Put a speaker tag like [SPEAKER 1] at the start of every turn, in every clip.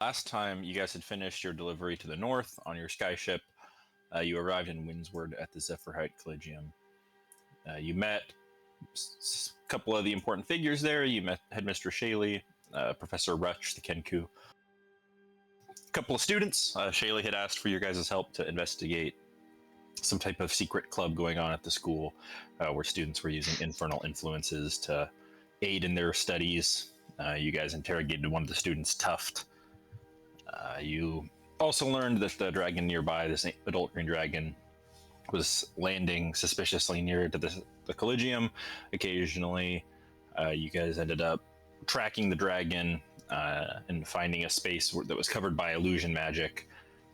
[SPEAKER 1] last time you guys had finished your delivery to the north on your skyship, you arrived in Windsward at the Zephyrhite Collegium. You met a couple of the important figures there. You met Headmistress Shaley, Professor Rutch, the Kenku, a couple of students. Shaley had asked for your guys' help to investigate some type of secret club going on at the school where students were using infernal influences to aid in their studies. You guys interrogated one of the students, Tuft. You also learned that the dragon nearby, this adult green dragon, was landing suspiciously near to the Collegium. Occasionally, you guys ended up tracking the dragon and finding a space that was covered by illusion magic.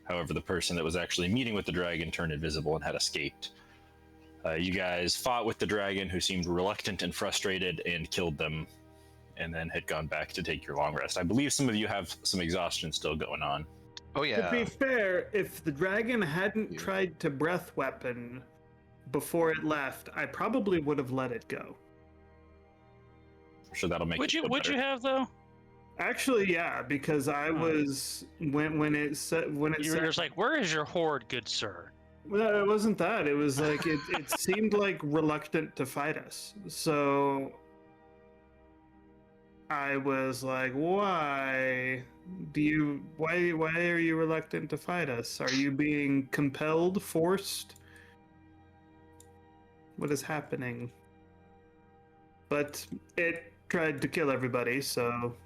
[SPEAKER 1] However, the person that was actually meeting with the dragon turned invisible and had escaped. You guys fought with the dragon, who seemed reluctant and frustrated, and killed them, and then had gone back to take your long rest. I believe some of you have some exhaustion still going on.
[SPEAKER 2] Oh yeah.
[SPEAKER 3] To be fair, if the dragon hadn't tried to breath weapon before it left, I probably would have let it go.
[SPEAKER 1] I'm sure that'll make.
[SPEAKER 4] Would you have though?
[SPEAKER 3] Actually, yeah, because I was when it said
[SPEAKER 4] You were just like, "Where is your horde, good sir?"
[SPEAKER 3] Well, it wasn't that. It was like it seemed like reluctant to fight us. So I was like, why are you reluctant to fight us? Are you being compelled, forced? What is happening? But it tried to kill everybody, so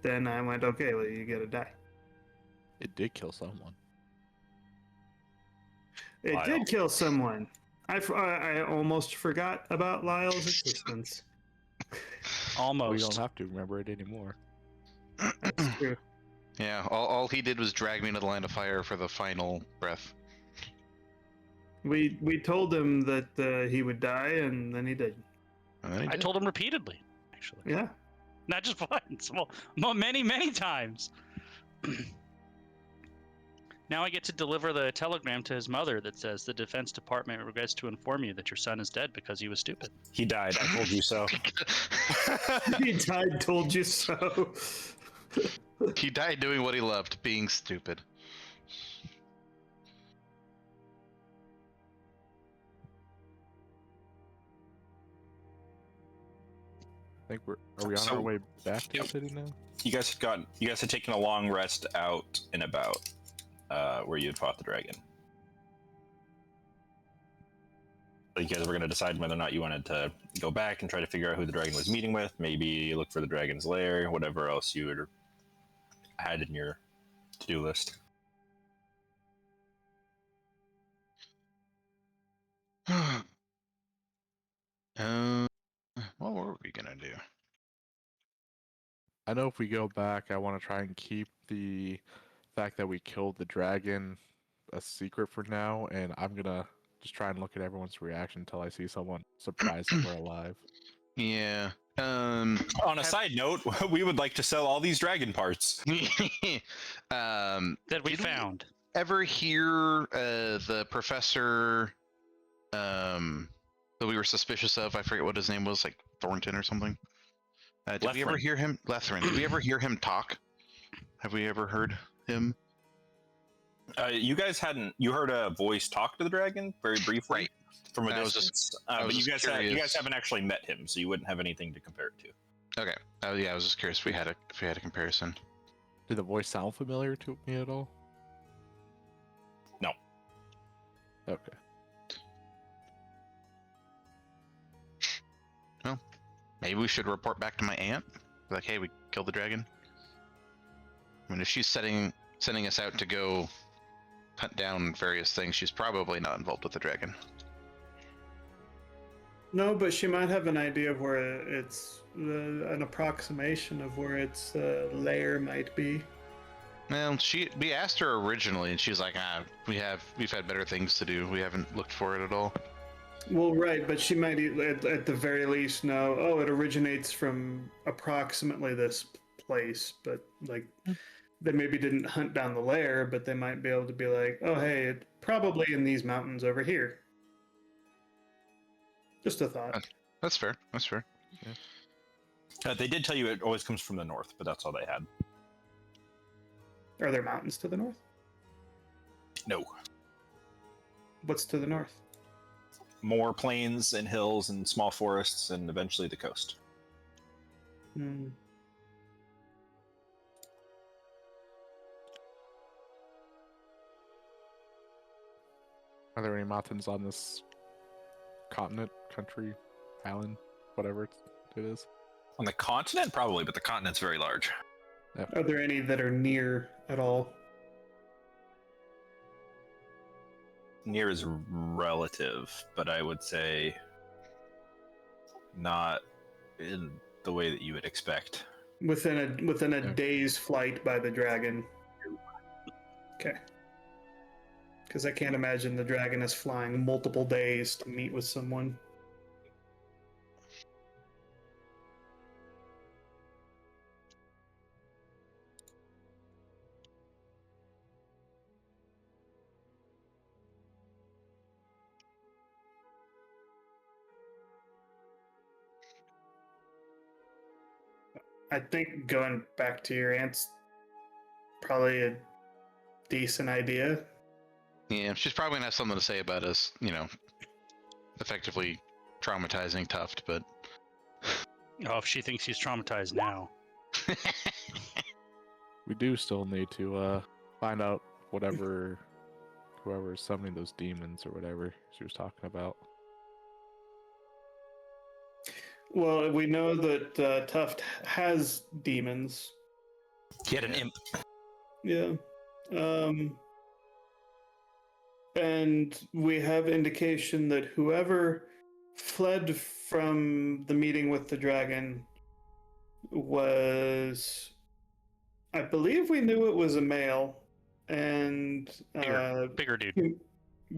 [SPEAKER 3] then I went, okay, well, you gotta die.
[SPEAKER 5] It did kill someone.
[SPEAKER 3] It
[SPEAKER 1] Lyle.
[SPEAKER 3] did kill someone. I almost forgot about Lyle's existence.
[SPEAKER 4] Almost.
[SPEAKER 5] We don't have to remember it anymore.
[SPEAKER 3] That's true.
[SPEAKER 2] Yeah, all he did was drag me into the line of fire for the final breath.
[SPEAKER 3] We told him that he would die, and then he did.
[SPEAKER 2] And then he
[SPEAKER 4] I
[SPEAKER 2] did.
[SPEAKER 4] told him repeatedly, actually.
[SPEAKER 3] Yeah.
[SPEAKER 4] Not just once. Well, many times. Now I get to deliver the telegram to his mother that says the Defense Department regrets to inform you that your son is dead because he was stupid.
[SPEAKER 1] He died. I told you so.
[SPEAKER 3] He died, told you so.
[SPEAKER 2] He died doing what he loved, being stupid.
[SPEAKER 5] I think are we on our way back to the city now?
[SPEAKER 1] You guys had taken a long rest out and about where you had fought the dragon. You guys were going to decide whether or not you wanted to go back and try to figure out who the dragon was meeting with. Maybe look for the dragon's lair, whatever else you had in your to-do list.
[SPEAKER 2] What were we gonna do?
[SPEAKER 5] I know if we go back, I want to try and keep the fact that we killed the dragon a secret for now, and I'm gonna just try and look at everyone's reaction until I see someone surprised that we're alive.
[SPEAKER 2] Yeah.
[SPEAKER 1] On a side note, we would like to sell all these dragon parts.
[SPEAKER 4] That we
[SPEAKER 2] Did
[SPEAKER 4] found.
[SPEAKER 2] Ever hear the professor that we were suspicious of? I forget what his name was, like Thornton or something. Did we ever hear him? Lethrin. Did we ever hear him talk? Have we ever heard him?
[SPEAKER 1] You guys hadn't. You heard a voice talk to the dragon very briefly,
[SPEAKER 2] Right.
[SPEAKER 1] From a
[SPEAKER 2] I was
[SPEAKER 1] distance.
[SPEAKER 2] I was
[SPEAKER 1] But you
[SPEAKER 2] just
[SPEAKER 1] guys
[SPEAKER 2] curious.
[SPEAKER 1] haven't actually met him, so you wouldn't have anything to compare it to.
[SPEAKER 2] Okay. Oh yeah, I was just curious if we had a comparison.
[SPEAKER 5] Did the voice sound familiar to me at all?
[SPEAKER 1] No.
[SPEAKER 5] Okay.
[SPEAKER 2] Well, maybe we should report back to my aunt. Like, hey, we killed the dragon. I mean, if she's sending us out to go hunt down various things, she's probably not involved with the dragon.
[SPEAKER 3] No, but she might have an idea of where it's an approximation of where its lair might be.
[SPEAKER 2] Well, we asked her originally, and she's like, we've had better things to do. We haven't looked for it at all.
[SPEAKER 3] Well, right, but she might at the very least know, oh, it originates from approximately this place, but like they maybe didn't hunt down the lair, but they might be able to be like, oh, hey, it's probably in these mountains over here. Just a thought.
[SPEAKER 2] That's fair. That's fair.
[SPEAKER 1] They did tell you it always comes from the north, but that's all they had.
[SPEAKER 3] Are there mountains to the north?
[SPEAKER 1] No.
[SPEAKER 3] What's to the north?
[SPEAKER 1] More plains and hills and small forests and eventually the coast.
[SPEAKER 3] Hmm.
[SPEAKER 5] Are there any mountains on this continent, country, island, whatever it is?
[SPEAKER 1] On the continent, probably, but the continent's very large.
[SPEAKER 3] Are there any that are near at all?
[SPEAKER 1] Near is relative, but I would say not in the way that you would expect.
[SPEAKER 3] Within a
[SPEAKER 5] Yeah.
[SPEAKER 3] day's flight by the dragon. Okay. Because I can't imagine the dragon is flying multiple days to meet with someone. I think going back to your aunt's probably a decent idea.
[SPEAKER 2] Yeah, she's probably gonna have something to say about us, effectively traumatizing Tuft, but
[SPEAKER 4] Oh, if she thinks he's traumatized now.
[SPEAKER 5] We do still need to find out whoever's summoning those demons or whatever she was talking about.
[SPEAKER 3] Well, we know that Tuft has demons.
[SPEAKER 1] He had an imp.
[SPEAKER 3] Yeah. And we have indication that whoever fled from the meeting with the dragon was, I believe we knew it was a male, and
[SPEAKER 4] Bigger dude.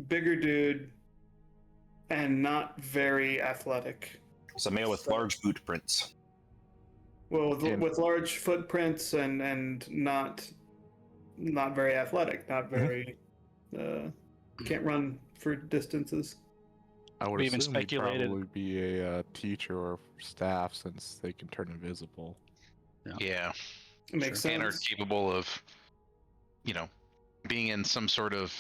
[SPEAKER 3] bigger dude, and not very athletic.
[SPEAKER 1] It's a male with large boot prints.
[SPEAKER 3] Well, with large footprints and not very athletic, not very can't run for distances.
[SPEAKER 5] I would
[SPEAKER 4] We even
[SPEAKER 5] assume he'd
[SPEAKER 4] speculated-
[SPEAKER 5] probably be a teacher or staff since they can turn invisible.
[SPEAKER 2] yeah,
[SPEAKER 3] It makes
[SPEAKER 2] and are
[SPEAKER 3] sense.
[SPEAKER 2] capable of, being in some sort of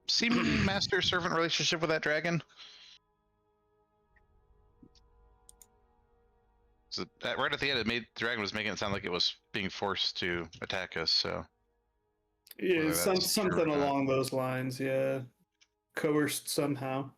[SPEAKER 2] seemingly master-servant relationship with that dragon. So right at the end, the dragon was making it sound like it was being forced to attack us. So
[SPEAKER 3] Yeah,
[SPEAKER 2] whether that's true or
[SPEAKER 3] something
[SPEAKER 2] not.
[SPEAKER 3] along those lines. Yeah, coerced somehow.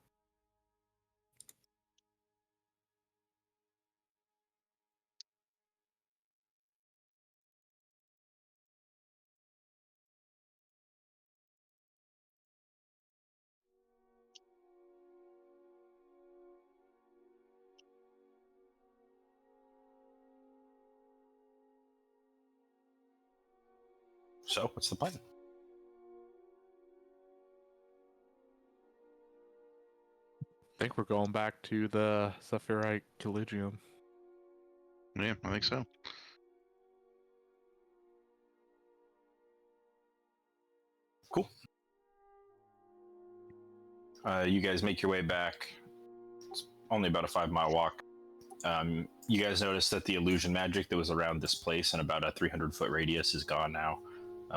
[SPEAKER 1] So, what's the plan?
[SPEAKER 5] I think we're going back to the Zephyrite Collegium.
[SPEAKER 2] yeah, I think so.
[SPEAKER 1] Cool. You guys make your way back. It's only about a 5-mile walk. You guys notice that the illusion magic that was around this place in about a 300-foot radius is gone now.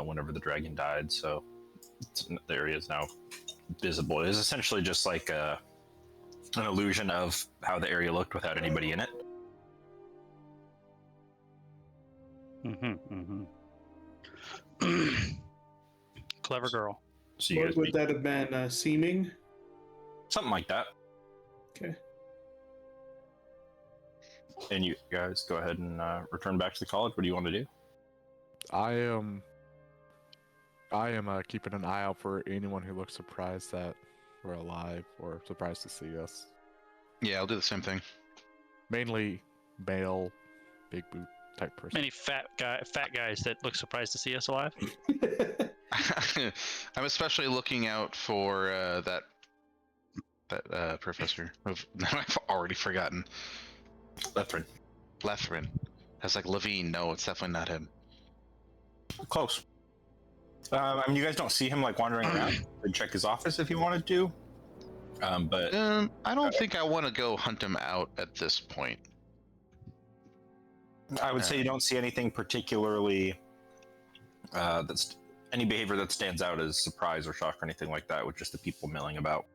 [SPEAKER 1] Whenever the dragon died, so the area is now visible. It is essentially just like an illusion of how the area looked without anybody in it.
[SPEAKER 4] Clever girl.
[SPEAKER 1] So you
[SPEAKER 3] What
[SPEAKER 1] guys
[SPEAKER 3] would that have been? Seeming?
[SPEAKER 1] something like that,
[SPEAKER 3] Okay.
[SPEAKER 1] and you guys go ahead and return back to the college. What do you want to do?
[SPEAKER 5] I am keeping an eye out for anyone who looks surprised that we're alive or surprised to see us.
[SPEAKER 2] Yeah, I'll do the same thing.
[SPEAKER 5] Mainly male, big boot type person.
[SPEAKER 4] Many fat guys that look surprised to see us alive.
[SPEAKER 2] I'm especially looking out for that professor. I've already forgotten.
[SPEAKER 1] Lefrin.
[SPEAKER 2] Lethrin. That's like Levine. No, it's definitely not him.
[SPEAKER 1] Close. I mean, you guys don't see him like wandering around. Could check his office if you wanted to. But
[SPEAKER 2] I don't think I want to go hunt him out at this point.
[SPEAKER 1] I would say you don't see anything particularly That's any behavior that stands out as surprise or shock or anything like that, with just the people milling about.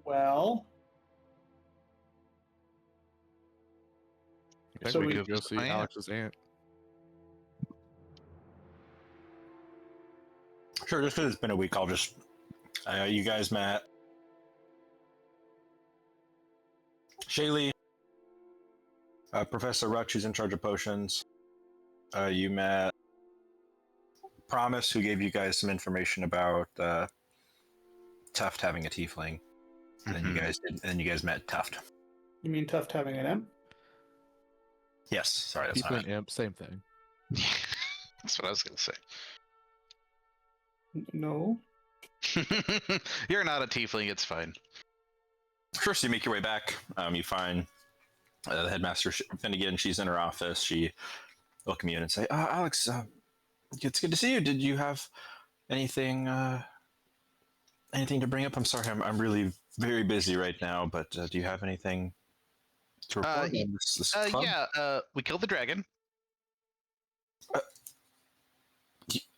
[SPEAKER 3] Well,
[SPEAKER 5] I think
[SPEAKER 3] So
[SPEAKER 5] we
[SPEAKER 3] we-
[SPEAKER 5] could go
[SPEAKER 2] Just
[SPEAKER 5] see
[SPEAKER 2] my aunt.
[SPEAKER 5] Alex's aunt.
[SPEAKER 1] Sure, just because it's been a week, I'll just. You guys met Shaylee, Professor Rutch, who's in charge of potions. You met Promise, who gave you guys some information about Tuft having a tiefling. And then you guys met Tuft.
[SPEAKER 3] you mean Tuft having an M?
[SPEAKER 1] Yes, sorry, that's
[SPEAKER 5] People
[SPEAKER 1] not
[SPEAKER 5] and imp, same thing.
[SPEAKER 2] That's what I was gonna say.
[SPEAKER 3] No.
[SPEAKER 2] You're not a tiefling. It's fine.
[SPEAKER 1] First, you make your way back. You find the headmaster Finnegan. She's in her office. She welcome you in and say, "Alex, it's good to see you. Did you have anything to bring up? I'm sorry, I'm really very busy right now. But do you have anything to report on this club?"
[SPEAKER 2] Yeah. We killed the dragon.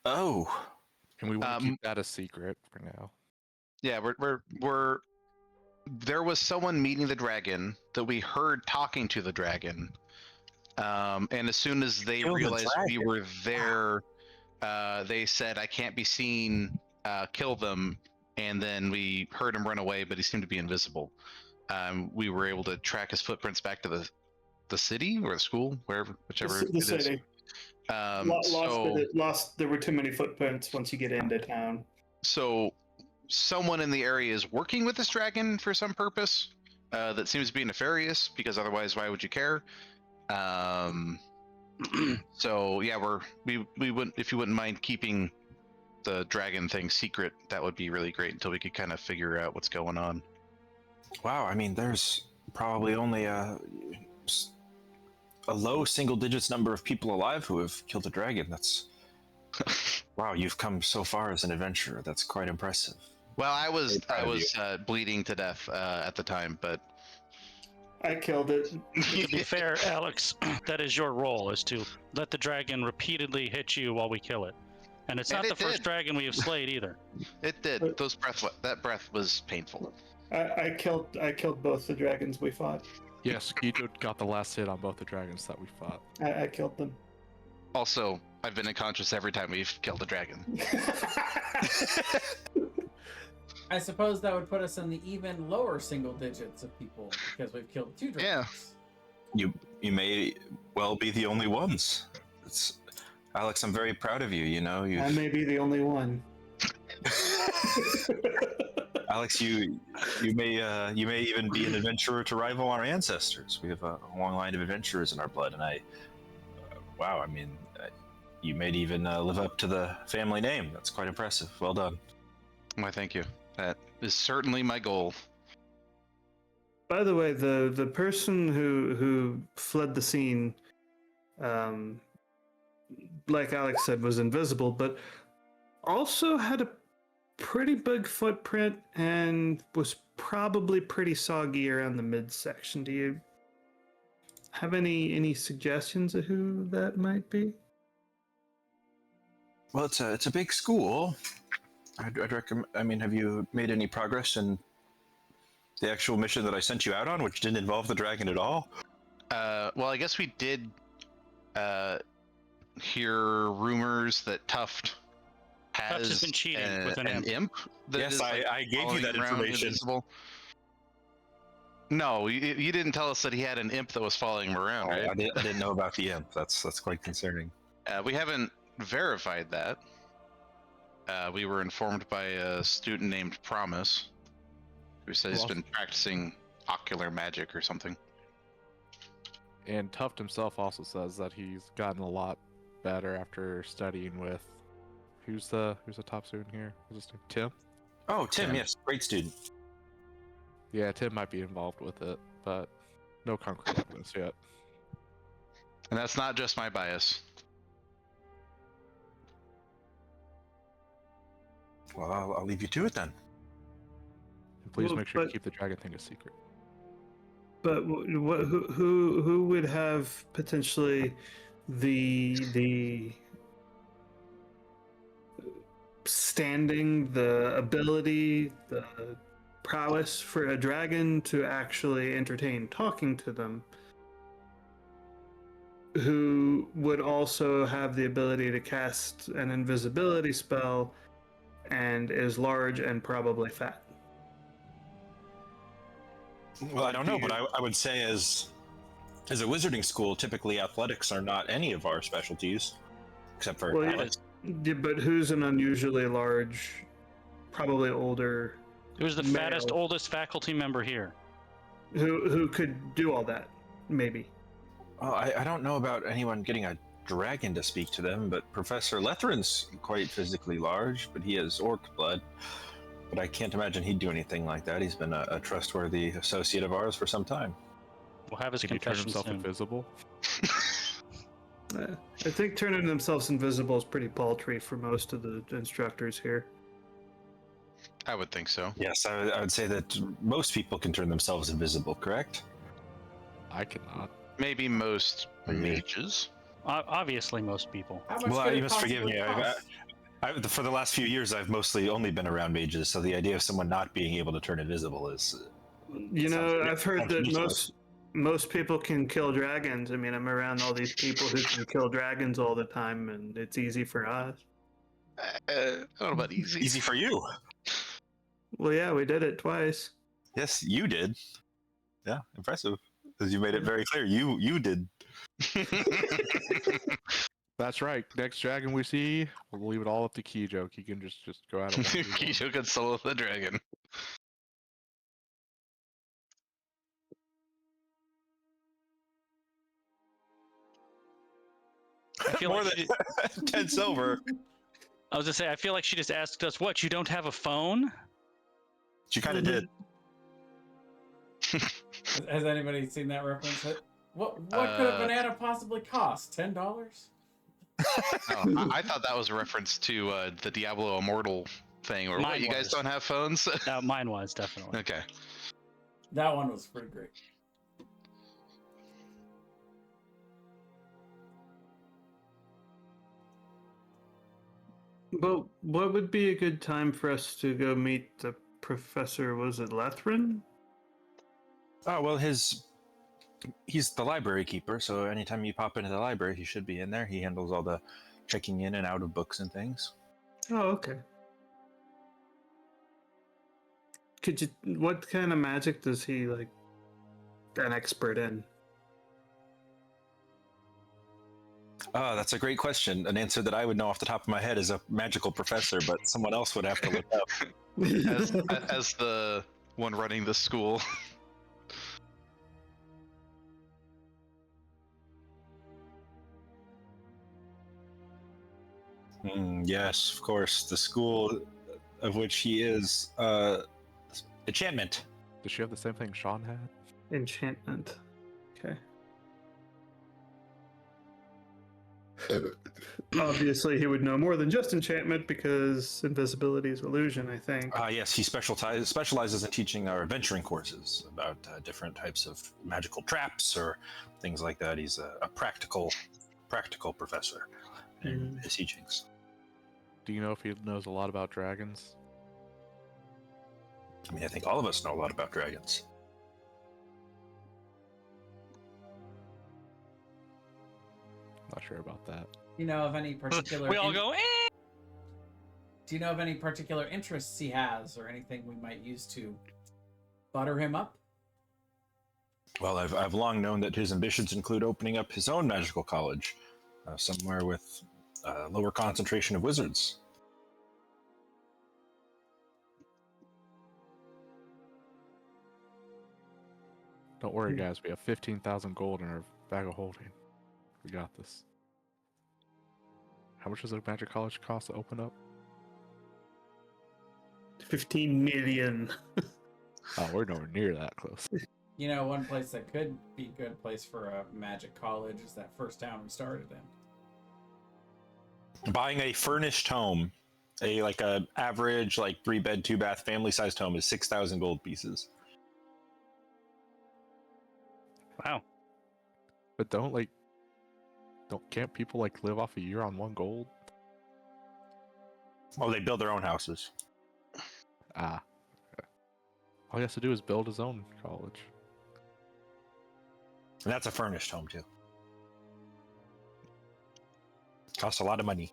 [SPEAKER 1] Oh,
[SPEAKER 5] And we want to keep that a secret for now.
[SPEAKER 2] Yeah. We're. There was someone meeting the dragon that we heard talking to the dragon. And as soon as they
[SPEAKER 1] Kill the
[SPEAKER 2] realized we
[SPEAKER 1] dragon.
[SPEAKER 2] were there, they said, "I can't be seen. Kill them." And then we heard him run away, but he seemed to be invisible. We were able to track his footprints back to the city or the school, whichever
[SPEAKER 3] The
[SPEAKER 2] it is.
[SPEAKER 3] city. Lost. There were too many footprints once you get into town.
[SPEAKER 2] So someone in the area is working with this dragon for some purpose that seems to be nefarious, because otherwise why would you care? So yeah, we wouldn't, if you wouldn't mind keeping the dragon thing secret, that would be really great until we could kind of figure out what's going on.
[SPEAKER 1] wow. I mean, there's probably only a low single digits number of people alive who have killed a dragon. That's wow. You've come so far as an adventurer. That's quite impressive.
[SPEAKER 2] Well, I was
[SPEAKER 1] Very proud of
[SPEAKER 2] bleeding to death at the time, but
[SPEAKER 3] I killed it.
[SPEAKER 4] To be fair, Alex, that is your role, is to let the dragon repeatedly hit you while we kill it. And it's
[SPEAKER 2] And
[SPEAKER 4] not
[SPEAKER 2] it
[SPEAKER 4] the first
[SPEAKER 2] did.
[SPEAKER 4] dragon we have slayed either.
[SPEAKER 2] it did. That breath was painful.
[SPEAKER 3] I killed both the dragons we fought.
[SPEAKER 5] Yes, Quito got the last hit on both the dragons that we fought.
[SPEAKER 3] I killed them.
[SPEAKER 2] Also, I've been unconscious every time we've killed a dragon.
[SPEAKER 6] I suppose that would put us in the even lower single digits of people because we've killed 2 dragons.
[SPEAKER 2] Yeah.
[SPEAKER 1] You may well be the only ones. It's Alex, I'm very proud of you. You know,
[SPEAKER 3] I may be the only one.
[SPEAKER 1] Alex, you may even be an adventurer to rival our ancestors. We have a long line of adventurers in our blood, and wow, I mean, you may even live up to the family name. That's quite impressive. Well done.
[SPEAKER 2] Why, thank you. That is certainly my goal.
[SPEAKER 3] By the way, the person who fled the scene, like Alex said, was invisible, but also had a pretty big footprint and was probably pretty soggy around the midsection. Do you have any suggestions of who that might be?
[SPEAKER 1] Well, it's a big school. I'd recommend. I mean, have you made any progress in the actual mission that I sent you out on, which didn't involve the dragon at all?
[SPEAKER 2] Well, I guess we did hear rumors that Tuft has
[SPEAKER 4] been cheating with an imp.
[SPEAKER 2] that
[SPEAKER 1] Yes,
[SPEAKER 2] is, like,
[SPEAKER 1] I gave you
[SPEAKER 2] following
[SPEAKER 1] that
[SPEAKER 2] around
[SPEAKER 1] information.
[SPEAKER 2] invisible. No, you didn't tell us that he had an imp that was following him around, right?
[SPEAKER 1] I didn't know about the imp. That's quite concerning.
[SPEAKER 2] We haven't verified that. We were informed by a student named Promise, who said he's
[SPEAKER 5] Well,
[SPEAKER 2] been practicing ocular magic or something.
[SPEAKER 5] And Tuft himself also says that he's gotten a lot better after studying with who's the top student here? What's his name? Tim?
[SPEAKER 1] Oh, Tim, yes, great student.
[SPEAKER 5] Yeah, Tim might be involved with it, but no concrete evidence yet.
[SPEAKER 2] And that's not just my bias.
[SPEAKER 1] Well, I'll leave you to it then.
[SPEAKER 5] And please
[SPEAKER 3] Well,
[SPEAKER 5] make sure you
[SPEAKER 3] but-
[SPEAKER 5] keep the dragon thing a secret.
[SPEAKER 3] But who would have potentially the standing, the ability, the prowess for a dragon to actually entertain talking to them? Who would also have the ability to cast an invisibility spell and is large and probably fat?
[SPEAKER 1] Well, I don't know, but I would say as a wizarding school, typically athletics are not any of our specialties, except for
[SPEAKER 3] Well, yeah.
[SPEAKER 1] athletics.
[SPEAKER 3] Yeah, but who's an unusually large, probably older,
[SPEAKER 4] Who's the
[SPEAKER 3] male
[SPEAKER 4] fattest, oldest faculty member here?
[SPEAKER 3] who could do all that? Maybe.
[SPEAKER 1] Well, I don't know about anyone getting a dragon to speak to them, but Professor Lethrin's quite physically large, but he has orc blood. But I can't imagine he'd do anything like that. He's been a trustworthy associate of ours for some time.
[SPEAKER 4] We'll have his
[SPEAKER 5] Can he turn
[SPEAKER 4] confession
[SPEAKER 5] himself
[SPEAKER 4] soon.
[SPEAKER 5] invisible?
[SPEAKER 3] I think turning themselves invisible is pretty paltry for most of the instructors here.
[SPEAKER 2] I would think so.
[SPEAKER 1] Yes, I would say that most people can turn themselves invisible, correct?
[SPEAKER 5] I cannot.
[SPEAKER 2] Maybe most
[SPEAKER 1] Me.
[SPEAKER 2] mages.
[SPEAKER 4] Obviously, most people.
[SPEAKER 6] How much
[SPEAKER 1] Well,
[SPEAKER 6] could it
[SPEAKER 1] you must forgive
[SPEAKER 6] possibly
[SPEAKER 1] me.
[SPEAKER 6] cost?
[SPEAKER 1] For the last few years, I've mostly only been around mages, so the idea of someone not being able to turn invisible is...
[SPEAKER 3] You know,
[SPEAKER 1] Sounds-
[SPEAKER 3] I've heard
[SPEAKER 1] sounds
[SPEAKER 3] that
[SPEAKER 1] useless.
[SPEAKER 3] most people can kill dragons. I mean, I'm around all these people who can kill dragons all the time, and it's easy for us.
[SPEAKER 2] I don't know about easy.
[SPEAKER 1] Easy for you.
[SPEAKER 3] Well, yeah, we did it twice.
[SPEAKER 1] Yes, you did. Yeah, impressive. Because you made it very clear. You did.
[SPEAKER 5] That's right. Next dragon we see, we'll leave it all up to Kijo. He can just go out.
[SPEAKER 2] Kijo can solo the dragon.
[SPEAKER 4] I feel
[SPEAKER 1] More
[SPEAKER 4] like
[SPEAKER 1] than 10 silver.
[SPEAKER 4] I was gonna say, I feel like she just asked us, "What? You don't have a phone?"
[SPEAKER 1] She kind of did.
[SPEAKER 6] Has anybody seen that reference? What could a banana possibly cost? $10?
[SPEAKER 2] Oh, I thought that was a reference to the Diablo Immortal thing. Or what?
[SPEAKER 4] Mine
[SPEAKER 2] You guys
[SPEAKER 4] was.
[SPEAKER 2] don't have phones?
[SPEAKER 4] Mine was definitely.
[SPEAKER 2] Okay.
[SPEAKER 6] That one was pretty great.
[SPEAKER 3] But what would be a good time for us to go meet the professor? Was it Lethrin?
[SPEAKER 1] Oh, well, he's the library keeper, so anytime you pop into the library, he should be in there. He handles all the checking in and out of books and things.
[SPEAKER 3] Oh, okay. Could you? What kind of magic does he like? An expert in?
[SPEAKER 1] Oh, that's a great question. An answer that I would know off the top of my head is a magical professor, but someone else would have to look up.
[SPEAKER 2] As the one running the school.
[SPEAKER 1] Yes, of course. The school of which he is enchantment.
[SPEAKER 5] Does she have the same thing Sean had?
[SPEAKER 3] Enchantment. Okay. Obviously, he would know more than just enchantment because invisibility is illusion, I think.
[SPEAKER 1] Yes, he specializes in teaching our adventuring courses about different types of magical traps or things like that. He's a practical professor in his teachings.
[SPEAKER 5] Do you know if he knows a lot about dragons?
[SPEAKER 1] I mean, I think all of us know a lot about dragons.
[SPEAKER 5] Not sure about that.
[SPEAKER 6] Do you know of any particular?
[SPEAKER 4] We all go, eh!
[SPEAKER 6] Do you know of any particular interests he has, or anything we might use to butter him up?
[SPEAKER 1] Well, I've long known that his ambitions include opening up his own magical college, somewhere with a lower concentration of wizards.
[SPEAKER 5] Don't worry, guys. We have 15,000 gold in our bag of holding. We got this. How much does a magic college cost to open up?
[SPEAKER 3] 15 million.
[SPEAKER 5] Oh, we're nowhere near that close.
[SPEAKER 6] You know, one place that could be a good place for a magic college is that first town we started in.
[SPEAKER 1] Buying a furnished home A average 3-bed 2-bath family sized home is 6,000 gold pieces.
[SPEAKER 4] Wow.
[SPEAKER 5] But can't people live off a year on 1 gold?
[SPEAKER 1] Oh, they build their own houses.
[SPEAKER 5] Ah. Okay. All he has to do is build his own college.
[SPEAKER 1] And that's a furnished home too. Costs a lot of money.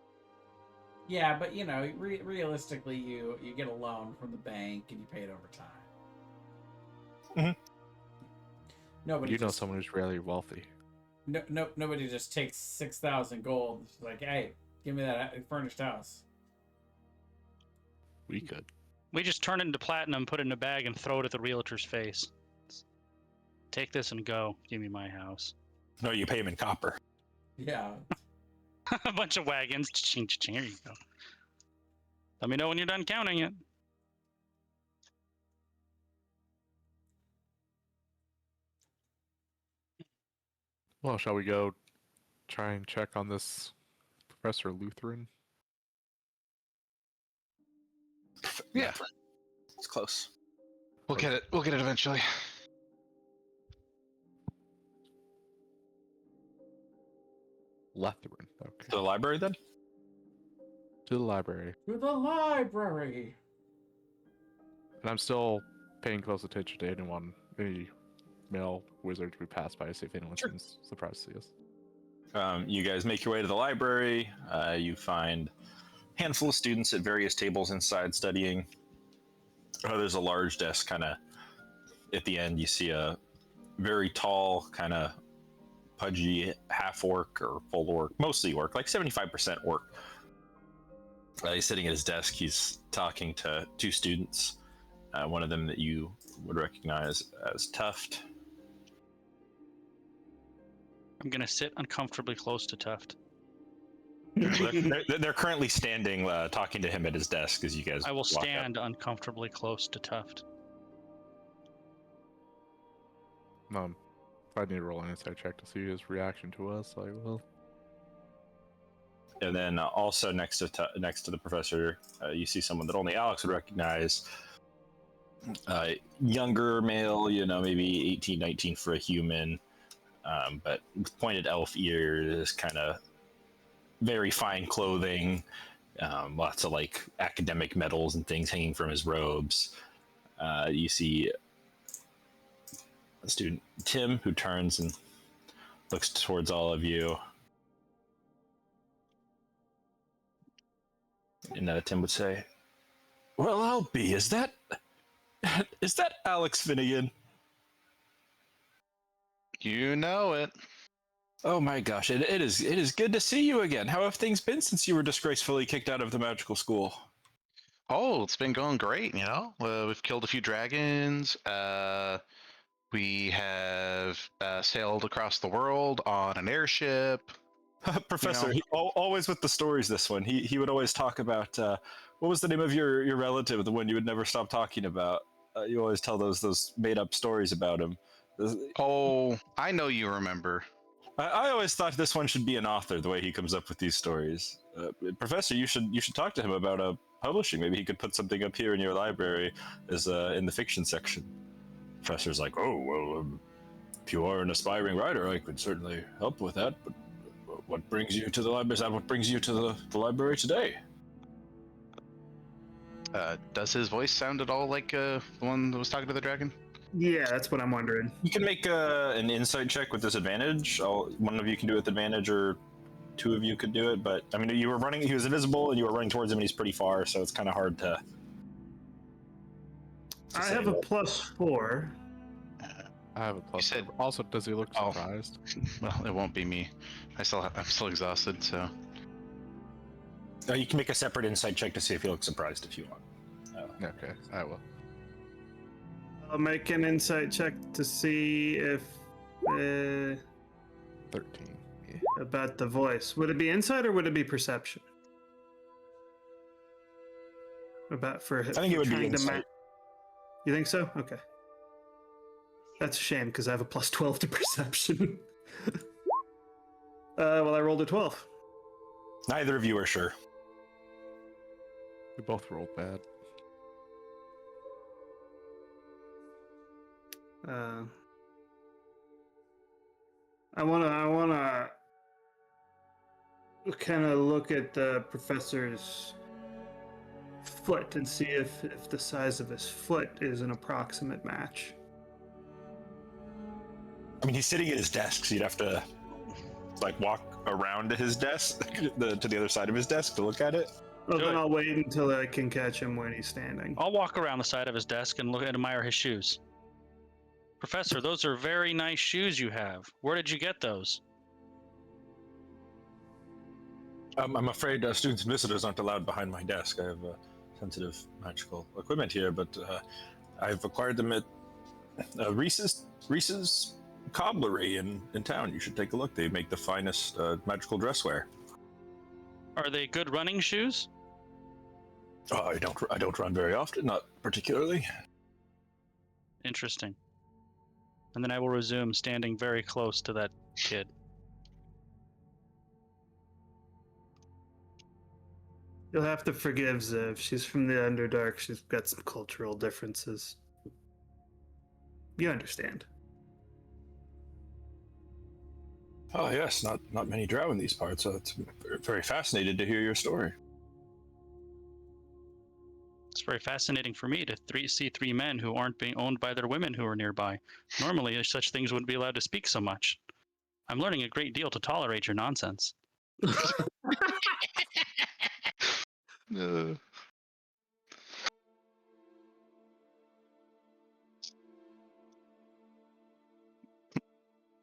[SPEAKER 6] Yeah, but realistically, you get a loan from the bank and you pay it over time.
[SPEAKER 1] Mhm.
[SPEAKER 6] Nobody.
[SPEAKER 5] Someone who's really wealthy.
[SPEAKER 6] Nobody just takes 6,000 gold. It's like, hey, give me that furnished house.
[SPEAKER 5] We could.
[SPEAKER 4] We just turn it into platinum, put it in a bag, and throw it at the realtor's face. Take this and go. Give me my house.
[SPEAKER 1] No, you pay him in copper.
[SPEAKER 6] Yeah.
[SPEAKER 4] A bunch of wagons. Cha-ching, cha-ching. Here you go. Let me know when you're done counting it.
[SPEAKER 5] Well, shall we go try and check on this Professor Lutheran?
[SPEAKER 2] Yeah.
[SPEAKER 1] It's close.
[SPEAKER 2] We'll get it. We'll get it eventually.
[SPEAKER 5] Lutheran. Okay.
[SPEAKER 1] To the library then?
[SPEAKER 5] To the library.
[SPEAKER 6] To the library.
[SPEAKER 5] And I'm still paying close attention to any male wizards we pass by to see if anyone seems surprised to see us.
[SPEAKER 1] You guys make your way to the library. You find a handful of students at various tables inside studying. There's a large desk kind of at the end. You see a very tall, kind of pudgy half orc or full orc, mostly orc, 75% orc. He's sitting at his desk. He's talking to 2 students. One of them that you would recognize as Tuft.
[SPEAKER 4] I'm going to sit uncomfortably close to Tuft.
[SPEAKER 1] They're currently standing, talking to him at his desk as you guys.
[SPEAKER 4] I will
[SPEAKER 1] walk
[SPEAKER 4] stand
[SPEAKER 1] up.
[SPEAKER 4] uncomfortably close to Tuft.
[SPEAKER 5] If I need to roll an insight check to see his reaction to us, I will.
[SPEAKER 1] And then also next to the professor, you see someone that only Alex would recognize. Younger male, maybe 18, 19 for a human, but with pointed elf ears, kind of very fine clothing, lots of academic medals and things hanging from his robes. You see a student, Tim, who turns and looks towards all of you. And Tim would say, "Well, I'll be. Is that Alex Finnegan?"
[SPEAKER 2] You know it.
[SPEAKER 1] Oh my gosh, it is good to see you again. How have things been since you were disgracefully kicked out of the magical school?
[SPEAKER 2] Oh, it's been going great, we've killed a few dragons. We have sailed across the world on an airship.
[SPEAKER 1] Professor, always with the stories this one. He would always talk about, what was the name of your relative, the one you would never stop talking about? You always tell those made-up stories about him.
[SPEAKER 2] Oh, I know you remember.
[SPEAKER 1] I always thought this one should be an author, the way he comes up with these stories. Professor, you should talk to him about publishing. Maybe he could put something up here in your library as in the fiction section. Professor's like, oh, well, if you are an aspiring writer, I could certainly help with that, but what brings you to the library? Is that what brings you to the library today?
[SPEAKER 2] Does his voice sound at all like the one that was talking to the dragon?
[SPEAKER 3] Yeah, that's what I'm wondering.
[SPEAKER 1] You can make an insight check with disadvantage. One of you can do it with advantage, or 2 of you could do it. But I mean, he was invisible, and you were running towards him, and he's pretty far, so it's kind of hard to.
[SPEAKER 3] I have a +4.
[SPEAKER 5] I have a plus.
[SPEAKER 2] said-
[SPEAKER 5] Also, does he look surprised?
[SPEAKER 2] Well, it won't be me. I'm still exhausted, so.
[SPEAKER 1] You can make a separate insight check to see if you look surprised if you want.
[SPEAKER 5] Okay, I will.
[SPEAKER 3] I'll make an insight check to see if
[SPEAKER 5] 13. Yeah.
[SPEAKER 3] about the voice. Would it be insight or would it be perception? I
[SPEAKER 1] think it would be insight.
[SPEAKER 3] You think so? Okay. That's a shame because I have a +12 to perception. Well, I rolled a 12.
[SPEAKER 1] Neither of you are sure.
[SPEAKER 5] We both rolled bad.
[SPEAKER 3] I wanna kind of look at the professor's foot and see if the size of his foot is an approximate match.
[SPEAKER 1] I mean, he's sitting at his desk, so you'd have to like walk around to his desk, to the other side of his desk to look at it.
[SPEAKER 3] Well,
[SPEAKER 4] Do
[SPEAKER 3] then
[SPEAKER 4] it.
[SPEAKER 3] I'll wait until I can catch him when he's standing.
[SPEAKER 4] I'll walk around the side of his desk and admire his shoes. Professor, those are very nice shoes you have. Where did you get those?
[SPEAKER 1] I'm afraid students and visitors aren't allowed behind my desk. I have sensitive magical equipment here, but I've acquired them at Reese's cobblery in town. You should take a look. They make the finest magical dress wear.
[SPEAKER 4] Are they good running shoes?
[SPEAKER 1] Oh, I don't run very often, not particularly.
[SPEAKER 4] Interesting. And then I will resume standing very close to that kid.
[SPEAKER 3] You'll have to forgive Ziv. She's from the Underdark. She's got some cultural differences. You understand.
[SPEAKER 1] Oh yes, not many drow in these parts, so it's very fascinated to hear your story.
[SPEAKER 4] It's very fascinating for me to see three men who aren't being owned by their women who are nearby. Normally, such things wouldn't be allowed to speak so much. I'm learning a great deal to tolerate your nonsense.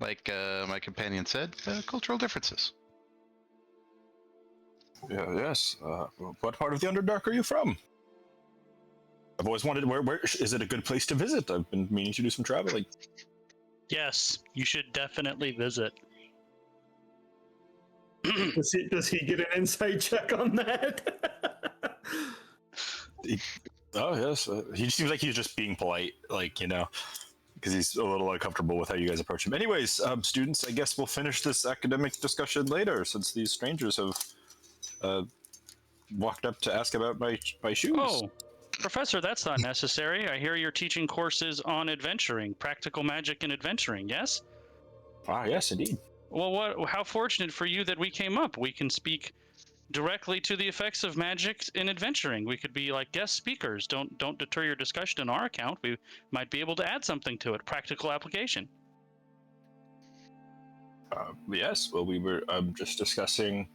[SPEAKER 2] Like my companion said, cultural differences.
[SPEAKER 1] Yeah, yes. What part of the Underdark are you from? I've always wanted. Where is it a good place to visit? I've been meaning to do some traveling.
[SPEAKER 4] Yes, you should definitely visit.
[SPEAKER 3] Does he get an insight check on that?
[SPEAKER 1] Oh yes, he seems like he's just being polite, because he's a little uncomfortable with how you guys approach him. Anyways, students, I guess we'll finish this academic discussion later, since these strangers have walked up to ask about my shoes.
[SPEAKER 4] Oh, Professor, that's not necessary. I hear you're teaching courses on adventuring, practical magic and adventuring, yes?
[SPEAKER 1] Ah, yes, indeed.
[SPEAKER 4] Well, how fortunate for you that we came up. We can speak directly to the effects of magic in adventuring. We could be like guest speakers. Don't deter your discussion on our account. We might be able to add something to it. Practical application.
[SPEAKER 1] Yes. Well, we were just discussing.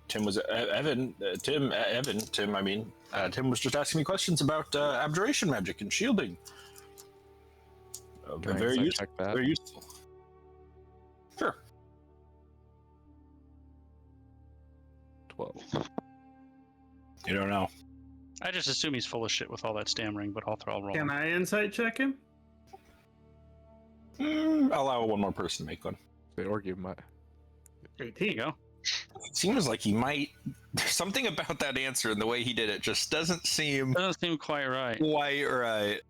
[SPEAKER 1] Tim was Evan. Tim. I mean, Tim was just asking me questions about abjuration magic and shielding.
[SPEAKER 5] Can I
[SPEAKER 1] Very
[SPEAKER 5] insight
[SPEAKER 1] useful.
[SPEAKER 5] check that?
[SPEAKER 1] Very useful. Sure.
[SPEAKER 5] 12.
[SPEAKER 1] You don't know.
[SPEAKER 4] I just assume he's full of shit with all that stammering, but I'll roll.
[SPEAKER 3] Can I insight check him?
[SPEAKER 1] I'll allow one more person to make one.
[SPEAKER 5] Or give my.
[SPEAKER 3] 18.
[SPEAKER 4] There you go.
[SPEAKER 1] Seems like he might. Something about that answer and the way he did it just doesn't seem
[SPEAKER 4] Doesn't seem quite right.
[SPEAKER 1] quite right.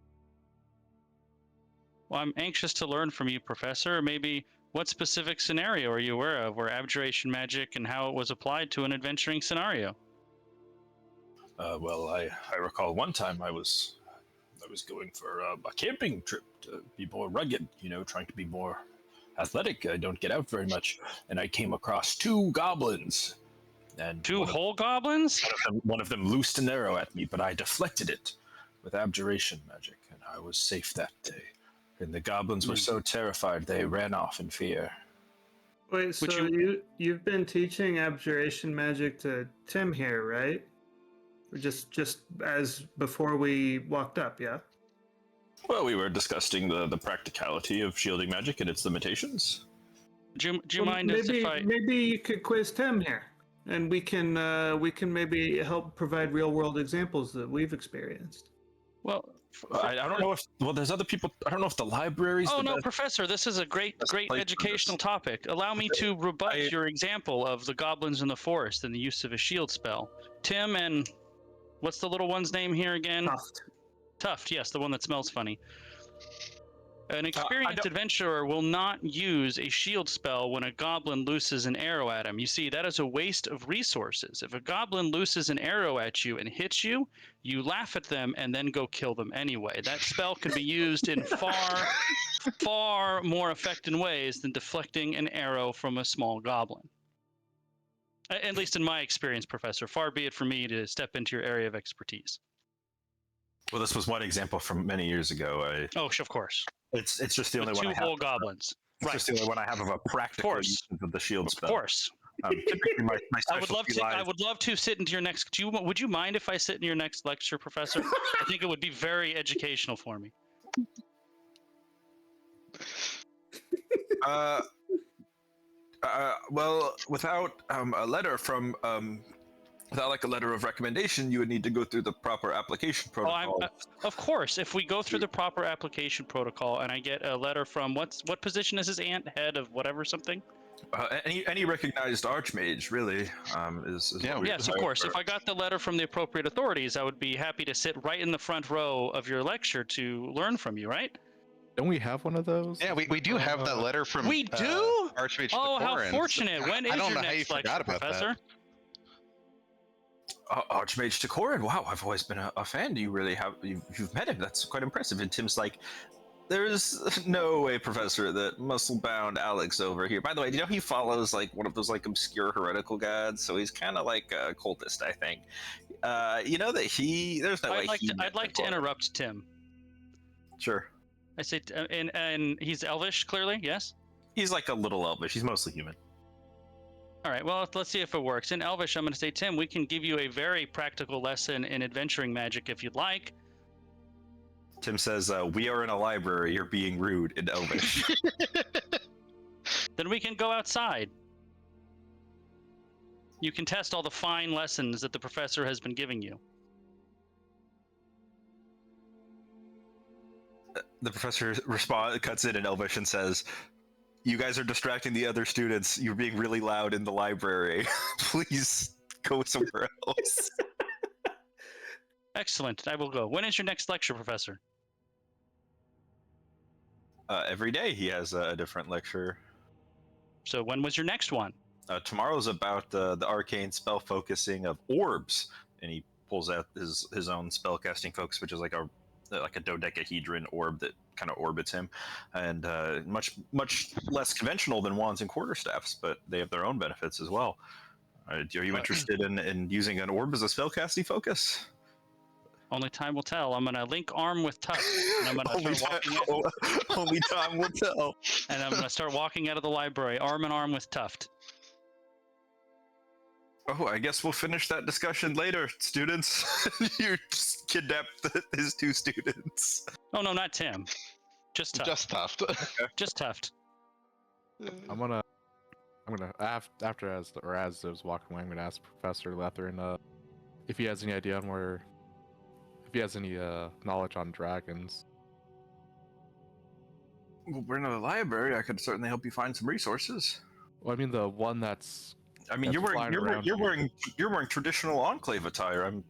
[SPEAKER 4] Well, I'm anxious to learn from you, Professor. Maybe what specific scenario are you aware of where abjuration magic and how it was applied to an adventuring scenario?
[SPEAKER 1] Well, I recall one time I was going for a camping trip to be more rugged, trying to be more athletic. I don't get out very much, and I came across two goblins. And
[SPEAKER 4] Two whole goblins?
[SPEAKER 1] one of them loosed an arrow at me, but I deflected it with abjuration magic, and I was safe that day. And the goblins were so terrified they ran off in fear.
[SPEAKER 3] Wait, so you've been teaching abjuration magic to Tim here, right? Or just as before we walked up, yeah?
[SPEAKER 1] Well, we were discussing the practicality of shielding magic and its limitations.
[SPEAKER 4] Do you mind if I...
[SPEAKER 3] Maybe you could quiz Tim here, and we can maybe help provide real world examples that we've experienced.
[SPEAKER 4] Well,
[SPEAKER 1] I don't know if there's other people. I don't know if the library's.
[SPEAKER 4] Oh
[SPEAKER 1] the
[SPEAKER 4] no,
[SPEAKER 1] best.
[SPEAKER 4] Professor, this is a great
[SPEAKER 1] place for
[SPEAKER 4] educational
[SPEAKER 1] this.
[SPEAKER 4] topic. Allow me to rebut your example of the goblins in the forest and the use of a shield spell. Tim and what's the little one's name here again?
[SPEAKER 3] Tuft.
[SPEAKER 4] Tuft, yes, the one that smells funny. An experienced adventurer will not use a shield spell when a goblin looses an arrow at him. You see, that is a waste of resources. If a goblin looses an arrow at you and hits you, you laugh at them and then go kill them anyway. That spell can be used in far more effective ways than deflecting an arrow from a small goblin. At least in my experience, Professor. Far be it from me to step into your area of expertise.
[SPEAKER 1] Well, this was one example from many years ago.
[SPEAKER 4] Oh, of course.
[SPEAKER 1] It's just the only
[SPEAKER 4] With
[SPEAKER 1] one I
[SPEAKER 4] two
[SPEAKER 1] have.
[SPEAKER 4] whole goblins.
[SPEAKER 1] It's just the only one I have of a practical use of the shield spell.
[SPEAKER 4] Of course.
[SPEAKER 1] Typically my
[SPEAKER 4] I would love to sit into your next. Would you mind if I sit in your next lecture, Professor? I think it would be very educational for me.
[SPEAKER 1] Well, without a letter from without like a letter of recommendation, you would need to go through the proper application protocol.
[SPEAKER 4] Of course, if we go through the proper application protocol, and I get a letter from what position is his aunt? Head of whatever something.
[SPEAKER 1] Any recognized archmage really is
[SPEAKER 4] yes, of course. If I got the letter from the appropriate authorities, I would be happy to sit right in the front row of your lecture to learn from you. Right?
[SPEAKER 5] Don't we have one of those?
[SPEAKER 2] Yeah, we do have that letter from.
[SPEAKER 4] We do.
[SPEAKER 2] Archmage.
[SPEAKER 4] Oh, how fortunate! When is
[SPEAKER 2] I don't
[SPEAKER 4] your
[SPEAKER 2] know how you
[SPEAKER 4] next lecture,
[SPEAKER 2] forgot about
[SPEAKER 4] Professor?
[SPEAKER 2] that.
[SPEAKER 1] Archmage Decorin. Wow, I've always been a fan. You really have you've met him. That's quite impressive. And Tim's like, there's no way, Professor, that muscle-bound Alex over here. By the way, do you know he follows like one of those like obscure heretical gods? So he's kind of like a cultist, I think. You know that there's no way.
[SPEAKER 4] I'd like to interrupt Tim.
[SPEAKER 1] Sure.
[SPEAKER 4] I say, and he's elvish, clearly. Yes.
[SPEAKER 1] He's like a little elvish. He's mostly human.
[SPEAKER 4] All right. Well, let's see if it works. In elvish, I'm going to say, Tim, we can give you a very practical lesson in adventuring magic if you'd like.
[SPEAKER 1] Tim says, "We are in a library. You're being rude in elvish."
[SPEAKER 4] Then we can go outside. You can test all the fine lessons that the professor has been giving you.
[SPEAKER 1] The professor cuts in elvish and says, "You guys are distracting the other students. You're being really loud in the library. Please go somewhere else."
[SPEAKER 4] Excellent. I will go. When is your next lecture, Professor?
[SPEAKER 1] Every day he has a different lecture.
[SPEAKER 4] So when was your next one?
[SPEAKER 1] Tomorrow's about the arcane spell focusing of orbs, and he pulls out his own spellcasting focus, which is like a dodecahedron orb that kind of orbits him, and much less conventional than wands and quarterstaffs, but they have their own benefits as well. Are you interested in using an orb as a spellcasting focus?
[SPEAKER 4] Only time will tell. I'm going to link arm with Tuft, and I'm going to start walking out.
[SPEAKER 1] Only time will tell.
[SPEAKER 4] And I'm going to start walking out of the library, arm in arm with Tuft.
[SPEAKER 1] Oh, I guess we'll finish that discussion later, students. You just kidnapped his two students.
[SPEAKER 4] Oh, no, not Tim. Just Tuft.
[SPEAKER 2] Just Tuft.
[SPEAKER 4] Just Tuft.
[SPEAKER 5] I'm gonna after as I was walking away, I'm gonna ask Professor Letherin if he has any idea on if he has any knowledge on dragons.
[SPEAKER 1] Well, we're in the library. I could certainly help you find some resources.
[SPEAKER 5] Well, I mean the one that's.
[SPEAKER 1] I mean, you're wearing traditional Enclave attire. I'm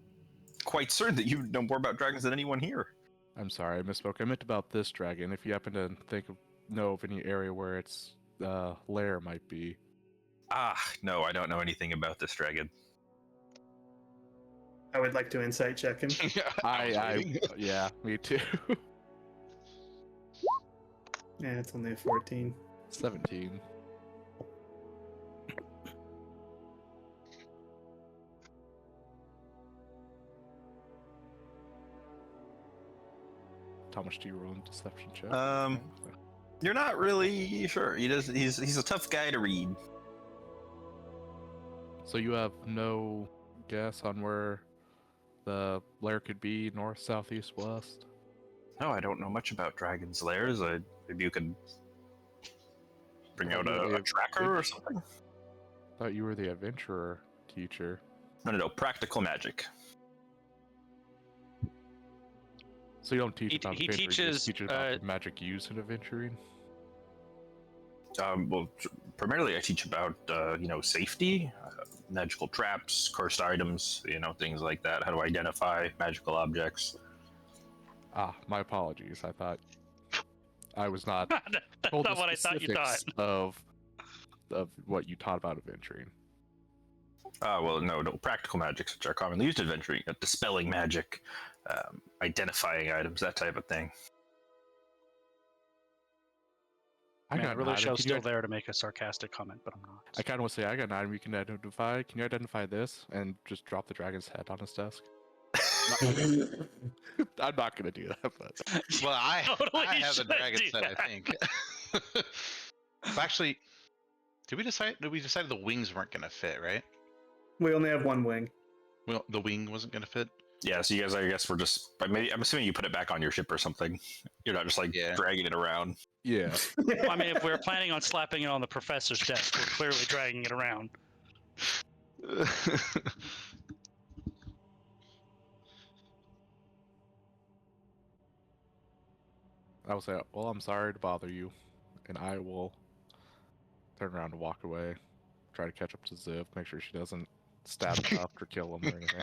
[SPEAKER 1] quite certain that you know more about dragons than anyone here.
[SPEAKER 5] I'm sorry, I misspoke. I meant about this dragon. If you happen to know of any area where its lair might be.
[SPEAKER 1] No, I don't know anything about this dragon.
[SPEAKER 3] I would like to insight check him.
[SPEAKER 5] Yeah, me too.
[SPEAKER 3] Yeah, it's only a 14.
[SPEAKER 5] 17. How much do you roll in deception check?
[SPEAKER 1] You're not really sure. He's a tough guy to read.
[SPEAKER 5] So you have no guess on where the lair could be? North, south, east, west?
[SPEAKER 1] No, I don't know much about dragons' lairs. Maybe you could bring out a tracker or something.
[SPEAKER 5] Thought you were the adventurer teacher.
[SPEAKER 1] No, practical magic.
[SPEAKER 5] So you don't teach about
[SPEAKER 4] he
[SPEAKER 5] adventuring,
[SPEAKER 4] teaches
[SPEAKER 5] you teach about magic used in adventuring?
[SPEAKER 1] Well, primarily I teach about, safety, magical traps, cursed items, things like that, how to identify magical objects.
[SPEAKER 5] My apologies. I thought I was not
[SPEAKER 4] That's
[SPEAKER 5] told
[SPEAKER 4] not
[SPEAKER 5] the
[SPEAKER 4] what I thought you thought.
[SPEAKER 5] specifics of what you taught about adventuring.
[SPEAKER 1] Well, no, practical magics, which are commonly used in adventuring, dispelling magic, identifying items, that type of thing.
[SPEAKER 5] I
[SPEAKER 4] Man,
[SPEAKER 5] got
[SPEAKER 4] the
[SPEAKER 5] an
[SPEAKER 4] really
[SPEAKER 5] item.
[SPEAKER 4] show's
[SPEAKER 5] Can you
[SPEAKER 4] still there to make a sarcastic comment, but I'm not.
[SPEAKER 5] I kind of want to say I got an item you can identify. Can you identify this and just drop the dragon's head on his desk? I'm not gonna do that, but
[SPEAKER 2] Well, I
[SPEAKER 4] Totally
[SPEAKER 2] have a
[SPEAKER 4] should
[SPEAKER 2] dragon
[SPEAKER 4] do
[SPEAKER 2] set,
[SPEAKER 4] that.
[SPEAKER 2] I think. Well, actually, did we decide? We decided the wings weren't gonna fit, right?
[SPEAKER 3] We only have one wing.
[SPEAKER 2] Well, the wing wasn't gonna fit.
[SPEAKER 1] Yeah, so you guys, I guess, were just. Maybe I'm assuming you put it back on your ship or something. You're not just like
[SPEAKER 2] Yeah.
[SPEAKER 1] dragging it around.
[SPEAKER 5] yeah.
[SPEAKER 4] Well, I mean, if we were planning on slapping it on the professor's desk, we're clearly dragging it around.
[SPEAKER 5] I will say, well, I'm sorry to bother you, and I will turn around and walk away. Try to catch up to Ziv, make sure she doesn't stab Tuft or kill him or anything.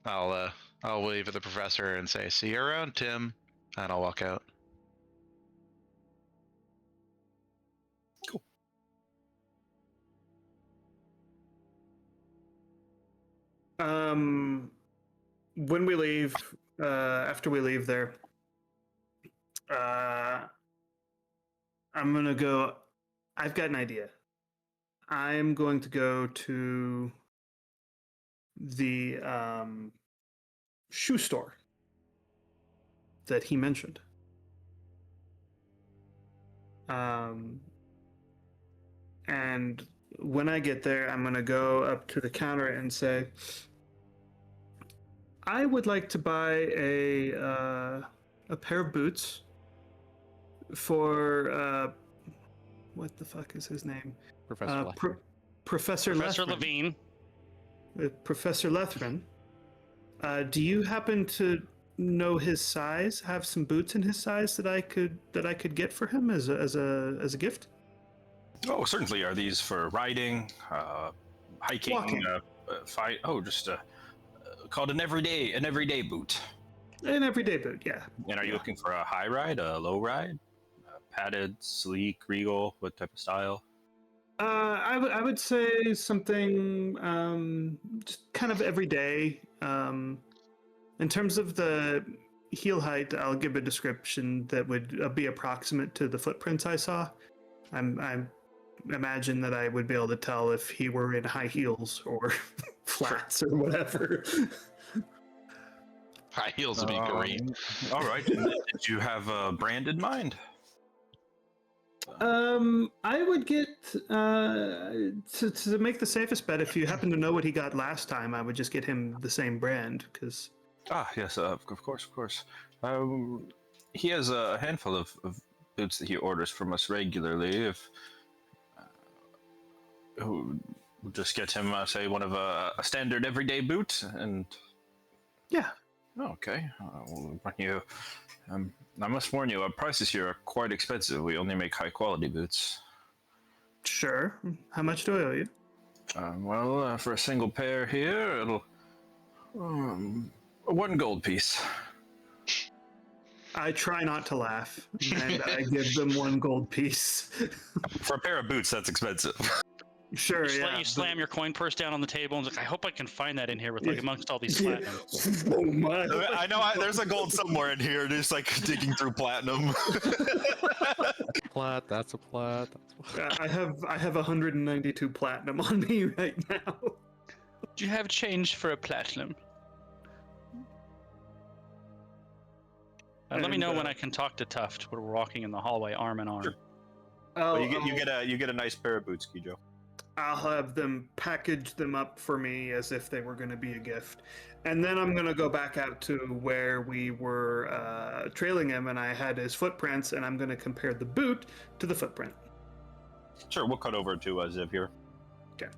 [SPEAKER 2] I'll wave at the professor and say, "See you around, Tim," and I'll walk out.
[SPEAKER 3] When we leave, after we leave there, I'm gonna go. I've got an idea. I'm going to go to the shoe store that he mentioned. And when I get there, I'm going to go up to the counter and say, I would like to buy a pair of boots for what the fuck is his name?
[SPEAKER 5] Professor Lethbridge.
[SPEAKER 3] Professor
[SPEAKER 4] Professor
[SPEAKER 3] Lethbridge.
[SPEAKER 4] Levine.
[SPEAKER 3] Professor Lethbridge. Do you happen to know his size? Have some boots in his size that I could get for him as a gift?
[SPEAKER 1] Oh, certainly. Are these for riding, hiking,
[SPEAKER 3] Walking.
[SPEAKER 1] Just called an everyday boot.
[SPEAKER 3] An everyday boot, yeah.
[SPEAKER 1] And are you
[SPEAKER 3] Yeah.
[SPEAKER 1] looking for a high ride, a low ride, padded, sleek, regal? What type of style?
[SPEAKER 3] I would say something just kind of everyday. In terms of the heel height, I'll give a description that would be approximate to the footprints I saw. I imagine that I would be able to tell if he were in high heels or flats or whatever.
[SPEAKER 2] High heels would be great.
[SPEAKER 1] All right. Did you have a brand in mind?
[SPEAKER 3] I would get to make the safest bet. If you happen to know what he got last time, I would just get him the same brand because.
[SPEAKER 1] Ah, yes, of course, of course. He has a handful of boots that he orders from us regularly. If we'll just get him, say, one of a standard everyday boot, and
[SPEAKER 3] Yeah.
[SPEAKER 1] okay. We'll bring you. I must warn you, our prices here are quite expensive. We only make high quality boots.
[SPEAKER 3] Sure. How much do I owe you?
[SPEAKER 1] For a single pair here, it'll 1 gold piece.
[SPEAKER 3] I try not to laugh, and I give them 1 gold piece.
[SPEAKER 1] For a pair of boots, that's expensive.
[SPEAKER 3] Sure,
[SPEAKER 4] Just
[SPEAKER 3] yeah.
[SPEAKER 4] let you slam your coin purse down on the table and it's like, I hope I can find that in here with like
[SPEAKER 3] Yeah.
[SPEAKER 4] amongst all these
[SPEAKER 3] Yeah.
[SPEAKER 4] platinum.
[SPEAKER 3] Oh my!
[SPEAKER 1] I know there's a gold somewhere in here, just like digging through platinum.
[SPEAKER 5] Plat, that's a plat.
[SPEAKER 3] I have 192 platinum on me right now.
[SPEAKER 4] Do you have change for a platinum? Let me
[SPEAKER 3] And,
[SPEAKER 4] know when I can talk to Tuft. We're walking in the hallway, arm in arm.
[SPEAKER 1] Sure.
[SPEAKER 3] I'll,
[SPEAKER 1] you get a nice pair of boots, Kijo.
[SPEAKER 3] I'll have them package them up for me as if they were going to be a gift, and then I'm going to go back out to where we were trailing him, and I had his footprints, and I'm going to compare the boot to the footprint.
[SPEAKER 1] Sure, we'll cut over to Ziv here.
[SPEAKER 3] Okay.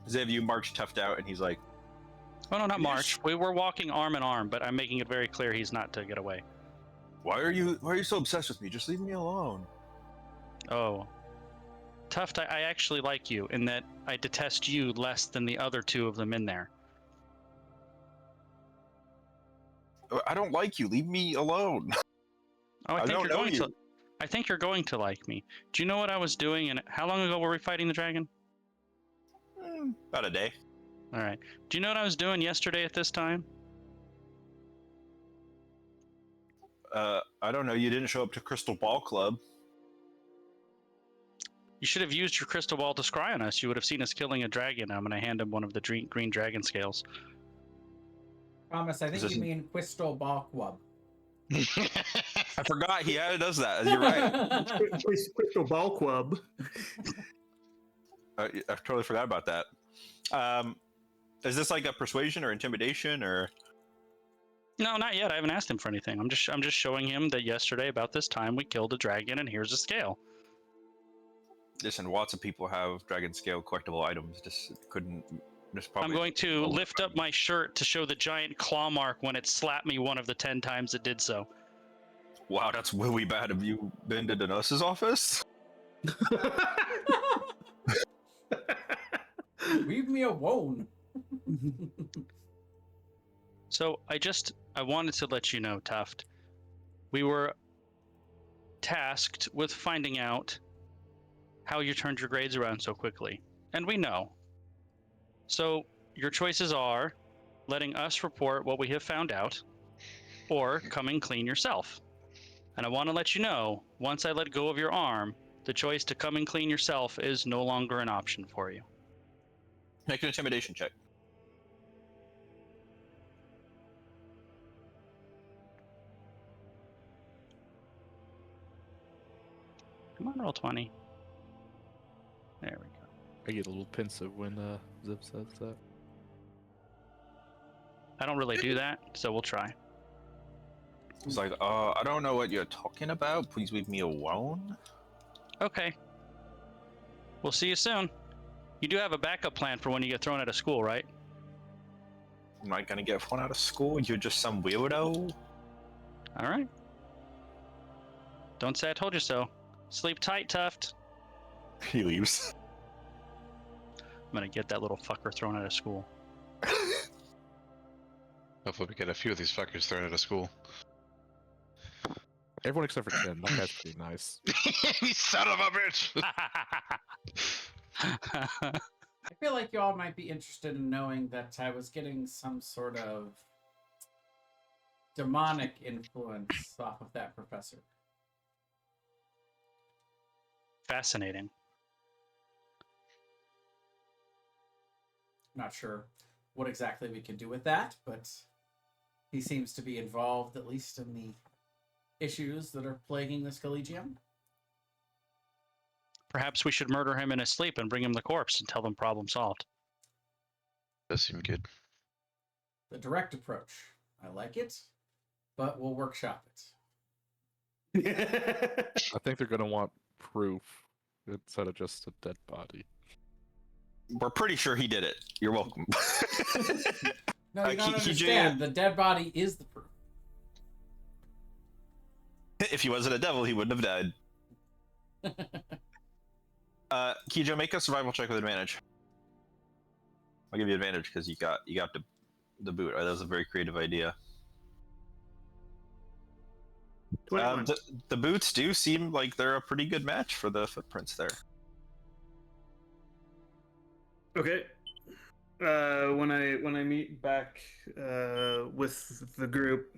[SPEAKER 1] Ziv, you march Tuft out, and he's like,
[SPEAKER 4] Oh no, not
[SPEAKER 1] Yes.
[SPEAKER 4] March. We were walking arm in arm, but I'm making it very clear he's not to get away.
[SPEAKER 1] why are you so obsessed with me? Just leave me alone.
[SPEAKER 4] Oh. Tuft, I actually like you in that I detest you less than the other 2 of them in there.
[SPEAKER 1] I don't like you. Leave me alone.
[SPEAKER 4] Oh, I
[SPEAKER 1] I
[SPEAKER 4] think
[SPEAKER 1] don't
[SPEAKER 4] you're
[SPEAKER 1] know
[SPEAKER 4] going
[SPEAKER 1] you.
[SPEAKER 4] to. I think you're going to like me. Do you know what I was doing? And how long ago were we fighting the dragon?
[SPEAKER 1] About a day.
[SPEAKER 4] All right. Do you know what I was doing yesterday at this time?
[SPEAKER 1] I don't know. You didn't show up to Crystal Ball Club.
[SPEAKER 4] You should have used your crystal ball to scry on us. You would have seen us killing a dragon. I'm going to hand him one of the green dragon scales.
[SPEAKER 6] Promise, I think
[SPEAKER 1] This
[SPEAKER 6] you
[SPEAKER 1] is-
[SPEAKER 6] mean Crystal Ball Club.
[SPEAKER 1] I forgot he does that. You're right.
[SPEAKER 3] Crystal Ball Club.
[SPEAKER 1] I totally forgot about that. Is this like a persuasion or intimidation or?
[SPEAKER 4] No, not yet. I haven't asked him for anything. I'm just showing him that yesterday about this time we killed a dragon, and here's a scale.
[SPEAKER 1] Listen, lots of people have dragon scale collectible items. Just couldn't. Just probably.
[SPEAKER 4] I'm going to lift up my shirt to show the giant claw mark when it slapped me one of the 10 times it did so.
[SPEAKER 1] Wow, that's really bad. Have you been to the nurse's office?
[SPEAKER 6] Leave me alone.
[SPEAKER 4] So I wanted to let you know, Tuft. We were tasked with finding out how you turned your grades around so quickly. And we know. So your choices are letting us report what we have found out, or coming clean yourself. And I want to let you know, once I let go of your arm, the choice to come and clean yourself is no longer an option for you.
[SPEAKER 1] Make an intimidation check.
[SPEAKER 4] Come on, roll 20. There we go.
[SPEAKER 5] I get a little pensive when Zip says that.
[SPEAKER 4] I don't really do that, so we'll try.
[SPEAKER 1] It's like, I don't know what you're talking about. Please leave me alone.
[SPEAKER 4] Okay. We'll see you soon. You do have a backup plan for when you get thrown out of school, right?
[SPEAKER 1] I'm not gonna get thrown out of school. You're just some weirdo.
[SPEAKER 4] All right. Don't say I told you so. Sleep tight, Tuft.
[SPEAKER 1] He leaves.
[SPEAKER 4] I'm gonna get that little fucker thrown out of school.
[SPEAKER 2] Hopefully we get a few of these fuckers thrown out of school.
[SPEAKER 5] Everyone except for Ken. That guy's pretty nice.
[SPEAKER 2] You son of a bitch!
[SPEAKER 6] I feel like you all might be interested in knowing that I was getting some sort of demonic influence off of that professor.
[SPEAKER 4] Fascinating.
[SPEAKER 6] Not sure what exactly we can do with that, but he seems to be involved, at least in the issues that are plaguing this collegium.
[SPEAKER 4] Perhaps we should murder him in his sleep and bring him the corpse and tell them problem solved.
[SPEAKER 2] Does seem good.
[SPEAKER 6] The direct approach. I like it, but we'll workshop it.
[SPEAKER 5] I think they're gonna want proof instead of just a dead body.
[SPEAKER 1] We're pretty sure he did it. You're welcome.
[SPEAKER 6] No, you don't
[SPEAKER 1] He
[SPEAKER 6] understand. The dead body is the proof.
[SPEAKER 1] If he wasn't a devil, he wouldn't have died. Kijo, make a survival check with advantage. I'll give you advantage because you got the boot. Right? That was a very creative idea.
[SPEAKER 3] 21.
[SPEAKER 1] The boots do seem like they're a pretty good match for the footprints there.
[SPEAKER 3] Okay. When I meet back with the group,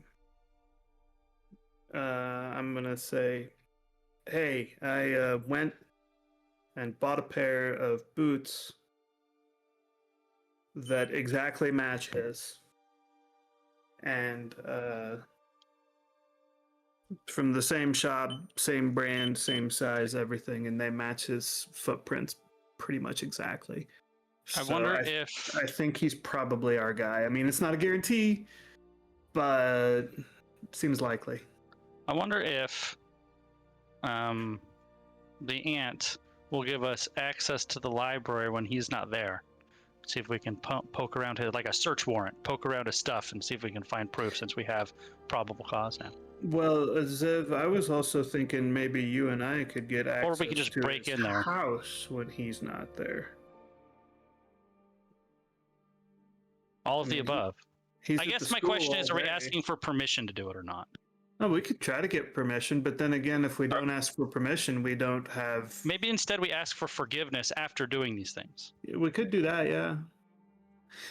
[SPEAKER 3] I'm gonna say, "Hey, I went and bought a pair of boots that exactly match his, and from the same shop, same brand, same size, everything, and they match his footprints pretty much exactly."
[SPEAKER 4] I
[SPEAKER 3] So
[SPEAKER 4] wonder if
[SPEAKER 3] I think he's probably our guy. I mean, it's not a guarantee, but it seems likely.
[SPEAKER 4] the ant will give us access to the library when he's not there. See if we can poke around his, like a search warrant, poke around his stuff and see if we can find proof since we have probable cause now.
[SPEAKER 3] Well, Ziv, I was also thinking maybe you and I could get access
[SPEAKER 4] Or we could just
[SPEAKER 3] to
[SPEAKER 4] break
[SPEAKER 3] his
[SPEAKER 4] in there.
[SPEAKER 3] house when he's not there.
[SPEAKER 4] All of the
[SPEAKER 3] Mhm.
[SPEAKER 4] above.
[SPEAKER 3] He's
[SPEAKER 4] I
[SPEAKER 3] at
[SPEAKER 4] guess
[SPEAKER 3] the
[SPEAKER 4] my
[SPEAKER 3] school
[SPEAKER 4] question is,
[SPEAKER 3] all
[SPEAKER 4] are we
[SPEAKER 3] day.
[SPEAKER 4] asking for permission to do it or not?
[SPEAKER 3] Oh, we could try to get permission, but then again, if we don't ask for permission, we don't have.
[SPEAKER 4] Maybe instead we ask for forgiveness after doing these things.
[SPEAKER 3] We could do that, yeah.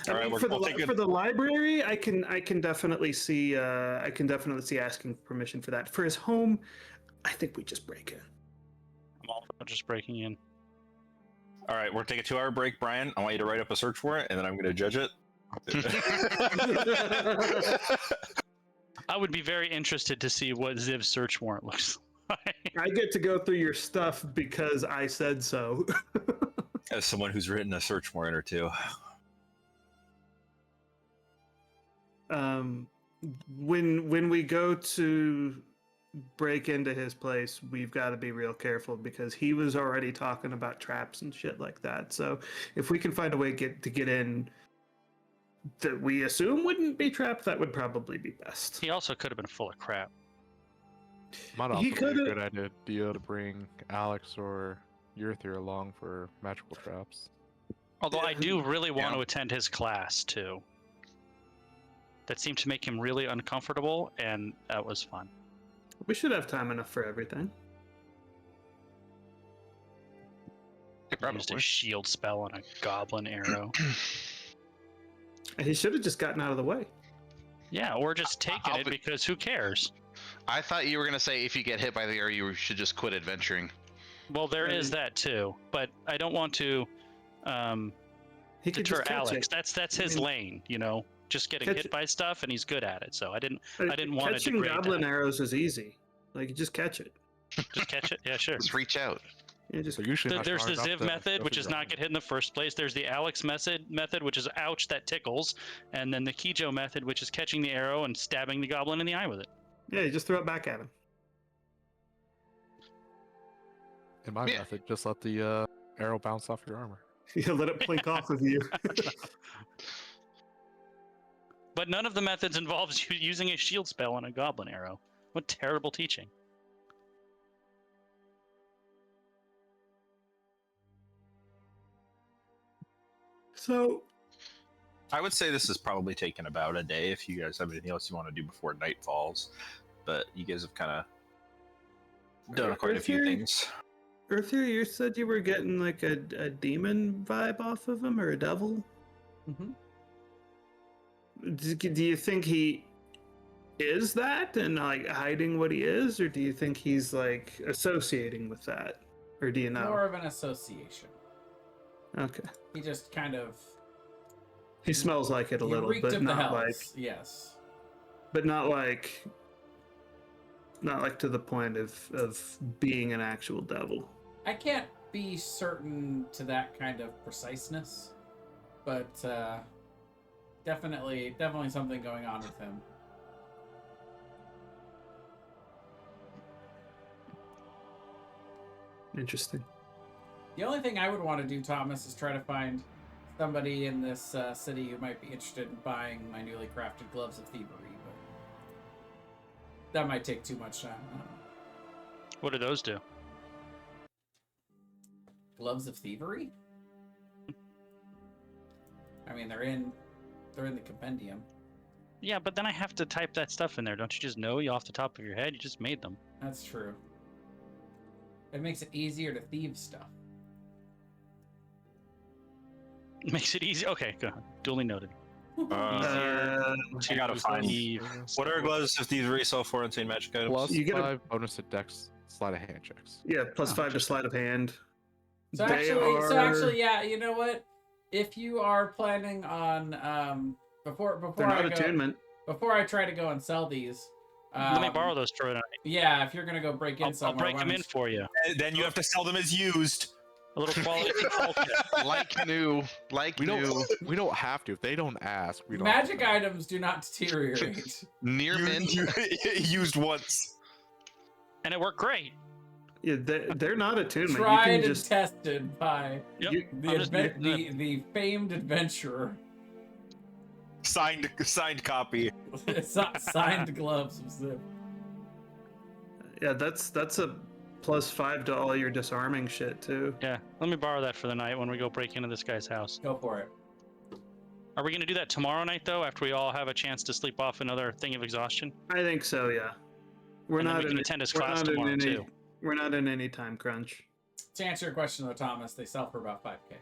[SPEAKER 1] All right,
[SPEAKER 3] for the library, I can definitely see asking permission for that. For his home, I think we just break in.
[SPEAKER 4] I'm all for just breaking in.
[SPEAKER 1] All right, we're taking a 2-hour break, Brian. I want you to write up a search warrant, and then I'm going to judge it.
[SPEAKER 4] I would be very interested to see what Ziv's search warrant looks like.
[SPEAKER 3] I get to go through your stuff because I said so.
[SPEAKER 1] As someone who's written a search warrant or two.
[SPEAKER 3] When we go to break into his place, we've got to be real careful because he was already talking about traps and shit like that. So if we can find a way to get in that we assume wouldn't be trapped, that would probably be best.
[SPEAKER 4] He also could have been full of crap.
[SPEAKER 5] Might also be a good idea to bring Alex or Yurthir along for magical traps.
[SPEAKER 4] Although I do really want to attend his class too. That seemed to make him really uncomfortable, and that was fun.
[SPEAKER 3] We should have time enough for everything.
[SPEAKER 4] He used a shield spell on a goblin arrow.
[SPEAKER 3] He should have just gotten out of the way.
[SPEAKER 4] Yeah, or just taken it because who cares?
[SPEAKER 2] I thought you were going to say if you get hit by the arrow, you should just quit adventuring.
[SPEAKER 4] Well, there is that too, but I don't want to deter Alex. That's his lane, you know. Just getting hit by stuff, and he's good at it. So I didn't want to
[SPEAKER 3] catching goblin arrows is easy. Like you just catch it.
[SPEAKER 4] Just catch it. Yeah, sure.
[SPEAKER 2] Just reach out.
[SPEAKER 3] Yeah, just
[SPEAKER 4] there's the Ziv method, which is not get hit in the first place. There's the Alex method, which is ouch, that tickles, and then the Kijo method, which is catching the arrow and stabbing the goblin in the eye with it.
[SPEAKER 3] Yeah, you just throw it back at him.
[SPEAKER 5] In my method, just let the arrow bounce off your armor.
[SPEAKER 3] You let it plink off of you.
[SPEAKER 4] But none of the methods involves you using a shield spell on a goblin arrow. What terrible teaching.
[SPEAKER 3] So,
[SPEAKER 1] I would say this is probably taken about a day if you guys have anything else you want to do before night falls. But you guys have kind of done quite a few things.
[SPEAKER 3] Earthier, you said you were getting like a demon vibe off of him, or a devil?
[SPEAKER 6] Mm-hmm.
[SPEAKER 3] Do you think he is that and like hiding what he is, or do you think he's like associating with that, or do you know?
[SPEAKER 6] More of an association.
[SPEAKER 3] Okay.
[SPEAKER 6] He just kind of.
[SPEAKER 3] He smells like it a little, but not like.
[SPEAKER 6] Yes.
[SPEAKER 3] But not like. Not like to the point of being an actual devil.
[SPEAKER 6] I can't be certain to that kind of preciseness, but definitely something going on with him.
[SPEAKER 3] Interesting.
[SPEAKER 6] The only thing I would want to do, Thomas, is try to find somebody in this city who might be interested in buying my newly crafted gloves of thievery, but that might take too much time. I don't know.
[SPEAKER 4] What do those do?
[SPEAKER 6] Gloves of thievery? I mean, they're in the compendium.
[SPEAKER 4] Yeah, but then I have to type that stuff in there. Don't you just know you off the top of your head? You just made them.
[SPEAKER 6] That's true. It makes it easier to thieve stuff.
[SPEAKER 4] Makes it easy. Okay, good. Duly noted.
[SPEAKER 1] I gotta find.
[SPEAKER 4] Thieve.
[SPEAKER 1] What are gloves of thievery sell for insane magic items?
[SPEAKER 5] Plus
[SPEAKER 3] You get a-
[SPEAKER 5] 5 bonus to dex sleight of hand checks.
[SPEAKER 3] Yeah, plus 5 to sleight of hand.
[SPEAKER 6] So actually, yeah. You know what? If you are planning on before
[SPEAKER 3] they're not
[SPEAKER 6] I go,
[SPEAKER 3] attunement.
[SPEAKER 6] before I try to go and sell these,
[SPEAKER 4] Let me borrow those for tonight.
[SPEAKER 6] Yeah, if you're gonna go break in
[SPEAKER 4] I'll
[SPEAKER 6] somewhere,
[SPEAKER 4] break them in for you.
[SPEAKER 1] Then you have to sell them as used.
[SPEAKER 4] A little quality control check.
[SPEAKER 2] Like new.
[SPEAKER 5] We don't have to. If they don't ask, we don't.
[SPEAKER 6] Magic items do not deteriorate.
[SPEAKER 2] Near mint.
[SPEAKER 1] Used once.
[SPEAKER 4] And it worked great.
[SPEAKER 3] Yeah, they're not attunement.
[SPEAKER 6] Tried
[SPEAKER 3] You
[SPEAKER 6] and
[SPEAKER 3] can just
[SPEAKER 6] tested by
[SPEAKER 4] Yep.
[SPEAKER 6] the famed adventurer.
[SPEAKER 1] Signed copy.
[SPEAKER 6] Signed gloves of Zip.
[SPEAKER 3] yeah, that's a plus 5 to all your disarming shit too.
[SPEAKER 4] Yeah, let me borrow that for the night when we go break into this guy's house.
[SPEAKER 6] Go for it.
[SPEAKER 4] Are we going to do that tomorrow night, though, after we all have a chance to sleep off another thing of exhaustion?
[SPEAKER 3] I think so. Yeah. We're
[SPEAKER 4] And then
[SPEAKER 3] not
[SPEAKER 4] we can
[SPEAKER 3] in,
[SPEAKER 4] attend his
[SPEAKER 3] we're
[SPEAKER 4] class
[SPEAKER 3] not in
[SPEAKER 4] tomorrow,
[SPEAKER 3] any,
[SPEAKER 4] too.
[SPEAKER 3] We're not in any time crunch.
[SPEAKER 6] To answer your question though, Thomas, they sell for about 5K.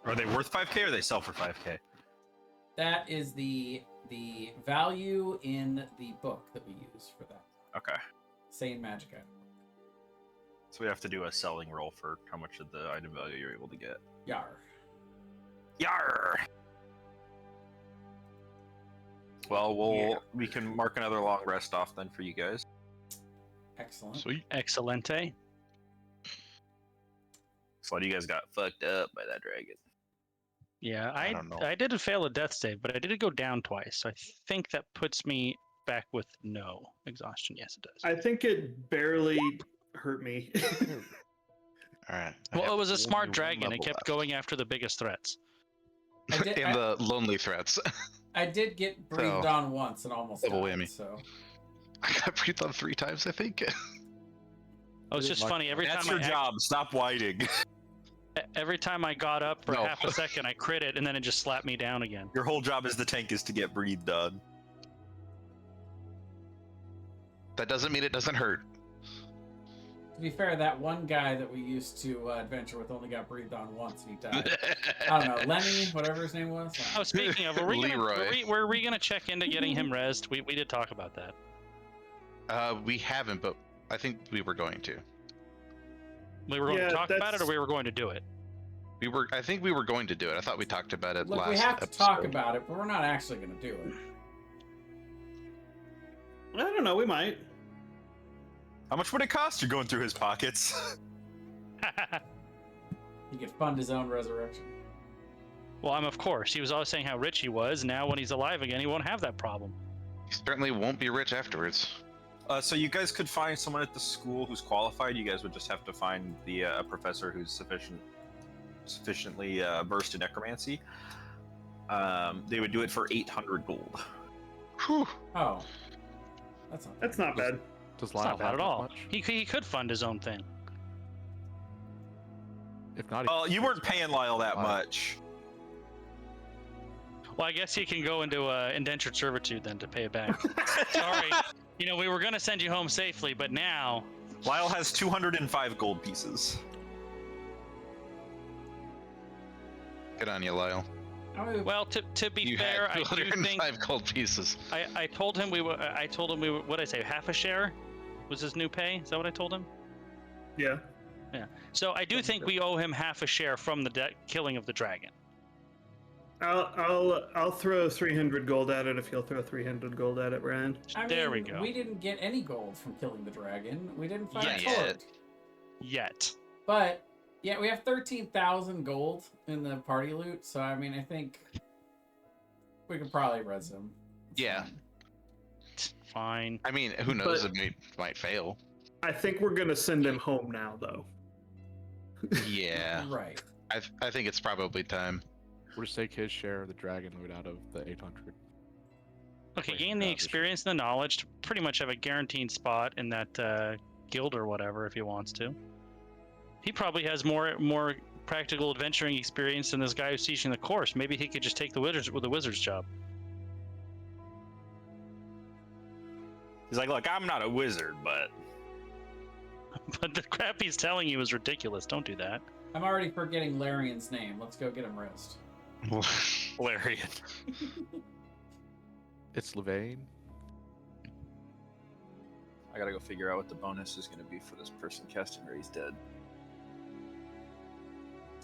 [SPEAKER 1] Are they worth 5K or they sell for 5K?
[SPEAKER 6] That is the value in the book that we use for that.
[SPEAKER 1] Okay.
[SPEAKER 6] Sane magic item.
[SPEAKER 1] So we have to do a selling roll for how much of the item value you're able to get.
[SPEAKER 6] Yar.
[SPEAKER 1] Yarr! Well, we can mark another long rest off then for you guys.
[SPEAKER 6] Excellent.
[SPEAKER 2] Sweet.
[SPEAKER 4] Excelente.
[SPEAKER 1] So you guys got fucked up by that dragon.
[SPEAKER 4] Yeah,
[SPEAKER 2] I don't know.
[SPEAKER 4] I did fail a death save, but I did go down twice. So I think that puts me back with no exhaustion. Yes, it does.
[SPEAKER 3] I think it barely hurt me.
[SPEAKER 2] All right.
[SPEAKER 4] Well, it was a smart
[SPEAKER 2] only
[SPEAKER 4] dragon. It
[SPEAKER 2] level
[SPEAKER 4] kept
[SPEAKER 2] left.
[SPEAKER 4] going after the biggest threats.
[SPEAKER 2] And the lonely threats.
[SPEAKER 6] I did get breathed on once and almost
[SPEAKER 2] Double
[SPEAKER 6] died,
[SPEAKER 2] whammy.
[SPEAKER 6] so
[SPEAKER 2] I got breathed on 3 times, I think.
[SPEAKER 4] Oh, it's just funny. Every
[SPEAKER 1] That's
[SPEAKER 4] time
[SPEAKER 1] your job. Stop whining.
[SPEAKER 4] every time I got up for
[SPEAKER 2] No.
[SPEAKER 4] half a second, I crit it, and then it just slapped me down again.
[SPEAKER 1] Your whole job as the tank is to get breathed on.
[SPEAKER 2] That doesn't mean it doesn't hurt.
[SPEAKER 6] to be fair, that one guy that we used to adventure with only got breathed on once and he died. I don't know, Lenny, whatever his name was.
[SPEAKER 4] Oh, speaking of,
[SPEAKER 2] Leroy.
[SPEAKER 4] were we gonna check into getting him rezzed? We did talk about that.
[SPEAKER 2] We haven't, but I think we were going to.
[SPEAKER 4] We were going
[SPEAKER 3] Yeah,
[SPEAKER 4] to talk about it, or
[SPEAKER 3] that's-
[SPEAKER 4] we were going to do it.
[SPEAKER 2] I think we were going to do it. I thought we talked about it
[SPEAKER 6] Look,
[SPEAKER 2] last
[SPEAKER 6] we have to
[SPEAKER 2] episode.
[SPEAKER 6] talk about it, but we're not actually going to do it.
[SPEAKER 3] I don't know. We might.
[SPEAKER 1] How much would it cost? You're going through his pockets.
[SPEAKER 6] He could fund his own resurrection.
[SPEAKER 4] Well, of course. He was always saying how rich he was. Now, when he's alive again, he won't have that problem.
[SPEAKER 2] He certainly won't be rich afterwards.
[SPEAKER 1] So you guys could find someone at the school who's qualified. You guys would just have to find the a professor who's sufficiently versed in necromancy. They would do it for 800 gold.
[SPEAKER 2] Whew.
[SPEAKER 6] Oh. That's not
[SPEAKER 3] That's not bad.
[SPEAKER 5] Does
[SPEAKER 4] It's
[SPEAKER 5] Lyle
[SPEAKER 4] not bad
[SPEAKER 5] have
[SPEAKER 4] at
[SPEAKER 5] that
[SPEAKER 4] all.
[SPEAKER 5] much?
[SPEAKER 4] He could fund his own thing.
[SPEAKER 5] If not,
[SPEAKER 1] Well, you weren't paying Lyle that
[SPEAKER 5] Wow.
[SPEAKER 1] much.
[SPEAKER 4] Well, I guess he can go into indentured servitude then to pay it back. Sorry. You know, we were going to send you home safely, but now...
[SPEAKER 1] Lyle has 205 gold pieces.
[SPEAKER 2] Good on you, Lyle.
[SPEAKER 4] Well, to be
[SPEAKER 2] You
[SPEAKER 4] fair,
[SPEAKER 2] had
[SPEAKER 4] I do
[SPEAKER 2] 205
[SPEAKER 4] think...
[SPEAKER 2] gold pieces.
[SPEAKER 4] I told him we were... What did I say? Half a share was his new pay? Is that what I told him?
[SPEAKER 3] Yeah.
[SPEAKER 4] So I do think we owe him half a share from the killing of the dragon.
[SPEAKER 3] I'll throw 300 gold at it if you'll throw 300 gold at it, Ryan.
[SPEAKER 4] There we go.
[SPEAKER 6] We didn't get any gold from killing the dragon. We didn't find
[SPEAKER 2] Yeah,
[SPEAKER 6] a
[SPEAKER 2] yet.
[SPEAKER 6] sword.
[SPEAKER 4] Yet.
[SPEAKER 6] But yeah, we have 13,000 gold in the party loot, so I mean, I think we could probably res him. It's
[SPEAKER 2] Yeah.
[SPEAKER 6] fine.
[SPEAKER 4] Fine.
[SPEAKER 2] I mean, who knows?
[SPEAKER 3] But-
[SPEAKER 2] It might fail.
[SPEAKER 3] I think we're gonna send him home now, though.
[SPEAKER 2] Yeah.
[SPEAKER 6] Right.
[SPEAKER 2] I think it's probably time.
[SPEAKER 5] We'll just take his share of the dragon loot out of the 800.
[SPEAKER 4] Okay,
[SPEAKER 5] Wait,
[SPEAKER 4] gain the
[SPEAKER 5] this-
[SPEAKER 4] experience and the knowledge to pretty much have a guaranteed spot in that guild or whatever if he wants to. He probably has more practical adventuring experience than this guy who's teaching the course. Maybe he could just take the wizard's job.
[SPEAKER 1] He's like, look, I'm not a wizard, but
[SPEAKER 4] But the crap he's telling you is ridiculous. Don't do that.
[SPEAKER 6] I'm already forgetting Larian's name. Let's go get him rest.
[SPEAKER 1] Larian.
[SPEAKER 5] It's Levain.
[SPEAKER 1] I gotta go figure out what the bonus is gonna be for this person casting Raise Dead.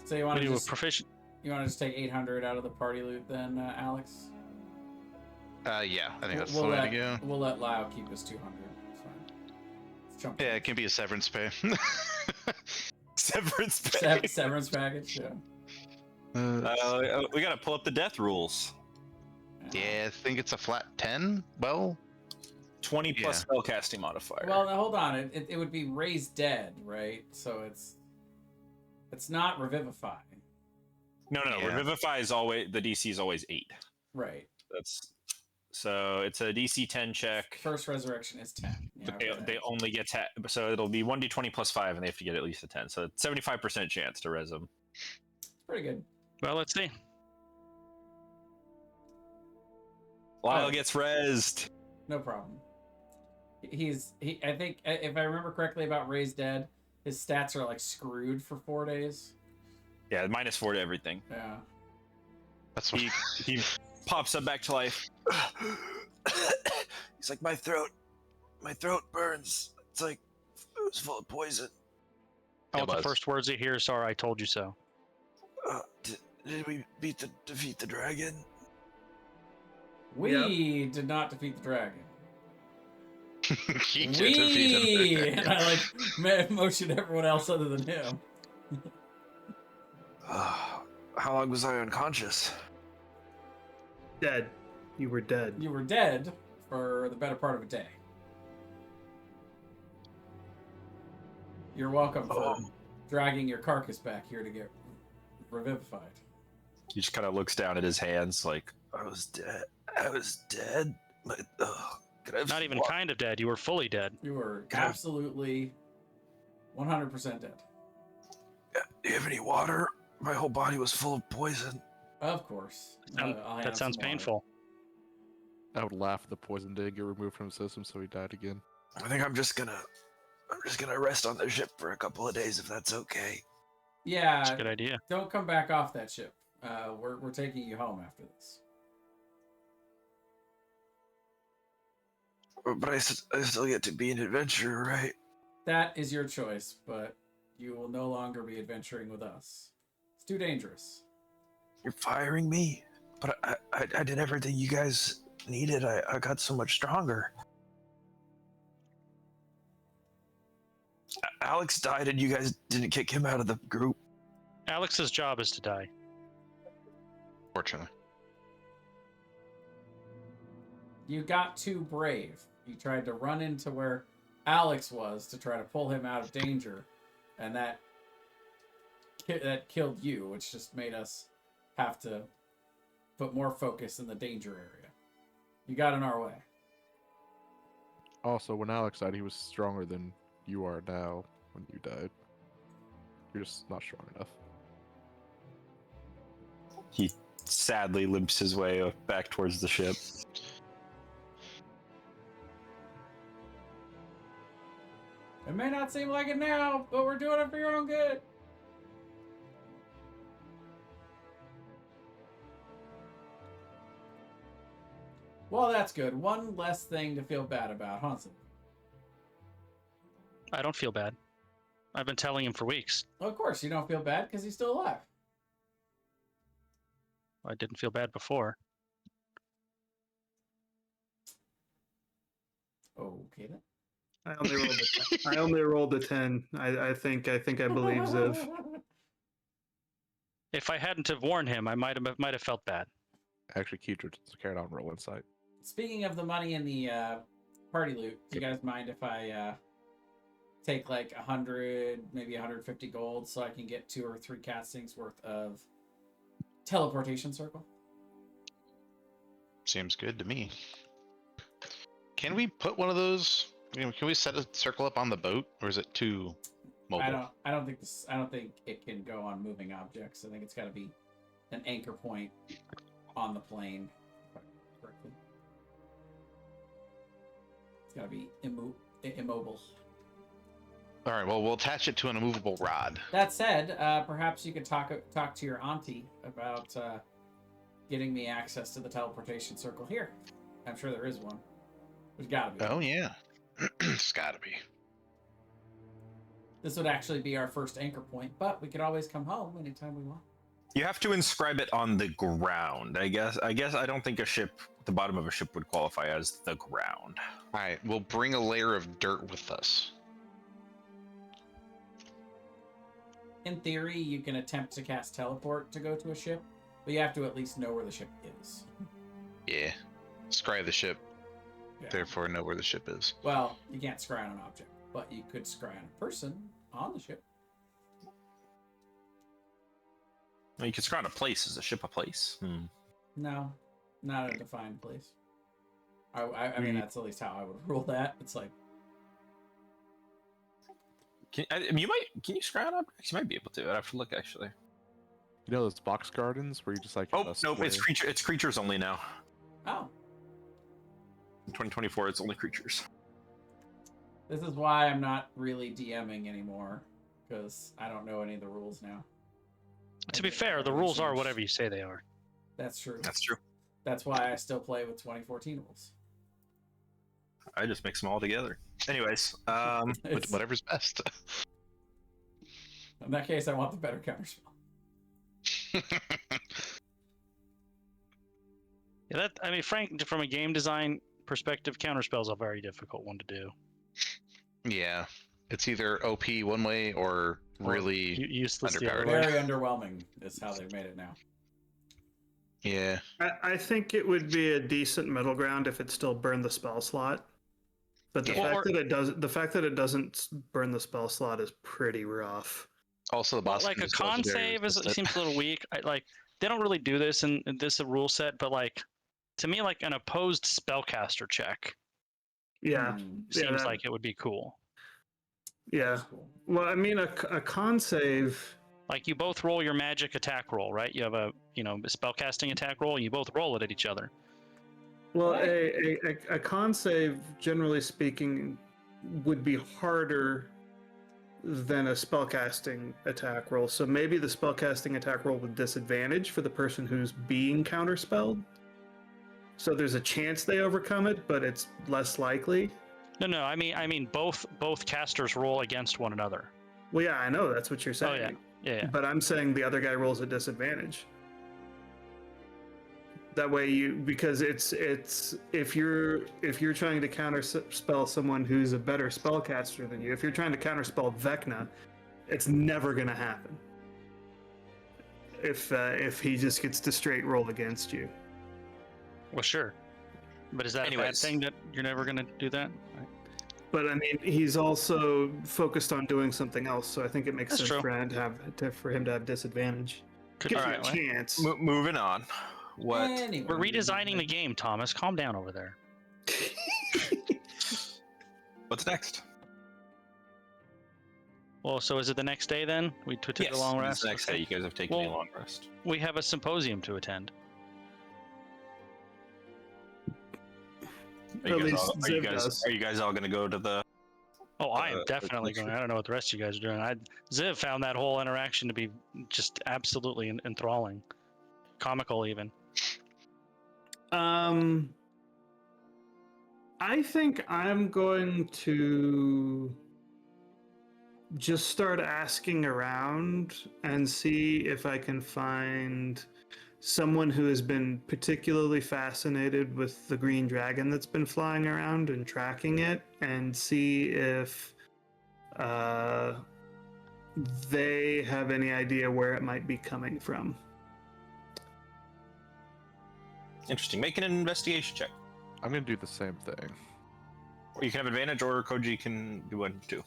[SPEAKER 6] So you want
[SPEAKER 4] We
[SPEAKER 6] to
[SPEAKER 4] do a
[SPEAKER 6] just
[SPEAKER 4] proficient.
[SPEAKER 6] take 800 out of the party loot then, Alex?
[SPEAKER 2] Yeah, I think that's
[SPEAKER 6] We'll
[SPEAKER 2] the way
[SPEAKER 6] let,
[SPEAKER 2] to go.
[SPEAKER 6] We'll let Lyle keep his 200. It's fine. Let's jump
[SPEAKER 2] Yeah, it can be a severance pay.
[SPEAKER 1] Severance pay.
[SPEAKER 6] Severance package, yeah.
[SPEAKER 1] We gotta pull up the death rules.
[SPEAKER 2] Yeah, I think it's a flat 10. Well,
[SPEAKER 1] 20 plus
[SPEAKER 2] Yeah.
[SPEAKER 1] spellcasting modifier.
[SPEAKER 6] Well, now hold on. It would be raised dead, right? So it's not revivify,
[SPEAKER 1] no.
[SPEAKER 2] Yeah.
[SPEAKER 1] Revivify is always the DC is always 8.
[SPEAKER 6] right?
[SPEAKER 1] That's so it's a DC 10 check.
[SPEAKER 6] First resurrection is 10. Yeah,
[SPEAKER 1] They only get 10, so it'll be 1d20 plus 5, and they have to get at least a 10. So it's 75% chance to res them.
[SPEAKER 6] pretty good.
[SPEAKER 4] Well, let's see.
[SPEAKER 1] Lyle gets rezzed.
[SPEAKER 6] No problem. I think if I remember correctly about Ray's dead, his stats are like screwed for 4 days.
[SPEAKER 1] Yeah, -4 to everything.
[SPEAKER 6] Yeah.
[SPEAKER 2] That's what
[SPEAKER 1] He pops up back to life. He's like, my throat burns. It's like it was full of poison.
[SPEAKER 4] Oh,
[SPEAKER 2] It
[SPEAKER 4] the
[SPEAKER 2] was.
[SPEAKER 4] first words he hears are, "I told you so."
[SPEAKER 1] Did we defeat the dragon?
[SPEAKER 6] We did not defeat the dragon.
[SPEAKER 2] He did defeat him.
[SPEAKER 6] And I like motion everyone else other than him.
[SPEAKER 1] How long was I unconscious?
[SPEAKER 3] Dead. You were dead.
[SPEAKER 6] You were dead for the better part of a day. You're welcome for dragging your carcass back here to get revivified.
[SPEAKER 1] He just kind of looks down at his hands like, I was dead. But,
[SPEAKER 4] Not even kind of dead. You were fully dead.
[SPEAKER 6] You were
[SPEAKER 1] Can I-
[SPEAKER 6] absolutely 100% dead.
[SPEAKER 1] Do you have any water? My whole body was full of poison.
[SPEAKER 6] Of course. I'll have
[SPEAKER 4] That sounds
[SPEAKER 6] some water.
[SPEAKER 4] painful.
[SPEAKER 5] I would laugh if the poison didn't get removed from the system, so he died again.
[SPEAKER 1] I think I'm just gonna rest on the ship for a couple of days if that's okay.
[SPEAKER 4] That's a
[SPEAKER 6] Yeah,
[SPEAKER 4] good idea.
[SPEAKER 6] don't come back off that ship. We're taking you home after this.
[SPEAKER 1] But I still get to be an adventurer, right?
[SPEAKER 6] That is your choice, but you will no longer be adventuring with us. It's too dangerous.
[SPEAKER 1] You're firing me, but I did everything you guys needed. I got so much stronger. Alex died and you guys didn't kick him out of the group.
[SPEAKER 4] Alex's job is to die.
[SPEAKER 2] Fortunately.
[SPEAKER 6] You got too brave. You tried to run into where Alex was to try to pull him out of danger, and that killed you, which just made us have to put more focus in the danger area. You got in our way.
[SPEAKER 5] Also, when Alex died, he was stronger than you are now when you died. You're just not strong enough.
[SPEAKER 1] He sadly limps his way back towards the ship.
[SPEAKER 6] It may not seem like it now, but we're doing it for your own good. Well, that's good. One less thing to feel bad about, Hansen.
[SPEAKER 4] I don't feel bad. I've been telling him for weeks.
[SPEAKER 6] Of course, you don't feel bad because he's still alive.
[SPEAKER 4] I didn't feel bad before.
[SPEAKER 6] Okay then.
[SPEAKER 3] I only rolled a 10. I think I believe Ziv.
[SPEAKER 4] If I hadn't have warned him, I might have felt bad.
[SPEAKER 5] Actually, Keitra just carried on roll insight.
[SPEAKER 6] Speaking of the money in the party loot, do you guys mind if I take like 100, maybe 150 gold so I can get 2 or 3 castings worth of teleportation circle?
[SPEAKER 2] Seems good to me. Can we put one of those? Can we set a circle up on the boat, or is it too mobile?
[SPEAKER 6] I don't think it can go on moving objects. I think it's got to be an anchor point on the plane. Correctly. It's got to be immobile.
[SPEAKER 2] All right. Well, we'll attach it to an immovable rod.
[SPEAKER 6] That said, perhaps you could talk to your auntie about getting me access to the teleportation circle here. I'm sure there is one. There's got to be.
[SPEAKER 2] Oh yeah, it's got to be.
[SPEAKER 6] This would actually be our first anchor point, but we could always come home anytime we want.
[SPEAKER 1] You have to inscribe it on the ground, I guess. I don't think the bottom of a ship would qualify as the ground.
[SPEAKER 2] All right. We'll bring a layer of dirt with us.
[SPEAKER 6] In theory, you can attempt to cast teleport to go to a ship, but you have to at least know where the ship is.
[SPEAKER 2] Yeah. Scry the ship.
[SPEAKER 6] Yeah.
[SPEAKER 2] Therefore, know where the ship is.
[SPEAKER 6] Well, you can't scry on an object, but you could scry on a person on the ship.
[SPEAKER 1] Well, you could scry on a place. Is a ship a place?
[SPEAKER 6] No, not a defined place. I mean, that's at least how I would rule that. It's like,
[SPEAKER 1] Can you scry on objects? You might be able to. I'd have to look, actually.
[SPEAKER 5] You know those box gardens where you just like...
[SPEAKER 1] Oh, nope, it's creatures only now.
[SPEAKER 6] oh,
[SPEAKER 1] In 2024, it's only creatures.
[SPEAKER 6] This is why I'm not really DMing anymore, because I don't know any of the rules now.
[SPEAKER 4] To be fair, the rules are whatever you say they are.
[SPEAKER 6] That's true.
[SPEAKER 1] That's true.
[SPEAKER 6] That's why I still play with 2014 rules.
[SPEAKER 1] I just mix them all together. Anyways,
[SPEAKER 6] It's-
[SPEAKER 2] Whatever's best.
[SPEAKER 6] In that case, I want the better counterspell.
[SPEAKER 4] Yeah, that I mean, Frank, from a game design perspective, counterspell's a very difficult one to do.
[SPEAKER 2] Yeah, it's either OP one way or really
[SPEAKER 4] Useless the other
[SPEAKER 2] underpowered.
[SPEAKER 4] way.
[SPEAKER 6] Very underwhelming is how they've made it now.
[SPEAKER 2] Yeah.
[SPEAKER 3] I think it would be a decent middle ground if it still burned the spell slot. But the
[SPEAKER 2] Yeah.
[SPEAKER 3] fact that it doesn't burn the spell slot is pretty rough.
[SPEAKER 2] Also, the boss
[SPEAKER 4] Like
[SPEAKER 2] can
[SPEAKER 4] a
[SPEAKER 2] just
[SPEAKER 4] con
[SPEAKER 2] legendary
[SPEAKER 4] save
[SPEAKER 2] resist it.
[SPEAKER 4] seems a little weak. Like they don't really do this in this rule set, but like to me, like an opposed spellcaster check
[SPEAKER 3] Yeah,
[SPEAKER 6] Hmm.
[SPEAKER 4] seems like it would be cool.
[SPEAKER 3] yeah.
[SPEAKER 6] That's cool.
[SPEAKER 3] Well, I mean, a con save.
[SPEAKER 4] Like you both roll your magic attack roll, right? You have a spellcasting attack roll. You both roll it at each other.
[SPEAKER 3] Well,
[SPEAKER 6] Right.
[SPEAKER 3] a con save, generally speaking, would be harder than a spellcasting attack roll. So maybe the spellcasting attack roll with disadvantage for the person who's being counterspelled. So there's a chance they overcome it, but it's less likely.
[SPEAKER 4] No. I mean both casters roll against one another.
[SPEAKER 3] Well, yeah, I know that's what you're saying.
[SPEAKER 4] Oh yeah.
[SPEAKER 3] But I'm saying the other guy rolls at disadvantage. That way because it's if you're trying to counterspell someone who's a better spellcaster than you, if you're trying to counterspell Vecna, it's never gonna happen. If he just gets to straight roll against you.
[SPEAKER 4] Well, sure. But is that a bad
[SPEAKER 1] Anyways.
[SPEAKER 4] thing that you're never gonna do that?
[SPEAKER 3] But I mean, he's also focused on doing something else, so I think it makes
[SPEAKER 4] That's
[SPEAKER 3] sense
[SPEAKER 4] true.
[SPEAKER 3] for him to have disadvantage.
[SPEAKER 4] Could,
[SPEAKER 3] Gives
[SPEAKER 4] all
[SPEAKER 3] you
[SPEAKER 4] right,
[SPEAKER 3] a
[SPEAKER 4] well,
[SPEAKER 3] chance.
[SPEAKER 1] Moving on. What?
[SPEAKER 6] Anyway,
[SPEAKER 4] we're redesigning the game, Thomas. Calm down over there.
[SPEAKER 1] What's next?
[SPEAKER 4] Well, so is it the next day then? We took a long
[SPEAKER 1] it's
[SPEAKER 4] rest.
[SPEAKER 1] the next
[SPEAKER 4] Okay.
[SPEAKER 1] day. You guys have taken a
[SPEAKER 4] Well-
[SPEAKER 1] long rest.
[SPEAKER 4] We have a symposium to attend.
[SPEAKER 1] Are you,
[SPEAKER 3] At
[SPEAKER 1] guys
[SPEAKER 3] least
[SPEAKER 1] all, are, you
[SPEAKER 3] Ziv
[SPEAKER 1] guys,
[SPEAKER 3] does.
[SPEAKER 1] are you guys all going to go to the?
[SPEAKER 4] Oh, I am
[SPEAKER 1] Uh,
[SPEAKER 4] definitely going. I don't know what the rest of you guys are doing. Ziv found that whole interaction to be just absolutely enthralling, comical even.
[SPEAKER 3] I think I'm going to just start asking around and see if I can find someone who has been particularly fascinated with the green dragon that's been flying around and tracking it, and see if they have any idea where it might be coming from.
[SPEAKER 1] Interesting. Make an investigation check.
[SPEAKER 5] I'm gonna do the same thing.
[SPEAKER 1] Or you can have advantage, or Koji can do one too.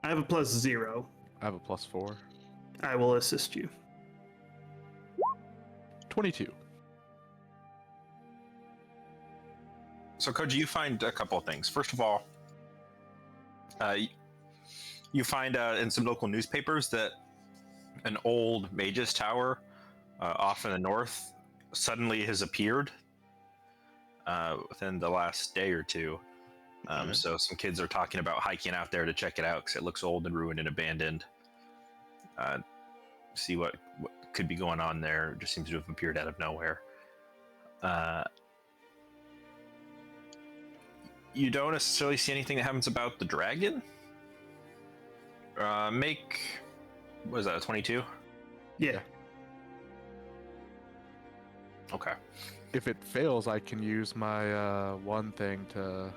[SPEAKER 3] I have a +0.
[SPEAKER 5] I have a +4.
[SPEAKER 3] I will assist you.
[SPEAKER 5] 22.
[SPEAKER 1] So Koji, you find a couple of things. First of all, you find in some local newspapers that an old mage's tower off in the north suddenly has appeared within the last day or two. So some kids are talking about hiking out there to check it out because it looks old and ruined and abandoned. See what could be going on there. It just seems to have appeared out of nowhere. You don't necessarily see anything that happens about the dragon. What is that, a 22?
[SPEAKER 3] Yeah.
[SPEAKER 1] Okay.
[SPEAKER 5] If it fails, I can use my one thing to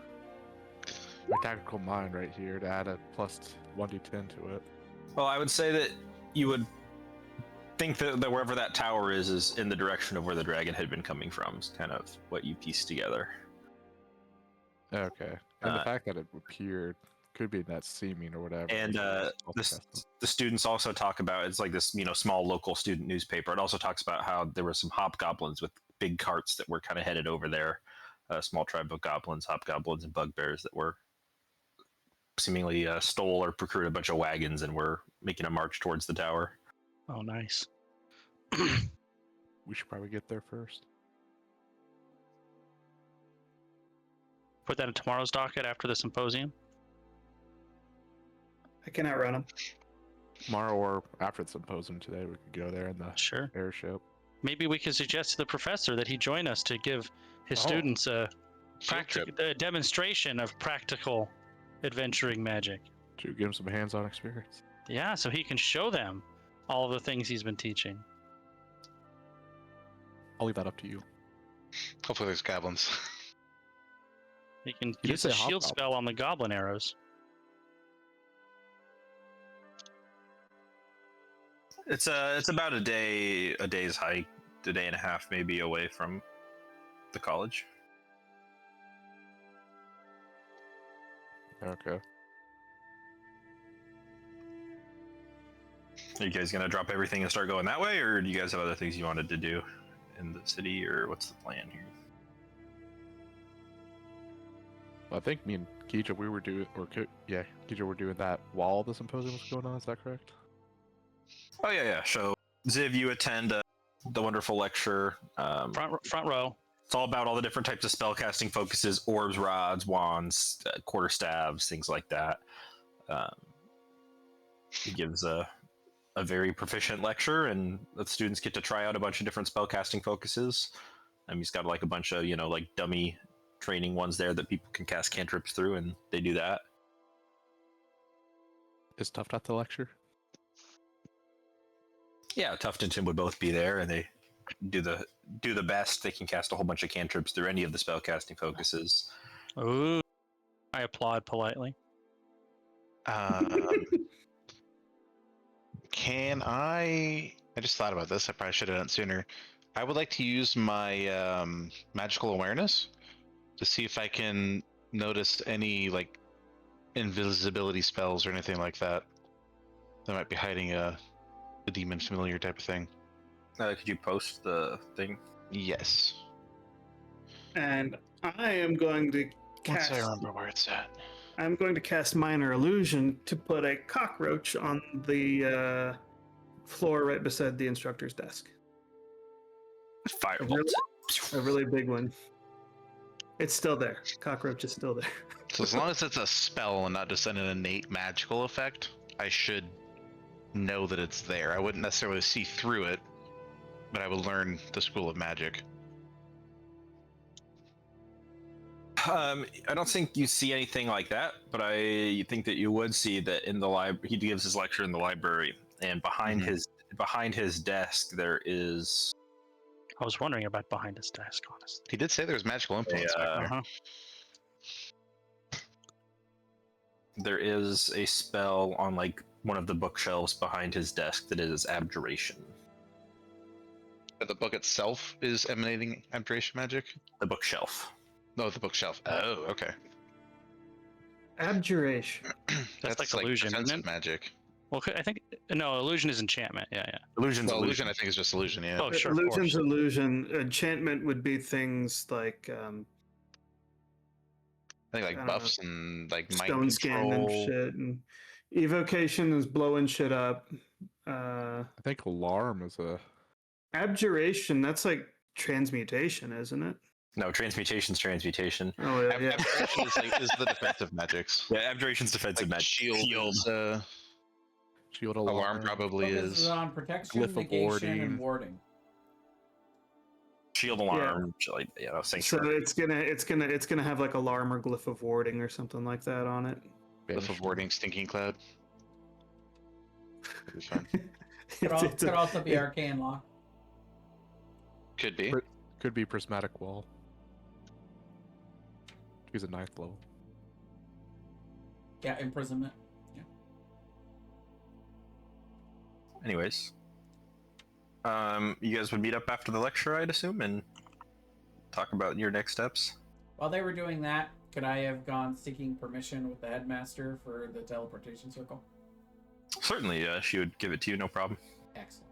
[SPEAKER 5] my tactical mind right here to add a +1d10 to it.
[SPEAKER 1] Well, I would say that you would think that wherever that tower is in the direction of where the dragon had been coming from. Is kind of what you pieced together.
[SPEAKER 5] Okay. And the fact that it appeared could be that seeming or whatever.
[SPEAKER 1] And the students also talk about, it's like this, small local student newspaper. It also talks about how there were some hobgoblins with big carts that were kind of headed over there. A small tribe of goblins, hobgoblins, and bugbears that were seemingly stole or procured a bunch of wagons and were making a march towards the tower.
[SPEAKER 4] Oh, nice.
[SPEAKER 5] We should probably get there first.
[SPEAKER 4] put that in tomorrow's docket after the symposium?
[SPEAKER 3] I can outrun him.
[SPEAKER 5] Tomorrow or after the symposium today, we could go there in the
[SPEAKER 4] Sure.
[SPEAKER 5] airship.
[SPEAKER 4] Maybe we could suggest to the professor that he join us to give his
[SPEAKER 2] Oh.
[SPEAKER 4] students a
[SPEAKER 2] Field trip.
[SPEAKER 4] demonstration of practical adventuring magic.
[SPEAKER 5] To give him some hands-on experience.
[SPEAKER 4] Yeah, so he can show them all the things he's been teaching.
[SPEAKER 5] I'll leave that up to you.
[SPEAKER 2] Hopefully there's goblins.
[SPEAKER 4] He can
[SPEAKER 5] did
[SPEAKER 4] use a
[SPEAKER 5] say
[SPEAKER 4] shield
[SPEAKER 5] hobgoblin.
[SPEAKER 4] spell on the goblin arrows.
[SPEAKER 1] It's about a day's hike, a day and a half maybe away from the college.
[SPEAKER 5] Okay.
[SPEAKER 1] Are you guys gonna drop everything and start going that way, or do you guys have other things you wanted to do in the city, or what's the plan here?
[SPEAKER 5] I think me and Keija, we were doing, Keija were doing that while the symposium was going on. Is that correct?
[SPEAKER 1] Oh yeah. So Ziv, you attend the wonderful lecture.
[SPEAKER 4] Front row.
[SPEAKER 1] It's all about all the different types of spellcasting focuses: orbs, rods, wands, quarterstaffs, things like that. He gives a very proficient lecture, and the students get to try out a bunch of different spellcasting focuses. He's got like a bunch of like dummy training ones there that people can cast cantrips through, and they do that.
[SPEAKER 5] Is Tuft at the lecture?
[SPEAKER 1] Yeah, Tuft and Tim would both be there, and they do the best. They can cast a whole bunch of cantrips through any of the spellcasting focuses.
[SPEAKER 4] Ooh. I applaud politely.
[SPEAKER 2] Can I just thought about this. I probably should have done it sooner. I would like to use my magical awareness to see if I can notice any like invisibility spells or anything like that that might be hiding a demon familiar type of thing.
[SPEAKER 1] Could you post the thing?
[SPEAKER 2] Yes.
[SPEAKER 3] And I am going to
[SPEAKER 2] Once
[SPEAKER 3] cast.
[SPEAKER 2] I remember where it's at.
[SPEAKER 3] I'm going to cast Minor Illusion to put a cockroach on the floor right beside the instructor's desk.
[SPEAKER 1] Firebolt.
[SPEAKER 3] A really big one. It's still there. Cockroach is still there.
[SPEAKER 2] So as long as it's a spell and not just an innate magical effect, I should know that it's there. I wouldn't necessarily see through it, but I would learn the school of magic.
[SPEAKER 1] I don't think you see anything like that, but I think that you would see that in the library. He gives his lecture in the library, and behind his desk there is.
[SPEAKER 4] I was wondering about behind his desk, honestly.
[SPEAKER 2] He did say there's magical influence back there.
[SPEAKER 4] Uh-huh.
[SPEAKER 1] There is a spell on like one of the bookshelves behind his desk that is abjuration.
[SPEAKER 2] But the book itself is emanating abjuration magic?
[SPEAKER 1] The bookshelf.
[SPEAKER 2] No, the bookshelf. Oh, okay.
[SPEAKER 3] Abjuration.
[SPEAKER 4] That's like illusion, isn't
[SPEAKER 2] defensive
[SPEAKER 4] it?
[SPEAKER 2] magic.
[SPEAKER 4] Well, I think no, illusion is enchantment. Yeah.
[SPEAKER 1] Illusion's
[SPEAKER 2] Well,
[SPEAKER 1] illusion.
[SPEAKER 2] illusion, I think, is just illusion. Yeah.
[SPEAKER 4] Oh, sure.
[SPEAKER 3] Illusion's
[SPEAKER 4] of course.
[SPEAKER 3] illusion. Enchantment would be things like
[SPEAKER 2] I think like
[SPEAKER 3] I don't
[SPEAKER 2] buffs and like mind
[SPEAKER 3] stone skin
[SPEAKER 2] control.
[SPEAKER 3] and shit. And evocation is blowing shit up.
[SPEAKER 5] I think alarm is a.
[SPEAKER 3] Abjuration, that's like transmutation, isn't it?
[SPEAKER 1] No, transmutation's transmutation.
[SPEAKER 3] Oh yeah. yeah.
[SPEAKER 2] Abjuration is the defensive magics.
[SPEAKER 1] Yeah, abjuration's defensive
[SPEAKER 2] Like
[SPEAKER 1] magic.
[SPEAKER 2] shield. Is,
[SPEAKER 5] Shield
[SPEAKER 2] alarm probably
[SPEAKER 6] Focus
[SPEAKER 2] is.
[SPEAKER 6] on protection,
[SPEAKER 5] Glyph of
[SPEAKER 6] negation,
[SPEAKER 5] warding.
[SPEAKER 6] and warding.
[SPEAKER 1] Shield alarm, like
[SPEAKER 3] So
[SPEAKER 1] sanctuary.
[SPEAKER 3] it's gonna have like alarm or glyph of warding or something like that on it.
[SPEAKER 2] Glyph of warding, stinking cloud. Could be fun.
[SPEAKER 6] Could also be arcane lock.
[SPEAKER 2] Could be.
[SPEAKER 5] Could be prismatic wall. He's a 9th level.
[SPEAKER 6] Yeah, imprisonment.
[SPEAKER 1] Anyways, you guys would meet up after the lecture, I'd assume, and talk about your next steps.
[SPEAKER 6] While they were doing that, could I have gone seeking permission with the headmaster for the teleportation circle?
[SPEAKER 1] Certainly, she would give it to you, no problem.
[SPEAKER 6] Excellent.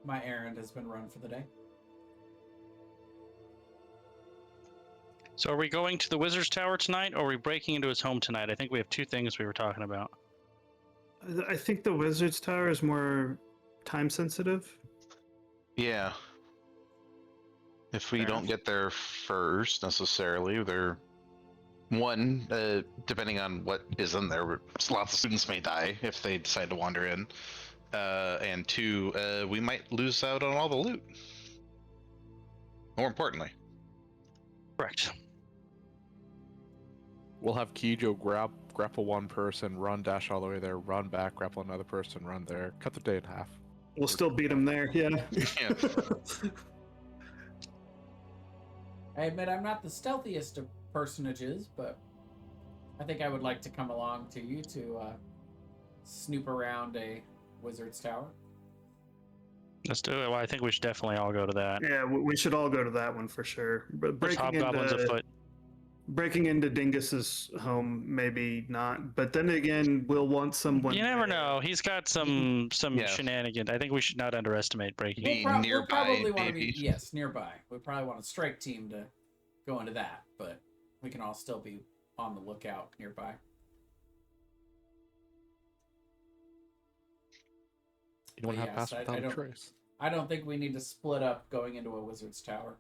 [SPEAKER 6] My errand has been run for the day.
[SPEAKER 4] So are we going to the Wizard's Tower tonight, or are we breaking into his home tonight? I think we have two things we were talking about.
[SPEAKER 3] I think the Wizard's Tower is more time sensitive.
[SPEAKER 2] Yeah. If we
[SPEAKER 3] Fair
[SPEAKER 2] don't
[SPEAKER 3] enough.
[SPEAKER 2] get there first, necessarily, they're one, depending on what is in there, lots of students may die if they decide to wander in. And two, we might lose out on all the loot. More importantly.
[SPEAKER 4] Correct.
[SPEAKER 5] We'll have Kijo grapple one person, run dash all the way there, run back, grapple another person, run there, cut the day in half.
[SPEAKER 3] We'll still beat them there. Yeah.
[SPEAKER 2] Yeah.
[SPEAKER 6] I admit I'm not the stealthiest of personages, but I think I would like to come along to you to snoop around a wizard's tower.
[SPEAKER 4] Let's do it. Well, I think we should definitely all go to that.
[SPEAKER 3] Yeah, we should all go to that one for sure. But
[SPEAKER 4] There's hobgoblins afoot.
[SPEAKER 3] breaking into Dingus's home, maybe not. But then again, we'll want someone.
[SPEAKER 4] You never know. He's got some
[SPEAKER 2] Yeah.
[SPEAKER 4] shenanigans. I think we should not underestimate breaking.
[SPEAKER 2] Be
[SPEAKER 6] We'll
[SPEAKER 2] nearby,
[SPEAKER 6] probably want to be
[SPEAKER 2] maybe.
[SPEAKER 6] nearby. We probably want a strike team to go into that, but we can all still be on the lookout nearby.
[SPEAKER 5] You don't
[SPEAKER 6] But
[SPEAKER 5] have
[SPEAKER 6] yes,
[SPEAKER 5] pass
[SPEAKER 6] I
[SPEAKER 5] without a
[SPEAKER 6] don't-
[SPEAKER 5] trace.
[SPEAKER 6] I don't think we need to split up going into a wizard's tower.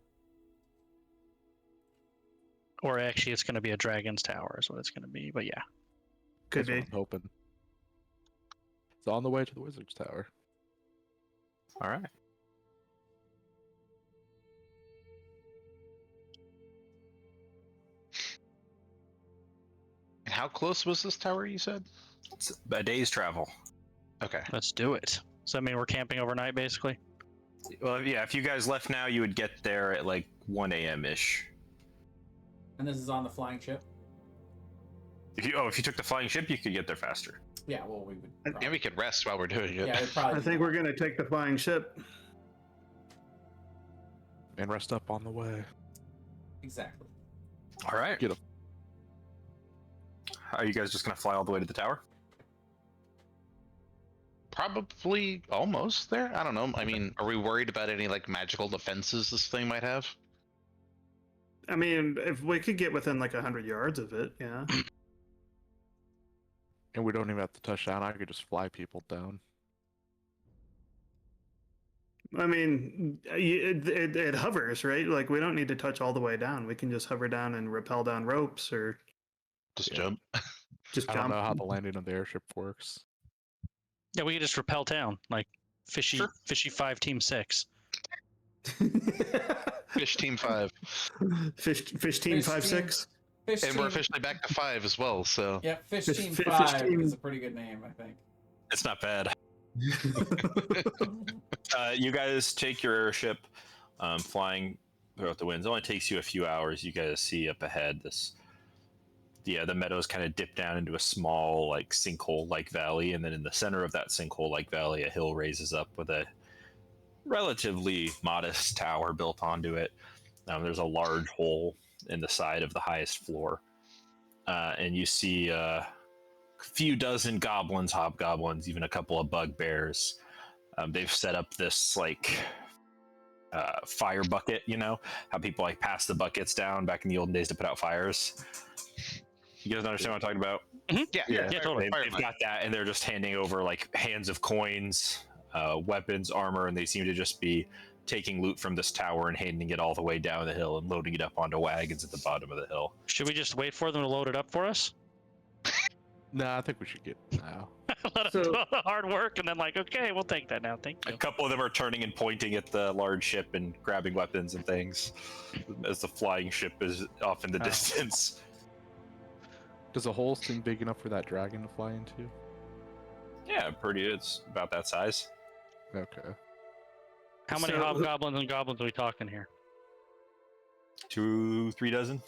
[SPEAKER 4] Or actually, it's going to be a dragon's tower is what it's going to be. But yeah.
[SPEAKER 3] Could
[SPEAKER 5] That's what
[SPEAKER 3] be.
[SPEAKER 5] I'm hoping. It's on the way to the wizard's tower.
[SPEAKER 1] All right.
[SPEAKER 2] And how close was this tower, you said?
[SPEAKER 1] It's a day's travel.
[SPEAKER 2] Okay.
[SPEAKER 4] Let's do it. Does that mean we're camping overnight, basically?
[SPEAKER 1] Well, yeah, if you guys left now, you would get there at like 1 a.m. ish.
[SPEAKER 6] And this is on the flying ship?
[SPEAKER 1] If you took the flying ship, you could get there faster.
[SPEAKER 6] Yeah, well, we would.
[SPEAKER 3] And
[SPEAKER 2] And we could rest while we're doing it.
[SPEAKER 6] Yeah, we'd probably.
[SPEAKER 3] I think we're gonna take the flying ship.
[SPEAKER 5] And rest up on the way.
[SPEAKER 6] Exactly.
[SPEAKER 1] All right.
[SPEAKER 5] Get 'em.
[SPEAKER 1] Are you guys just gonna fly all the way to the tower?
[SPEAKER 2] Probably almost there. I don't know. I mean, are we worried about any like magical defenses this thing might have?
[SPEAKER 3] I mean, if we could get within like 100 yards of it, yeah.
[SPEAKER 5] And we don't even have to touch down. I could just fly people down.
[SPEAKER 3] I mean, it hovers, right? Like we don't need to touch all the way down. We can just hover down and rappel down ropes or
[SPEAKER 2] Just
[SPEAKER 5] Yeah.
[SPEAKER 2] jump.
[SPEAKER 3] just
[SPEAKER 5] I don't
[SPEAKER 3] jump.
[SPEAKER 5] know how the landing of the airship works.
[SPEAKER 4] Yeah, we could just rappel down like fishy,
[SPEAKER 1] Sure.
[SPEAKER 4] fishy 5 team 6.
[SPEAKER 2] Fish team 5.
[SPEAKER 3] Fish team
[SPEAKER 6] Fish
[SPEAKER 3] 5-6.
[SPEAKER 6] Fish
[SPEAKER 2] And
[SPEAKER 6] team.
[SPEAKER 2] we're officially back to 5 as well, so.
[SPEAKER 6] Yeah, Fish
[SPEAKER 3] Fish-
[SPEAKER 6] Team
[SPEAKER 3] fish
[SPEAKER 6] 5
[SPEAKER 3] team-
[SPEAKER 6] is a pretty good name, I think.
[SPEAKER 1] It's not bad. You guys take your airship, flying throughout the winds. It only takes you a few hours. You guys see up ahead the meadows kind of dip down into a small like sinkhole-like valley, and then in the center of that sinkhole-like valley, a hill raises up with a relatively modest tower built onto it. There's a large hole in the side of the highest floor, and you see a few dozen goblins, hobgoblins, even a couple of bugbears. They've set up this like fire bucket. You know how people like pass the buckets down back in the olden days to put out fires. You guys understand what I'm talking about?
[SPEAKER 2] Yeah,
[SPEAKER 4] Yeah, totally.
[SPEAKER 1] They've got that, and they're just handing over like hands of coins, weapons, armor, and they seem to just be taking loot from this tower and handing it all the way down the hill and loading it up onto wagons at the bottom of the hill.
[SPEAKER 4] Should we just wait for them to load it up for us?
[SPEAKER 5] Nah, I think we should get now.
[SPEAKER 4] Let them
[SPEAKER 3] So-
[SPEAKER 4] do all the hard work, and then like, okay, we'll take that now. Thank
[SPEAKER 1] A
[SPEAKER 4] you.
[SPEAKER 1] couple of them are turning and pointing at the large ship and grabbing weapons and things as the flying ship is off in the
[SPEAKER 5] Oh.
[SPEAKER 1] distance.
[SPEAKER 5] Does the hole seem big enough for that dragon to fly into?
[SPEAKER 1] Yeah, it's about that size.
[SPEAKER 5] Okay.
[SPEAKER 4] How many
[SPEAKER 3] So-
[SPEAKER 4] hobgoblins and goblins are we talking here?
[SPEAKER 1] 2-3 dozen.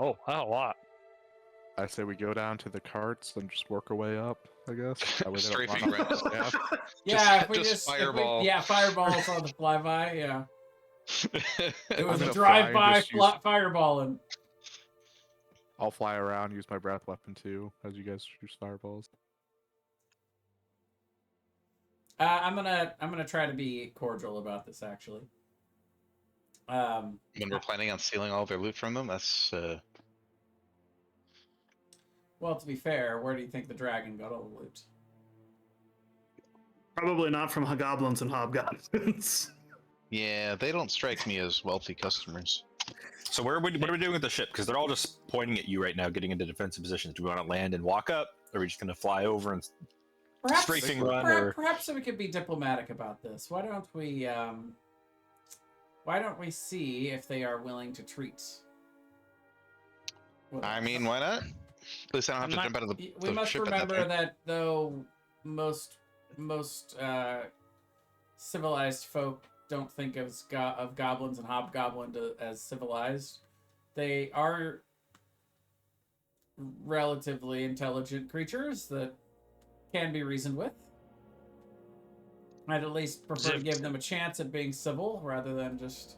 [SPEAKER 4] Oh, a lot.
[SPEAKER 5] I say we go down to the carts and just work our way up, I guess. That way they don't
[SPEAKER 2] Strafing
[SPEAKER 5] run off
[SPEAKER 2] around.
[SPEAKER 5] the staff.
[SPEAKER 6] Yeah, if we
[SPEAKER 2] just
[SPEAKER 6] just
[SPEAKER 2] fireball.
[SPEAKER 6] yeah, fireballs on the flyby. Yeah, it was
[SPEAKER 5] gonna
[SPEAKER 6] a
[SPEAKER 5] fly and
[SPEAKER 6] drive-by
[SPEAKER 5] just use-
[SPEAKER 6] fireballing.
[SPEAKER 5] I'll fly around, use my breath weapon too, as you guys use fireballs.
[SPEAKER 6] I'm gonna try to be cordial about this actually.
[SPEAKER 2] When we're planning on stealing all their loot from them, that's
[SPEAKER 6] Well, to be fair, where do you think the dragon got all the loot?
[SPEAKER 3] Probably not from goblins and hobgoblins.
[SPEAKER 2] Yeah, they don't strike me as wealthy customers.
[SPEAKER 1] So what are we doing with the ship? Because they're all just pointing at you right now, getting into defensive positions. Do we want to land and walk up? Or are we just going to fly over and
[SPEAKER 6] Perhaps,
[SPEAKER 1] strafing run?
[SPEAKER 6] perhaps we could be diplomatic about this. Why don't we see if they are willing to treat?
[SPEAKER 2] I mean, why not? At least I don't have to jump out of the
[SPEAKER 6] We must
[SPEAKER 2] ship
[SPEAKER 6] remember
[SPEAKER 2] at
[SPEAKER 6] that though most civilized folk don't think of goblins and hobgoblins as civilized. They are relatively intelligent creatures that can be reasoned with. I'd at least prefer to give them a chance at being civil rather than just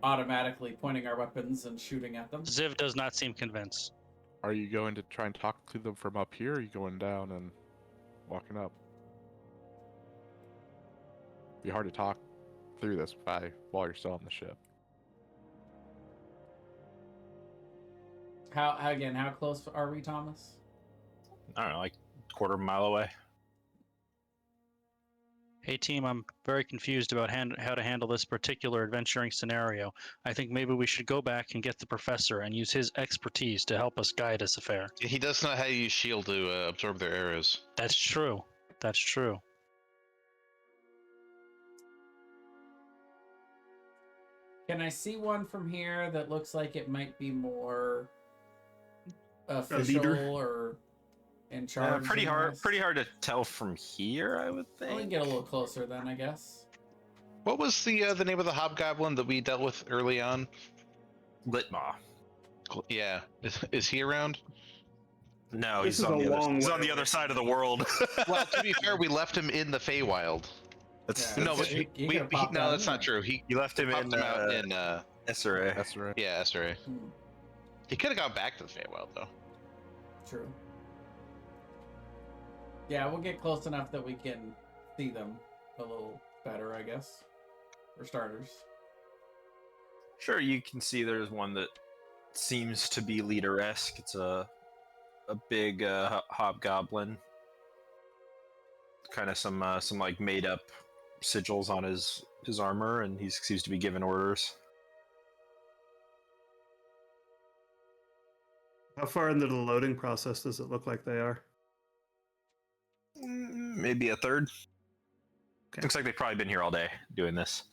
[SPEAKER 6] automatically pointing our weapons and shooting at them.
[SPEAKER 4] Ziv does not seem convinced.
[SPEAKER 5] Are you going to try and talk to them from up here, or are you going down and walking up? It'd be hard to talk through this while you're still on the ship.
[SPEAKER 6] How close are we, Thomas?
[SPEAKER 1] I don't know, like a quarter of a mile away.
[SPEAKER 4] Hey team, I'm very confused about how to handle this particular adventuring scenario. I think maybe we should go back and get the professor and use his expertise to help us guide this affair.
[SPEAKER 2] He does know how to use shield to absorb their arrows.
[SPEAKER 4] That's true. That's true.
[SPEAKER 6] Can I see one from here that looks like it might be more official or in charge?
[SPEAKER 1] Pretty hard to tell from here, I would think.
[SPEAKER 6] We can get a little closer then, I guess.
[SPEAKER 2] What was the name of the hobgoblin that we dealt with early on?
[SPEAKER 1] Litma.
[SPEAKER 2] Yeah, is he around?
[SPEAKER 1] No,
[SPEAKER 3] This
[SPEAKER 1] he's
[SPEAKER 3] is
[SPEAKER 1] on
[SPEAKER 3] a
[SPEAKER 1] the
[SPEAKER 3] long
[SPEAKER 1] he's
[SPEAKER 3] way
[SPEAKER 1] on the
[SPEAKER 3] away.
[SPEAKER 1] other side of the world.
[SPEAKER 2] Well, to be fair, we left him in the Feywild. No, but no, that's not true. He
[SPEAKER 1] You left him
[SPEAKER 2] popped
[SPEAKER 1] in
[SPEAKER 2] him out in
[SPEAKER 1] SRA.
[SPEAKER 5] SRA.
[SPEAKER 2] yeah, SRA.
[SPEAKER 6] Hmm,
[SPEAKER 2] He could have gone back to the Feywild though.
[SPEAKER 6] true. Yeah, we'll get close enough that we can see them a little better, I guess. For starters.
[SPEAKER 1] Sure, you can see there's one that seems to be leader-esque. It's a big hobgoblin. Kind of some like made-up sigils on his armor, and he seems to be giving orders.
[SPEAKER 3] How far into the loading process does it look like they are?
[SPEAKER 1] Maybe a third.
[SPEAKER 3] Okay.
[SPEAKER 1] Looks like they've probably been here all day doing this.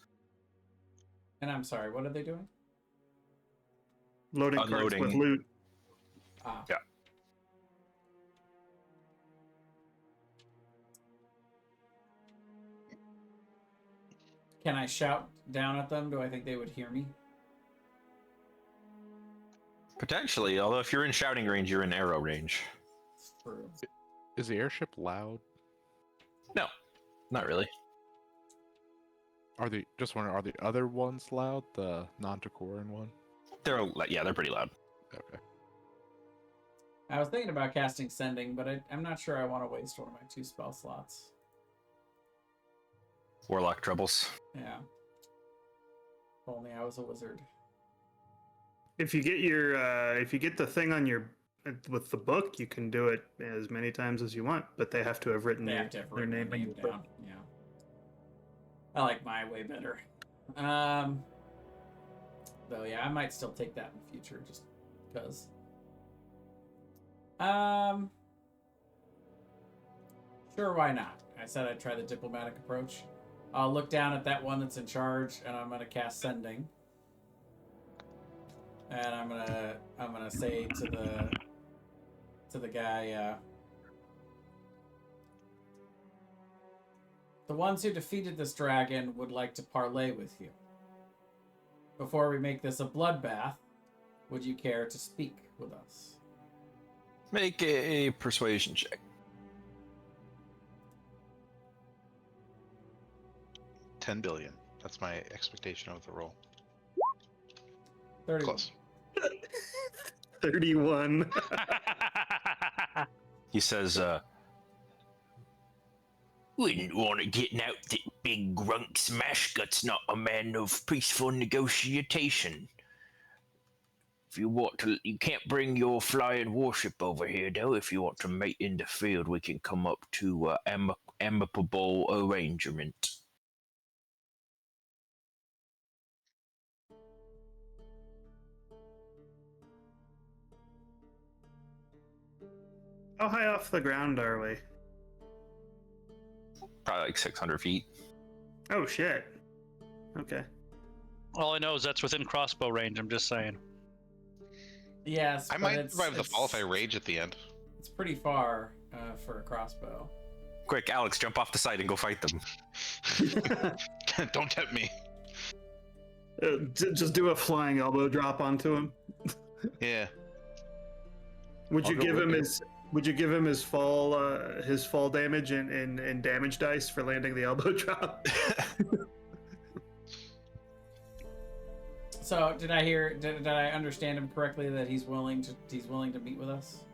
[SPEAKER 6] And I'm sorry, what are they doing?
[SPEAKER 3] Loading carts
[SPEAKER 1] Unloading.
[SPEAKER 3] with loot.
[SPEAKER 6] Ah.
[SPEAKER 1] Yeah.
[SPEAKER 6] Can I shout down at them? Do I think they would hear me?
[SPEAKER 1] Potentially, although if you're in shouting range, you're in arrow range.
[SPEAKER 6] It's true.
[SPEAKER 5] Is the airship loud?
[SPEAKER 1] No, not really.
[SPEAKER 5] Are the other ones loud? The non-Takoran one?
[SPEAKER 1] They're pretty loud.
[SPEAKER 5] Okay.
[SPEAKER 6] I was thinking about casting Sending, but I'm not sure I want to waste one of my 2 spell slots.
[SPEAKER 1] Warlock troubles.
[SPEAKER 6] Yeah. If only I was a wizard.
[SPEAKER 3] If you get the thing on your with the book, you can do it as many times as you want, but they have to have written
[SPEAKER 6] They
[SPEAKER 3] their,
[SPEAKER 6] have to have
[SPEAKER 3] their
[SPEAKER 6] written
[SPEAKER 3] name
[SPEAKER 6] the
[SPEAKER 3] in
[SPEAKER 6] name
[SPEAKER 3] the book.
[SPEAKER 6] down. Yeah. I like my way better. Though yeah, I might still take that in the future just because. Sure, why not? I said I'd try the diplomatic approach. I'll look down at that one that's in charge, and I'm gonna cast Sending. And I'm gonna say to the guy, the ones who defeated this dragon would like to parley with you. Before we make this a bloodbath, would you care to speak with us?
[SPEAKER 1] Make a persuasion check.
[SPEAKER 2] 10 billion. That's my expectation of the roll.
[SPEAKER 6] 30.
[SPEAKER 2] Close.
[SPEAKER 3] 31.
[SPEAKER 1] He says, wouldn't want to get out that big grunk smash gut's not a man of peaceful negotiation. If you want to, you can't bring your flying warship over here, though. If you want to mate in the field, we can come up to amicable arrangement.
[SPEAKER 3] How high off the ground are we?
[SPEAKER 1] Probably like 600 feet.
[SPEAKER 3] Oh shit. Okay.
[SPEAKER 4] All I know is that's within crossbow range. I'm just saying.
[SPEAKER 6] Yes,
[SPEAKER 2] I
[SPEAKER 6] but
[SPEAKER 2] might
[SPEAKER 6] it's,
[SPEAKER 2] survive the fall if I
[SPEAKER 6] it's-
[SPEAKER 2] rage at the end.
[SPEAKER 6] It's pretty far for a crossbow.
[SPEAKER 1] Quick, Alex, jump off the side and go fight them.
[SPEAKER 2] Don't tempt me.
[SPEAKER 3] Just do a flying elbow drop onto him.
[SPEAKER 2] Yeah.
[SPEAKER 3] Would
[SPEAKER 5] I'll
[SPEAKER 3] you
[SPEAKER 5] go
[SPEAKER 3] give
[SPEAKER 5] with
[SPEAKER 3] him
[SPEAKER 5] you.
[SPEAKER 3] his fall damage in damage dice for landing the elbow drop?
[SPEAKER 6] So did I understand him correctly that he's willing to meet with us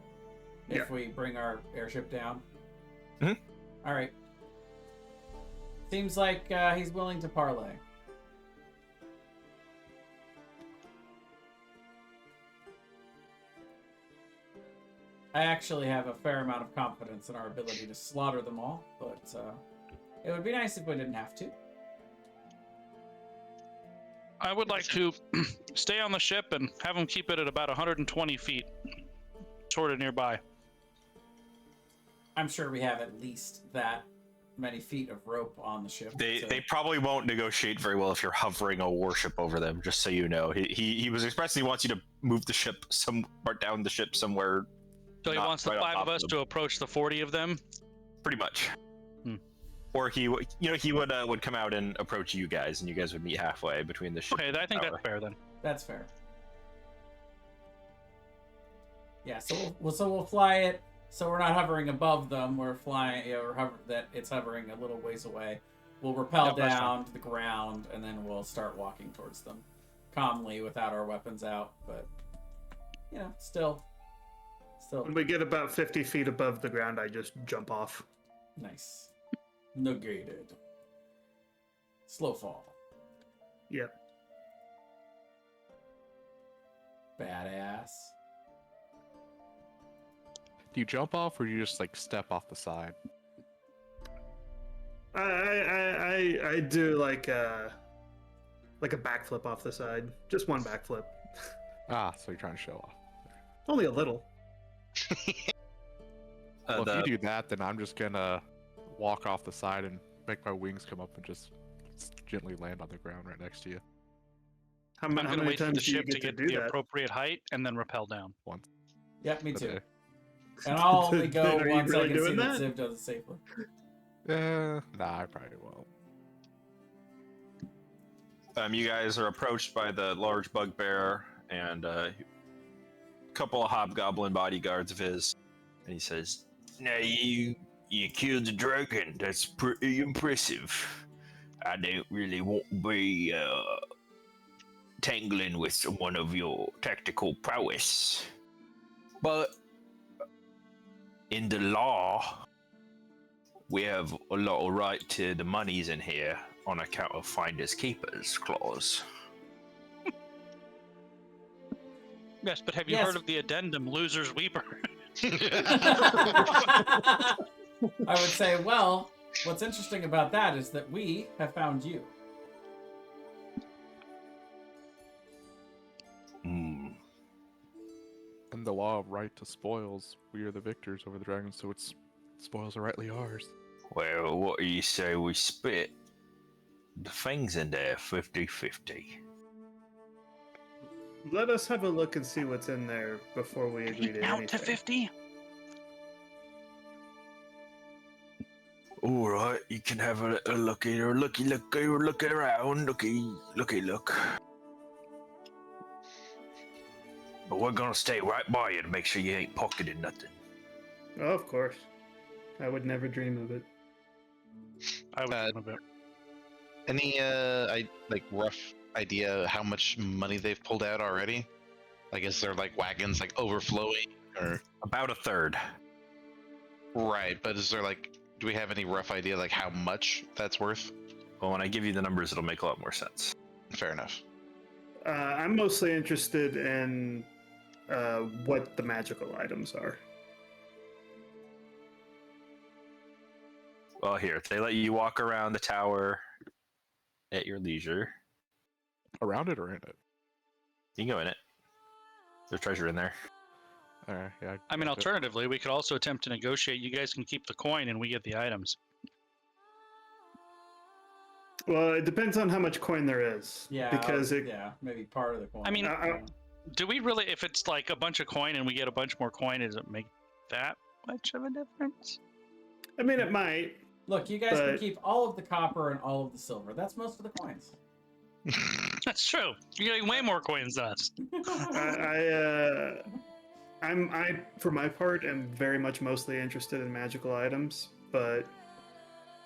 [SPEAKER 6] if
[SPEAKER 3] Yeah.
[SPEAKER 6] we bring our airship down?
[SPEAKER 1] Mhm.
[SPEAKER 6] All right. Seems like he's willing to parlay. I actually have a fair amount of confidence in our ability to slaughter them all, but it would be nice if we didn't have to.
[SPEAKER 4] I would like to stay on the ship and have them keep it at about 120 feet, sort of nearby.
[SPEAKER 6] I'm sure we have at least that many feet of rope on the ship. so-
[SPEAKER 1] They probably won't negotiate very well if you're hovering a warship over them. Just so you know, he was expressing he wants you to move the ship somewhere down the ship somewhere.
[SPEAKER 4] So he
[SPEAKER 1] Not
[SPEAKER 4] wants the
[SPEAKER 1] right on
[SPEAKER 4] 5
[SPEAKER 1] top
[SPEAKER 4] of
[SPEAKER 1] of
[SPEAKER 4] us
[SPEAKER 1] them.
[SPEAKER 4] to approach the 40 of them.
[SPEAKER 1] Pretty much.
[SPEAKER 4] Hmm.
[SPEAKER 1] Or he would come out and approach you guys, and you guys would meet halfway between the ship.
[SPEAKER 4] Okay, I think
[SPEAKER 1] tower.
[SPEAKER 4] that's fair then.
[SPEAKER 6] That's fair. Yeah, so we'll fly it. So we're not hovering above them. We're flying. It's hovering a little ways away. We'll rappel
[SPEAKER 4] Yep, that's
[SPEAKER 6] down to the ground, and then we'll start walking towards them, calmly without our weapons out. But still
[SPEAKER 3] When we get about 50 feet above the ground, I just jump off.
[SPEAKER 6] nice. Negated. Slow fall.
[SPEAKER 3] Yep.
[SPEAKER 6] Badass.
[SPEAKER 5] Do you jump off or do you just like step off the side?
[SPEAKER 3] I do like a backflip off the side. Just one backflip.
[SPEAKER 5] Ah, so you're trying to show off.
[SPEAKER 3] Only a little.
[SPEAKER 5] Well, if you do that, then I'm just gonna walk off the side and make my wings come up and just gently land on the ground right next to you.
[SPEAKER 3] How
[SPEAKER 4] I'm going to
[SPEAKER 3] many
[SPEAKER 4] wait for the
[SPEAKER 3] times do you
[SPEAKER 4] ship to
[SPEAKER 3] get to
[SPEAKER 4] get
[SPEAKER 3] do
[SPEAKER 4] the
[SPEAKER 3] that?
[SPEAKER 4] appropriate height and then rappel down.
[SPEAKER 6] Yep, me too.
[SPEAKER 5] Okay.
[SPEAKER 6] And I'll only go
[SPEAKER 3] Are you
[SPEAKER 6] once I
[SPEAKER 3] really
[SPEAKER 6] can see
[SPEAKER 3] doing
[SPEAKER 6] that
[SPEAKER 3] that?
[SPEAKER 6] Ziv does it safely.
[SPEAKER 5] Nah, I probably won't.
[SPEAKER 1] You guys are approached by the large bugbear and a couple of hobgoblin bodyguards of his, and he says, "Now you killed the dragon. That's pretty impressive. I don't really want to be tangling with someone of your tactical prowess, but in the law, we have a lot of right to the monies in here on account of finders keepers clause."
[SPEAKER 4] Yes, but have you
[SPEAKER 6] Yes.
[SPEAKER 4] heard of the addendum, Loser's Weeper?
[SPEAKER 6] I would say, well, what's interesting about that is that we have found you.
[SPEAKER 1] Hmm.
[SPEAKER 5] In the law of right to spoils, we are the victors over the dragons, so its spoils are rightly ours.
[SPEAKER 1] Well, what do you say we split the things in there 50-50?
[SPEAKER 3] Let us have a look and see what's in there before we agree to
[SPEAKER 4] Count to
[SPEAKER 3] anything.
[SPEAKER 4] 50?
[SPEAKER 1] All right, you can have a look at her, looky around, look. But we're gonna stay right by you to make sure you ain't pocketing nothing.
[SPEAKER 3] Oh, of course. I would never dream of it.
[SPEAKER 4] I would
[SPEAKER 2] Uh,
[SPEAKER 4] a bit.
[SPEAKER 2] Any rough idea how much money they've pulled out already? Like, is there like wagons like overflowing or?
[SPEAKER 1] About a third.
[SPEAKER 2] Right, but is there like, do we have any rough idea like how much that's worth?
[SPEAKER 1] Well, when I give you the numbers, it'll make a lot more sense.
[SPEAKER 2] Fair enough.
[SPEAKER 3] I'm mostly interested in what the magical items are.
[SPEAKER 1] Well, here, they let you walk around the tower at your leisure.
[SPEAKER 5] Around it or in it?
[SPEAKER 1] You can go in it. There's treasure in there.
[SPEAKER 5] Alright, yeah.
[SPEAKER 4] I mean,
[SPEAKER 5] gotcha.
[SPEAKER 4] alternatively, we could also attempt to negotiate. You guys can keep the coin and we get the items.
[SPEAKER 3] Well, it depends on how much coin there is.
[SPEAKER 6] Yeah,
[SPEAKER 3] Because it.
[SPEAKER 6] yeah, maybe part of the coin.
[SPEAKER 4] I mean,
[SPEAKER 6] yeah.
[SPEAKER 4] Do we really, if it's like a bunch of coin and we get a bunch more coin, does it make that much of a difference?
[SPEAKER 3] I mean, it might.
[SPEAKER 6] Look, you guys can
[SPEAKER 3] but-
[SPEAKER 6] keep all of the copper and all of the silver. That's most of the coins.
[SPEAKER 4] That's true. You're getting way more coins than us.
[SPEAKER 3] I for my part am very much mostly interested in magical items, but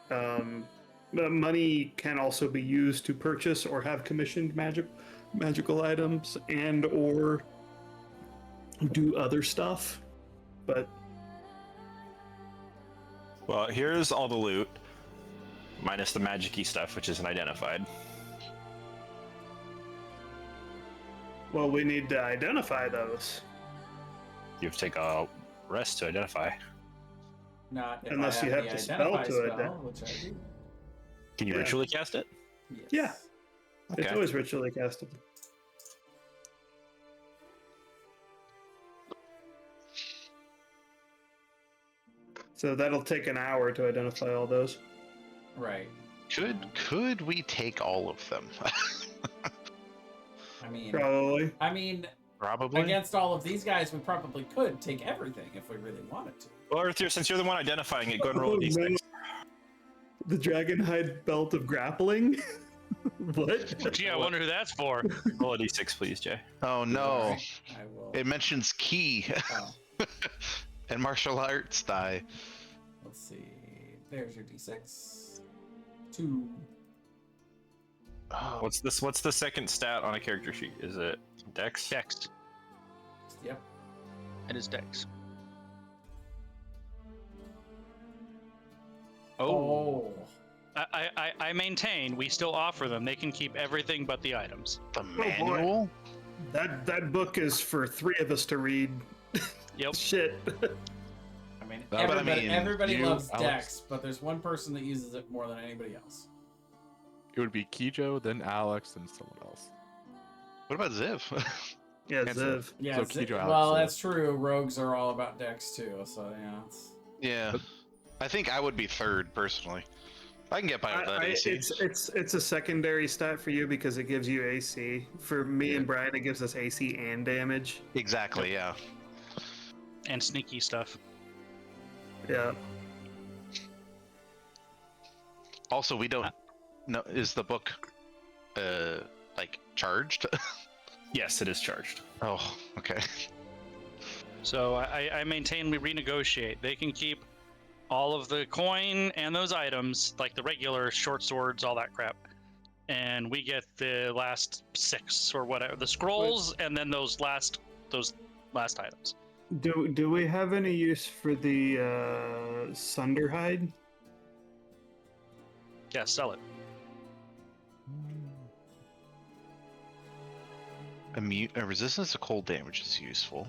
[SPEAKER 3] the money can also be used to purchase or have commissioned magical items and or do other stuff. But
[SPEAKER 1] Well, here's all the loot, minus the magic-y stuff, which isn't identified.
[SPEAKER 3] well, we need to identify those.
[SPEAKER 1] You have to take a rest to identify.
[SPEAKER 6] Not if
[SPEAKER 3] Unless
[SPEAKER 6] I
[SPEAKER 3] you
[SPEAKER 6] have
[SPEAKER 3] have
[SPEAKER 6] the
[SPEAKER 3] to spell
[SPEAKER 6] identify
[SPEAKER 3] to
[SPEAKER 6] spell,
[SPEAKER 3] it,
[SPEAKER 6] which I do.
[SPEAKER 1] Can you
[SPEAKER 3] Yeah.
[SPEAKER 1] ritually cast it?
[SPEAKER 6] Yes.
[SPEAKER 3] Yeah. It's
[SPEAKER 1] Okay.
[SPEAKER 3] always ritually castable. So that'll take an hour to identify all those.
[SPEAKER 6] Right.
[SPEAKER 2] Could we take all of them?
[SPEAKER 3] Probably.
[SPEAKER 6] I mean,
[SPEAKER 2] Probably.
[SPEAKER 6] against all of these guys, we probably could take everything if we really wanted to.
[SPEAKER 1] Well, Arthur, since you're the one identifying it, go and roll a
[SPEAKER 3] Oh,
[SPEAKER 1] d6.
[SPEAKER 3] man. The Dragonhide Belt of Grappling? What?
[SPEAKER 4] Gee, I wonder who that's for.
[SPEAKER 1] Roll a d6, please, Jay.
[SPEAKER 2] Oh no!
[SPEAKER 6] Alright, I will.
[SPEAKER 2] It mentions key
[SPEAKER 6] Oh,
[SPEAKER 2] and martial arts die.
[SPEAKER 6] let's see. There's your d6. 2.
[SPEAKER 2] Oh,
[SPEAKER 1] What's this? What's the second stat on a character sheet? Is it Dex?
[SPEAKER 4] Dex.
[SPEAKER 6] Yep.
[SPEAKER 4] It is Dex.
[SPEAKER 6] Oh.
[SPEAKER 4] I maintain we still offer them. They can keep everything but the items.
[SPEAKER 2] the
[SPEAKER 3] boy.
[SPEAKER 2] manual.
[SPEAKER 3] That book is for 3 of us to read.
[SPEAKER 4] Yep.
[SPEAKER 3] Shit.
[SPEAKER 6] I mean,
[SPEAKER 5] But I
[SPEAKER 6] everybody,
[SPEAKER 2] mean,
[SPEAKER 5] you,
[SPEAKER 6] loves
[SPEAKER 5] Alex-
[SPEAKER 6] Dex, but there's one person that uses it more than anybody else.
[SPEAKER 5] It would be Kijo, then Alex, then someone else.
[SPEAKER 2] What about Ziv?
[SPEAKER 3] Yeah,
[SPEAKER 5] Cancel.
[SPEAKER 3] Ziv.
[SPEAKER 6] Yeah,
[SPEAKER 5] So
[SPEAKER 6] Zi-
[SPEAKER 5] Kijo, Alex,
[SPEAKER 6] well,
[SPEAKER 5] Ziv.
[SPEAKER 6] that's true. Rogues are all about Dex too, so yeah.
[SPEAKER 2] Yeah, I think I would be third personally. I can get by with that AC.
[SPEAKER 3] It's a secondary stat for you because it gives you AC. For me and Brian, it gives us AC and damage.
[SPEAKER 2] Exactly. Yeah.
[SPEAKER 4] And sneaky stuff.
[SPEAKER 3] Yeah.
[SPEAKER 2] Also, we don't know. Is the book, like charged?
[SPEAKER 1] Yes, it is charged.
[SPEAKER 2] Oh, okay.
[SPEAKER 4] So I maintain we renegotiate. They can keep all of the coin and those items, like the regular short swords, all that crap. And we get the last 6 or whatever, the scrolls, and then those last items.
[SPEAKER 3] Do we have any use for the Sunderhide?
[SPEAKER 4] Yeah, sell it.
[SPEAKER 2] A resistance to cold damage is useful.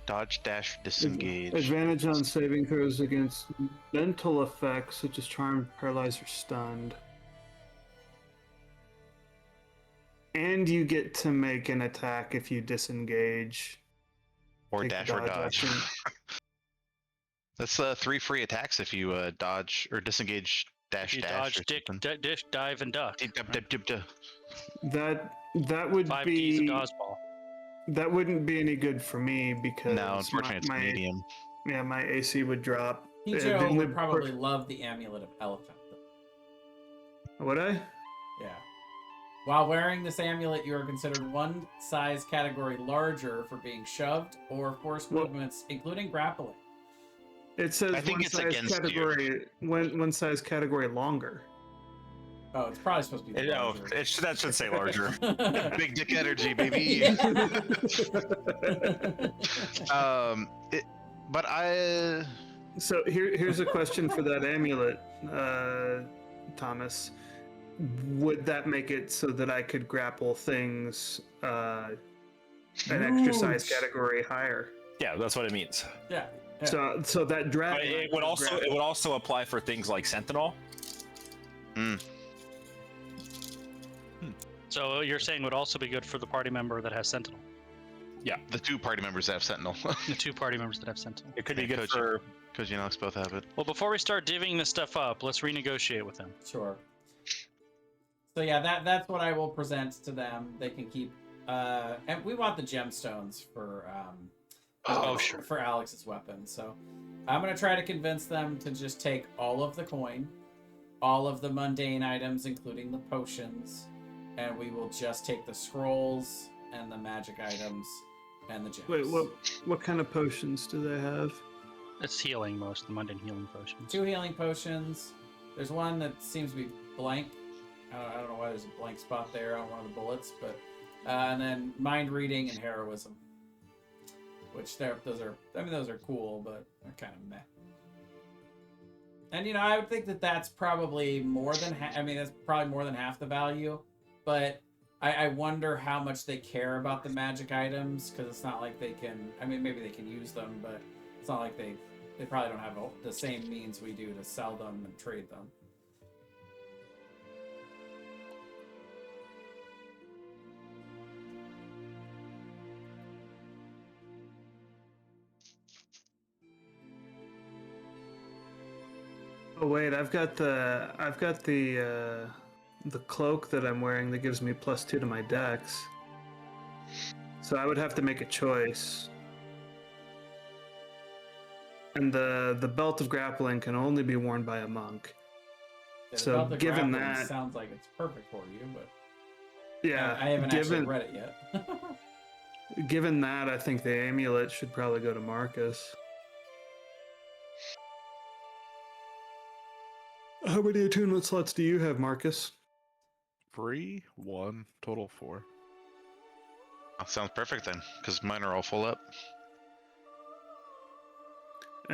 [SPEAKER 2] Dodge, dash, disengage.
[SPEAKER 3] Advantage on saving throws against mental effects such as charmed, paralyzed, or stunned. And you get to make an attack if you disengage.
[SPEAKER 2] Or
[SPEAKER 3] Take
[SPEAKER 2] dash or dodge.
[SPEAKER 3] action.
[SPEAKER 2] That's 3 free attacks if you dodge or disengage, dash,
[SPEAKER 4] You
[SPEAKER 2] dash.
[SPEAKER 4] dodge,
[SPEAKER 2] or
[SPEAKER 4] dick,
[SPEAKER 2] something.
[SPEAKER 4] dish, dive, and duck.
[SPEAKER 2] Dip, dip, dip, dip.
[SPEAKER 3] That would
[SPEAKER 4] 5 Ds of
[SPEAKER 3] be
[SPEAKER 4] dodgeball.
[SPEAKER 3] that wouldn't be any good for me because
[SPEAKER 2] No, unfortunately, it's medium.
[SPEAKER 3] Yeah, my AC would drop. The
[SPEAKER 6] Hijo
[SPEAKER 3] only
[SPEAKER 6] would probably love the Amulet of Elephant.
[SPEAKER 3] Would I?
[SPEAKER 6] Yeah. While wearing this amulet, you are considered one size category larger for being shoved or forced
[SPEAKER 3] Well-
[SPEAKER 6] movements, including grappling.
[SPEAKER 3] It says
[SPEAKER 2] I think
[SPEAKER 3] one
[SPEAKER 2] it's
[SPEAKER 3] size
[SPEAKER 2] against you.
[SPEAKER 3] category one size category longer.
[SPEAKER 6] Oh, it's probably supposed to be
[SPEAKER 1] No,
[SPEAKER 6] larger.
[SPEAKER 1] that should say larger.
[SPEAKER 2] Big dick energy, baby. But I.
[SPEAKER 3] So here's a question for that amulet, Thomas. Would that make it so that I could grapple things an extra size
[SPEAKER 6] Huge.
[SPEAKER 3] category higher?
[SPEAKER 1] Yeah, that's what it means.
[SPEAKER 6] Yeah.
[SPEAKER 3] So that
[SPEAKER 1] But
[SPEAKER 3] dragon.
[SPEAKER 1] it would also apply for things like Sentinel.
[SPEAKER 4] So you're saying would also be good for the party member that has Sentinel.
[SPEAKER 2] The 2 party members that have Sentinel.
[SPEAKER 4] The 2 party members that have Sentinel.
[SPEAKER 1] It could be
[SPEAKER 2] Yeah,
[SPEAKER 1] good
[SPEAKER 2] Koji.
[SPEAKER 1] for.
[SPEAKER 2] Koji and Alex both have it.
[SPEAKER 4] Well, before we start divvying this stuff up, let's renegotiate with them.
[SPEAKER 6] Sure. So yeah, that's what I will present to them. They can keep, and we want the gemstones for
[SPEAKER 4] Sure.
[SPEAKER 6] for Alex's weapon. So I'm gonna try to convince them to just take all of the coin, all of the mundane items, including the potions, and we will just take the scrolls and the magic items and the gems.
[SPEAKER 3] Wait, what kind of potions do they have?
[SPEAKER 4] It's healing most, the mundane healing potions.
[SPEAKER 6] 2 healing potions. There's one that seems to be blank. I don't know why there's a blank spot there on one of the bullets, but and then mind reading and heroism, which those are cool, but they're kind of meh. And I would think that that's probably more than that's probably more than half the value, but I wonder how much they care about the magic items, because it's not like they can. Maybe they can use them, but it's not like they probably don't have the same means we do to sell them and trade them.
[SPEAKER 3] Oh wait, I've got the cloak that I'm wearing that gives me +2 to my dex. So I would have to make a choice. And the belt of grappling can only be worn by a monk.
[SPEAKER 6] Yeah,
[SPEAKER 3] So,
[SPEAKER 6] about the
[SPEAKER 3] given
[SPEAKER 6] grappling
[SPEAKER 3] that-
[SPEAKER 6] sounds like it's perfect for you, but
[SPEAKER 3] Yeah,
[SPEAKER 6] I haven't actually
[SPEAKER 3] given
[SPEAKER 6] read it yet.
[SPEAKER 3] given that, I think the amulet should probably go to Marcus. How many attunement slots do you have, Marcus?
[SPEAKER 5] 3, 1, total 4.
[SPEAKER 2] That sounds perfect then, because mine are all full up.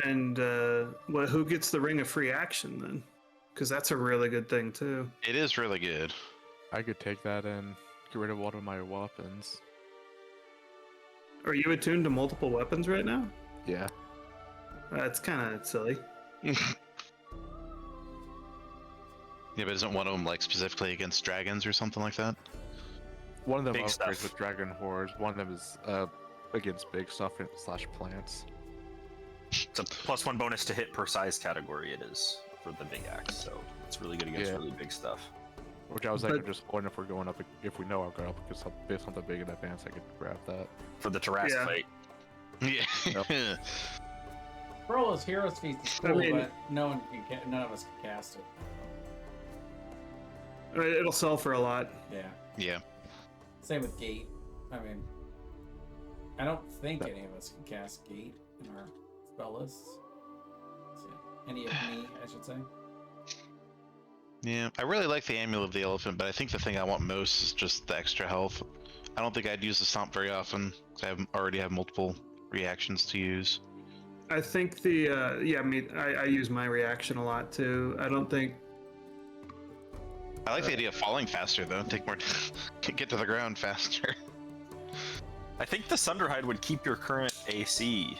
[SPEAKER 3] And who gets the ring of free action then? Because that's a really good thing too.
[SPEAKER 2] It is really good.
[SPEAKER 5] I could take that and get rid of one of my weapons.
[SPEAKER 3] Are you attuned to multiple weapons right now?
[SPEAKER 5] Yeah.
[SPEAKER 3] That's kind of silly.
[SPEAKER 2] Yeah, but isn't one of them like specifically against dragons or something like that?
[SPEAKER 5] One of them
[SPEAKER 1] Big
[SPEAKER 5] upgrades
[SPEAKER 1] stuff.
[SPEAKER 5] with dragon hordes. One of them is against big stuff / plants.
[SPEAKER 1] It's a +1 bonus to hit per size category. It is for the big axe, so it's really good against
[SPEAKER 5] Yeah.
[SPEAKER 1] really big stuff.
[SPEAKER 5] Which I was
[SPEAKER 3] But-
[SPEAKER 5] just wondering if we're going up, if we know I'm going up against something big in advance, I could grab that.
[SPEAKER 1] For the Taras
[SPEAKER 3] Yeah.
[SPEAKER 1] fight,
[SPEAKER 2] Yeah.
[SPEAKER 6] Frollo's Hero's Feast is
[SPEAKER 3] I
[SPEAKER 6] cool,
[SPEAKER 3] mean-
[SPEAKER 6] but none of us can cast it.
[SPEAKER 3] It'll sell for a lot.
[SPEAKER 6] Yeah.
[SPEAKER 2] Yeah.
[SPEAKER 6] Same with Gate. I don't think any of us can cast Gate in our spell lists. So, any of me, I should say.
[SPEAKER 2] Yeah. I really like the Amulet of the Elephant, but I think the thing I want most is just the extra health. I don't think I'd use the Stomp very often, because I already have multiple reactions to use.
[SPEAKER 3] I think I use my reaction a lot too. I don't think
[SPEAKER 2] I like the idea of falling faster, though. Take more get to the ground faster.
[SPEAKER 1] I think the Sunderhide would keep your current AC,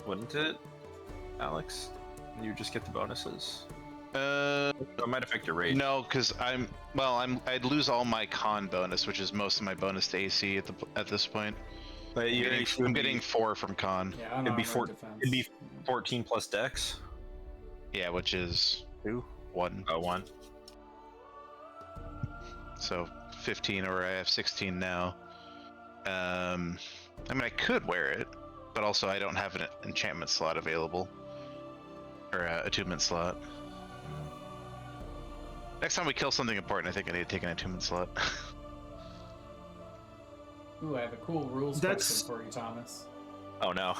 [SPEAKER 1] wouldn't it, Alex? And you just get the bonuses. That might affect your rate.
[SPEAKER 2] No, because I'd lose all my con bonus, which is most of my bonus to AC at this point.
[SPEAKER 1] But your AC would
[SPEAKER 2] I'm
[SPEAKER 1] be-
[SPEAKER 2] getting 4 from con.
[SPEAKER 6] Yeah,
[SPEAKER 1] It'd be
[SPEAKER 6] unarmored
[SPEAKER 1] it'd
[SPEAKER 6] defense.
[SPEAKER 1] be 14 plus Dex.
[SPEAKER 2] Yeah, which is
[SPEAKER 1] 2.
[SPEAKER 2] 1.
[SPEAKER 1] 1.
[SPEAKER 2] So 15, or I have 16 now. I could wear it, but also I don't have an enchantment slot available, or attunement slot. Next time we kill something important, I think I need to take an attunement slot.
[SPEAKER 6] Ooh, I have a cool rules
[SPEAKER 3] That's-
[SPEAKER 6] question for you, Thomas.
[SPEAKER 1] Oh no.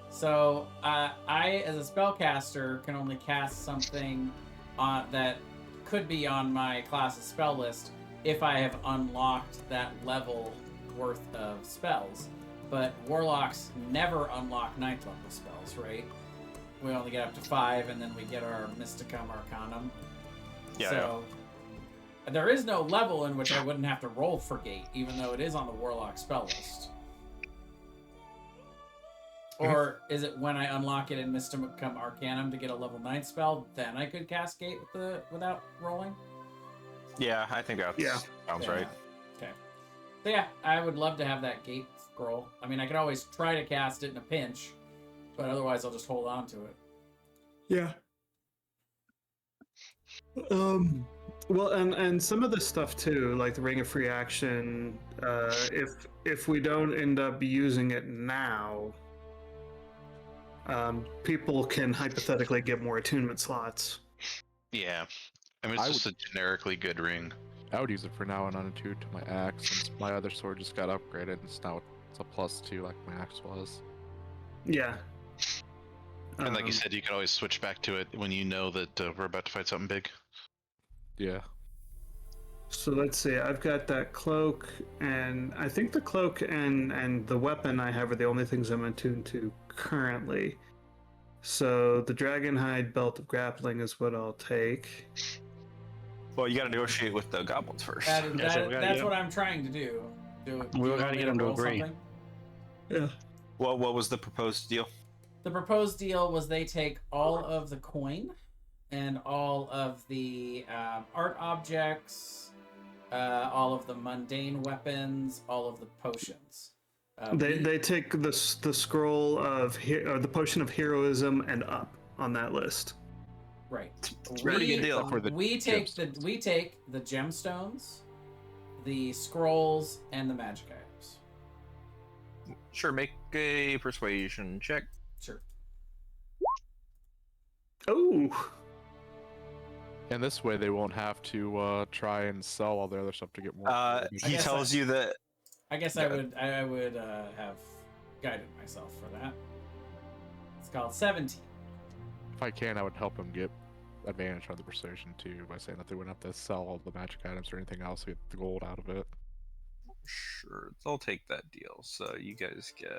[SPEAKER 6] So, I, as a spellcaster, can only cast something that could be on my class's spell list if I have unlocked that level worth of spells. But warlocks never unlock 9th level spells, right? We only get up to 5, and then we get our Mysticum Arcanum.
[SPEAKER 1] Yeah,
[SPEAKER 6] So, there is no level in which I wouldn't have to roll for Gate, even though it is on the warlock spell list. Or is it when I unlock it in Mysticum Arcanum to get a level 9 spell, then I could cast Gate without rolling?
[SPEAKER 1] Yeah, I think that
[SPEAKER 3] Yeah.
[SPEAKER 1] sounds
[SPEAKER 6] Yeah.
[SPEAKER 1] right.
[SPEAKER 6] Okay. So yeah, I would love to have that gate scroll. I mean, I could always try to cast it in a pinch, but otherwise I'll just hold on to it.
[SPEAKER 3] Yeah. Well, and some of this stuff too, like the Ring of Free Action, if we don't end up using it now, people can hypothetically get more attunement slots.
[SPEAKER 2] Yeah. I mean, it's
[SPEAKER 5] I
[SPEAKER 2] just a generically good ring.
[SPEAKER 5] I would use it for now and unattune to my axe, since my other sword just got upgraded and now it's a +2 like my axe was.
[SPEAKER 3] Yeah.
[SPEAKER 2] And like you
[SPEAKER 3] Um,
[SPEAKER 2] said, you can always switch back to it when you know that we're about to fight something big.
[SPEAKER 5] Yeah.
[SPEAKER 3] So let's see. I've got that cloak, and I think the cloak and the weapon I have are the only things I'm attuned to currently. So the Dragonhide Belt of Grappling is what I'll take.
[SPEAKER 1] Well, you got to negotiate with the goblins first.
[SPEAKER 6] That is,
[SPEAKER 4] Yeah, so
[SPEAKER 6] that,
[SPEAKER 4] we gotta
[SPEAKER 6] that's
[SPEAKER 4] get
[SPEAKER 6] what I'm trying to do.
[SPEAKER 4] We gotta get 'em to
[SPEAKER 6] roll
[SPEAKER 4] agree.
[SPEAKER 6] something?
[SPEAKER 3] Yeah.
[SPEAKER 1] Well, what was the proposed deal?
[SPEAKER 6] The proposed deal was they take all of the coin and all of the art objects, all of the mundane weapons, all of the potions.
[SPEAKER 3] They take the scroll of or the potion of heroism and up on that list.
[SPEAKER 6] right.
[SPEAKER 1] It's a pretty good deal.
[SPEAKER 5] For the
[SPEAKER 6] We take
[SPEAKER 5] gemstones.
[SPEAKER 6] we take the gemstones, the scrolls, and the magic items.
[SPEAKER 1] Sure, make a persuasion check.
[SPEAKER 6] Sure.
[SPEAKER 3] Oh,
[SPEAKER 5] And this way they won't have to try and sell all their other stuff to get more.
[SPEAKER 1] He
[SPEAKER 6] guess
[SPEAKER 1] tells you that
[SPEAKER 6] I guess I would have guided myself for that. It's called 17.
[SPEAKER 5] If I can, I would help them get advantage on the persuasion too by saying that they wouldn't have to sell all the magic items or anything else to get the gold out of it.
[SPEAKER 1] sure they'll take that deal. So you guys get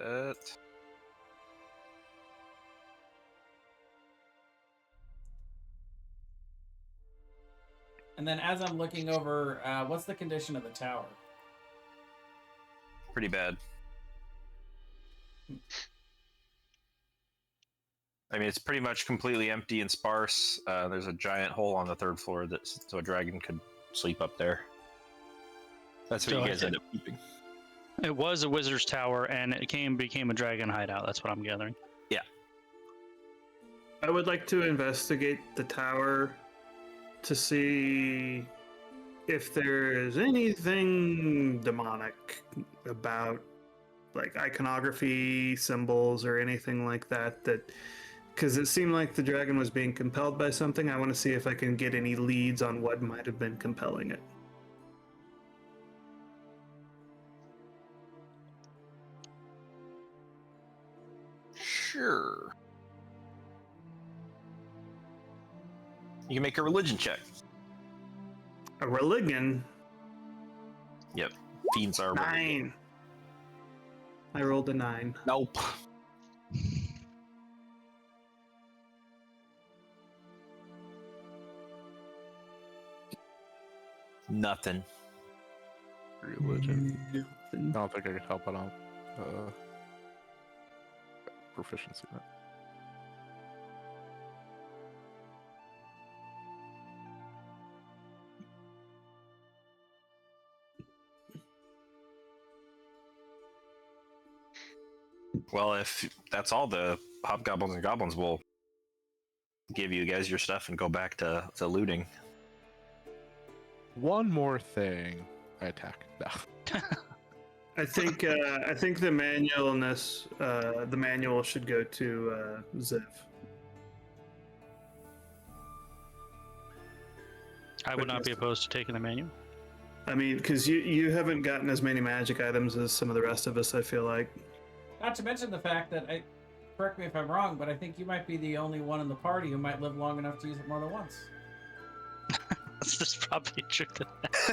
[SPEAKER 6] And then as I'm looking over, what's the condition of the tower?
[SPEAKER 1] pretty bad. I mean, it's pretty much completely empty and sparse. There's a giant hole on the third floor so a dragon could sleep up there. That's what
[SPEAKER 4] So
[SPEAKER 1] you
[SPEAKER 4] I
[SPEAKER 1] guys
[SPEAKER 4] think-
[SPEAKER 1] end up keeping.
[SPEAKER 4] It was a wizard's tower, and it became a dragon hideout. That's what I'm gathering.
[SPEAKER 3] I would like to investigate the tower to see if there is anything demonic about like iconography, symbols, or anything like that. Because it seemed like the dragon was being compelled by something. I want to see if I can get any leads on what might have been compelling it.
[SPEAKER 1] Sure. You can make a religion check.
[SPEAKER 3] A religion?
[SPEAKER 1] Yep. Fiends are religion.
[SPEAKER 3] 9. I rolled a 9.
[SPEAKER 1] Nope. Nothing.
[SPEAKER 5] Religion. I don't think I could help it on proficiency. in it.
[SPEAKER 1] Well, if that's all, the hobgoblins and goblins will give you guys your stuff and go back to looting.
[SPEAKER 5] One more thing. I attack. No.
[SPEAKER 3] I think the manual in this the manual should go to Ziv.
[SPEAKER 4] I would not be opposed to taking the manual.
[SPEAKER 3] I mean, because you haven't gotten as many magic items as some of the rest of us. I feel like.
[SPEAKER 6] Not to mention the fact that correct me if I'm wrong, but I think you might be the only one in the party who might live long enough to use it more than once.
[SPEAKER 4] That's probably true.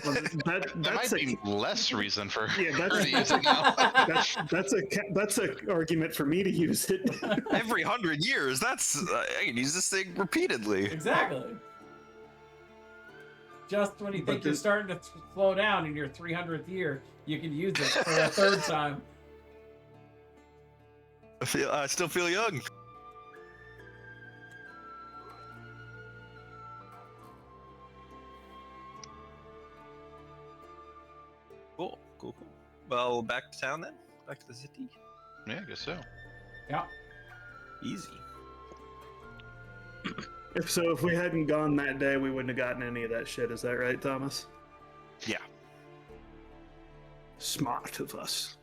[SPEAKER 3] Well,
[SPEAKER 2] That
[SPEAKER 3] that's
[SPEAKER 2] might be less reason for
[SPEAKER 3] Yeah,
[SPEAKER 2] her
[SPEAKER 3] that's-
[SPEAKER 2] to use it now.
[SPEAKER 3] that's a argument for me to use it.
[SPEAKER 1] Every 100 years, that's I can use this thing repeatedly.
[SPEAKER 6] Exactly. Just when you think you're starting to slow down in your 300th year, you can use it for a third time.
[SPEAKER 1] I still feel young. well, back to town then. Back to the city.
[SPEAKER 2] Yeah, I guess so.
[SPEAKER 6] Yeah.
[SPEAKER 1] Easy.
[SPEAKER 3] If we hadn't gone that day, we wouldn't have gotten any of that shit. Is that right, Thomas?
[SPEAKER 1] Yeah.
[SPEAKER 3] Smart of us.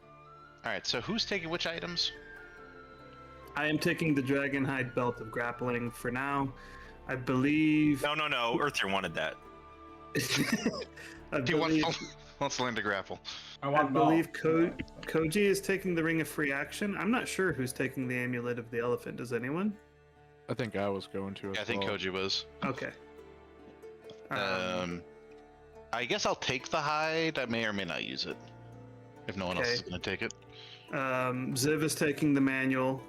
[SPEAKER 2] All right. So who's taking which items?
[SPEAKER 3] I am taking the dragon hide belt of grappling for now. I believe.
[SPEAKER 1] No. Earthier wanted that.
[SPEAKER 3] I
[SPEAKER 2] He
[SPEAKER 3] believe,
[SPEAKER 2] wants to learn to grapple.
[SPEAKER 6] I
[SPEAKER 3] I
[SPEAKER 6] want them all.
[SPEAKER 3] believe Koji is taking the ring of free action. I'm not sure who's taking the amulet of the elephant. Does anyone?
[SPEAKER 5] I think I was going to. As
[SPEAKER 2] I think
[SPEAKER 5] well.
[SPEAKER 2] Koji was.
[SPEAKER 3] Okay.
[SPEAKER 2] I guess I'll take the hide. I may or may not use it if no one else is
[SPEAKER 3] Okay.
[SPEAKER 2] going to take it.
[SPEAKER 3] Ziv is taking the manual,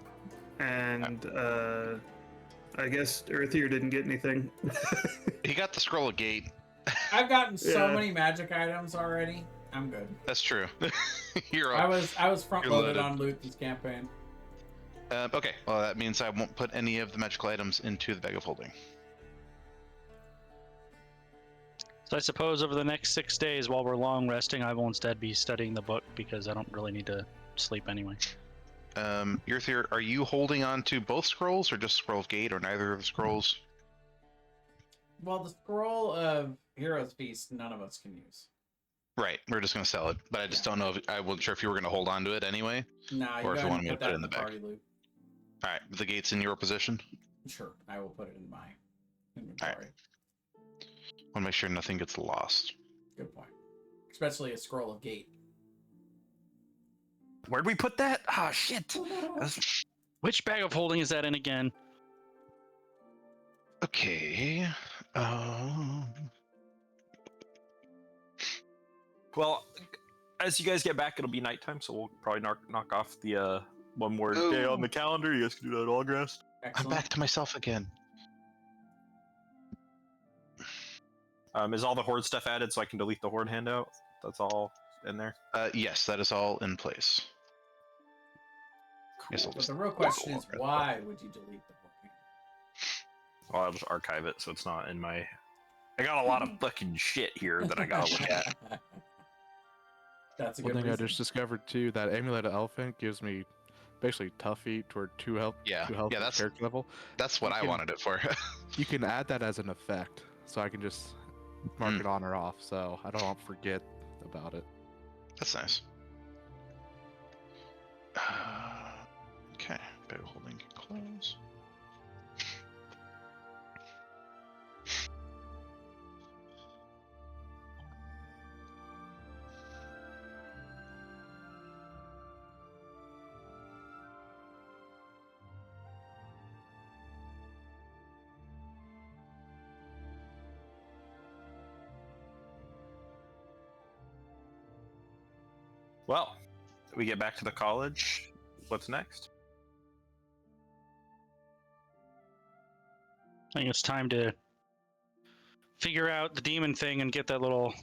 [SPEAKER 3] and I guess Earthier didn't get anything.
[SPEAKER 2] He got the scroll of gate.
[SPEAKER 6] I've gotten so
[SPEAKER 3] Yeah.
[SPEAKER 6] many magic items already. I'm good.
[SPEAKER 2] That's true. You're
[SPEAKER 6] I
[SPEAKER 2] up.
[SPEAKER 6] was front
[SPEAKER 2] You're
[SPEAKER 6] loaded
[SPEAKER 2] loaded.
[SPEAKER 6] on loot this campaign.
[SPEAKER 2] Okay. Well, that means I won't put any of the magical items into the bag of holding.
[SPEAKER 4] So I suppose over the next 6 days, while we're long resting, I will instead be studying the book because I don't really need to sleep anyway.
[SPEAKER 2] Earthier, are you holding on to both scrolls or just scroll of gate or neither of the scrolls?
[SPEAKER 6] Well, the scroll of Heroes Feast, none of us can use.
[SPEAKER 2] Right. We're just going to sell it, but I just don't know. I wasn't sure if you were going to hold on to it anyway.
[SPEAKER 6] Nah,
[SPEAKER 2] Or
[SPEAKER 6] you
[SPEAKER 2] if you
[SPEAKER 6] go
[SPEAKER 2] want me to
[SPEAKER 6] ahead and
[SPEAKER 2] put it
[SPEAKER 6] that
[SPEAKER 2] in the bag.
[SPEAKER 6] party loot.
[SPEAKER 2] All right. The gate's in your position.
[SPEAKER 6] Sure, I will put it in my inventory.
[SPEAKER 2] Alright. Want to make sure nothing gets lost.
[SPEAKER 6] Good point. Especially a scroll of gate.
[SPEAKER 1] Where'd we put that? Ah, shit. That's-
[SPEAKER 4] Which bag of holding is that in again?
[SPEAKER 2] Okay.
[SPEAKER 1] Well, as you guys get back, it'll be nighttime, so we'll probably knock off the one more day on the calendar. You guys can do that all dressed.
[SPEAKER 2] I'm
[SPEAKER 6] Excellent.
[SPEAKER 2] back to myself again.
[SPEAKER 1] Is all the horde stuff added so I can delete the horde handout? That's all in there.
[SPEAKER 2] Yes, that is all in place. Yes, I'll
[SPEAKER 6] But
[SPEAKER 2] just
[SPEAKER 6] the real question is,
[SPEAKER 2] Cool.
[SPEAKER 6] why would you delete the book?
[SPEAKER 1] Well, I'll just archive it so it's not in my. I got a lot of fucking shit here that I gotta look at.
[SPEAKER 6] That's a
[SPEAKER 5] One
[SPEAKER 6] good
[SPEAKER 5] thing I
[SPEAKER 6] reason.
[SPEAKER 5] just discovered too, that amulet of elephant gives me basically tough feet toward 2 health.
[SPEAKER 2] Yeah.
[SPEAKER 5] 2 health
[SPEAKER 2] Yeah,
[SPEAKER 5] per
[SPEAKER 2] that's-
[SPEAKER 5] character level.
[SPEAKER 2] That's what
[SPEAKER 5] You
[SPEAKER 2] I
[SPEAKER 5] can-
[SPEAKER 2] wanted it for.
[SPEAKER 5] You can add that as an effect, so I can just mark it on or off, so I don't forget about it.
[SPEAKER 2] That's nice. Okay, better holding can close.
[SPEAKER 1] Well, we get back to the college. What's next?
[SPEAKER 4] I think it's time to figure out the demon thing and get that little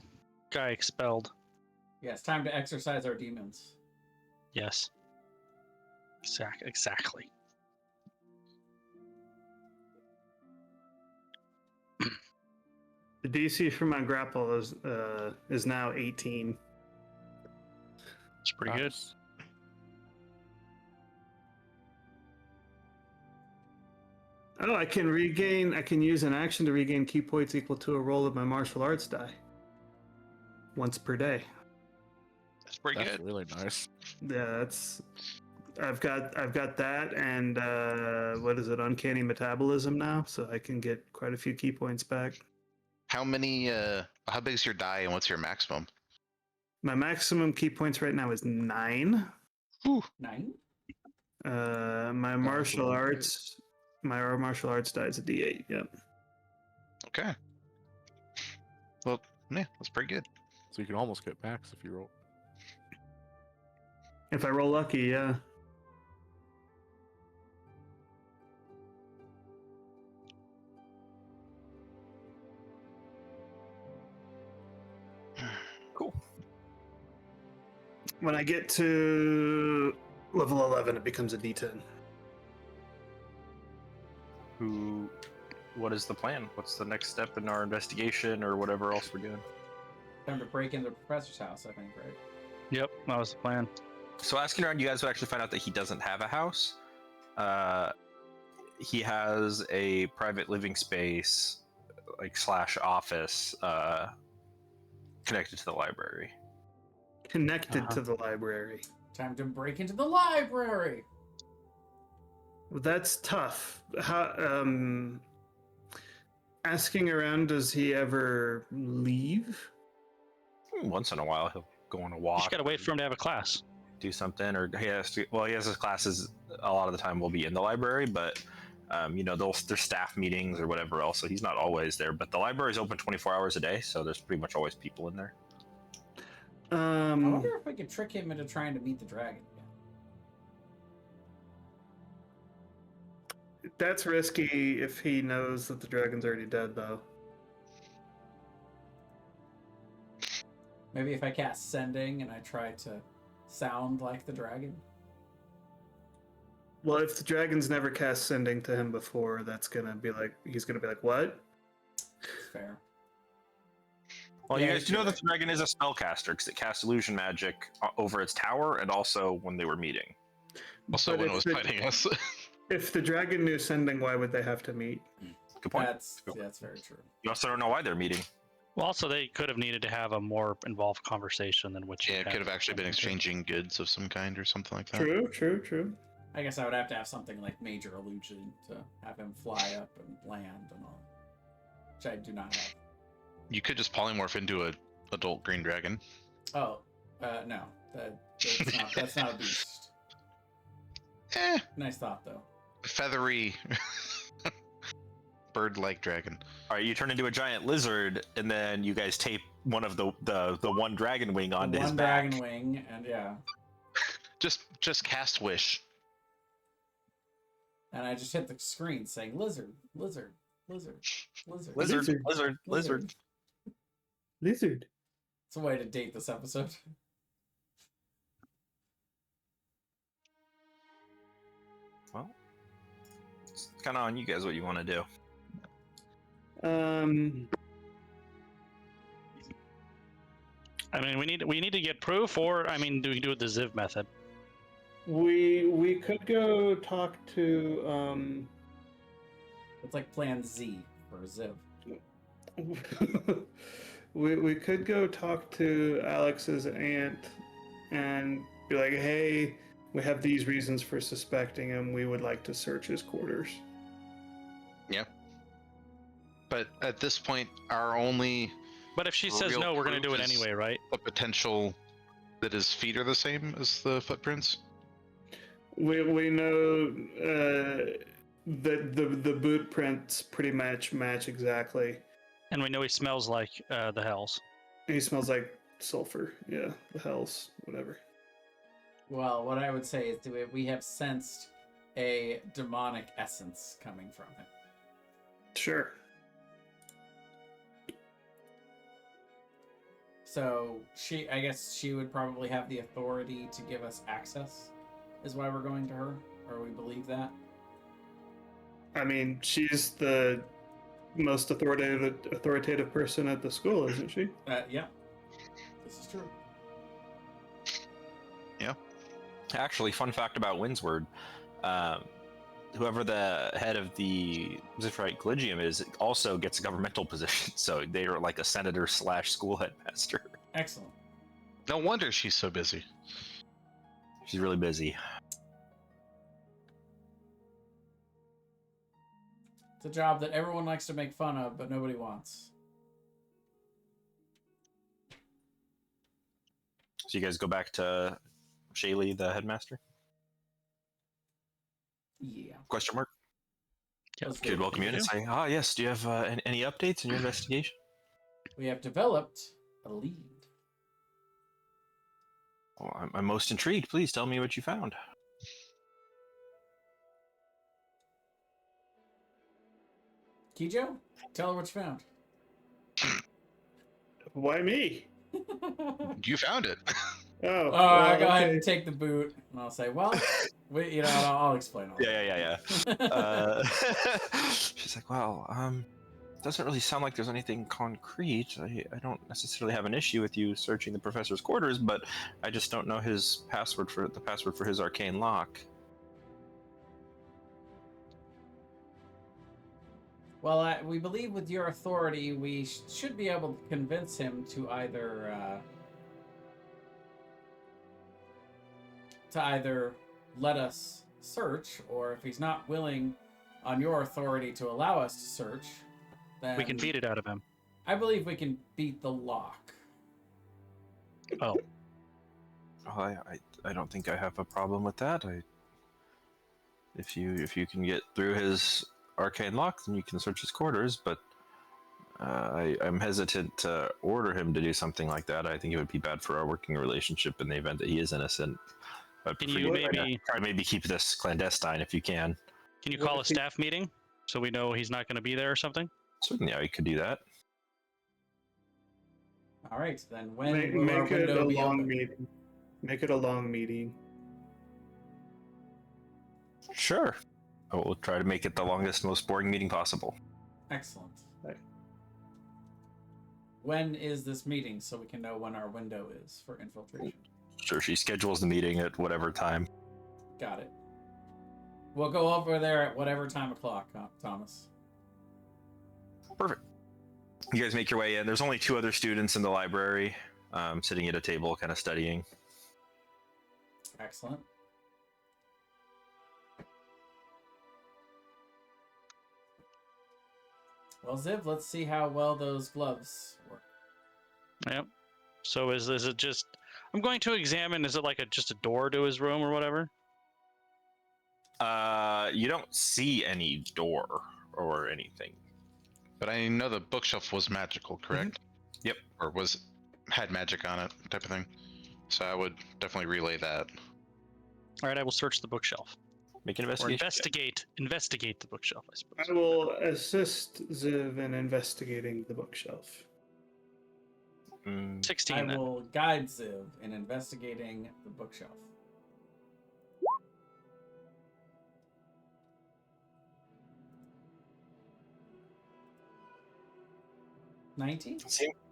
[SPEAKER 4] guy expelled.
[SPEAKER 6] Yeah, it's time to exercise our demons.
[SPEAKER 4] Yes. Exactly.
[SPEAKER 3] The DC for my grapple is now 18.
[SPEAKER 4] It's pretty good.
[SPEAKER 5] Nice.
[SPEAKER 3] Oh, I can use an action to regain key points equal to a roll of my martial arts die. Once per day.
[SPEAKER 2] That's pretty
[SPEAKER 5] That's
[SPEAKER 2] good.
[SPEAKER 5] really nice.
[SPEAKER 3] Yeah, I've got that and what is it, uncanny metabolism now, so I can get quite a few key points back.
[SPEAKER 2] How big is your die and what's your maximum?
[SPEAKER 3] My maximum key points right now is 9.
[SPEAKER 6] 9?
[SPEAKER 3] My martial arts die is a D8. Yep.
[SPEAKER 2] Okay. Well, yeah, that's pretty good.
[SPEAKER 5] So you can almost get max if you roll.
[SPEAKER 3] If I roll lucky, yeah.
[SPEAKER 1] Cool.
[SPEAKER 3] When I get to level 11, it becomes a D10.
[SPEAKER 1] What is the plan? What's the next step in our investigation or whatever else we're doing?
[SPEAKER 6] Time to break into the professor's house, I think, right?
[SPEAKER 4] Yep, that was the plan.
[SPEAKER 1] So asking around, you guys would actually find out that he doesn't have a house. He has a private living space, like / office, connected to the library.
[SPEAKER 3] Connected to the library.
[SPEAKER 6] Time to break into the library.
[SPEAKER 3] Well, that's tough. How, asking around, does he ever leave?
[SPEAKER 1] Once in a while, he'll go on a
[SPEAKER 4] You
[SPEAKER 1] walk.
[SPEAKER 4] just gotta wait for him to have a class.
[SPEAKER 1] Do something, or he has to. Well, he has his classes. A lot of the time will be in the library, but there's staff meetings or whatever else, so he's not always there. But the library is open 24 hours a day, so there's pretty much always people in there.
[SPEAKER 6] I wonder if we could trick him into trying to meet the dragon again.
[SPEAKER 3] That's risky if he knows that the dragon's already dead, though.
[SPEAKER 6] Maybe if I cast Sending and I try to sound like the dragon.
[SPEAKER 3] Well, if the dragon's never cast Sending to him before, he's gonna be like, what?
[SPEAKER 6] It's fair.
[SPEAKER 1] Well,
[SPEAKER 6] Yeah,
[SPEAKER 1] you guys do know
[SPEAKER 6] sure.
[SPEAKER 1] that the dragon is a spellcaster because it casts illusion magic over its tower, and also when they were meeting.
[SPEAKER 2] Also,
[SPEAKER 3] But
[SPEAKER 2] when
[SPEAKER 3] if
[SPEAKER 2] it was
[SPEAKER 3] the-
[SPEAKER 2] fighting us.
[SPEAKER 3] If the dragon knew Sending, why would they have to meet?
[SPEAKER 1] Good point.
[SPEAKER 6] That's very true.
[SPEAKER 1] You also don't know why they're meeting.
[SPEAKER 4] Well, also they could have needed to have a more involved conversation than what you
[SPEAKER 2] Yeah, it
[SPEAKER 4] had.
[SPEAKER 2] could have actually been exchanging goods of some kind or something like that.
[SPEAKER 3] True.
[SPEAKER 6] I guess I would have to have something like major illusion to have him fly up and land and all, which I do not have.
[SPEAKER 2] You could just polymorph into a adult green dragon.
[SPEAKER 6] Oh, no, that's not a beast. Nice thought though.
[SPEAKER 2] Feathery bird-like dragon.
[SPEAKER 1] All right, you turn into a giant lizard, and then you guys tape one of the one dragon wing onto his
[SPEAKER 6] One
[SPEAKER 1] back.
[SPEAKER 6] dragon wing, and yeah,
[SPEAKER 2] Just cast wish.
[SPEAKER 6] and I just hit the screen saying lizard, lizard, lizard, lizard.
[SPEAKER 1] Lizard.
[SPEAKER 3] Lizard.
[SPEAKER 6] It's a way to date this episode.
[SPEAKER 1] Well, it's kind of on you guys what you want to do.
[SPEAKER 4] I mean, we need to get proof, or I mean, do we do it the Ziv method?
[SPEAKER 3] We could go talk to
[SPEAKER 6] It's like Plan Z for Ziv.
[SPEAKER 3] we could go talk to Alex's aunt and be like, hey, we have these reasons for suspecting him. We would like to search his quarters.
[SPEAKER 2] Yeah. But at this point, our only
[SPEAKER 4] But if she says
[SPEAKER 2] real
[SPEAKER 4] no, we're gonna do
[SPEAKER 2] proof
[SPEAKER 4] it
[SPEAKER 2] is
[SPEAKER 4] anyway, right?
[SPEAKER 2] the potential that his feet are the same as the footprints.
[SPEAKER 3] We know that the boot prints pretty much match exactly.
[SPEAKER 4] And we know he smells like the hells.
[SPEAKER 3] He smells like sulfur. Yeah, the hells, whatever.
[SPEAKER 6] Well, what I would say is we have sensed a demonic essence coming from him.
[SPEAKER 3] Sure.
[SPEAKER 6] So I guess she would probably have the authority to give us access, is why we're going to her, or we believe that.
[SPEAKER 3] I mean, she's the most authoritative person at the school, isn't she?
[SPEAKER 6] Yeah, this is true.
[SPEAKER 1] Actually, fun fact about Windsward, whoever the head of the Ziphrite Collegium is also gets a governmental position, so they are like a senator / school headmaster.
[SPEAKER 6] Excellent.
[SPEAKER 2] No wonder she's so busy.
[SPEAKER 1] She's really busy.
[SPEAKER 6] It's a job that everyone likes to make fun of, but nobody wants.
[SPEAKER 1] So you guys go back to Shaylee, the headmaster?
[SPEAKER 6] Yeah.
[SPEAKER 1] Question mark?
[SPEAKER 6] Let's
[SPEAKER 1] Kid
[SPEAKER 6] do it.
[SPEAKER 1] welcome you in and say, yes, do you have any updates in your investigation?
[SPEAKER 6] We have developed a lead.
[SPEAKER 1] Well, I'm most intrigued. Please tell me what you found.
[SPEAKER 6] Kijo, tell her what you found.
[SPEAKER 3] Why me?
[SPEAKER 2] You found it.
[SPEAKER 3] Oh,
[SPEAKER 6] I go ahead
[SPEAKER 3] okay.
[SPEAKER 6] and take the boot, and I'll say, well, I'll explain all that.
[SPEAKER 1] Yeah. She's like, well, doesn't really sound like there's anything concrete. I don't necessarily have an issue with you searching the professor's quarters, but I just don't know his password for his arcane lock.
[SPEAKER 6] Well, we believe with your authority, we should be able to convince him to either let us search, or if he's not willing on your authority to allow us to search, then
[SPEAKER 4] We can beat it out of him.
[SPEAKER 6] I believe we can beat the lock.
[SPEAKER 4] Oh,
[SPEAKER 1] I don't think I have a problem with that. If you can get through his arcane lock, then you can search his quarters. But I'm hesitant to order him to do something like that. I think it would be bad for our working relationship in the event that he is innocent. But
[SPEAKER 4] Can you
[SPEAKER 1] maybe keep this clandestine if you can?
[SPEAKER 4] can you
[SPEAKER 3] What
[SPEAKER 4] call a
[SPEAKER 3] if he-
[SPEAKER 4] staff meeting so we know he's not going to be there or something?
[SPEAKER 1] Certainly, I could do that.
[SPEAKER 6] All right, then when
[SPEAKER 3] Make,
[SPEAKER 6] will our
[SPEAKER 3] make it a
[SPEAKER 6] window be
[SPEAKER 3] long
[SPEAKER 6] open?
[SPEAKER 3] meeting. Make it a long meeting.
[SPEAKER 1] Sure. We'll try to make it the longest, most boring meeting possible.
[SPEAKER 6] Excellent.
[SPEAKER 3] Right.
[SPEAKER 6] When is this meeting so we can know when our window is for infiltration?
[SPEAKER 1] Sure, she schedules the meeting at whatever time.
[SPEAKER 6] Got it. We'll go over there at whatever time o'clock, Thomas.
[SPEAKER 1] Perfect. You guys make your way in. There's only 2 other students in the library, sitting at a table, kind of studying.
[SPEAKER 6] Excellent. Well, Ziv, let's see how well those gloves work.
[SPEAKER 4] Yep. So is it just? I'm going to examine. Is it like just a door to his room or whatever?
[SPEAKER 1] You don't see any door or anything.
[SPEAKER 2] But I know the bookshelf was magical, correct?
[SPEAKER 1] Yep.
[SPEAKER 2] Or had magic on it, type of thing. So I would definitely relay that.
[SPEAKER 4] All right, I will search the bookshelf
[SPEAKER 1] Make an
[SPEAKER 4] or
[SPEAKER 1] investigation.
[SPEAKER 4] investigate the bookshelf. I suppose.
[SPEAKER 3] I will assist Ziv in investigating the bookshelf.
[SPEAKER 4] 16.
[SPEAKER 6] I
[SPEAKER 4] Then.
[SPEAKER 6] will guide Ziv in investigating the bookshelf.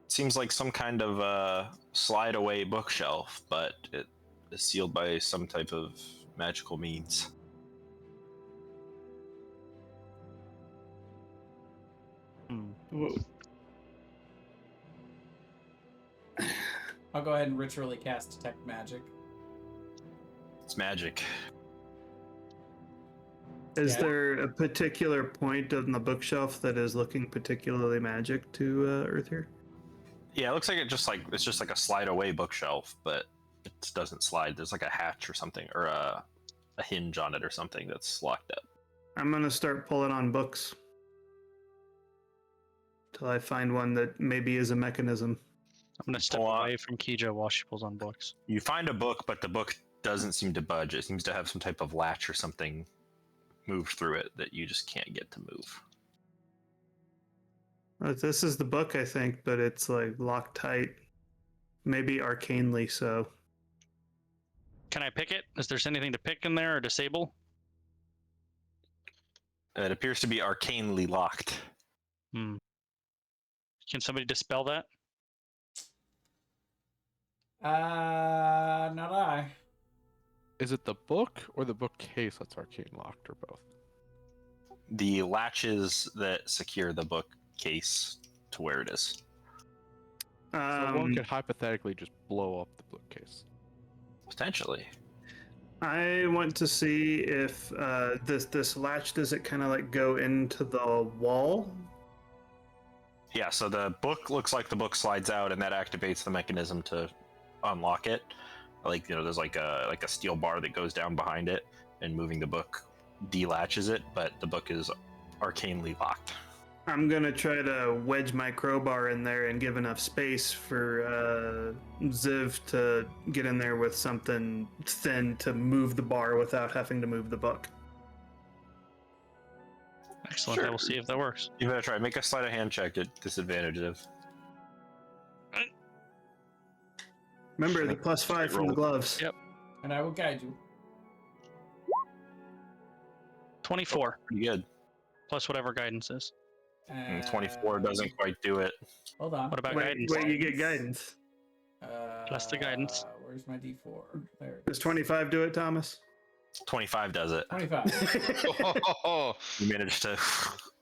[SPEAKER 1] Seems like some kind of slide away bookshelf, but it is sealed by some type of magical means.
[SPEAKER 3] Whoa.
[SPEAKER 6] I'll go ahead and ritually cast Detect Magic.
[SPEAKER 1] It's magic.
[SPEAKER 3] Is
[SPEAKER 6] Yeah.
[SPEAKER 3] there a particular point on the bookshelf that is looking particularly magic to Earth here?
[SPEAKER 1] Yeah, it looks like it's just like a slide away bookshelf, but it doesn't slide. There's like a hatch or something, or a hinge on it or something that's locked up.
[SPEAKER 3] I'm gonna start pulling on books till I find one that maybe is a mechanism.
[SPEAKER 4] I'm going to step
[SPEAKER 1] Pull on.
[SPEAKER 4] away from Kija while she pulls on books.
[SPEAKER 1] You find a book, but the book doesn't seem to budge. It seems to have some type of latch or something moved through it that you just can't get to move.
[SPEAKER 3] This is the book, I think, but it's like locked tight. Maybe arcanely so.
[SPEAKER 4] Can I pick it? Is there anything to pick in there or disable?
[SPEAKER 1] It appears to be arcanely locked.
[SPEAKER 4] Can somebody dispel that?
[SPEAKER 6] Not I.
[SPEAKER 5] Is it the book or the bookcase that's arcane locked, or both?
[SPEAKER 1] The latches that secure the bookcase to where it is.
[SPEAKER 5] So one could hypothetically just blow up the bookcase.
[SPEAKER 1] Potentially.
[SPEAKER 3] I want to see if this latch, does it kind of like go into the wall?
[SPEAKER 1] Yeah, so the book looks like the book slides out, and that activates the mechanism to unlock it. Like, there's like a steel bar that goes down behind it, and moving the book delatches it, but the book is arcanely locked.
[SPEAKER 3] I'm gonna try to wedge my crowbar in there and give enough space for Ziv to get in there with something thin to move the bar without having to move the book.
[SPEAKER 4] Excellent. I
[SPEAKER 1] Sure.
[SPEAKER 4] will see if that works.
[SPEAKER 1] You better try. Make a sleight of hand check at disadvantage of.
[SPEAKER 3] Remember the +5 from the gloves.
[SPEAKER 4] Yep.
[SPEAKER 6] And I will guide you.
[SPEAKER 4] 24
[SPEAKER 1] Pretty good.
[SPEAKER 4] plus whatever guidance is.
[SPEAKER 1] 24 doesn't quite do it.
[SPEAKER 6] Hold on.
[SPEAKER 4] What about
[SPEAKER 3] Wait,
[SPEAKER 4] guidance?
[SPEAKER 3] wait, you get guidance.
[SPEAKER 4] Plus the guidance.
[SPEAKER 6] Where's my D4? There it
[SPEAKER 3] Does
[SPEAKER 6] is.
[SPEAKER 3] 25 do it, Thomas?
[SPEAKER 1] 25 does it.
[SPEAKER 6] 25.
[SPEAKER 1] You managed to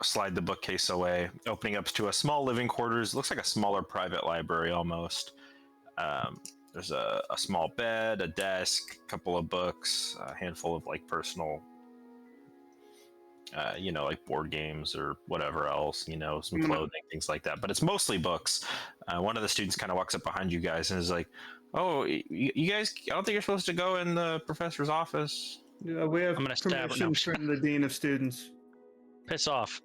[SPEAKER 1] slide the bookcase away, opening up to a small living quarters. Looks like a smaller private library almost. There's a small bed, a desk, a couple of books, a handful of like personal, like board games or whatever else, some clothing, things like that. But it's mostly books. One of the students kind of walks up behind you guys and is like, "Oh, you guys, I don't think you're supposed to go in the professor's office."
[SPEAKER 3] Yeah, we have
[SPEAKER 4] I'm gonna stab her.
[SPEAKER 3] permission from the dean of students.
[SPEAKER 4] Piss off.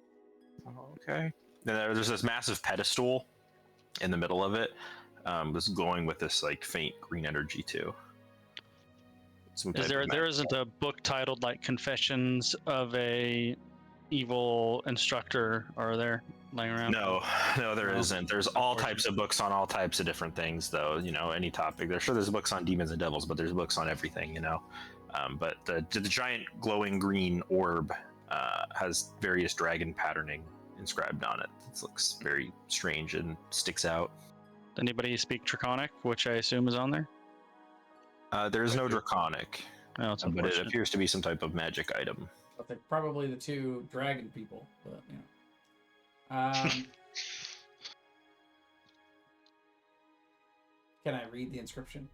[SPEAKER 1] Okay. Then there's this massive pedestal in the middle of it, that's glowing with this like faint green energy too.
[SPEAKER 4] There isn't a book titled like Confessions of a Evil Instructor, are there laying around?
[SPEAKER 1] No, there isn't. There's all types of books on all types of different things, though. Any topic. There's books on demons and devils, but there's books on everything. But the giant glowing green orb has various dragon patterning inscribed on it. It looks very strange and sticks out.
[SPEAKER 4] Anybody speak Draconic, which I assume is on there?
[SPEAKER 1] There is no draconic,
[SPEAKER 4] Oh, it's
[SPEAKER 1] but it
[SPEAKER 4] unfortunate.
[SPEAKER 1] appears to be some type of magic item.
[SPEAKER 6] I think probably the two dragon people, but Can I read the inscription?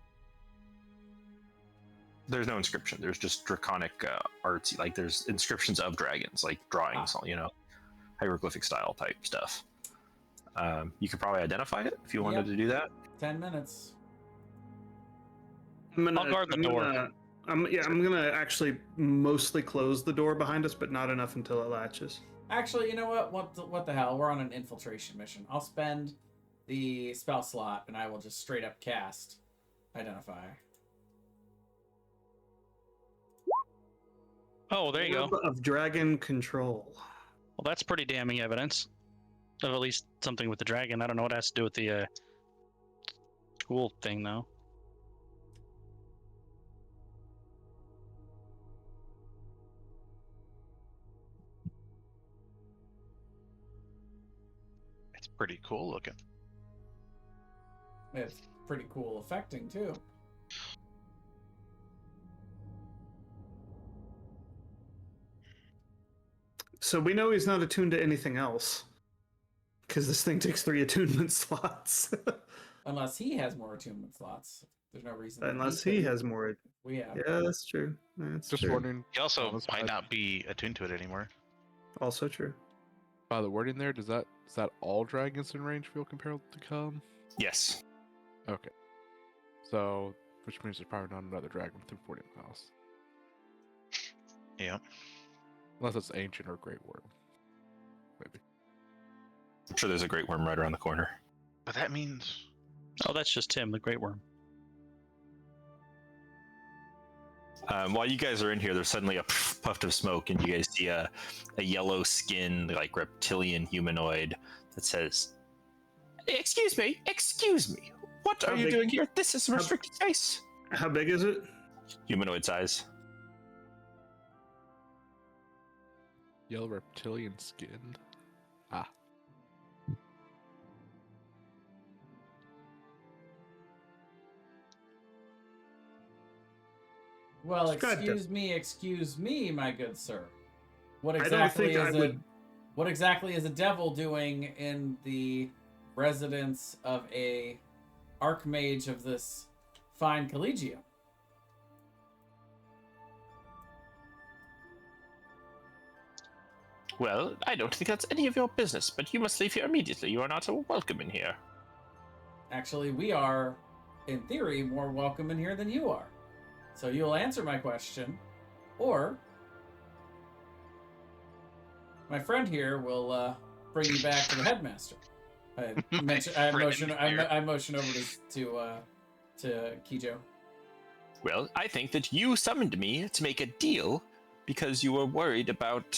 [SPEAKER 1] There's no inscription. There's just draconic arts. Like there's inscriptions of dragons, like drawings, hieroglyphic style type stuff. You could probably identify it if you wanted to do that.
[SPEAKER 6] 10 minutes.
[SPEAKER 4] I'll guard the door.
[SPEAKER 3] I'm gonna actually mostly close the door behind us, but not enough until it latches.
[SPEAKER 6] Actually, you know what? What the hell? We're on an infiltration mission. I'll spend the spell slot, and I will just straight up cast Identify.
[SPEAKER 4] Oh, there you go.
[SPEAKER 3] Of dragon control.
[SPEAKER 4] Well, that's pretty damning evidence of at least something with the dragon. I don't know what it has to do with the tool thing, though.
[SPEAKER 2] It's pretty cool looking.
[SPEAKER 6] It's pretty cool affecting, too.
[SPEAKER 3] So we know he's not attuned to anything else. Because this thing takes 3 attunement slots.
[SPEAKER 6] Unless he has more attunement slots. There's no reason. that
[SPEAKER 3] Unless
[SPEAKER 6] he
[SPEAKER 3] he
[SPEAKER 6] couldn't.
[SPEAKER 3] has more.
[SPEAKER 6] We have.
[SPEAKER 3] Yeah, that's true. That's
[SPEAKER 5] Just
[SPEAKER 3] true.
[SPEAKER 5] wondering.
[SPEAKER 2] He also
[SPEAKER 5] Thomas,
[SPEAKER 2] might not be attuned to it anymore.
[SPEAKER 3] Also true.
[SPEAKER 5] By the wording there, does that all dragons in range feel compelled to come?
[SPEAKER 1] Yes.
[SPEAKER 5] Okay. So, which means there's probably not another dragon within 40 miles.
[SPEAKER 2] Yeah.
[SPEAKER 5] Unless it's ancient or great worm. Maybe.
[SPEAKER 1] I'm sure there's a great worm right around the corner.
[SPEAKER 2] But that means
[SPEAKER 4] Oh, that's just Tim, the Great Worm.
[SPEAKER 1] While you guys are in here, there's suddenly a puff of smoke, and you guys see a yellow-skinned, like reptilian humanoid that says, excuse me, what
[SPEAKER 3] How
[SPEAKER 1] are you
[SPEAKER 3] big-
[SPEAKER 1] doing here? This is a restricted space."
[SPEAKER 3] How big is it?
[SPEAKER 1] Humanoid size.
[SPEAKER 5] Yellow reptilian skinned. Ah.
[SPEAKER 6] Well,
[SPEAKER 3] Describe
[SPEAKER 6] excuse me, my good sir. What
[SPEAKER 3] I don't
[SPEAKER 6] exactly
[SPEAKER 3] think I
[SPEAKER 6] is
[SPEAKER 3] would-
[SPEAKER 6] what exactly is a devil doing in the residence of a archmage of this fine collegium?
[SPEAKER 1] Well, I don't think that's any of your business, but you must leave here immediately. You are not welcome in here.
[SPEAKER 6] Actually, we are, in theory, more welcome in here than you are. So you'll answer my question, or my friend here will bring you back to the headmaster. I motion over to Kijo.
[SPEAKER 1] Well, I think that you summoned me to make a deal because you were worried about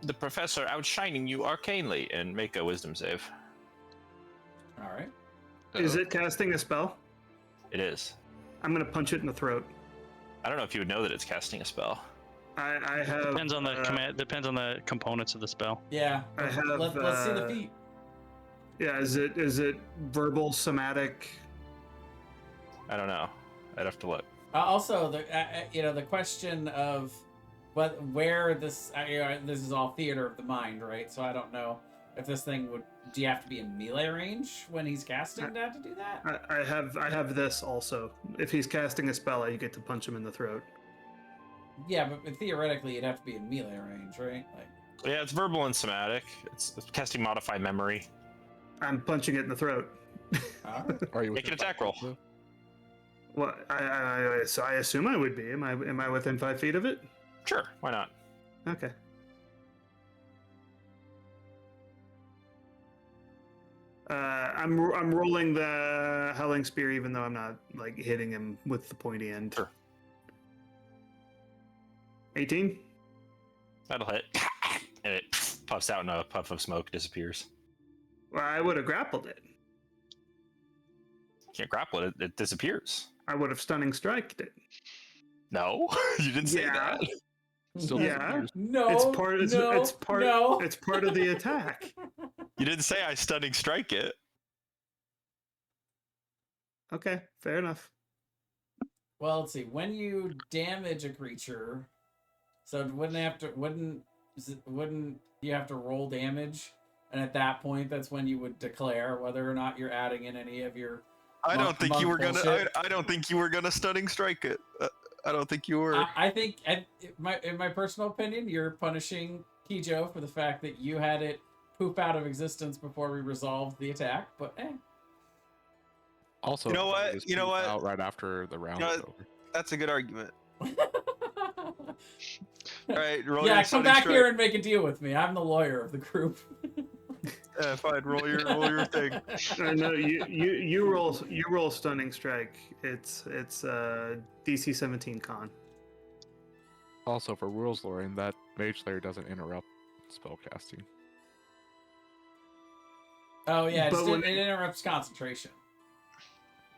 [SPEAKER 1] the professor outshining you arcanely, and make a wisdom save.
[SPEAKER 6] All right.
[SPEAKER 3] Is it casting a spell?
[SPEAKER 1] It is.
[SPEAKER 3] I'm gonna punch it in the throat.
[SPEAKER 1] I don't know if you would know that it's casting a spell.
[SPEAKER 3] I have.
[SPEAKER 4] Depends on the command. Depends on the components of the spell.
[SPEAKER 6] Yeah.
[SPEAKER 3] I have,
[SPEAKER 6] Let's see the feat.
[SPEAKER 3] Yeah, is it verbal, somatic?
[SPEAKER 1] I don't know. I'd have to look.
[SPEAKER 6] Also, the question of where this this is all theater of the mind, right? So I don't know if this thing would. Do you have to be in melee range when he's casting that to do that?
[SPEAKER 3] I have this also. If he's casting a spell, you get to punch him in the throat.
[SPEAKER 6] Yeah, but theoretically, you'd have to be in melee range, right? Like.
[SPEAKER 1] Yeah, it's verbal and somatic. It's casting modify memory.
[SPEAKER 3] I'm punching it in the throat.
[SPEAKER 5] Are you
[SPEAKER 1] Make an
[SPEAKER 5] within
[SPEAKER 1] attack
[SPEAKER 5] 5
[SPEAKER 1] roll.
[SPEAKER 5] feet, though?
[SPEAKER 3] Well, so I assume I would be. Am I within 5 feet of it?
[SPEAKER 1] Sure, why not?
[SPEAKER 3] Okay. I'm rolling the Howling Spear, even though I'm not like hitting him with the pointy end.
[SPEAKER 1] Sure.
[SPEAKER 3] 18.
[SPEAKER 1] That'll hit. And it puffs out in a puff of smoke, disappears.
[SPEAKER 3] Well, I would have grappled it.
[SPEAKER 1] Can't grapple it, it disappears.
[SPEAKER 3] I would have stunning striked it.
[SPEAKER 1] No, you didn't say
[SPEAKER 3] Yeah.
[SPEAKER 1] that.
[SPEAKER 5] Still
[SPEAKER 3] Yeah.
[SPEAKER 5] disappears.
[SPEAKER 6] No.
[SPEAKER 3] It's part. It's part.
[SPEAKER 6] No.
[SPEAKER 3] It's part of the attack.
[SPEAKER 1] You didn't say I stunning strike it.
[SPEAKER 3] Okay, fair enough.
[SPEAKER 6] Well, let's see. When you damage a creature, so wouldn't you have to roll damage? And at that point, that's when you would declare whether or not you're adding in any of your.
[SPEAKER 1] I don't think you were gonna.
[SPEAKER 6] bullshit.
[SPEAKER 1] I don't think you were gonna stunning strike it. I don't think you were.
[SPEAKER 6] I think, in my personal opinion, you're punishing Kijo for the fact that you had it poop out of existence before we resolved the attack. But
[SPEAKER 5] Also,
[SPEAKER 1] You know what?
[SPEAKER 5] just
[SPEAKER 1] You know
[SPEAKER 5] peek
[SPEAKER 1] what?
[SPEAKER 5] Out right after the round
[SPEAKER 1] You know
[SPEAKER 5] is
[SPEAKER 1] what?
[SPEAKER 5] over.
[SPEAKER 1] That's a good argument. All right, roll
[SPEAKER 6] yeah,
[SPEAKER 1] your
[SPEAKER 6] come
[SPEAKER 1] stunning
[SPEAKER 6] back
[SPEAKER 1] strike.
[SPEAKER 6] here and make a deal with me. I'm the lawyer of the group.
[SPEAKER 1] Fine. Roll your thing.
[SPEAKER 3] No, you roll stunning strike. It's DC 17 con.
[SPEAKER 5] Also, for rules lowering, that Mage Slayer doesn't interrupt spellcasting.
[SPEAKER 6] Oh yeah,
[SPEAKER 3] But when
[SPEAKER 6] it interrupts concentration.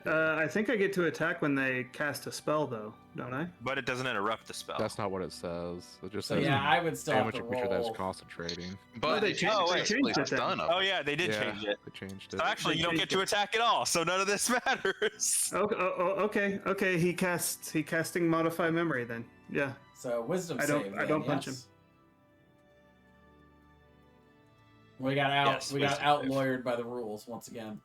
[SPEAKER 3] I think I get to attack when they cast a spell, though, don't I?
[SPEAKER 1] But it doesn't interrupt the spell.
[SPEAKER 5] That's not what it says. It just
[SPEAKER 6] So
[SPEAKER 5] says
[SPEAKER 6] yeah, I would still have
[SPEAKER 5] damage
[SPEAKER 6] to
[SPEAKER 5] a creature that's
[SPEAKER 6] roll.
[SPEAKER 5] concentrating.
[SPEAKER 2] But
[SPEAKER 3] they changed-
[SPEAKER 2] it's
[SPEAKER 3] they
[SPEAKER 2] basically
[SPEAKER 3] changed it then.
[SPEAKER 2] stun 'em.
[SPEAKER 1] Oh yeah, they did change it.
[SPEAKER 5] They changed
[SPEAKER 1] So
[SPEAKER 5] it.
[SPEAKER 1] actually, you don't get to attack at all. So none of this matters.
[SPEAKER 3] Okay. He casting modify memory then. Yeah.
[SPEAKER 6] So wisdom
[SPEAKER 3] I don't-
[SPEAKER 6] save.
[SPEAKER 3] I don't
[SPEAKER 6] then,
[SPEAKER 3] punch
[SPEAKER 6] yes. We got out.
[SPEAKER 1] Yes,
[SPEAKER 6] we got
[SPEAKER 1] wisdom
[SPEAKER 6] out
[SPEAKER 1] save.
[SPEAKER 6] lawyered by the rules once again.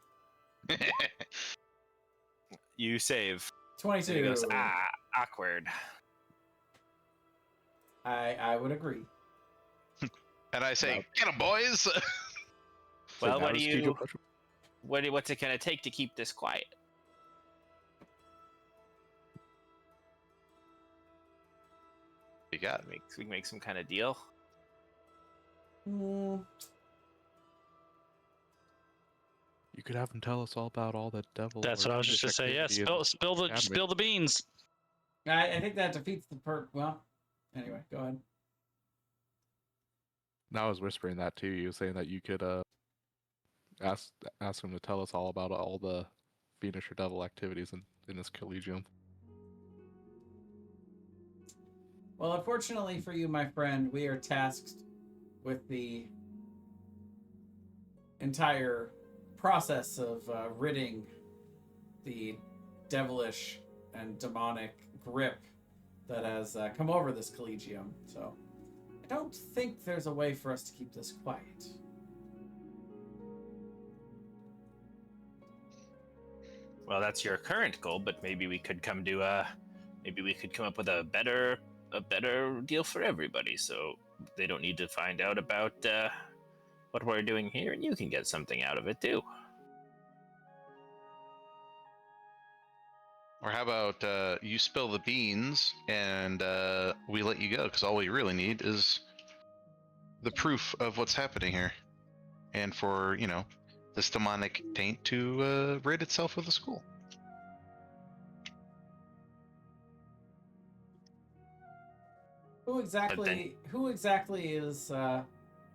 [SPEAKER 1] You save.
[SPEAKER 6] 22.
[SPEAKER 1] And he goes, awkward.
[SPEAKER 6] I would agree.
[SPEAKER 2] And I say,
[SPEAKER 1] No.
[SPEAKER 2] get 'em, boys!
[SPEAKER 5] So
[SPEAKER 1] Well,
[SPEAKER 5] now
[SPEAKER 1] what do
[SPEAKER 5] does
[SPEAKER 1] you?
[SPEAKER 5] Kijo push him?
[SPEAKER 1] What's it gonna take to keep this quiet?
[SPEAKER 2] You got
[SPEAKER 1] We can make some kind of deal.
[SPEAKER 6] Mm,
[SPEAKER 5] You could have him tell us all about all the devil.
[SPEAKER 4] That's
[SPEAKER 5] or
[SPEAKER 4] what I was just
[SPEAKER 5] fiendish
[SPEAKER 4] to say. Yeah,
[SPEAKER 5] activity and-
[SPEAKER 4] spill the beans.
[SPEAKER 6] I think that defeats the Well, anyway, go ahead.
[SPEAKER 5] Now I was whispering that to you, saying that you could ask him to tell us all about all the fiendish or devil activities in this collegium.
[SPEAKER 6] Well, unfortunately for you, my friend, we are tasked with the entire process of ridding the devilish and demonic grip that has come over this collegium. So I don't think there's a way for us to keep this quiet.
[SPEAKER 1] Well, that's your current goal, but maybe we could come up with a better deal for everybody, so they don't need to find out about what we're doing here, and you can get something out of it too.
[SPEAKER 2] Or how about you spill the beans and we let you go? Because all we really need is the proof of what's happening here. And for, this demonic taint to rid itself of the school.
[SPEAKER 6] Who exactly is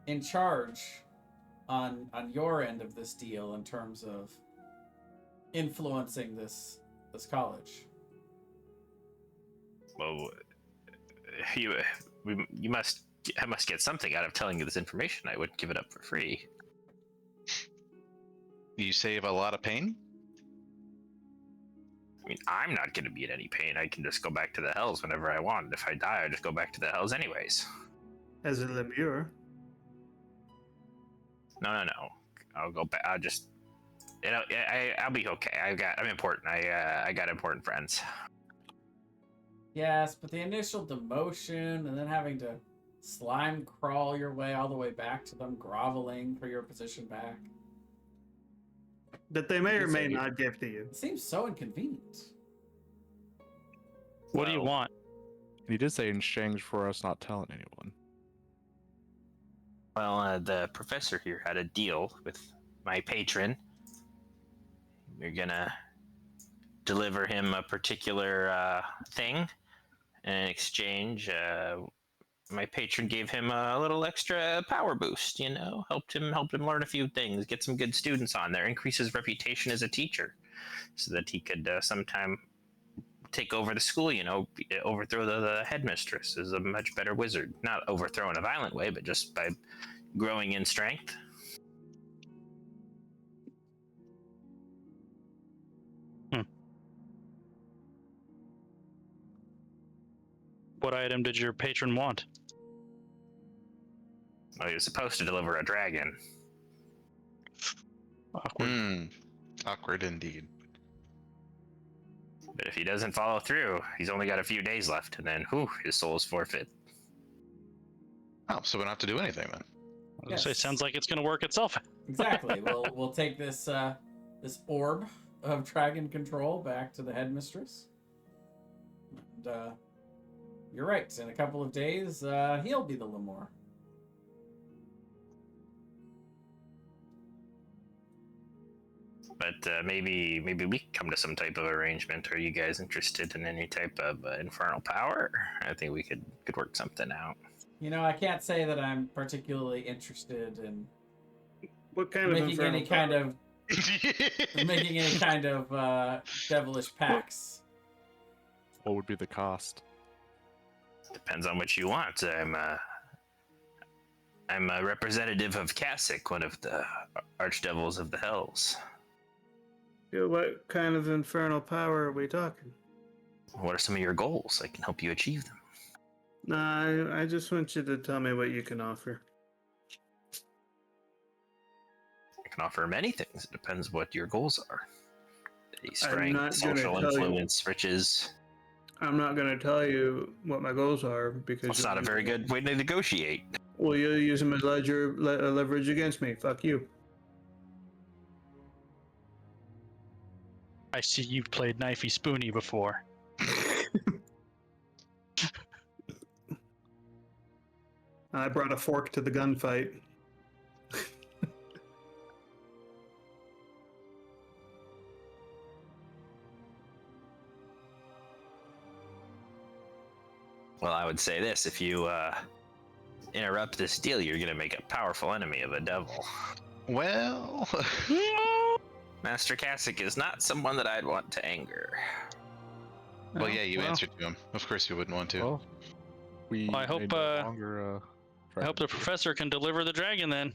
[SPEAKER 6] in charge on your end of this deal in terms of influencing this college?
[SPEAKER 1] Well, I must get something out of telling you this information. I wouldn't give it up for free.
[SPEAKER 2] You save a lot of pain?
[SPEAKER 1] I mean, I'm not going to be in any pain. I can just go back to the hells whenever I want. If I die, I just go back to the hells anyways.
[SPEAKER 3] As a lemure.
[SPEAKER 1] No. I'll go back. I'll just, I'll be okay. I'm important. I got important friends.
[SPEAKER 6] Yes, but the initial demotion and then having to slime crawl your way all the way back to them, groveling for your position back.
[SPEAKER 3] That they may or may not give to you.
[SPEAKER 6] It seems so inconvenient.
[SPEAKER 4] What do you want?
[SPEAKER 5] He did say in exchange for us not telling anyone.
[SPEAKER 1] Well, the professor here had a deal with my patron. We're gonna deliver him a particular thing. And in exchange, my patron gave him a little extra power boost, helped him learn a few things, get some good students on there, increase his reputation as a teacher, so that he could sometime take over the school, overthrow the headmistress as a much better wizard. Not overthrow in a violent way, but just by growing in strength.
[SPEAKER 4] What item did your patron want?
[SPEAKER 1] Well, he was supposed to deliver a dragon.
[SPEAKER 4] Awkward.
[SPEAKER 2] Awkward indeed.
[SPEAKER 1] But if he doesn't follow through, he's only got a few days left, and then, his soul is forfeit.
[SPEAKER 2] Oh, so we don't have to do anything then.
[SPEAKER 4] I was gonna say, sounds like it's gonna work itself.
[SPEAKER 6] Exactly. We'll take this this orb of dragon control back to the headmistress. And you're right. In a couple of days, he'll be the Lemur.
[SPEAKER 1] But maybe we can come to some type of arrangement. Are you guys interested in any type of infernal power? I think we could work something out.
[SPEAKER 6] I can't say that I'm particularly interested in
[SPEAKER 3] What kind of
[SPEAKER 6] making
[SPEAKER 3] infernal
[SPEAKER 6] any
[SPEAKER 3] power?
[SPEAKER 6] kind of devilish pacts.
[SPEAKER 5] What would be the cost?
[SPEAKER 1] Depends on what you want. I'm a representative of Kasich, one of the archdevils of the hells.
[SPEAKER 3] Yeah, what kind of infernal power are we talking?
[SPEAKER 1] What are some of your goals? I can help you achieve them.
[SPEAKER 3] Nah, I just want you to tell me what you can offer.
[SPEAKER 1] I can offer many things. It depends what your goals are.
[SPEAKER 3] I'm not
[SPEAKER 1] Strength,
[SPEAKER 3] gonna
[SPEAKER 1] social
[SPEAKER 3] tell you.
[SPEAKER 1] influence, riches.
[SPEAKER 3] I'm not going to tell you what my goals are because
[SPEAKER 1] That's not a very good way to negotiate.
[SPEAKER 3] Well, you'll use them as leverage against me. Fuck you.
[SPEAKER 4] I see you've played Knifey Spoony before.
[SPEAKER 3] I brought a fork to the gunfight.
[SPEAKER 1] Well, I would say this: if you interrupt this deal, you're going to make a powerful enemy of a devil.
[SPEAKER 2] Well,
[SPEAKER 1] Master Kasich is not someone that I'd want to anger.
[SPEAKER 2] well, yeah, you
[SPEAKER 4] well.
[SPEAKER 2] answered to him. Of course, you wouldn't want to.
[SPEAKER 5] Well, we
[SPEAKER 4] Well, I hope,
[SPEAKER 5] may no longer,
[SPEAKER 4] I hope the professor can deliver the dragon then.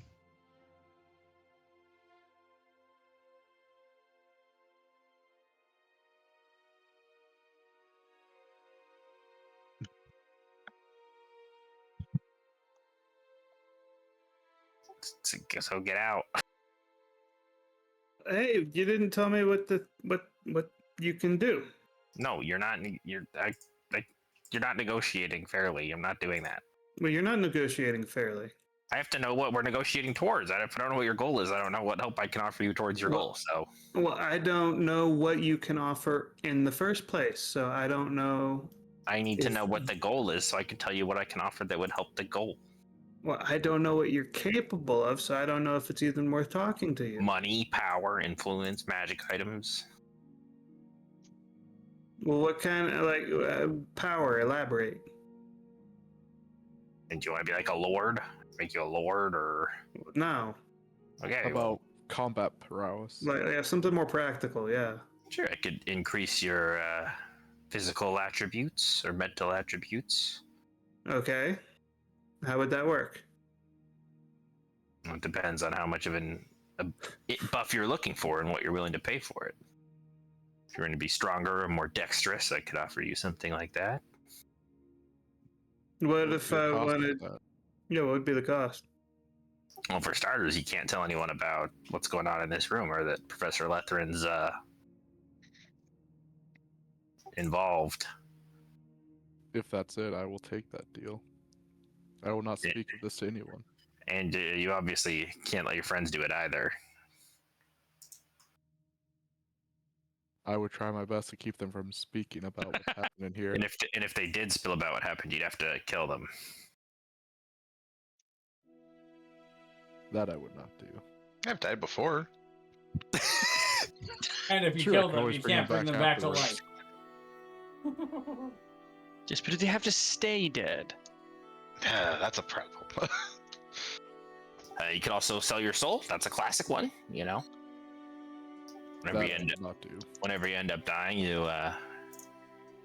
[SPEAKER 1] So get out.
[SPEAKER 3] Hey, you didn't tell me what you can do.
[SPEAKER 1] No, you're not. You're not negotiating fairly. I'm not doing that.
[SPEAKER 3] Well, you're not negotiating fairly.
[SPEAKER 1] I have to know what we're negotiating towards. If I don't know what your goal is, I don't know what help I can offer you towards your goal. So,
[SPEAKER 3] Well, I don't know what you can offer in the first place, so I don't know.
[SPEAKER 1] I need to know what the goal is so I can tell you what I can offer that would help the goal.
[SPEAKER 3] Well, I don't know what you're capable of, so I don't know if it's even worth talking to you.
[SPEAKER 1] Money, power, influence, magic items.
[SPEAKER 3] Well, what kind of power? Elaborate.
[SPEAKER 1] And do you want to be like a lord? Make you a lord or
[SPEAKER 3] No,
[SPEAKER 1] okay?
[SPEAKER 5] How about combat prowess?
[SPEAKER 3] something more practical. Yeah.
[SPEAKER 1] Sure, I could increase your physical attributes or mental attributes.
[SPEAKER 3] Okay. How would that work?
[SPEAKER 1] It depends on how much of a buff you're looking for and what you're willing to pay for it. If you're going to be stronger or more dexterous, I could offer you something like that.
[SPEAKER 3] What
[SPEAKER 5] would
[SPEAKER 3] if
[SPEAKER 5] be the
[SPEAKER 3] I
[SPEAKER 5] cost of
[SPEAKER 3] wanted?
[SPEAKER 5] that?
[SPEAKER 3] Yeah, what would be the cost?
[SPEAKER 1] Well, for starters, you can't tell anyone about what's going on in this room or that Professor Lethren's involved.
[SPEAKER 5] If that's it, I will take that deal. I will not speak of this to anyone.
[SPEAKER 1] And you obviously can't let your friends do it either.
[SPEAKER 5] I would try my best to keep them from speaking about what's happening here.
[SPEAKER 1] And if they did spill about what happened, you'd have to kill them.
[SPEAKER 5] That I would not do.
[SPEAKER 2] I've died before.
[SPEAKER 6] And if you
[SPEAKER 5] Sure, I
[SPEAKER 6] kill
[SPEAKER 5] can
[SPEAKER 6] them,
[SPEAKER 5] always
[SPEAKER 6] you
[SPEAKER 5] bring
[SPEAKER 6] can't
[SPEAKER 5] them
[SPEAKER 6] bring them
[SPEAKER 5] back
[SPEAKER 6] back to life.
[SPEAKER 5] afterwards.
[SPEAKER 4] Just but they have to stay dead.
[SPEAKER 2] That's a problem.
[SPEAKER 1] You could also sell your soul. That's a classic one, you know.
[SPEAKER 5] That
[SPEAKER 1] Whenever you
[SPEAKER 5] I
[SPEAKER 1] end
[SPEAKER 5] will not do.
[SPEAKER 1] up dying, you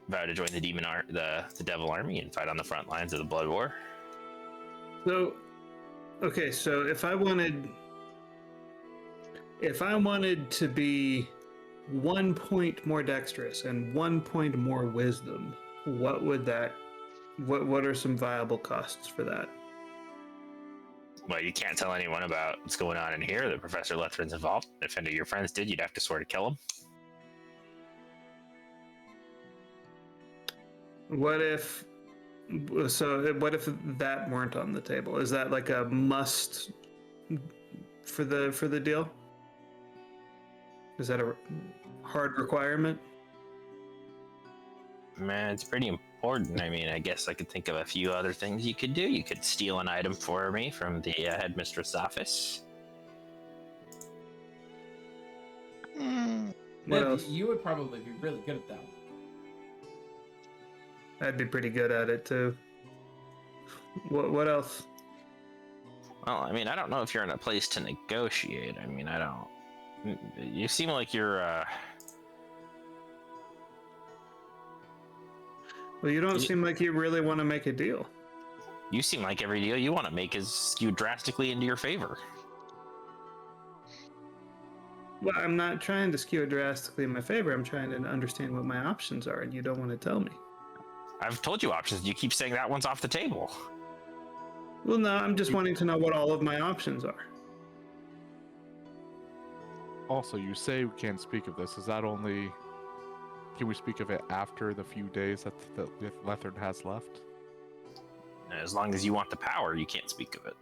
[SPEAKER 1] vow to join the the devil army and fight on the front lines of the blood war.
[SPEAKER 3] So, okay, so if I wanted to be 1 point more dexterous and 1 point more wisdom, what would that? What are some viable costs for that?
[SPEAKER 1] Well, you can't tell anyone about what's going on in here. The Professor Lethren's involved. If any of your friends did, you'd have to swear to kill them.
[SPEAKER 3] What if? So, what if that weren't on the table? Is that like a must for the deal? Is that a hard requirement?
[SPEAKER 1] Man, it's pretty important. I mean, I guess I could think of a few other things you could do. You could steal an item for me from the headmistress' office.
[SPEAKER 3] What
[SPEAKER 6] Ned,
[SPEAKER 3] else?
[SPEAKER 6] you would probably be really good at that one.
[SPEAKER 3] I'd be pretty good at it too. What else?
[SPEAKER 1] Well, I mean, I don't know if you're in a place to negotiate. I mean, I don't. You seem like you're.
[SPEAKER 3] Well, you don't seem like you really want to make a deal.
[SPEAKER 1] You seem like every deal you want to make is skewed drastically into your favor.
[SPEAKER 3] Well, I'm not trying to skew it drastically in my favor. I'm trying to understand what my options are, and you don't want to tell me.
[SPEAKER 1] I've told you options. You keep saying that one's off the table.
[SPEAKER 3] Well, no, I'm just wanting to know what all of my options are.
[SPEAKER 5] Also, you say we can't speak of this. Is that only... Can we speak of it after the few days that Lethren has left?
[SPEAKER 1] As long as you want the power, you can't speak of it.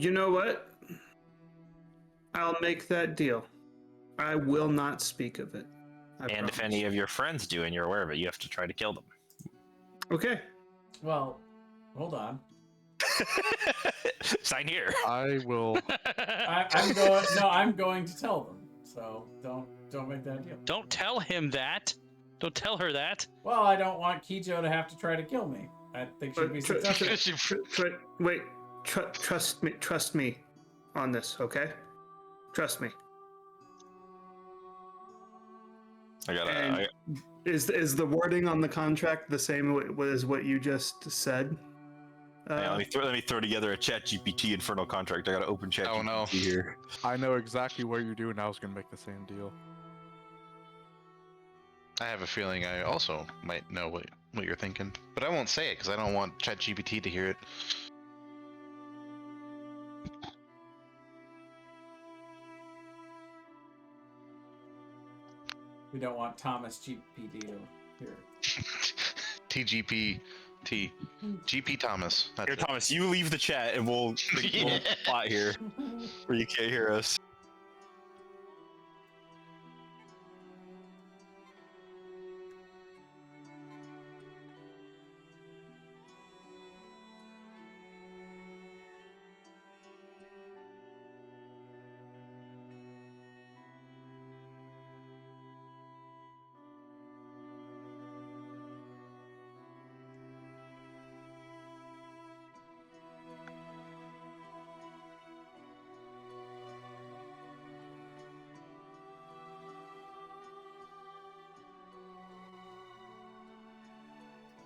[SPEAKER 3] You know what? I'll make that deal. I will not speak of it.
[SPEAKER 1] And if any of your friends do and you're aware of it, you have to try to kill them.
[SPEAKER 3] Okay.
[SPEAKER 6] Well, hold on.
[SPEAKER 1] Sign here.
[SPEAKER 5] I will...
[SPEAKER 6] I'm going. No, I'm going to tell them. So don't make that deal.
[SPEAKER 4] Don't tell him that. Don't tell her that.
[SPEAKER 6] Well, I don't want Kijo to have to try to kill me. I think she'd be successful.
[SPEAKER 3] Wait. Trust me on this, okay? Trust me. And is the wording on the contract the same as what you just said?
[SPEAKER 1] Let me throw together a ChatGPT infernal contract. I gotta open ChatGPT
[SPEAKER 2] Oh, no.
[SPEAKER 1] here.
[SPEAKER 5] I know exactly what you're doing. I was going to make the same deal.
[SPEAKER 2] I have a feeling I also might know what you're thinking, but I won't say it because I don't want ChatGPT to hear it.
[SPEAKER 6] We don't want Thomas GPD to hear it.
[SPEAKER 2] TGPT. GP Thomas. That's
[SPEAKER 1] Here,
[SPEAKER 2] it.
[SPEAKER 1] Thomas, you leave the chat and we'll plot here where you can't hear us.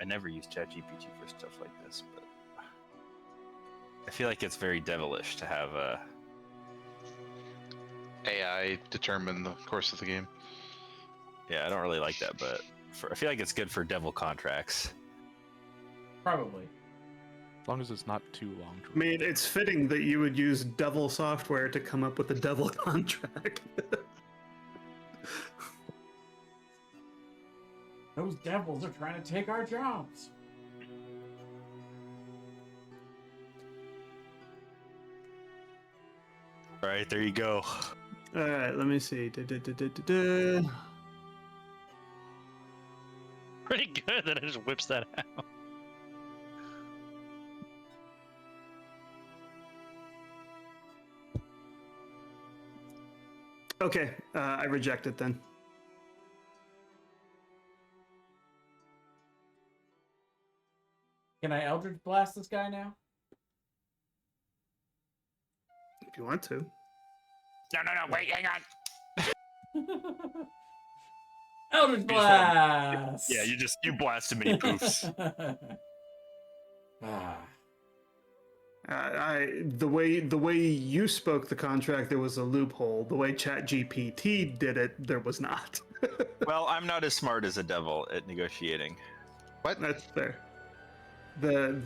[SPEAKER 1] I never use ChatGPT for stuff like this, but I feel like it's very devilish to have a
[SPEAKER 2] AI determine the course of the game.
[SPEAKER 1] Yeah, I don't really like that, but I feel like it's good for devil contracts.
[SPEAKER 6] Probably.
[SPEAKER 5] As long as it's not too long.
[SPEAKER 3] I mean, it's fitting that you would use devil software to come up with a devil contract.
[SPEAKER 6] Those devils are trying to take our jobs.
[SPEAKER 1] All right, there you go.
[SPEAKER 3] All right, let me see. Da-da-da-da-da-da.
[SPEAKER 4] Pretty good that it just whips that out.
[SPEAKER 3] Okay, I reject it then.
[SPEAKER 6] Can I Eldritch Blast this guy now?
[SPEAKER 3] If you want to.
[SPEAKER 1] No, wait, hang on.
[SPEAKER 6] Eldritch Blast!
[SPEAKER 1] Yeah, you blast too many poofs.
[SPEAKER 6] Ah.
[SPEAKER 3] The way you spoke the contract, there was a loophole. The way ChatGPT did it, there was not.
[SPEAKER 1] Well, I'm not as smart as a devil at negotiating.
[SPEAKER 2] What?
[SPEAKER 3] That's fair. The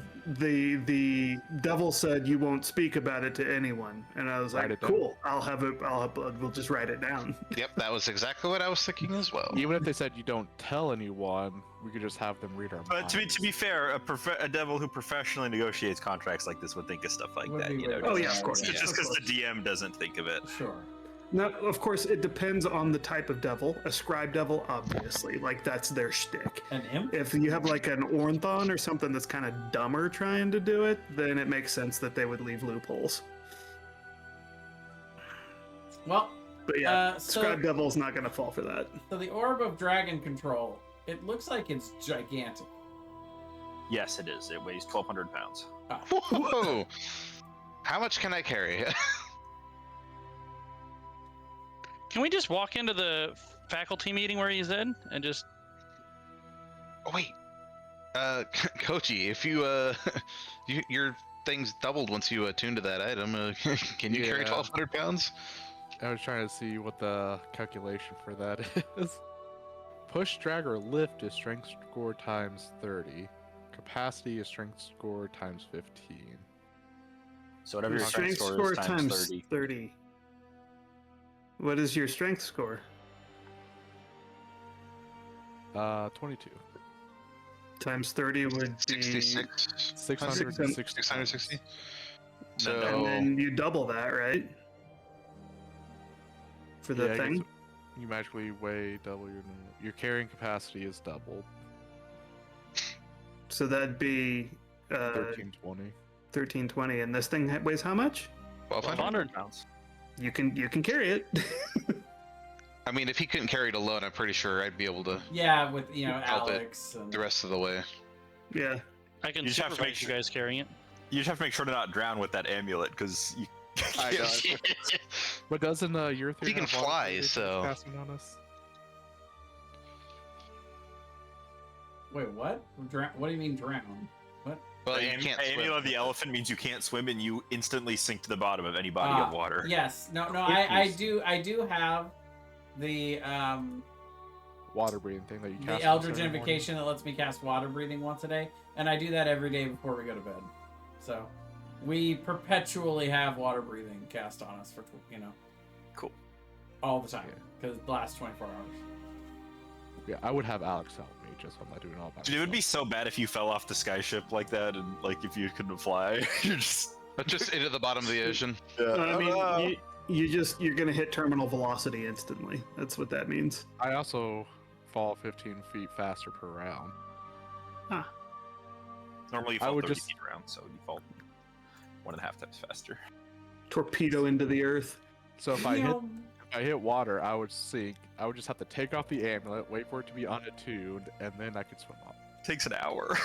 [SPEAKER 3] devil said you won't speak about it to anyone, and I was
[SPEAKER 5] Write
[SPEAKER 3] like,
[SPEAKER 5] it down.
[SPEAKER 3] cool. We'll just write it down.
[SPEAKER 2] Yep, that was exactly what I was thinking as well.
[SPEAKER 5] Even if they said you don't tell anyone, we could just have them read our
[SPEAKER 1] But to
[SPEAKER 5] minds.
[SPEAKER 1] be fair, a devil who professionally negotiates contracts like this would think of stuff like
[SPEAKER 6] Would
[SPEAKER 1] that.
[SPEAKER 6] be
[SPEAKER 1] You know,
[SPEAKER 6] way
[SPEAKER 3] Oh,
[SPEAKER 6] better.
[SPEAKER 3] yeah, of course.
[SPEAKER 1] just
[SPEAKER 3] Yeah,
[SPEAKER 1] because
[SPEAKER 3] of
[SPEAKER 1] the DM doesn't think of it.
[SPEAKER 6] Sure.
[SPEAKER 3] Now, of course, it depends on the type of devil. A scribe devil, obviously, like that's their shtick.
[SPEAKER 6] An imp?
[SPEAKER 3] If you have like an Ornthon or something that's kind of dumber trying to do it, then it makes sense that they would leave loopholes.
[SPEAKER 6] Well,
[SPEAKER 3] But yeah,
[SPEAKER 6] so-
[SPEAKER 3] scribe devil's not going to fall for that.
[SPEAKER 6] so the Orb of Dragon Control, it looks like it's gigantic.
[SPEAKER 1] Yes, it is. It weighs 1,200 pounds.
[SPEAKER 2] Whoa! How much can I carry?
[SPEAKER 4] Can we just walk into the faculty meeting where he's in and just?
[SPEAKER 2] Oh wait, Koji, if you your thing's doubled once you attune to that item. Can you carry
[SPEAKER 5] Yeah.
[SPEAKER 2] 1,200 pounds?
[SPEAKER 5] I was trying to see what the calculation for that is. Push, drag, or lift is strength score times 30. Capacity is strength score times 15.
[SPEAKER 1] So whatever
[SPEAKER 3] Your
[SPEAKER 1] your strength score is times 30.
[SPEAKER 3] 30. What is your strength score?
[SPEAKER 5] 22.
[SPEAKER 3] Times 30 would be
[SPEAKER 2] 66.
[SPEAKER 5] 660.
[SPEAKER 2] 660.
[SPEAKER 3] And
[SPEAKER 2] So
[SPEAKER 3] then you double that, right? For the
[SPEAKER 5] Yeah, I
[SPEAKER 3] thing?
[SPEAKER 5] guess you magically weigh double your carrying capacity is doubled.
[SPEAKER 3] So that'd be
[SPEAKER 5] 1320.
[SPEAKER 3] 1320. And this thing weighs how much?
[SPEAKER 2] 1,200.
[SPEAKER 4] 100 pounds.
[SPEAKER 3] You can carry it.
[SPEAKER 2] I mean, if he couldn't carry it alone, I'm pretty sure I'd be able to
[SPEAKER 6] Yeah, with
[SPEAKER 2] Help it.
[SPEAKER 6] Alex and
[SPEAKER 2] the rest of the way.
[SPEAKER 3] Yeah.
[SPEAKER 4] I can
[SPEAKER 1] You just have to
[SPEAKER 4] supervise
[SPEAKER 1] make
[SPEAKER 4] you
[SPEAKER 1] sure-
[SPEAKER 4] guys carrying it.
[SPEAKER 1] You just have to make sure to not drown with that amulet, because you.
[SPEAKER 5] I know. But doesn't your theory
[SPEAKER 2] He can
[SPEAKER 5] have water
[SPEAKER 2] fly,
[SPEAKER 5] breathing
[SPEAKER 2] so-
[SPEAKER 5] casting on us?
[SPEAKER 6] Wait, what? What do you mean drown? What?
[SPEAKER 2] Well,
[SPEAKER 1] The
[SPEAKER 2] you can't swim.
[SPEAKER 1] amulet of the elephant means you can't swim, and you instantly sink to the bottom of any body of water.
[SPEAKER 6] Yes. No.
[SPEAKER 3] Quick
[SPEAKER 6] I
[SPEAKER 3] use.
[SPEAKER 6] do have the
[SPEAKER 5] Water breathing thing that you
[SPEAKER 6] the
[SPEAKER 5] cast.
[SPEAKER 6] Eldritch
[SPEAKER 5] every morning?
[SPEAKER 6] Invocation that lets me cast water breathing once a day, and I do that every day before we go to bed. So we perpetually have water breathing cast on us for
[SPEAKER 1] Cool.
[SPEAKER 6] all the time because it lasts 24 hours.
[SPEAKER 5] Yeah, I would have Alex help me just so I'm not doing it all by
[SPEAKER 1] Dude, it would be
[SPEAKER 5] myself.
[SPEAKER 1] so bad if you fell off the skyship like that, and like if you couldn't fly. You're just.
[SPEAKER 2] But just into the bottom of the ocean.
[SPEAKER 3] I mean, you're gonna hit terminal velocity instantly. That's what that means.
[SPEAKER 5] I also fall 15 feet faster per round.
[SPEAKER 1] Normally you
[SPEAKER 5] I
[SPEAKER 1] fall
[SPEAKER 5] would
[SPEAKER 1] 30
[SPEAKER 5] just-
[SPEAKER 1] feet around, so you fall 1.5 times faster.
[SPEAKER 3] Torpedo into the earth.
[SPEAKER 5] So if I hit water, I would sink. I would just have to take off the amulet, wait for it to be unattuned, and then I could swim up.
[SPEAKER 1] Takes an hour.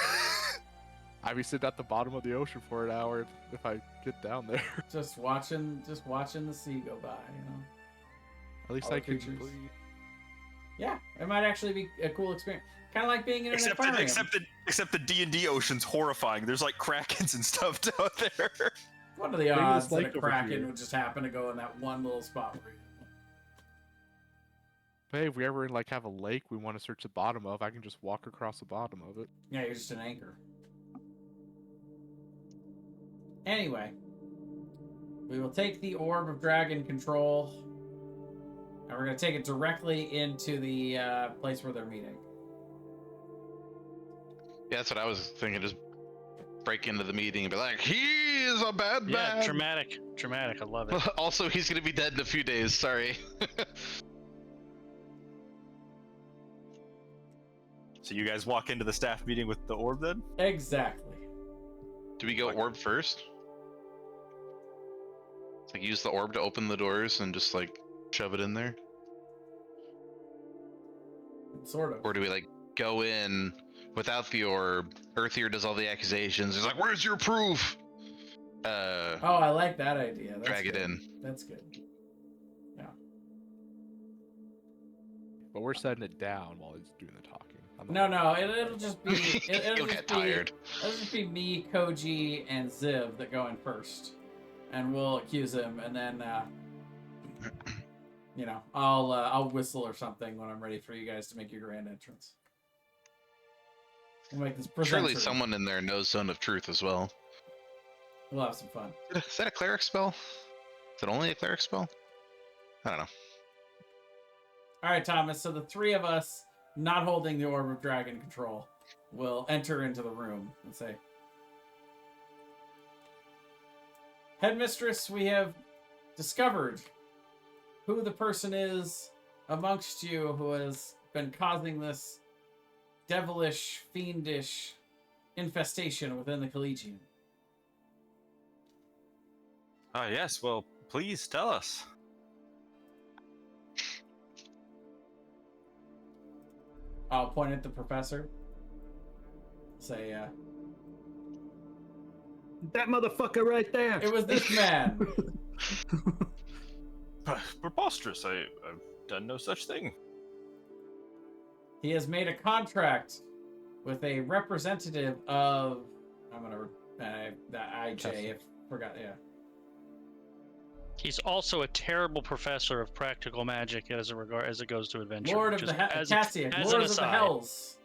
[SPEAKER 5] I'd be sitting at the bottom of the ocean for an hour if I get down there.
[SPEAKER 6] just watching the sea go by.
[SPEAKER 5] At least
[SPEAKER 6] All
[SPEAKER 5] I
[SPEAKER 6] the
[SPEAKER 5] can
[SPEAKER 6] creatures.
[SPEAKER 5] breathe.
[SPEAKER 6] Yeah, it might actually be a cool experience. Kind of like being in an
[SPEAKER 1] Except
[SPEAKER 6] aquarium.
[SPEAKER 1] the D&D ocean's horrifying. There's like krakens and stuff down there.
[SPEAKER 6] What are the
[SPEAKER 5] Maybe it's
[SPEAKER 6] odds that
[SPEAKER 5] like
[SPEAKER 6] a
[SPEAKER 5] over
[SPEAKER 6] kraken
[SPEAKER 5] here.
[SPEAKER 6] would just happen to go in that one little spot where you...
[SPEAKER 5] Hey, if we ever like have a lake we want to search the bottom of, I can just walk across the bottom of it.
[SPEAKER 6] Yeah, you're just an anchor. Anyway, we will take the Orb of Dragon Control, and we're going to take it directly into the place where they're meeting.
[SPEAKER 2] Yeah, that's what I was thinking. Just break into the meeting and be like, he is a bad
[SPEAKER 4] Yeah,
[SPEAKER 2] man.
[SPEAKER 4] dramatic. I love it.
[SPEAKER 2] Also, he's gonna be dead in a few days. Sorry.
[SPEAKER 1] So you guys walk into the staff meeting with the orb then?
[SPEAKER 6] Exactly.
[SPEAKER 2] Do we go orb first? It's like use the orb to open the doors and just like shove it in there?
[SPEAKER 6] Sort of.
[SPEAKER 2] Or do we like go in without the orb? Earthier does all the accusations. He's like, "Where's your proof?"
[SPEAKER 6] Oh, I like that idea. That's
[SPEAKER 2] Drag it
[SPEAKER 6] good.
[SPEAKER 2] in.
[SPEAKER 6] That's good.
[SPEAKER 5] But we're setting it down while he's doing the talking.
[SPEAKER 6] No, it'll just be... It'll
[SPEAKER 2] You'll
[SPEAKER 6] just
[SPEAKER 2] get
[SPEAKER 6] be,
[SPEAKER 2] tired.
[SPEAKER 6] It'll just be me, Koji, and Ziv that go in first. And we'll accuse him, and then, you know, I'll whistle or something when I'm ready for you guys to make your grand entrance. We'll make this
[SPEAKER 2] Surely
[SPEAKER 6] presenter.
[SPEAKER 2] someone in there knows Zone of Truth as well.
[SPEAKER 6] We'll have some fun.
[SPEAKER 2] Is that a cleric spell? Is it only a cleric spell? I don't know.
[SPEAKER 6] All right, Thomas. So the three of us, not holding the Orb of Dragon Control, will enter into the room and say, Headmistress, we have discovered who the person is amongst you who has been causing this devilish, fiendish infestation within the Collegium.
[SPEAKER 1] Ah, yes. Well, please tell us.
[SPEAKER 6] I'll point at the professor. Say,
[SPEAKER 3] That motherfucker right there.
[SPEAKER 6] it was this man.
[SPEAKER 1] Preposterous. I've done no such thing.
[SPEAKER 6] He has made a contract with a representative of... I'm gonna... the IJ, I forgot, yeah.
[SPEAKER 4] He's also a terrible professor of practical magic as it goes to adventure.
[SPEAKER 6] Lord of the Cassian, Lords of the Hells.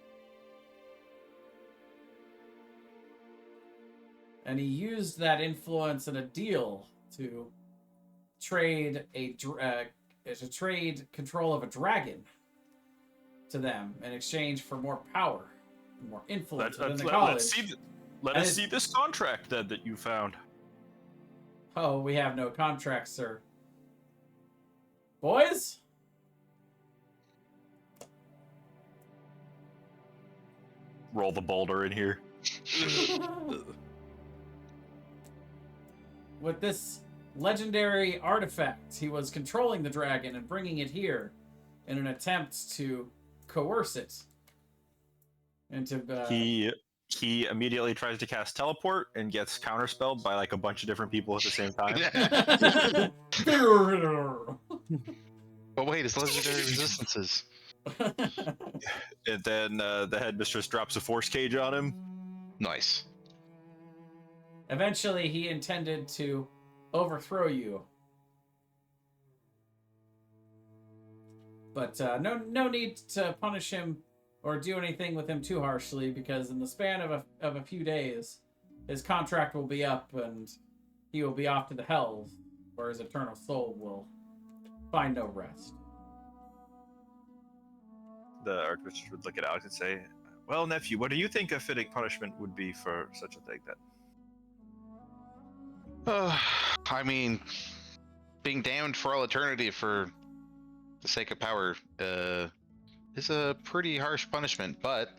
[SPEAKER 6] And he used that influence in a deal to trade trade control of a dragon to them in exchange for more power, more influence within the college.
[SPEAKER 1] Let us see this contract that you found.
[SPEAKER 6] Oh, we have no contract, sir. Boys?
[SPEAKER 1] Roll the boulder in here.
[SPEAKER 6] With this legendary artifact, he was controlling the dragon and bringing it here in an attempt to coerce it into...
[SPEAKER 1] He immediately tries to cast teleport and gets counterspelled by like a bunch of different people at the same time.
[SPEAKER 2] But wait, it's legendary resistances.
[SPEAKER 1] And then the headmistress drops a force cage on him.
[SPEAKER 2] Nice.
[SPEAKER 6] Eventually, he intended to overthrow you. But no need to punish him or do anything with him too harshly, because in the span of a few days, his contract will be up and he will be off to the hells, where his eternal soul will find no rest.
[SPEAKER 1] The archbishop would look at Alex and say, "Well, nephew, what do you think a fitting punishment would be for such a thing?"
[SPEAKER 2] I mean, being damned for all eternity for the sake of power is a pretty harsh punishment, but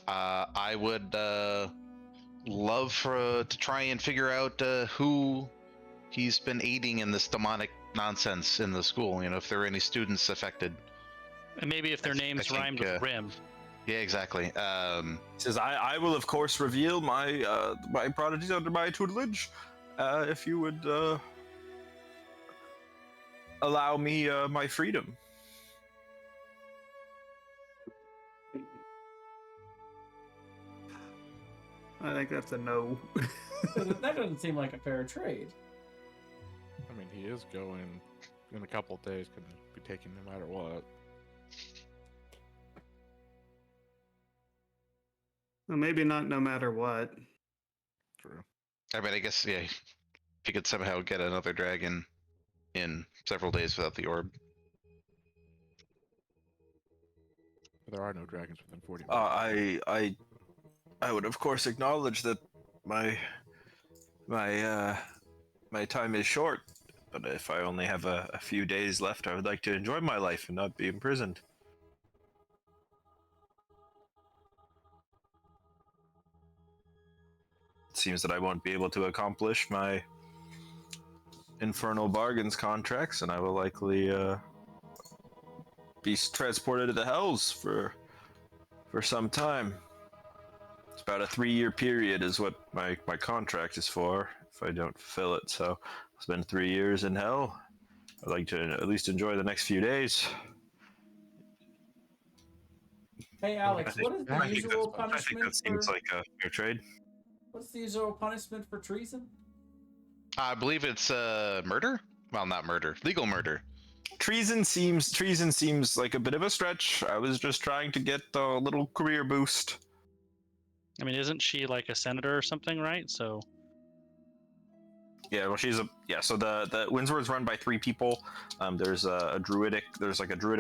[SPEAKER 2] I would love to try and figure out who he's been aiding in this demonic nonsense in the school. You know, if there are any students affected.
[SPEAKER 4] And maybe if their names rhymed with Rim.
[SPEAKER 2] Yeah, exactly.
[SPEAKER 1] He says, I will of course reveal my my prodigies under my tutelage, if you would allow me my freedom.
[SPEAKER 3] I think that's a no.
[SPEAKER 6] That doesn't seem like a fair trade.
[SPEAKER 5] I mean, he is going in a couple days. Can be taken no matter what.
[SPEAKER 3] Well, maybe not no matter what.
[SPEAKER 5] True.
[SPEAKER 2] I mean, I guess, yeah, if you could somehow get another dragon in several days without the orb.
[SPEAKER 5] But there are no dragons within 40 minutes.
[SPEAKER 1] I would of course acknowledge that my my time is short, but if I only have a few days left, I would like to enjoy my life and not be imprisoned. It seems that I won't be able to accomplish my infernal bargains contracts, and I will likely be transported to the hells for some time. It's about a 3-year period is what my contract is for if I don't fulfill it. So I'll spend 3 years in hell. I'd like to at least enjoy the next few days.
[SPEAKER 6] Hey, Alex, what is the
[SPEAKER 5] I think
[SPEAKER 6] usual
[SPEAKER 1] I think
[SPEAKER 6] punishment
[SPEAKER 1] that seems
[SPEAKER 6] for?
[SPEAKER 1] like a fair trade.
[SPEAKER 6] What's the usual punishment for treason?
[SPEAKER 2] I believe it's murder. Well, not murder, legal murder.
[SPEAKER 1] Treason seems like a bit of a stretch. I was just trying to get a little career boost.
[SPEAKER 4] I mean, isn't she like a senator or something, right? So
[SPEAKER 1] Yeah, well, so the Windsor is run by 3 people. There's a druidic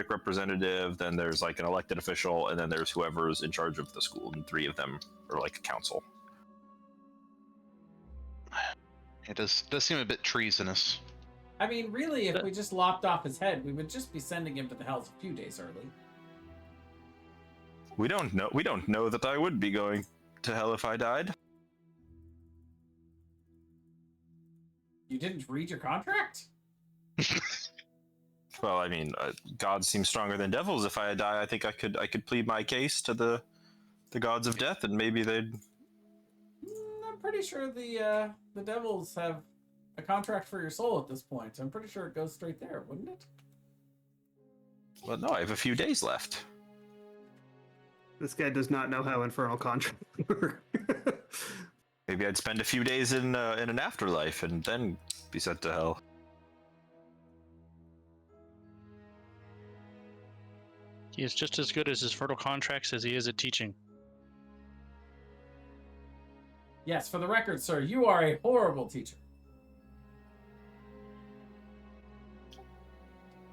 [SPEAKER 1] representative, then there's like an elected official, and then there's whoever's in charge of the school, and 3 of them are like a council.
[SPEAKER 2] It does seem a bit treasonous.
[SPEAKER 6] I mean, really, if we just lopped off his head, we would just be sending him to the hells a few days early.
[SPEAKER 1] We don't know that I would be going to hell if I died.
[SPEAKER 6] You didn't read your contract?
[SPEAKER 1] Well, I mean, gods seem stronger than devils. If I die, I think I could plead my case to the gods of death, and maybe they'd.
[SPEAKER 6] I'm pretty sure the devils have a contract for your soul at this point. I'm pretty sure it goes straight there, wouldn't it?
[SPEAKER 1] Well, no, I have a few days left.
[SPEAKER 3] This guy does not know how infernal contracts work.
[SPEAKER 1] Maybe I'd spend a few days in an afterlife and then be sent to hell.
[SPEAKER 4] he is just as good as his fertile contracts as he is at teaching.
[SPEAKER 6] Yes, for the record, sir, you are a horrible teacher.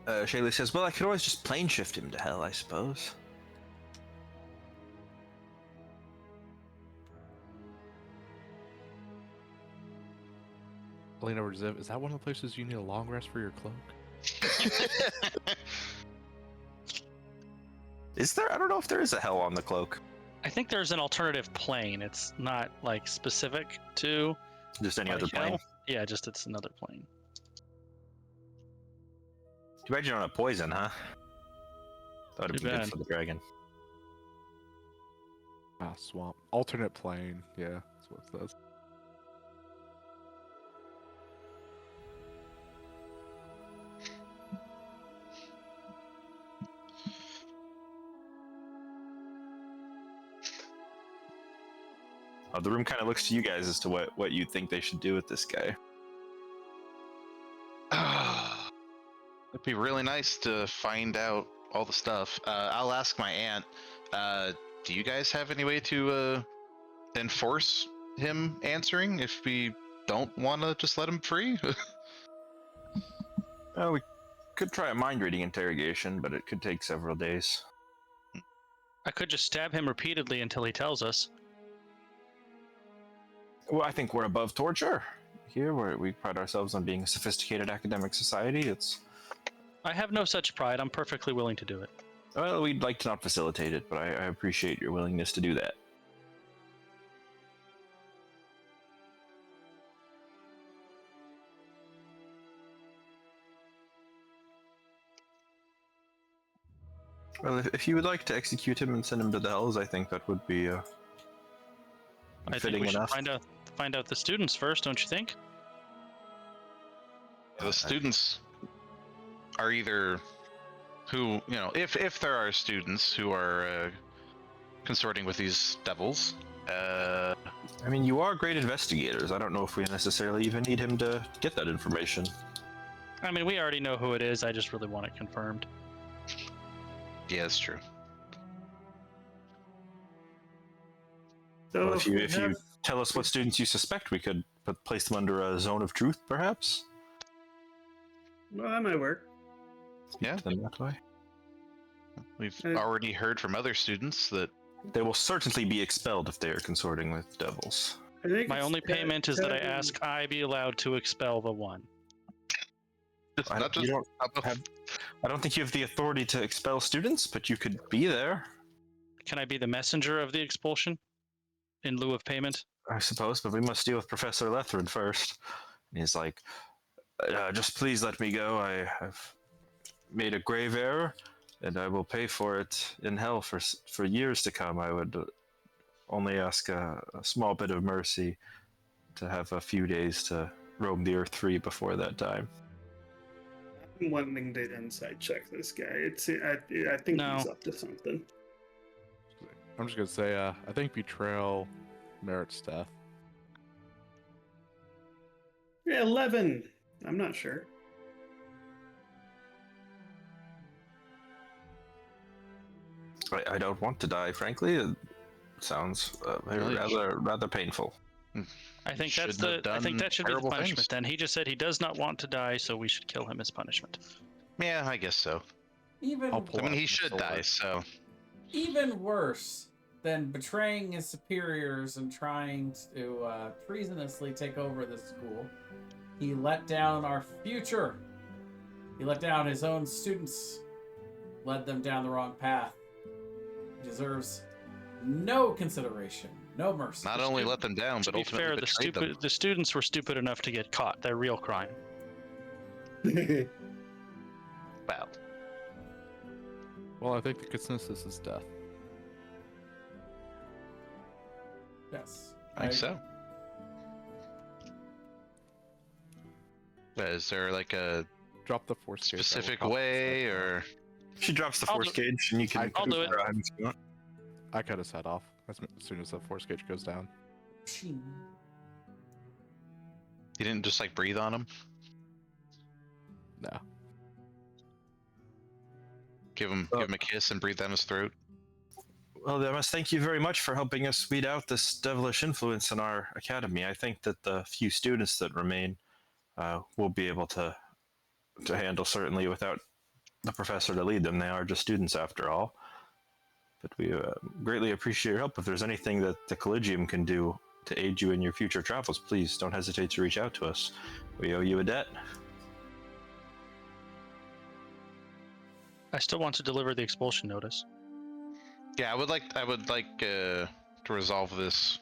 [SPEAKER 1] Shaylee says, well, I could always just plane shift him to hell, I suppose.
[SPEAKER 5] Lean over to Ziv. Is that one of the places you need a long rest for your cloak?
[SPEAKER 1] Is there? I don't know if there is a hell on the cloak.
[SPEAKER 4] I think there's an alternative plane. It's not like specific to
[SPEAKER 1] Just any other
[SPEAKER 4] like,
[SPEAKER 1] plane.
[SPEAKER 4] hell. Yeah, just it's another plane.
[SPEAKER 1] Too bad you don't have poison, huh? That would have
[SPEAKER 4] Too
[SPEAKER 1] been good
[SPEAKER 4] bad.
[SPEAKER 1] for the dragon.
[SPEAKER 5] Ah, swamp. Alternate plane. Yeah, that's what it says.
[SPEAKER 1] The room kind of looks to you guys as to what you think they should do with this guy.
[SPEAKER 2] It'd be really nice to find out all the stuff. I'll ask my aunt. Do you guys have any way to enforce him answering if we don't want to just let him free?
[SPEAKER 1] We could try a mind reading interrogation, but it could take several days.
[SPEAKER 4] I could just stab him repeatedly until he tells us.
[SPEAKER 1] Well, I think we're above torture. Here, we pride ourselves on being a sophisticated academic society.
[SPEAKER 4] I have no such pride. I'm perfectly willing to do it.
[SPEAKER 1] Well, we'd like to not facilitate it, but I appreciate your willingness to do that. Well, if you would like to execute him and send him to the hells, I think that would be
[SPEAKER 4] I think
[SPEAKER 1] fitting
[SPEAKER 4] we should
[SPEAKER 1] enough.
[SPEAKER 4] find out the students first, don't you think?
[SPEAKER 2] The students are either if there are students who are consorting with these devils.
[SPEAKER 1] I mean, you are great investigators. I don't know if we necessarily even need him to get that information.
[SPEAKER 4] I mean, we already know who it is. I just really want it confirmed.
[SPEAKER 2] Yeah, that's true.
[SPEAKER 3] So
[SPEAKER 1] Well, if you
[SPEAKER 3] we have-
[SPEAKER 1] tell us what students you suspect, we could place them under a zone of truth, perhaps.
[SPEAKER 3] well, that might work.
[SPEAKER 2] Yeah,
[SPEAKER 1] Then that way,
[SPEAKER 2] we've
[SPEAKER 3] Uh,
[SPEAKER 2] already heard from other students that
[SPEAKER 1] they will certainly be expelled if they are consorting with devils.
[SPEAKER 3] I think
[SPEAKER 4] My
[SPEAKER 3] it's
[SPEAKER 4] only payment is that I
[SPEAKER 3] Kevin-
[SPEAKER 4] ask I be allowed to expel the one.
[SPEAKER 2] it's
[SPEAKER 1] I
[SPEAKER 2] not
[SPEAKER 1] don't-
[SPEAKER 2] just
[SPEAKER 1] you I don't think you have the authority to expel students, but you could be there,
[SPEAKER 4] Can I be the messenger of the expulsion in lieu of payment?
[SPEAKER 1] I suppose. But we must deal with Professor Lethred first. And he's like, just please let me go. I have made a grave error, and I will pay for it in hell for years to come. I would only ask a small bit of mercy to have a few days to roam the earth free before that time.
[SPEAKER 3] I'm wanting to inside check this guy. I think
[SPEAKER 4] No.
[SPEAKER 3] he's up to something.
[SPEAKER 5] I'm just gonna say, I think betrayal merits death.
[SPEAKER 3] Yeah, 11. I'm not sure.
[SPEAKER 1] I don't want to die, frankly. It sounds
[SPEAKER 2] Really?
[SPEAKER 1] rather painful.
[SPEAKER 4] I think
[SPEAKER 2] Shouldn't
[SPEAKER 4] that's
[SPEAKER 2] have
[SPEAKER 4] the. I think
[SPEAKER 2] done
[SPEAKER 4] that should be the
[SPEAKER 2] terrible
[SPEAKER 4] punishment.
[SPEAKER 2] things.
[SPEAKER 4] Then he just said he does not want to die, so we should kill him as punishment.
[SPEAKER 2] yeah, I guess so.
[SPEAKER 6] Even
[SPEAKER 5] I'll pull
[SPEAKER 2] I mean,
[SPEAKER 5] out
[SPEAKER 2] he
[SPEAKER 5] my
[SPEAKER 2] should
[SPEAKER 5] sword.
[SPEAKER 2] die, so
[SPEAKER 6] even worse than betraying his superiors and trying to treasonously take over the school, he let down our future. He let down his own students, led them down the wrong path. He deserves no consideration, no mercy.
[SPEAKER 2] not only let them down,
[SPEAKER 4] To
[SPEAKER 2] but
[SPEAKER 4] be
[SPEAKER 2] ultimately
[SPEAKER 4] fair,
[SPEAKER 2] betrayed them.
[SPEAKER 4] the students were stupid enough to get caught. Their real crime.
[SPEAKER 2] Well,
[SPEAKER 5] Well, I think the consensus is death.
[SPEAKER 6] Yes.
[SPEAKER 2] I think so. Is there like a
[SPEAKER 5] Drop the force cage. I will
[SPEAKER 2] specific
[SPEAKER 5] drop the
[SPEAKER 2] way,
[SPEAKER 5] step
[SPEAKER 2] or
[SPEAKER 1] She drops the
[SPEAKER 4] I'll
[SPEAKER 1] force
[SPEAKER 4] do-
[SPEAKER 1] cage, and you can.
[SPEAKER 4] I'll do it.
[SPEAKER 1] grab if you want.
[SPEAKER 5] I cut his head off as soon as the force cage goes down.
[SPEAKER 6] Ching.
[SPEAKER 2] you didn't just like breathe on him?
[SPEAKER 5] No.
[SPEAKER 2] Give him a kiss and breathe down his throat.
[SPEAKER 1] Well, I must thank you very much for helping us weed out this devilish influence in our academy. I think that the few students that remain will be able to handle, certainly without the professor to lead them. They are just students after all. But we greatly appreciate your help. If there's anything that the Collegium can do to aid you in your future travels, please don't hesitate to reach out to us. We owe you a debt.
[SPEAKER 4] I still want to deliver the expulsion notice.
[SPEAKER 2] Yeah, I would like to resolve this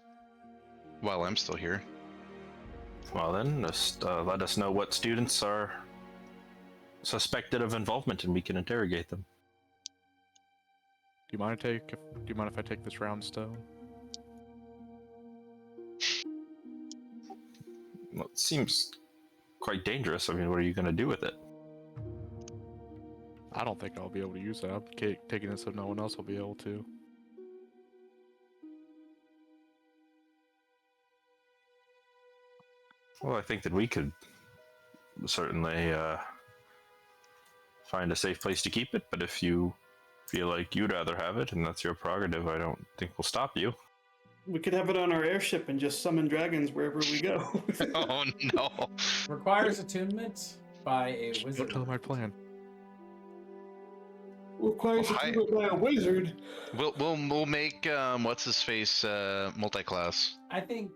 [SPEAKER 2] while I'm still here.
[SPEAKER 1] Well then, just let us know what students are suspected of involvement, and we can interrogate them.
[SPEAKER 5] Do you mind if I take this round stone?
[SPEAKER 1] Well, it seems quite dangerous. I mean, what are you going to do with it?
[SPEAKER 5] I don't think I'll be able to use it. I'm taking it so no one else will be able to.
[SPEAKER 1] Well, I think that we could certainly find a safe place to keep it, but if you feel like you'd rather have it, and that's your prerogative, I don't think we'll stop you.
[SPEAKER 3] We could have it on our airship and just summon dragons wherever we go.
[SPEAKER 2] Oh no!
[SPEAKER 6] Requires attunement by a
[SPEAKER 5] Don't
[SPEAKER 6] wizard.
[SPEAKER 5] tell them my plan.
[SPEAKER 3] Requires
[SPEAKER 2] Oh, hi.
[SPEAKER 3] a by a wizard.
[SPEAKER 2] We'll make what's his face multi-class.
[SPEAKER 6] I think.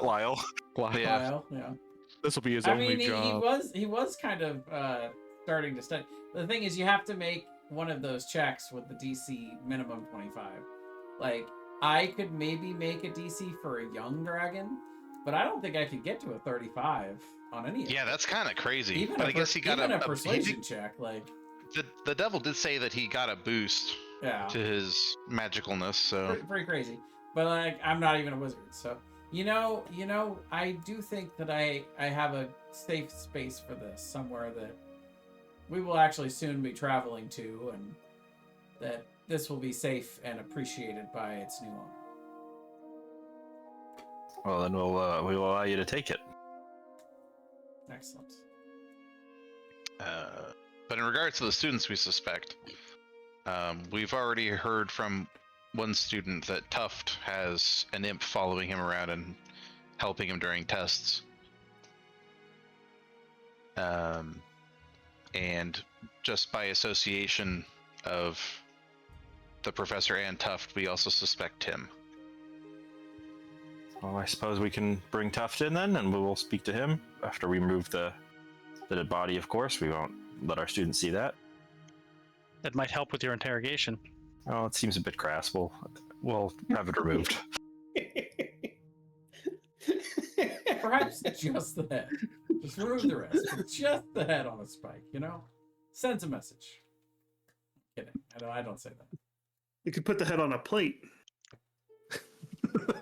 [SPEAKER 1] Lyle.
[SPEAKER 2] Yeah.
[SPEAKER 6] Kyle, yeah.
[SPEAKER 5] This will be his
[SPEAKER 6] I
[SPEAKER 5] only
[SPEAKER 6] mean,
[SPEAKER 5] job.
[SPEAKER 6] he was kind of starting to study. The thing is, you have to make one of those checks with the DC minimum 25. Like, I could maybe make a DC for a young dragon, but I don't think I could get to a 35 on any of
[SPEAKER 2] Yeah,
[SPEAKER 6] them.
[SPEAKER 2] that's kind of crazy.
[SPEAKER 6] Even
[SPEAKER 2] But
[SPEAKER 6] a
[SPEAKER 2] I guess he got
[SPEAKER 6] even a
[SPEAKER 2] he
[SPEAKER 6] persuasion
[SPEAKER 2] did-
[SPEAKER 6] check. Like,
[SPEAKER 2] the devil did say that he got a boost
[SPEAKER 6] yeah,
[SPEAKER 2] to his magicalness, so
[SPEAKER 6] pretty crazy. But like, I'm not even a wizard, so you know, I do think that I have a safe space for this somewhere that we will actually soon be traveling to, and that this will be safe and appreciated by its new owner.
[SPEAKER 1] Well, then we will allow you to take it.
[SPEAKER 6] Excellent.
[SPEAKER 2] But in regards to the students we suspect, we've already heard from one student that Tuft has an imp following him around and helping him during tests. And just by association of the professor and Tuft, we also suspect him.
[SPEAKER 1] Well, I suppose we can bring Tuft in then, and we will speak to him after we remove the dead body, of course. We won't let our students see that.
[SPEAKER 4] That might help with your interrogation.
[SPEAKER 1] Oh, it seems a bit crass. We'll have it removed.
[SPEAKER 6] Perhaps just the head. Just remove the rest. But just the head on a spike, you know? Sends a message. Kidding. I don't say that.
[SPEAKER 3] You could put the head on a plate.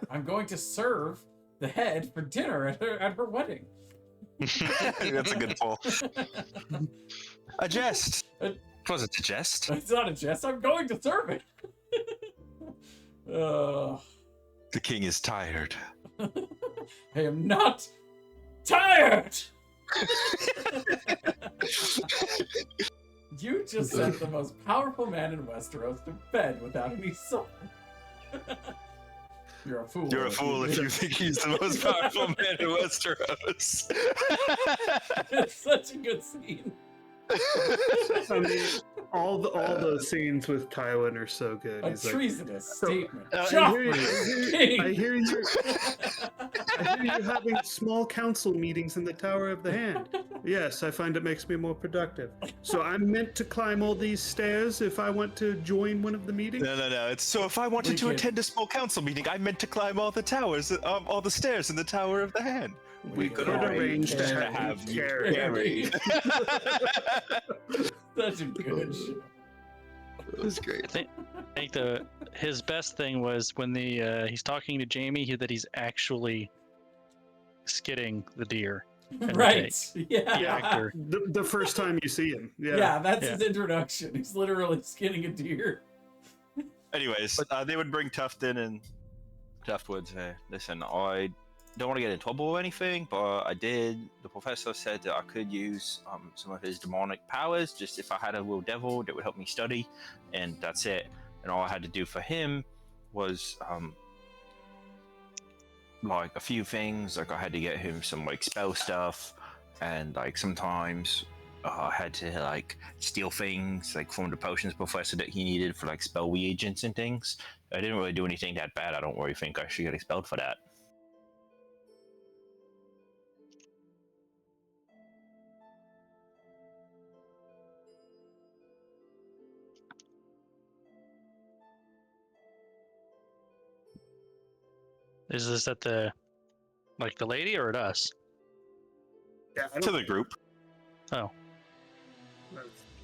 [SPEAKER 6] I'm going to serve the head for dinner at her wedding.
[SPEAKER 1] That's a good pull. A jest. Was it a jest?
[SPEAKER 6] It's not a jest. I'm going to serve it.
[SPEAKER 1] The king is tired.
[SPEAKER 6] I am not tired. You just sent the most powerful man in Westeros to bed without any sword. You're a fool.
[SPEAKER 1] You're a fool if you think he's the most powerful man in Westeros.
[SPEAKER 6] It's such a good scene.
[SPEAKER 3] I mean, all those scenes with Tywin are so good.
[SPEAKER 6] A
[SPEAKER 3] He's like,
[SPEAKER 6] treasonous statement.
[SPEAKER 3] I hear you having small council meetings in the Tower of the Hand. Yes, I find it makes me more productive. So I'm meant to climb all these stairs if I want to join one of the meetings?
[SPEAKER 1] No. It's so if I wanted to attend a small council meeting, I meant to climb all the towers, all the stairs in the Tower of the Hand. We could
[SPEAKER 3] arrange to
[SPEAKER 1] have you
[SPEAKER 3] carried.
[SPEAKER 6] Such a good show.
[SPEAKER 2] It was great.
[SPEAKER 4] I think his best thing was when he's talking to Jamie that he's actually skidding the deer.
[SPEAKER 6] Right. Yeah.
[SPEAKER 4] The actor.
[SPEAKER 3] The first time you see him.
[SPEAKER 6] Yeah, that's his introduction. He's literally skinning a deer.
[SPEAKER 1] Anyways, they would bring Tuft in, and Tuft would say, listen, I don't want to get in trouble or anything, but I did. The professor said that I could use some of his demonic powers, just if I had a little devil that would help me study, and that's it. And all I had to do for him was like a few things. Like I had to get him some like spell stuff, and like sometimes I had to like steal things like from the potions professor that he needed for like spell reagents and things. I didn't really do anything that bad. I don't really think I should get expelled for that.
[SPEAKER 4] Is this at the lady or at us?
[SPEAKER 3] Yeah,
[SPEAKER 1] To the group.
[SPEAKER 4] Oh.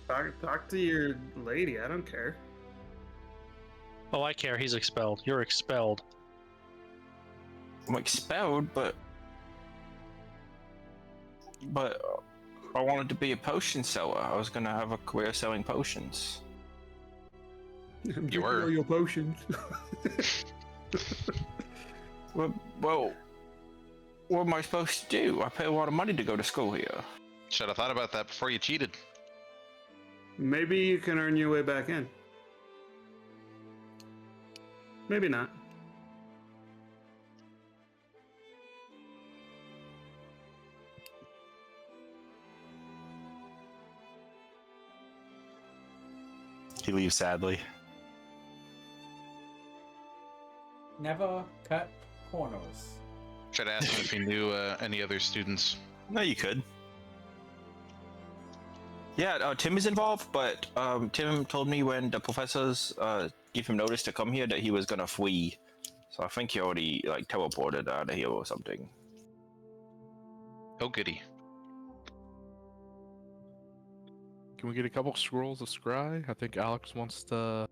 [SPEAKER 3] Talk to your lady. I don't care.
[SPEAKER 4] Oh, I care. He's expelled. You're expelled.
[SPEAKER 1] I'm expelled, but I wanted to be a potion seller. I was gonna have a career selling potions.
[SPEAKER 3] I'm drinking
[SPEAKER 2] were.
[SPEAKER 3] all your potions.
[SPEAKER 1] Well, what am I supposed to do? I pay a lot of money to go to school here.
[SPEAKER 2] Should have thought about that before you cheated.
[SPEAKER 3] Maybe you can earn your way back in. Maybe not.
[SPEAKER 1] He leaves sadly.
[SPEAKER 6] Never cut corners.
[SPEAKER 2] Should ask him if he knew any other students.
[SPEAKER 1] No, you could. Yeah, Tim is involved, but Tim told me when the professors gave him notice to come here that he was gonna flee. So I think he already like teleported out of here or something.
[SPEAKER 2] Oh, goody.
[SPEAKER 5] Can we get a couple scrolls of scry? I think Alex wants to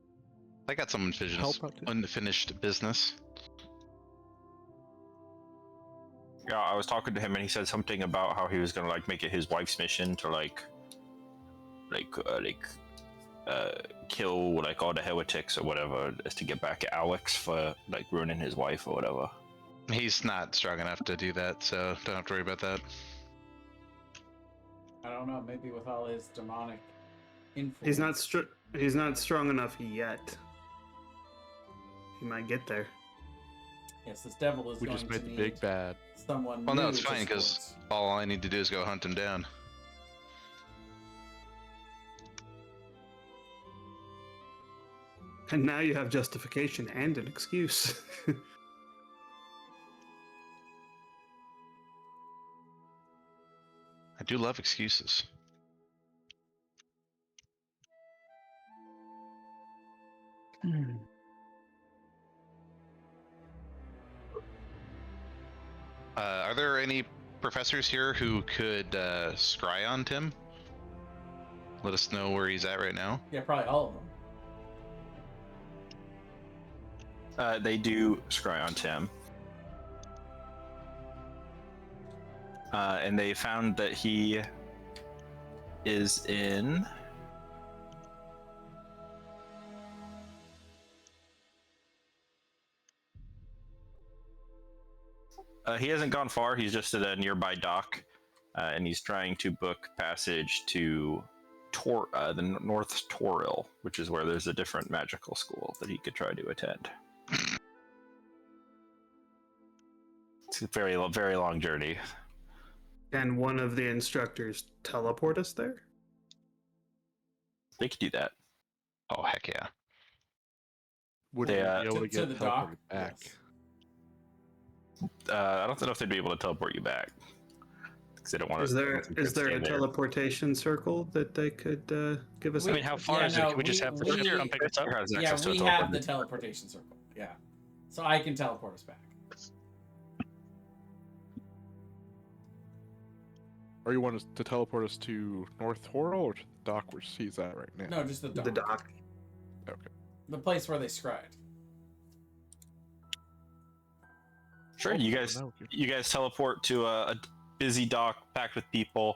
[SPEAKER 2] I got some unfinished business.
[SPEAKER 1] Yeah, I was talking to him and he said something about how he was gonna like make it his wife's mission to like kill like all the heretics or whatever, is to get back at Alex for like ruining his wife or whatever.
[SPEAKER 2] He's not strong enough to do that, so don't have to worry about that.
[SPEAKER 6] I don't know. Maybe with all his demonic influence.
[SPEAKER 3] He's not strong enough yet. He might get there.
[SPEAKER 6] Yes, this devil is
[SPEAKER 5] We
[SPEAKER 6] going
[SPEAKER 5] just
[SPEAKER 6] to
[SPEAKER 5] made the
[SPEAKER 6] need
[SPEAKER 5] big bad.
[SPEAKER 6] someone.
[SPEAKER 2] Well, no,
[SPEAKER 6] new
[SPEAKER 2] it's
[SPEAKER 6] to
[SPEAKER 2] fine because
[SPEAKER 6] support.
[SPEAKER 2] all I need to do is go hunt him down.
[SPEAKER 3] And now you have justification and an excuse.
[SPEAKER 2] I do love excuses. Are there any professors here who could scry on Tim? Let us know where he's at right now.
[SPEAKER 6] Yeah, probably all of them.
[SPEAKER 1] They do scry on Tim. And they found that he is in... he hasn't gone far. He's just at a nearby dock, and he's trying to book passage to the North Toril, which is where there's a different magical school that he could try to attend. It's a very, very long journey.
[SPEAKER 3] Can one of the instructors teleport us there?
[SPEAKER 1] They could do that.
[SPEAKER 2] Oh, heck yeah.
[SPEAKER 5] Would
[SPEAKER 1] They,
[SPEAKER 5] we be able to
[SPEAKER 6] to
[SPEAKER 5] get
[SPEAKER 6] the dock.
[SPEAKER 5] teleported back?
[SPEAKER 6] Yes.
[SPEAKER 1] I don't know if they'd be able to teleport you back, because they don't want to.
[SPEAKER 3] Is there a teleportation circle that they could give us?
[SPEAKER 4] I mean, how far
[SPEAKER 6] Yeah,
[SPEAKER 4] is it?
[SPEAKER 6] no,
[SPEAKER 4] Can we just have the
[SPEAKER 6] we-
[SPEAKER 4] ship come pick us up?
[SPEAKER 6] Yeah, we have the teleportation circle. Yeah, so I can teleport us back.
[SPEAKER 5] Or you want us to teleport us to North Toril or to the dock where he's at right now?
[SPEAKER 6] No, just the dock.
[SPEAKER 3] The dock.
[SPEAKER 5] Okay.
[SPEAKER 6] The place where they scried.
[SPEAKER 1] Sure, you guys teleport to a busy dock packed with people,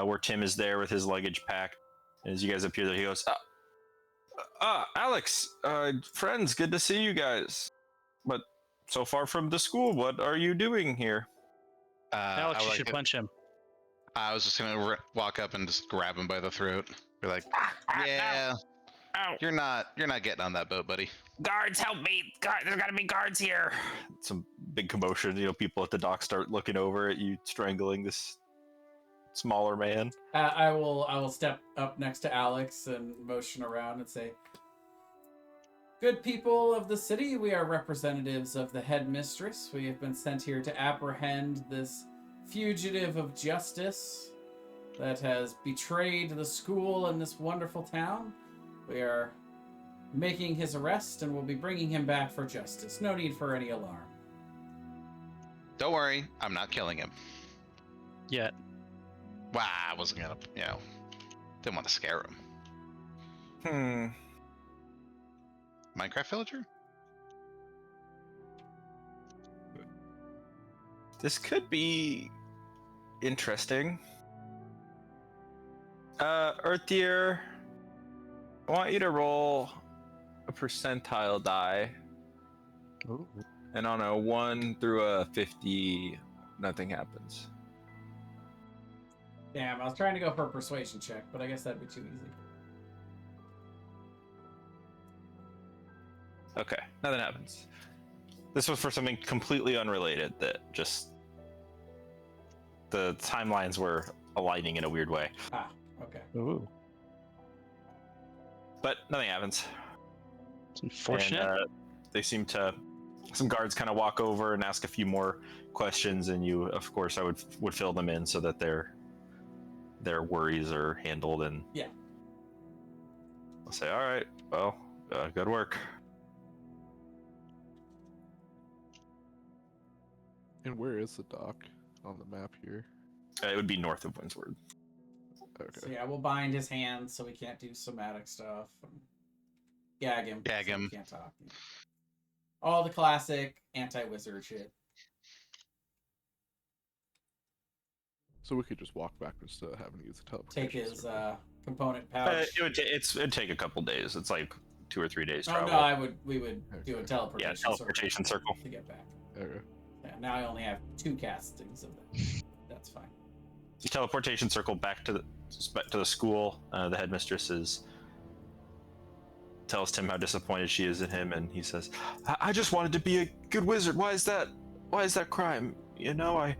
[SPEAKER 1] where Tim is there with his luggage packed. And as you guys appear there, he goes, Alex, friends, good to see you guys. But so far from the school, what are you doing here?
[SPEAKER 4] Alex, you should punch him.
[SPEAKER 2] I was just gonna walk up and just grab him by the throat. Be like, yeah,
[SPEAKER 1] Ow.
[SPEAKER 2] you're not getting on that boat, buddy.
[SPEAKER 1] Guards, help me! There's gotta be guards here! Some big commotion. People at the dock start looking over at you, strangling this smaller man.
[SPEAKER 6] I will step up next to Alex and motion around and say, "Good people of the city, we are representatives of the headmistress. We have been sent here to apprehend this fugitive of justice that has betrayed the school and this wonderful town. We are making his arrest and will be bringing him back for justice. No need for any alarm."
[SPEAKER 2] Don't worry, I'm not killing him.
[SPEAKER 4] Yet.
[SPEAKER 2] Wow, I wasn't gonna, didn't want to scare him. Minecraft villager?
[SPEAKER 1] This could be interesting. Earthier, I want you to roll a percentile die.
[SPEAKER 4] Ooh.
[SPEAKER 1] And on a 1 through a 50, nothing happens.
[SPEAKER 6] Damn, I was trying to go for a persuasion check, but I guess that'd be too easy.
[SPEAKER 1] Okay, nothing happens. This was for something completely unrelated that just... the timelines were aligning in a weird way.
[SPEAKER 6] Ah, okay.
[SPEAKER 4] Ooh.
[SPEAKER 1] But nothing happens.
[SPEAKER 4] It's unfortunate.
[SPEAKER 1] And, they seem to... some guards kind of walk over and ask a few more questions, and you, of course, I would fill them in so that their worries are handled, and
[SPEAKER 6] Yeah.
[SPEAKER 1] I'll say, all right, well, good work.
[SPEAKER 5] And where is the dock on the map here?
[SPEAKER 1] It would be north of Windsward.
[SPEAKER 5] Okay.
[SPEAKER 6] So yeah, we'll bind his hands so we can't do somatic stuff. And gag him.
[SPEAKER 2] Gag
[SPEAKER 6] so
[SPEAKER 2] him.
[SPEAKER 6] He can't talk. All the classic anti-wizard shit.
[SPEAKER 5] So we could just walk back instead of having to use the teleportation.
[SPEAKER 6] Take his
[SPEAKER 5] circle.
[SPEAKER 6] component pouch?
[SPEAKER 1] It'd take a couple days. It's like 2 or 3 days
[SPEAKER 6] Oh
[SPEAKER 1] travel.
[SPEAKER 6] no, we would do a teleportation.
[SPEAKER 1] Yeah, teleportation circle.
[SPEAKER 6] to get back.
[SPEAKER 5] Okay.
[SPEAKER 6] Yeah, now I only have 2 castings of that. That's fine.
[SPEAKER 1] The teleportation circle back to the school. The headmistress tells Tim how disappointed she is in him, and he says, I just wanted to be a good wizard. Why is that crime? You know,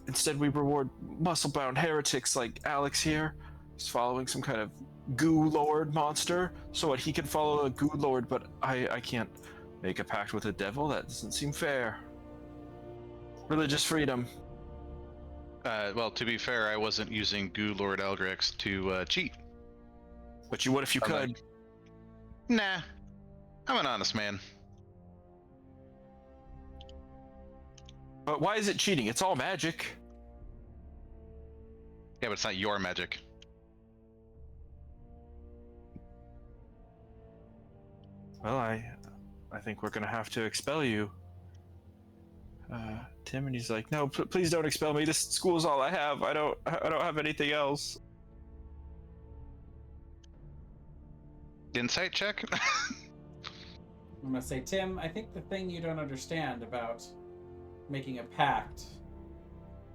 [SPEAKER 1] instead we reward muscle-bound heretics like Alex here. He's following some kind of goo lord monster, so what, he can follow a goo lord, but I can't make a pact with a devil? That doesn't seem fair. Religious freedom.
[SPEAKER 2] Well, to be fair, I wasn't using Goo Lord Eldrix to cheat.
[SPEAKER 1] But you would if you could.
[SPEAKER 2] Like, nah, I'm an honest man.
[SPEAKER 1] But why is it cheating? It's all magic.
[SPEAKER 2] Yeah, but it's not your magic.
[SPEAKER 1] Well, I think we're gonna have to expel you. Tim, and he's like, no, please don't expel me. This school is all I have. I don't have anything else.
[SPEAKER 2] Insight check?
[SPEAKER 6] I'm gonna say, Tim, I think the thing you don't understand about making a pact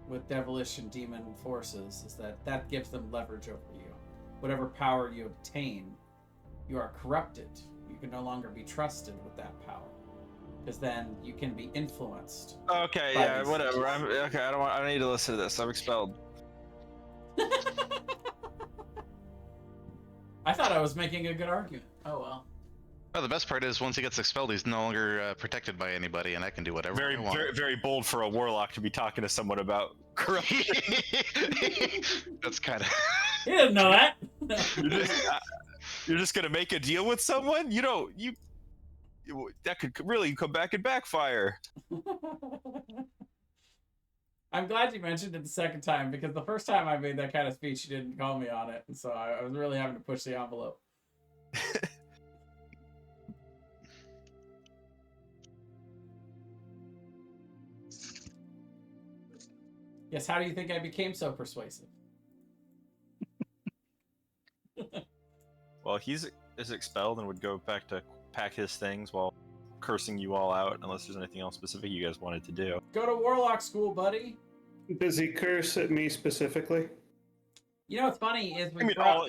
[SPEAKER 6] with devilish and demon forces is that gives them leverage over you. Whatever power you obtain, you are corrupted. You can no longer be trusted with that power, because then you can be influenced.
[SPEAKER 1] Okay,
[SPEAKER 6] by
[SPEAKER 1] yeah,
[SPEAKER 6] these
[SPEAKER 1] whatever.
[SPEAKER 6] things.
[SPEAKER 1] I don't need to listen to this. I'm expelled.
[SPEAKER 6] I thought I was making a good argument. Oh well.
[SPEAKER 2] Well, the best part is once he gets expelled, he's no longer protected by anybody, and I can do whatever I want.
[SPEAKER 1] Very, very bold for a warlock to be talking to someone about corruption.
[SPEAKER 2] That's kind of.
[SPEAKER 6] He didn't know that.
[SPEAKER 1] You're just gonna make a deal with someone? That could really come back and backfire.
[SPEAKER 6] I'm glad you mentioned it the second time, because the first time I made that kind of speech, you didn't call me on it, and so I was really having to push the envelope. Yes, how do you think I became so persuasive?
[SPEAKER 1] Well, is expelled and would go back to pack his things while cursing you all out, unless there's anything else specific you guys wanted to do.
[SPEAKER 6] Go to Warlock School, buddy.
[SPEAKER 3] Does he curse at me specifically?
[SPEAKER 6] You know what's funny is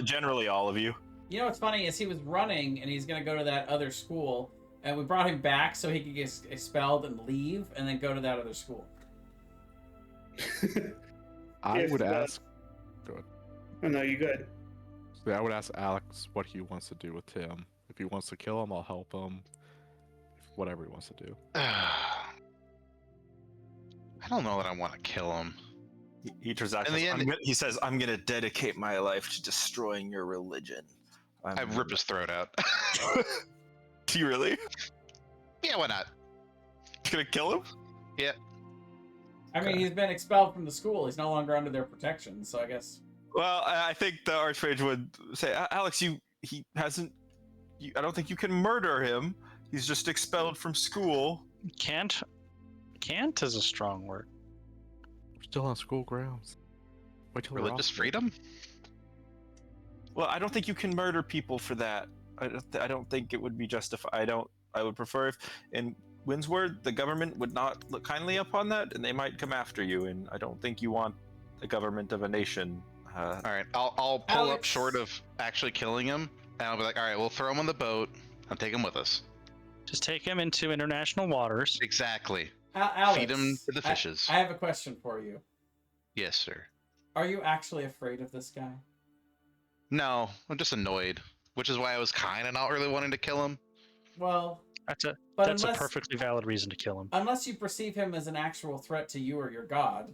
[SPEAKER 1] generally all of you.
[SPEAKER 6] You know what's funny is he was running and he's gonna go to that other school, and we brought him back so he could get expelled and leave, and then go to that other school.
[SPEAKER 5] I would ask. Go ahead.
[SPEAKER 3] Oh, no, you good.
[SPEAKER 5] So I would ask Alex what he wants to do with Tim. If he wants to kill him, I'll help him. Whatever he wants to do.
[SPEAKER 2] I don't know that I want to kill him.
[SPEAKER 1] He says, I'm going to dedicate my life to destroying your religion.
[SPEAKER 2] I rip his throat out.
[SPEAKER 1] Do you really?
[SPEAKER 2] Yeah, why not?
[SPEAKER 1] You're going to kill him?
[SPEAKER 2] Yeah.
[SPEAKER 6] I mean, he's been expelled from the school. He's no longer under their protection, so I guess.
[SPEAKER 1] Well, I think the Archmage would say, Alex, I don't think you can murder him. He's just expelled from school.
[SPEAKER 4] Can't is a strong word.
[SPEAKER 5] We're still on school grounds. Wait till
[SPEAKER 2] Religious freedom?
[SPEAKER 1] Well, I don't think you can murder people for that. I don't think it would be justified. I would prefer if in Windsward the government would not look kindly upon that, and they might come after you. And I don't think you want the government of a nation.
[SPEAKER 2] All right, I'll pull up
[SPEAKER 6] Alex.
[SPEAKER 2] short of actually killing him, and I'll be like, all right, we'll throw him on the boat and take him with us.
[SPEAKER 4] Just take him into international waters.
[SPEAKER 2] Exactly.
[SPEAKER 6] Alex,
[SPEAKER 2] Feed him to the fishes.
[SPEAKER 6] I have a question for you.
[SPEAKER 2] Yes, sir.
[SPEAKER 6] Are you actually afraid of this guy?
[SPEAKER 2] No, I'm just annoyed, which is why I was kind of not really wanting to kill him.
[SPEAKER 6] Well,
[SPEAKER 4] That's a
[SPEAKER 6] but
[SPEAKER 4] perfectly valid reason to kill him.
[SPEAKER 6] unless you perceive him as an actual threat to you or your god,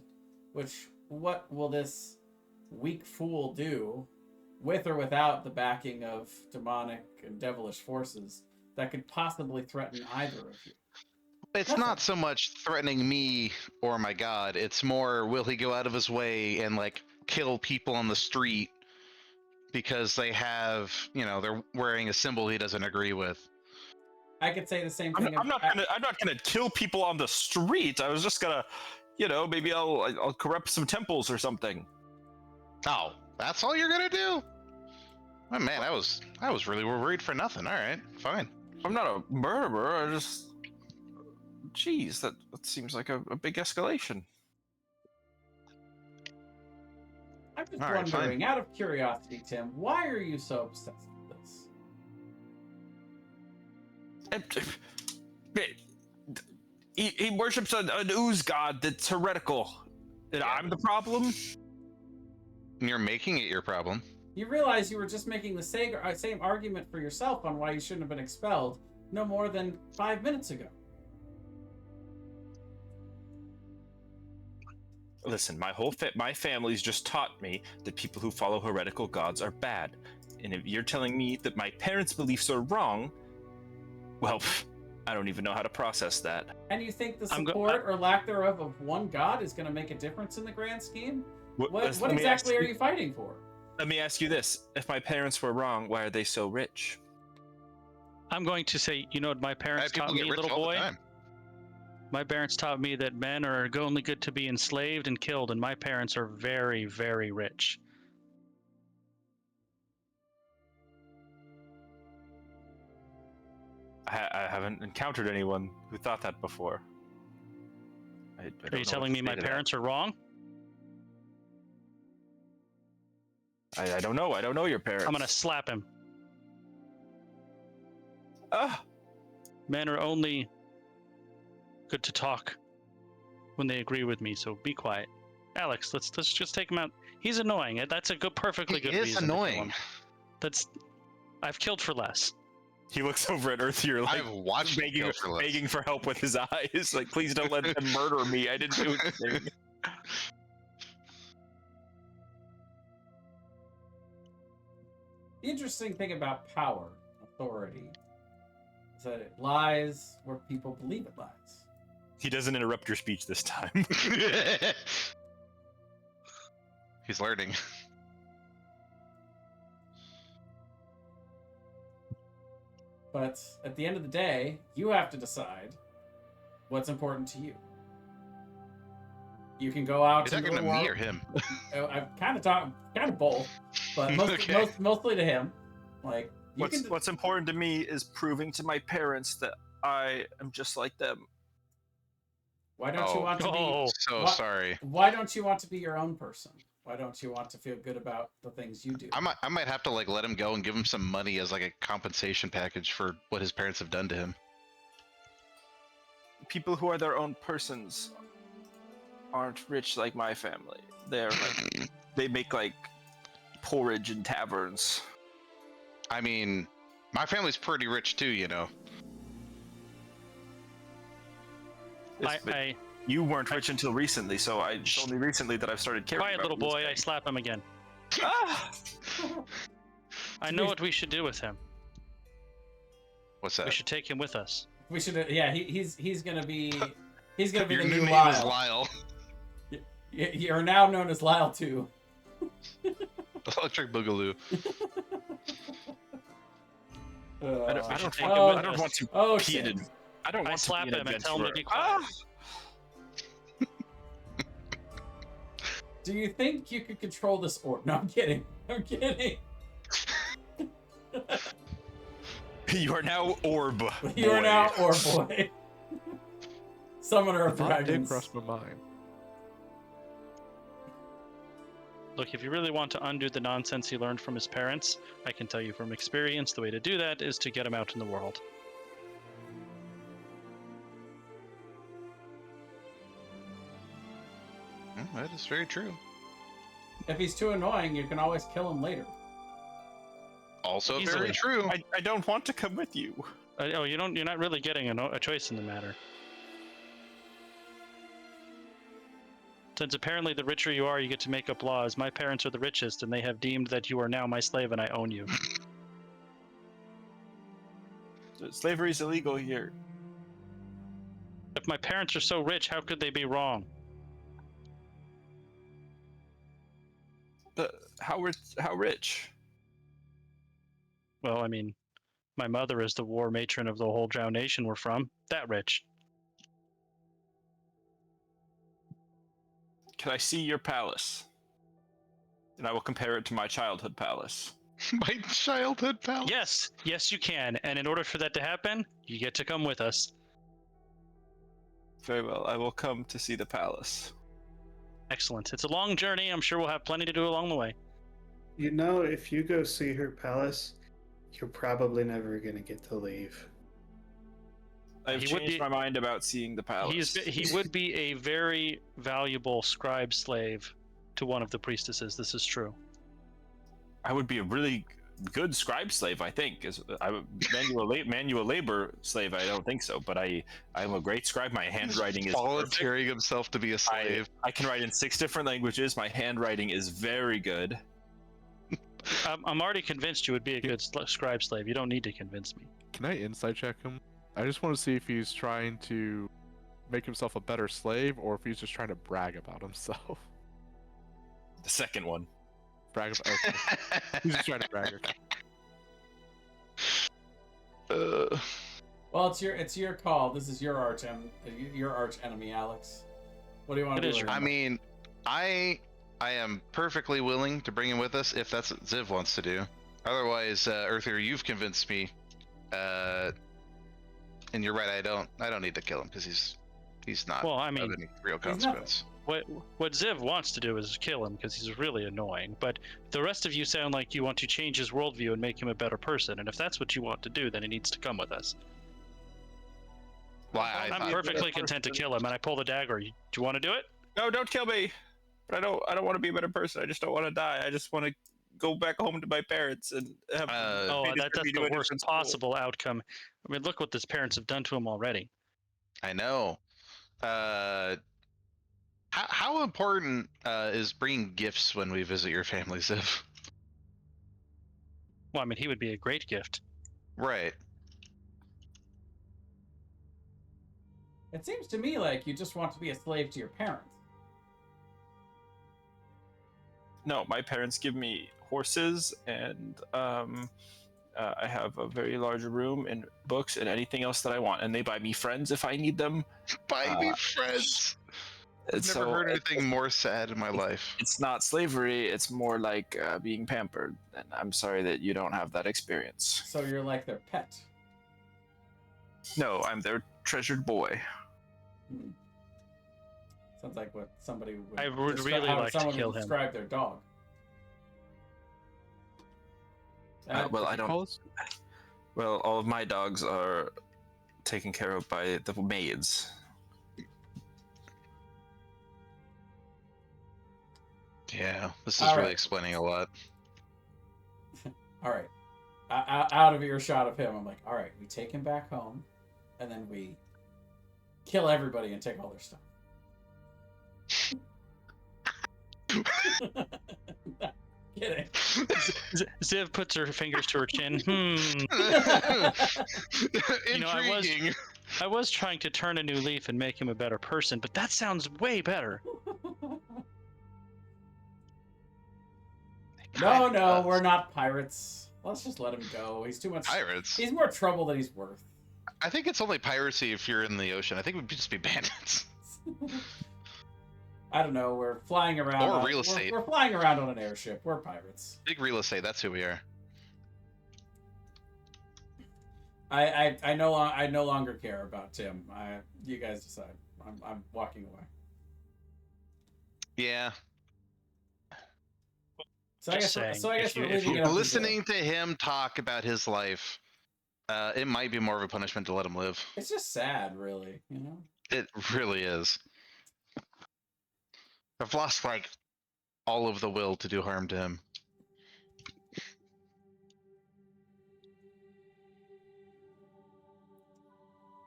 [SPEAKER 6] which what will this weak fool do, with or without the backing of demonic and devilish forces, that could possibly threaten either of you?
[SPEAKER 2] It's not so much threatening me or my god. It's more, will he go out of his way and like kill people on the street because they have, they're wearing a symbol he doesn't agree with.
[SPEAKER 6] I could say the same thing.
[SPEAKER 1] I'm not gonna kill people on the street. I was just gonna, maybe I'll corrupt some temples or something.
[SPEAKER 2] Oh, That's all you're gonna do? Oh man, I was really worried for nothing. All right, fine.
[SPEAKER 1] I'm not a murderer. I just, jeez, that seems like a big escalation.
[SPEAKER 6] I'm just
[SPEAKER 2] All right,
[SPEAKER 6] wondering, out of curiosity, Tim, why are you so obsessed with this?
[SPEAKER 1] He worships an ooze god that's heretical. And I'm the problem?
[SPEAKER 2] You're making it your problem.
[SPEAKER 6] You realize you were just making the same argument for yourself on why you shouldn't have been expelled no more than 5 minutes ago.
[SPEAKER 1] Listen, my family's just taught me that people who follow heretical gods are bad. And if you're telling me that my parents' beliefs are wrong, well, I don't even know how to process that.
[SPEAKER 6] And you think the support or lack thereof of one god is going to make a difference in the grand scheme? What exactly are you fighting for?
[SPEAKER 1] Let me ask you this. If my parents were wrong, why are they so rich?
[SPEAKER 4] I'm going to say, you know what my parents taught me, little boy? My parents taught me that men are only good to be enslaved and killed, and my parents are very, very rich.
[SPEAKER 1] I haven't encountered anyone who thought that before.
[SPEAKER 4] Are you telling me my parents are wrong?
[SPEAKER 1] I don't know. I don't know your parents.
[SPEAKER 4] I'm gonna slap him.
[SPEAKER 1] Ah!
[SPEAKER 4] Men are only good to talk when they agree with me, so be quiet. Alex, let's just take him out. He's annoying. That's a perfectly good reason.
[SPEAKER 2] He is annoying.
[SPEAKER 4] I've killed for less.
[SPEAKER 1] He looks over at Earthier like
[SPEAKER 2] I've watched
[SPEAKER 1] begging for help with his eyes. Like, please don't let them murder me. I didn't do anything.
[SPEAKER 6] The interesting thing about power, authority, is that it lies where people believe it lies.
[SPEAKER 1] He doesn't interrupt your speech this time.
[SPEAKER 2] He's learning.
[SPEAKER 6] But at the end of the day, you have to decide what's important to you. You can go out
[SPEAKER 2] You're
[SPEAKER 6] to
[SPEAKER 2] talking to me or him?
[SPEAKER 6] I'm kind of both, but mostly to him. Like,
[SPEAKER 1] what's important to me is proving to my parents that I am just like them.
[SPEAKER 6] Why don't you want to be?
[SPEAKER 2] Sorry.
[SPEAKER 6] Why don't you want to be your own person? Why don't you want to feel good about the things you do?
[SPEAKER 2] I might have to let him go and give him some money as a compensation package for what his parents have done to him.
[SPEAKER 1] People who are their own persons aren't rich like my family. They're they make porridge in taverns.
[SPEAKER 2] I mean, my family's pretty rich too, you know.
[SPEAKER 1] You weren't rich until recently, so it's only recently that I've started caring.
[SPEAKER 4] Quiet, little boy. I slap him again.
[SPEAKER 1] Ah!
[SPEAKER 4] I know what we should do with him.
[SPEAKER 2] What's that?
[SPEAKER 4] We should take him with us.
[SPEAKER 6] We should. Yeah, he's gonna be. He's gonna be
[SPEAKER 2] Your
[SPEAKER 6] the
[SPEAKER 2] new
[SPEAKER 6] new
[SPEAKER 2] name
[SPEAKER 6] Lyle.
[SPEAKER 2] is Lyle.
[SPEAKER 6] You're now known as Lyle 2.
[SPEAKER 2] Electric Boogaloo.
[SPEAKER 1] I don't want to be an I don't want to
[SPEAKER 4] slap
[SPEAKER 1] be an
[SPEAKER 4] him and tell him to be
[SPEAKER 1] adventurer.
[SPEAKER 4] quiet.
[SPEAKER 6] Do you think you could control this orb? No, I'm kidding. I'm kidding.
[SPEAKER 1] You are now Orb.
[SPEAKER 6] You are now Orb Boy. Summoner of
[SPEAKER 5] That did
[SPEAKER 6] Dragons.
[SPEAKER 5] cross my mind.
[SPEAKER 4] Look, if you really want to undo the nonsense he learned from his parents, I can tell you from experience the way to do that is to get him out in the world.
[SPEAKER 2] That is very true.
[SPEAKER 6] If he's too annoying, you can always kill him later.
[SPEAKER 2] Also
[SPEAKER 4] Easily.
[SPEAKER 2] very true.
[SPEAKER 1] I don't want to come with you.
[SPEAKER 4] You're not really getting a choice in the matter. Since apparently the richer you are, you get to make up laws. My parents are the richest, and they have deemed that you are now my slave and I own you.
[SPEAKER 1] Slavery is illegal here.
[SPEAKER 4] If my parents are so rich, how could they be wrong?
[SPEAKER 1] How rich?
[SPEAKER 4] Well, I mean, my mother is the war matron of the whole Drow nation we're from. That rich.
[SPEAKER 1] Can I see your palace? And I will compare it to my childhood palace.
[SPEAKER 2] My childhood palace.
[SPEAKER 4] Yes, you can. And in order for that to happen, you get to come with us.
[SPEAKER 1] Very well, I will come to see the palace.
[SPEAKER 4] Excellent. It's a long journey. I'm sure we'll have plenty to do along the way.
[SPEAKER 3] You know, if you go see her palace, you're probably never gonna get to leave.
[SPEAKER 1] I've
[SPEAKER 4] He would
[SPEAKER 1] changed
[SPEAKER 4] be-
[SPEAKER 1] my mind about seeing the palace.
[SPEAKER 4] He would be a very valuable scribe slave to one of the priestesses. This is true.
[SPEAKER 1] I would be a really good scribe slave, I think. Manual labor slave, I don't think so. But I'm a great scribe. My handwriting is
[SPEAKER 2] volunteering himself to be a slave.
[SPEAKER 1] I can write in 6 different languages. My handwriting is very good.
[SPEAKER 4] I'm already convinced you would be a good scribe slave. You don't need to convince me.
[SPEAKER 5] Can I insight check him? I just want to see if he's trying to make himself a better slave or if he's just trying to brag about himself.
[SPEAKER 1] The second one.
[SPEAKER 5] Brag about. Okay. He's just trying to brag.
[SPEAKER 2] Uh,
[SPEAKER 6] Well, it's your call. This is your arch enemy, Alex. What do you want to
[SPEAKER 4] It
[SPEAKER 6] do?
[SPEAKER 4] is
[SPEAKER 6] with
[SPEAKER 2] I
[SPEAKER 6] him?
[SPEAKER 2] mean, I am perfectly willing to bring him with us if that's what Ziv wants to do. Otherwise, Earthier, you've convinced me. And you're right. I don't need to kill him because he's not
[SPEAKER 4] Well, I
[SPEAKER 2] of
[SPEAKER 4] mean,
[SPEAKER 2] any real
[SPEAKER 6] he's not-
[SPEAKER 2] consequence.
[SPEAKER 4] what Ziv wants to do is kill him because he's really annoying. But the rest of you sound like you want to change his worldview and make him a better person. And if that's what you want to do, then he needs to come with us.
[SPEAKER 2] Why?
[SPEAKER 4] I'm perfectly content to kill him, and I pull the dagger. Do you want to do it?
[SPEAKER 1] No, don't kill me. But I don't want to be a better person. I just don't want to die. I just want to go back home to my parents and have.
[SPEAKER 4] Oh,
[SPEAKER 1] pay to
[SPEAKER 4] that's
[SPEAKER 1] send me to
[SPEAKER 4] the
[SPEAKER 1] a
[SPEAKER 4] worst
[SPEAKER 1] different school.
[SPEAKER 4] possible outcome. I mean, look what his parents have done to him already.
[SPEAKER 2] I know. How important is bringing gifts when we visit your family, Ziv?
[SPEAKER 4] Well, I mean, he would be a great gift.
[SPEAKER 2] Right.
[SPEAKER 6] It seems to me like you just want to be a slave to your parents.
[SPEAKER 1] No, my parents give me horses, and I have a very large room and books and anything else that I want. And they buy me friends if I need them.
[SPEAKER 2] Buy me friends. I've never heard anything more sad in my life.
[SPEAKER 1] It's not slavery. It's more like being pampered. And I'm sorry that you don't have that experience.
[SPEAKER 6] So you're like their pet.
[SPEAKER 1] No, I'm their treasured boy.
[SPEAKER 6] Hmm. Sounds like what somebody would.
[SPEAKER 4] I would
[SPEAKER 6] descri-
[SPEAKER 4] really
[SPEAKER 6] how
[SPEAKER 4] like to
[SPEAKER 6] someone
[SPEAKER 4] kill
[SPEAKER 6] would
[SPEAKER 4] him.
[SPEAKER 6] describe their dog.
[SPEAKER 1] Well, I don't. Well, all of my dogs are taken care of by the maids.
[SPEAKER 2] Yeah, this is
[SPEAKER 6] All
[SPEAKER 2] really
[SPEAKER 6] right.
[SPEAKER 2] explaining a lot.
[SPEAKER 6] All right. Out of earshot of him, I'm like, all right, we take him back home, and then we kill everybody and take all their stuff. Kidding.
[SPEAKER 4] Ziv puts her fingers to her chin.
[SPEAKER 2] Intriguing.
[SPEAKER 4] I was trying to turn a new leaf and make him a better person, but that sounds way better.
[SPEAKER 6] No, we're not pirates. Let's just let him go. He's too much.
[SPEAKER 2] Pirates.
[SPEAKER 6] He's more trouble than he's worth.
[SPEAKER 2] I think it's only piracy if you're in the ocean. I think we'd just be bandits.
[SPEAKER 6] I don't know. We're flying around.
[SPEAKER 2] Or real estate.
[SPEAKER 6] We're flying around on an airship. We're pirates.
[SPEAKER 2] Big real estate. That's who we are.
[SPEAKER 6] I no longer care about Tim. You guys decide. I'm walking away.
[SPEAKER 2] Yeah.
[SPEAKER 6] So I guess
[SPEAKER 4] saying,
[SPEAKER 6] we're
[SPEAKER 4] if
[SPEAKER 6] leaving
[SPEAKER 4] you-
[SPEAKER 6] it up to
[SPEAKER 2] Listening to him talk about his life, it might be more of a punishment to let him live.
[SPEAKER 6] It's just sad, really. You know.
[SPEAKER 2] It really is. I've lost like all of the will to do harm to him.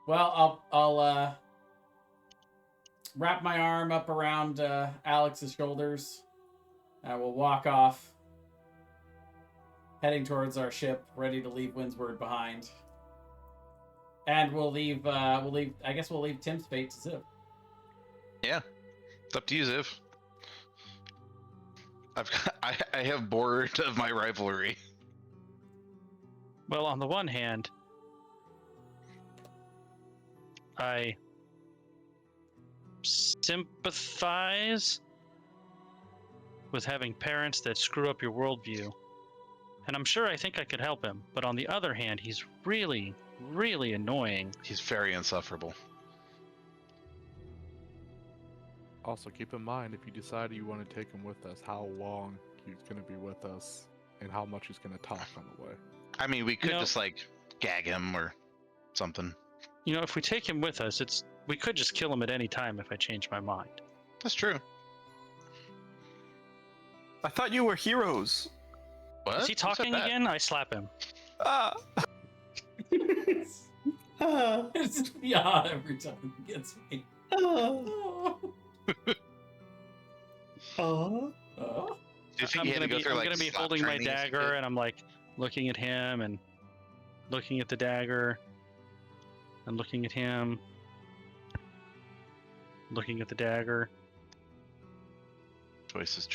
[SPEAKER 6] Well, I'll wrap my arm up around Alex's shoulders. We'll walk off, heading towards our ship, ready to leave Windsward behind. And we'll leave. I guess we'll leave Tim's fate to Ziv.
[SPEAKER 2] Yeah, it's up to you, Ziv. I have bored of my rivalry.
[SPEAKER 4] Well, on the one hand, I sympathize with having parents that screw up your worldview. And I'm sure I think I could help him, but on the other hand, he's really, really annoying.
[SPEAKER 2] He's very insufferable.
[SPEAKER 5] Also, keep in mind, if you decide you want to take him with us, how long he's going to be with us and how much he's going to talk on the way.
[SPEAKER 2] I mean, we could
[SPEAKER 4] You know-
[SPEAKER 2] just like gag him or something.
[SPEAKER 4] You know, if we take him with us, we could just kill him at any time if I change my mind.
[SPEAKER 2] That's true.
[SPEAKER 1] I thought you were heroes.
[SPEAKER 2] What?
[SPEAKER 4] Is he
[SPEAKER 2] Who said
[SPEAKER 4] talking
[SPEAKER 2] that?
[SPEAKER 4] again? I slap him.
[SPEAKER 1] Ah.
[SPEAKER 6] It's yeah every time he gets me. Oh.
[SPEAKER 3] Oh.
[SPEAKER 6] Oh.
[SPEAKER 2] Do you think
[SPEAKER 4] I'm
[SPEAKER 2] he had
[SPEAKER 4] gonna
[SPEAKER 2] to go
[SPEAKER 4] be,
[SPEAKER 2] through
[SPEAKER 4] I'm
[SPEAKER 2] like
[SPEAKER 4] gonna be
[SPEAKER 2] slap
[SPEAKER 4] holding my
[SPEAKER 2] training as a
[SPEAKER 4] dagger,
[SPEAKER 2] kid?
[SPEAKER 4] and I'm like looking at him and looking at the dagger, and looking at him, looking at the dagger.
[SPEAKER 2] Choices.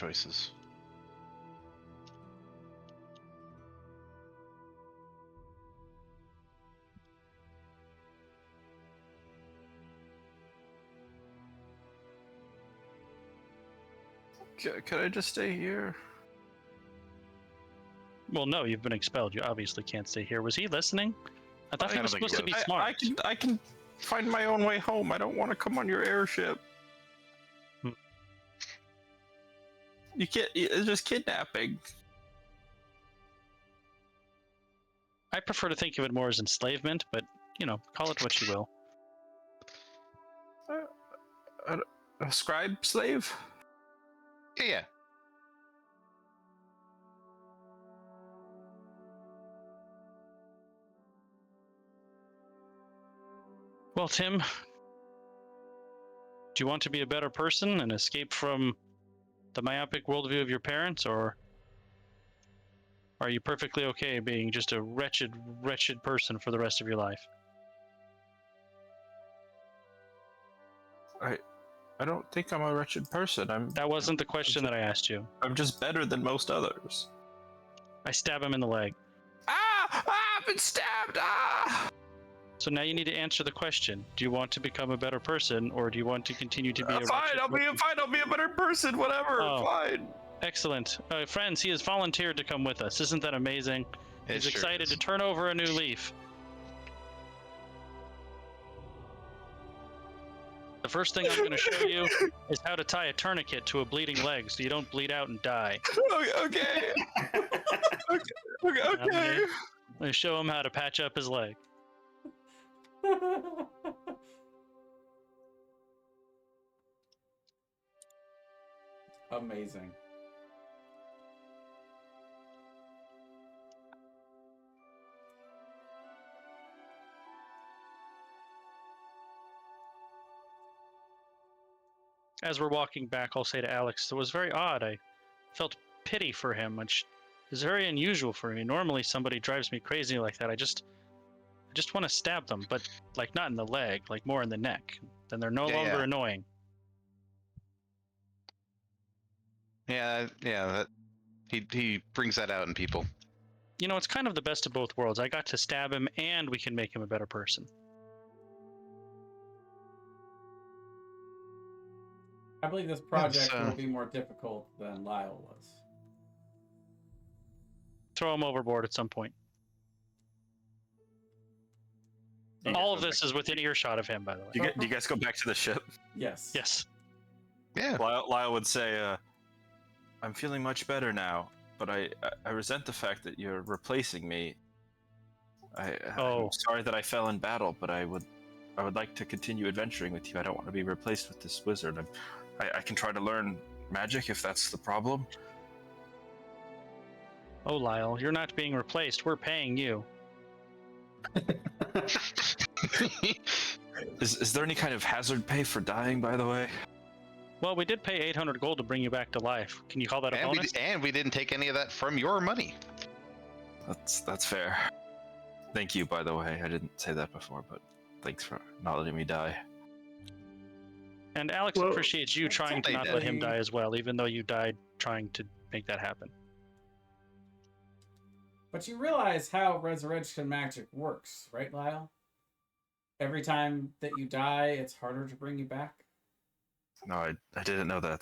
[SPEAKER 1] Could I just stay here?
[SPEAKER 4] Well, no, you've been expelled. You obviously can't stay here. Was he listening? I thought
[SPEAKER 2] I
[SPEAKER 4] he was
[SPEAKER 2] don't think
[SPEAKER 4] supposed
[SPEAKER 2] he
[SPEAKER 4] to be
[SPEAKER 2] was.
[SPEAKER 4] smart.
[SPEAKER 1] I can find my own way home. I don't want to come on your airship.
[SPEAKER 4] Hmm.
[SPEAKER 1] You can't. It's just kidnapping.
[SPEAKER 4] I prefer to think of it more as enslavement, but you know, call it what you will.
[SPEAKER 1] A scribe slave?
[SPEAKER 2] Yeah.
[SPEAKER 4] Well, Tim, do you want to be a better person and escape from the myopic worldview of your parents, or are you perfectly okay being just a wretched, wretched person for the rest of your life?
[SPEAKER 1] I don't think I'm a wretched person.
[SPEAKER 4] That wasn't the question that I asked you.
[SPEAKER 1] I'm just better than most others.
[SPEAKER 4] I stab him in the leg.
[SPEAKER 1] Ah! I've been stabbed! Ah!
[SPEAKER 4] So now you need to answer the question. Do you want to become a better person, or do you want to continue to be a
[SPEAKER 1] Fine,
[SPEAKER 4] wretched...
[SPEAKER 1] I'll be a better person, whatever,
[SPEAKER 4] Oh.
[SPEAKER 1] fine.
[SPEAKER 4] Excellent. Friends, he has volunteered to come with us. Isn't that amazing?
[SPEAKER 2] It
[SPEAKER 4] He's
[SPEAKER 2] sure
[SPEAKER 4] excited
[SPEAKER 2] is.
[SPEAKER 4] to turn over a new leaf. The first thing I'm going to show you is how to tie a tourniquet to a bleeding leg so you don't bleed out and die.
[SPEAKER 1] Okay.
[SPEAKER 4] I'm going to show him how to patch up his leg.
[SPEAKER 6] Amazing.
[SPEAKER 4] As we're walking back, I'll say to Alex, it was very odd. I felt pity for him, which is very unusual for me. Normally, somebody drives me crazy like that. I just want to stab them, but like not in the leg, like more in the neck. Then they're no longer
[SPEAKER 2] Yeah.
[SPEAKER 4] annoying.
[SPEAKER 2] Yeah. That he brings that out in people.
[SPEAKER 4] You know, it's kind of the best of both worlds. I got to stab him, and we can make him a better person.
[SPEAKER 6] I believe this project
[SPEAKER 2] so-
[SPEAKER 6] will be more difficult than Lyle was.
[SPEAKER 4] Throw him overboard at some point. All of this is within earshot of him, by the way.
[SPEAKER 1] Do you guys go back to the ship?
[SPEAKER 6] Yes.
[SPEAKER 4] Yes.
[SPEAKER 2] Yeah.
[SPEAKER 1] Lyle would say, I'm feeling much better now, but I resent the fact that you're replacing me. I'm sorry that I fell in battle, but I would like to continue adventuring with you. I don't want to be replaced with this wizard. I can try to learn magic if that's the problem.
[SPEAKER 4] Oh, Lyle, you're not being replaced. We're paying you.
[SPEAKER 1] Is there any kind of hazard pay for dying, by the way?
[SPEAKER 4] Well, we did pay 800 gold to bring you back to life. Can you call that a bonus?
[SPEAKER 2] And we didn't take any of that from your money.
[SPEAKER 1] That's fair. Thank you, by the way. I didn't say that before, but thanks for not letting me die.
[SPEAKER 4] And Alex
[SPEAKER 3] Well,
[SPEAKER 4] appreciates you trying to not let him die as well, even though you died trying to make that happen.
[SPEAKER 6] But you realize how resurrection magic works, right, Lyle? Every time that you die, it's harder to bring you back.
[SPEAKER 1] No, I didn't know that.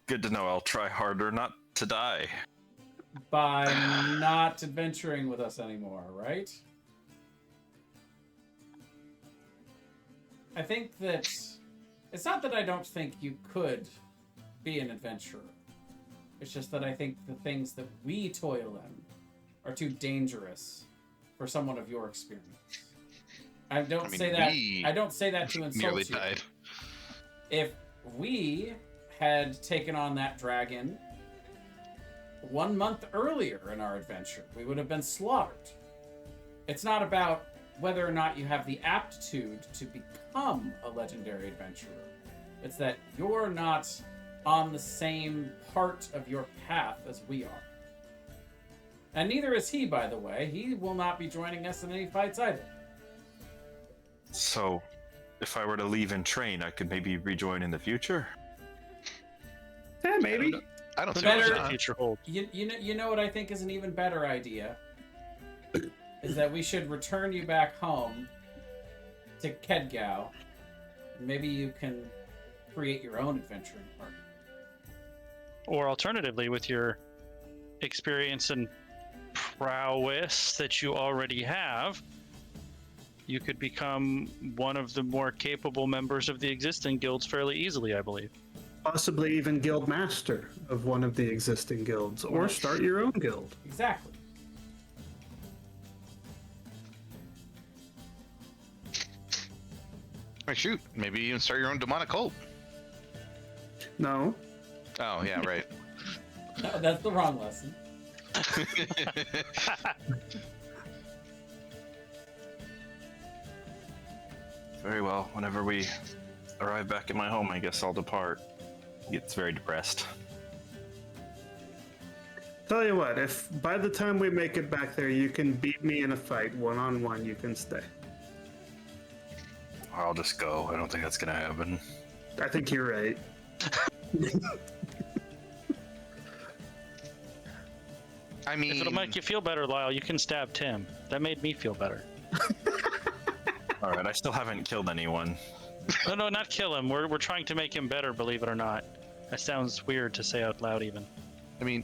[SPEAKER 1] Good to know. I'll try harder not to die.
[SPEAKER 6] By not adventuring with us anymore, right? I think that it's not that I don't think you could be an adventurer. It's just that I think the things that we toil in are too dangerous for someone of your experience. I don't say that to insult
[SPEAKER 2] Nearly
[SPEAKER 6] you.
[SPEAKER 2] died.
[SPEAKER 6] If we had taken on that dragon 1 month earlier in our adventure, we would have been slaughtered. It's not about whether or not you have the aptitude to become a legendary adventurer. It's that you're not on the same part of your path as we are. And neither is he, by the way. He will not be joining us in any fights either.
[SPEAKER 1] So, if I were to leave and train, I could maybe rejoin in the future?
[SPEAKER 3] Yeah, maybe.
[SPEAKER 2] I don't see
[SPEAKER 6] Better-
[SPEAKER 2] what's
[SPEAKER 4] The
[SPEAKER 2] not.
[SPEAKER 4] future holds.
[SPEAKER 6] You know what I think is an even better idea? Is that we should return you back home to Kedgao. Maybe you can create your own adventuring party.
[SPEAKER 4] Or alternatively, with your experience and prowess that you already have, you could become one of the more capable members of the existing guilds fairly easily, I believe.
[SPEAKER 3] Possibly even guild master of one of the existing guilds, or start your own guild.
[SPEAKER 6] Exactly.
[SPEAKER 2] Hey, shoot, maybe even start your own demonic cult.
[SPEAKER 3] No.
[SPEAKER 2] Oh, yeah, right.
[SPEAKER 6] No, that's the wrong lesson.
[SPEAKER 1] Very well. Whenever we arrive back at my home, I guess I'll depart. He gets very depressed.
[SPEAKER 3] Tell you what, if by the time we make it back there you can beat me in a fight one-on-one, you can stay.
[SPEAKER 1] I'll just go. I don't think that's gonna happen.
[SPEAKER 3] I think you're right.
[SPEAKER 2] I mean,
[SPEAKER 4] If it'll make you feel better, Lyle, you can stab Tim. That made me feel better.
[SPEAKER 1] All right, I still haven't killed anyone.
[SPEAKER 4] No, not kill him. We're trying to make him better, believe it or not. That sounds weird to say out loud, even.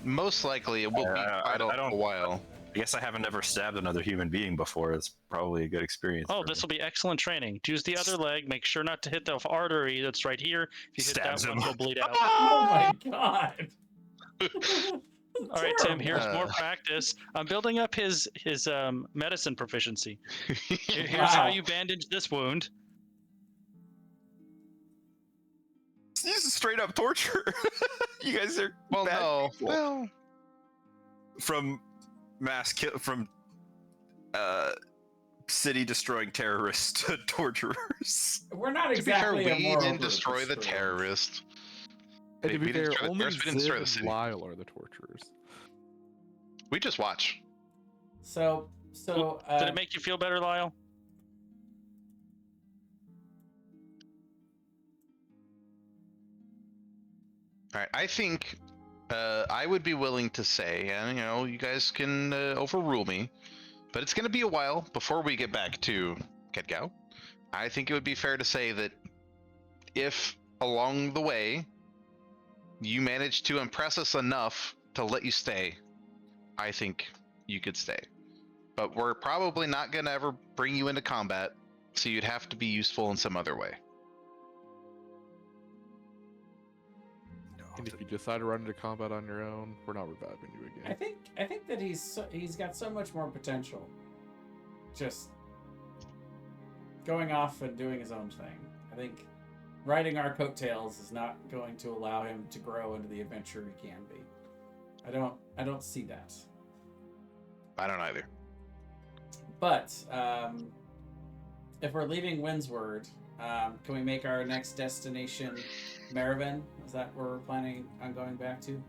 [SPEAKER 2] most likely it will be
[SPEAKER 1] I
[SPEAKER 2] quite a while.
[SPEAKER 1] I guess I haven't ever stabbed another human being before. It's probably a good experience.
[SPEAKER 4] Oh,
[SPEAKER 1] for
[SPEAKER 4] this
[SPEAKER 1] me.
[SPEAKER 4] will be excellent training. Use the other leg. Make sure not to hit the artery that's right here. If you hit
[SPEAKER 1] Stabs
[SPEAKER 4] that one,
[SPEAKER 1] him.
[SPEAKER 4] you'll bleed out.
[SPEAKER 6] Oh my god.
[SPEAKER 4] All right, Tim. Here's more
[SPEAKER 2] Uh.
[SPEAKER 4] practice. I'm building up his medicine proficiency. Here's
[SPEAKER 6] Wow.
[SPEAKER 4] how you bandage this wound.
[SPEAKER 1] This is straight up torture. You guys are
[SPEAKER 2] Well,
[SPEAKER 1] bad
[SPEAKER 2] no.
[SPEAKER 1] people.
[SPEAKER 2] Well,
[SPEAKER 1] From mass kill from city destroying terrorists to torturers.
[SPEAKER 6] We're not
[SPEAKER 2] to be fair,
[SPEAKER 6] exactly a
[SPEAKER 2] we
[SPEAKER 6] moral
[SPEAKER 2] didn't
[SPEAKER 6] group,
[SPEAKER 2] destroy the
[SPEAKER 6] it's true.
[SPEAKER 2] terrorists.
[SPEAKER 5] And to
[SPEAKER 2] We
[SPEAKER 5] be
[SPEAKER 2] didn't
[SPEAKER 5] fair,
[SPEAKER 2] destroy the
[SPEAKER 5] only
[SPEAKER 2] terrorists, we didn't destroy the
[SPEAKER 5] Ziv
[SPEAKER 2] city.
[SPEAKER 5] and Lyle are the torturers.
[SPEAKER 2] We just watch.
[SPEAKER 6] So
[SPEAKER 4] Did it make you feel better, Lyle?
[SPEAKER 2] All right, I think I would be willing to say, and you guys can overrule me, but it's going to be a while before we get back to Kedgao. I think it would be fair to say that if along the way you manage to impress us enough to let you stay, I think you could stay. But we're probably not going to ever bring you into combat, so you'd have to be useful in some other way.
[SPEAKER 5] And if you decide to run into combat on your own, we're not reviving you again.
[SPEAKER 6] I think that he's got so much more potential. Just going off and doing his own thing. I think riding our coattails is not going to allow him to grow into the adventurer he can be. I don't see that.
[SPEAKER 2] I don't either.
[SPEAKER 6] But if we're leaving Windsward, can we make our next destination Maraven? Is that where we're planning on going back to?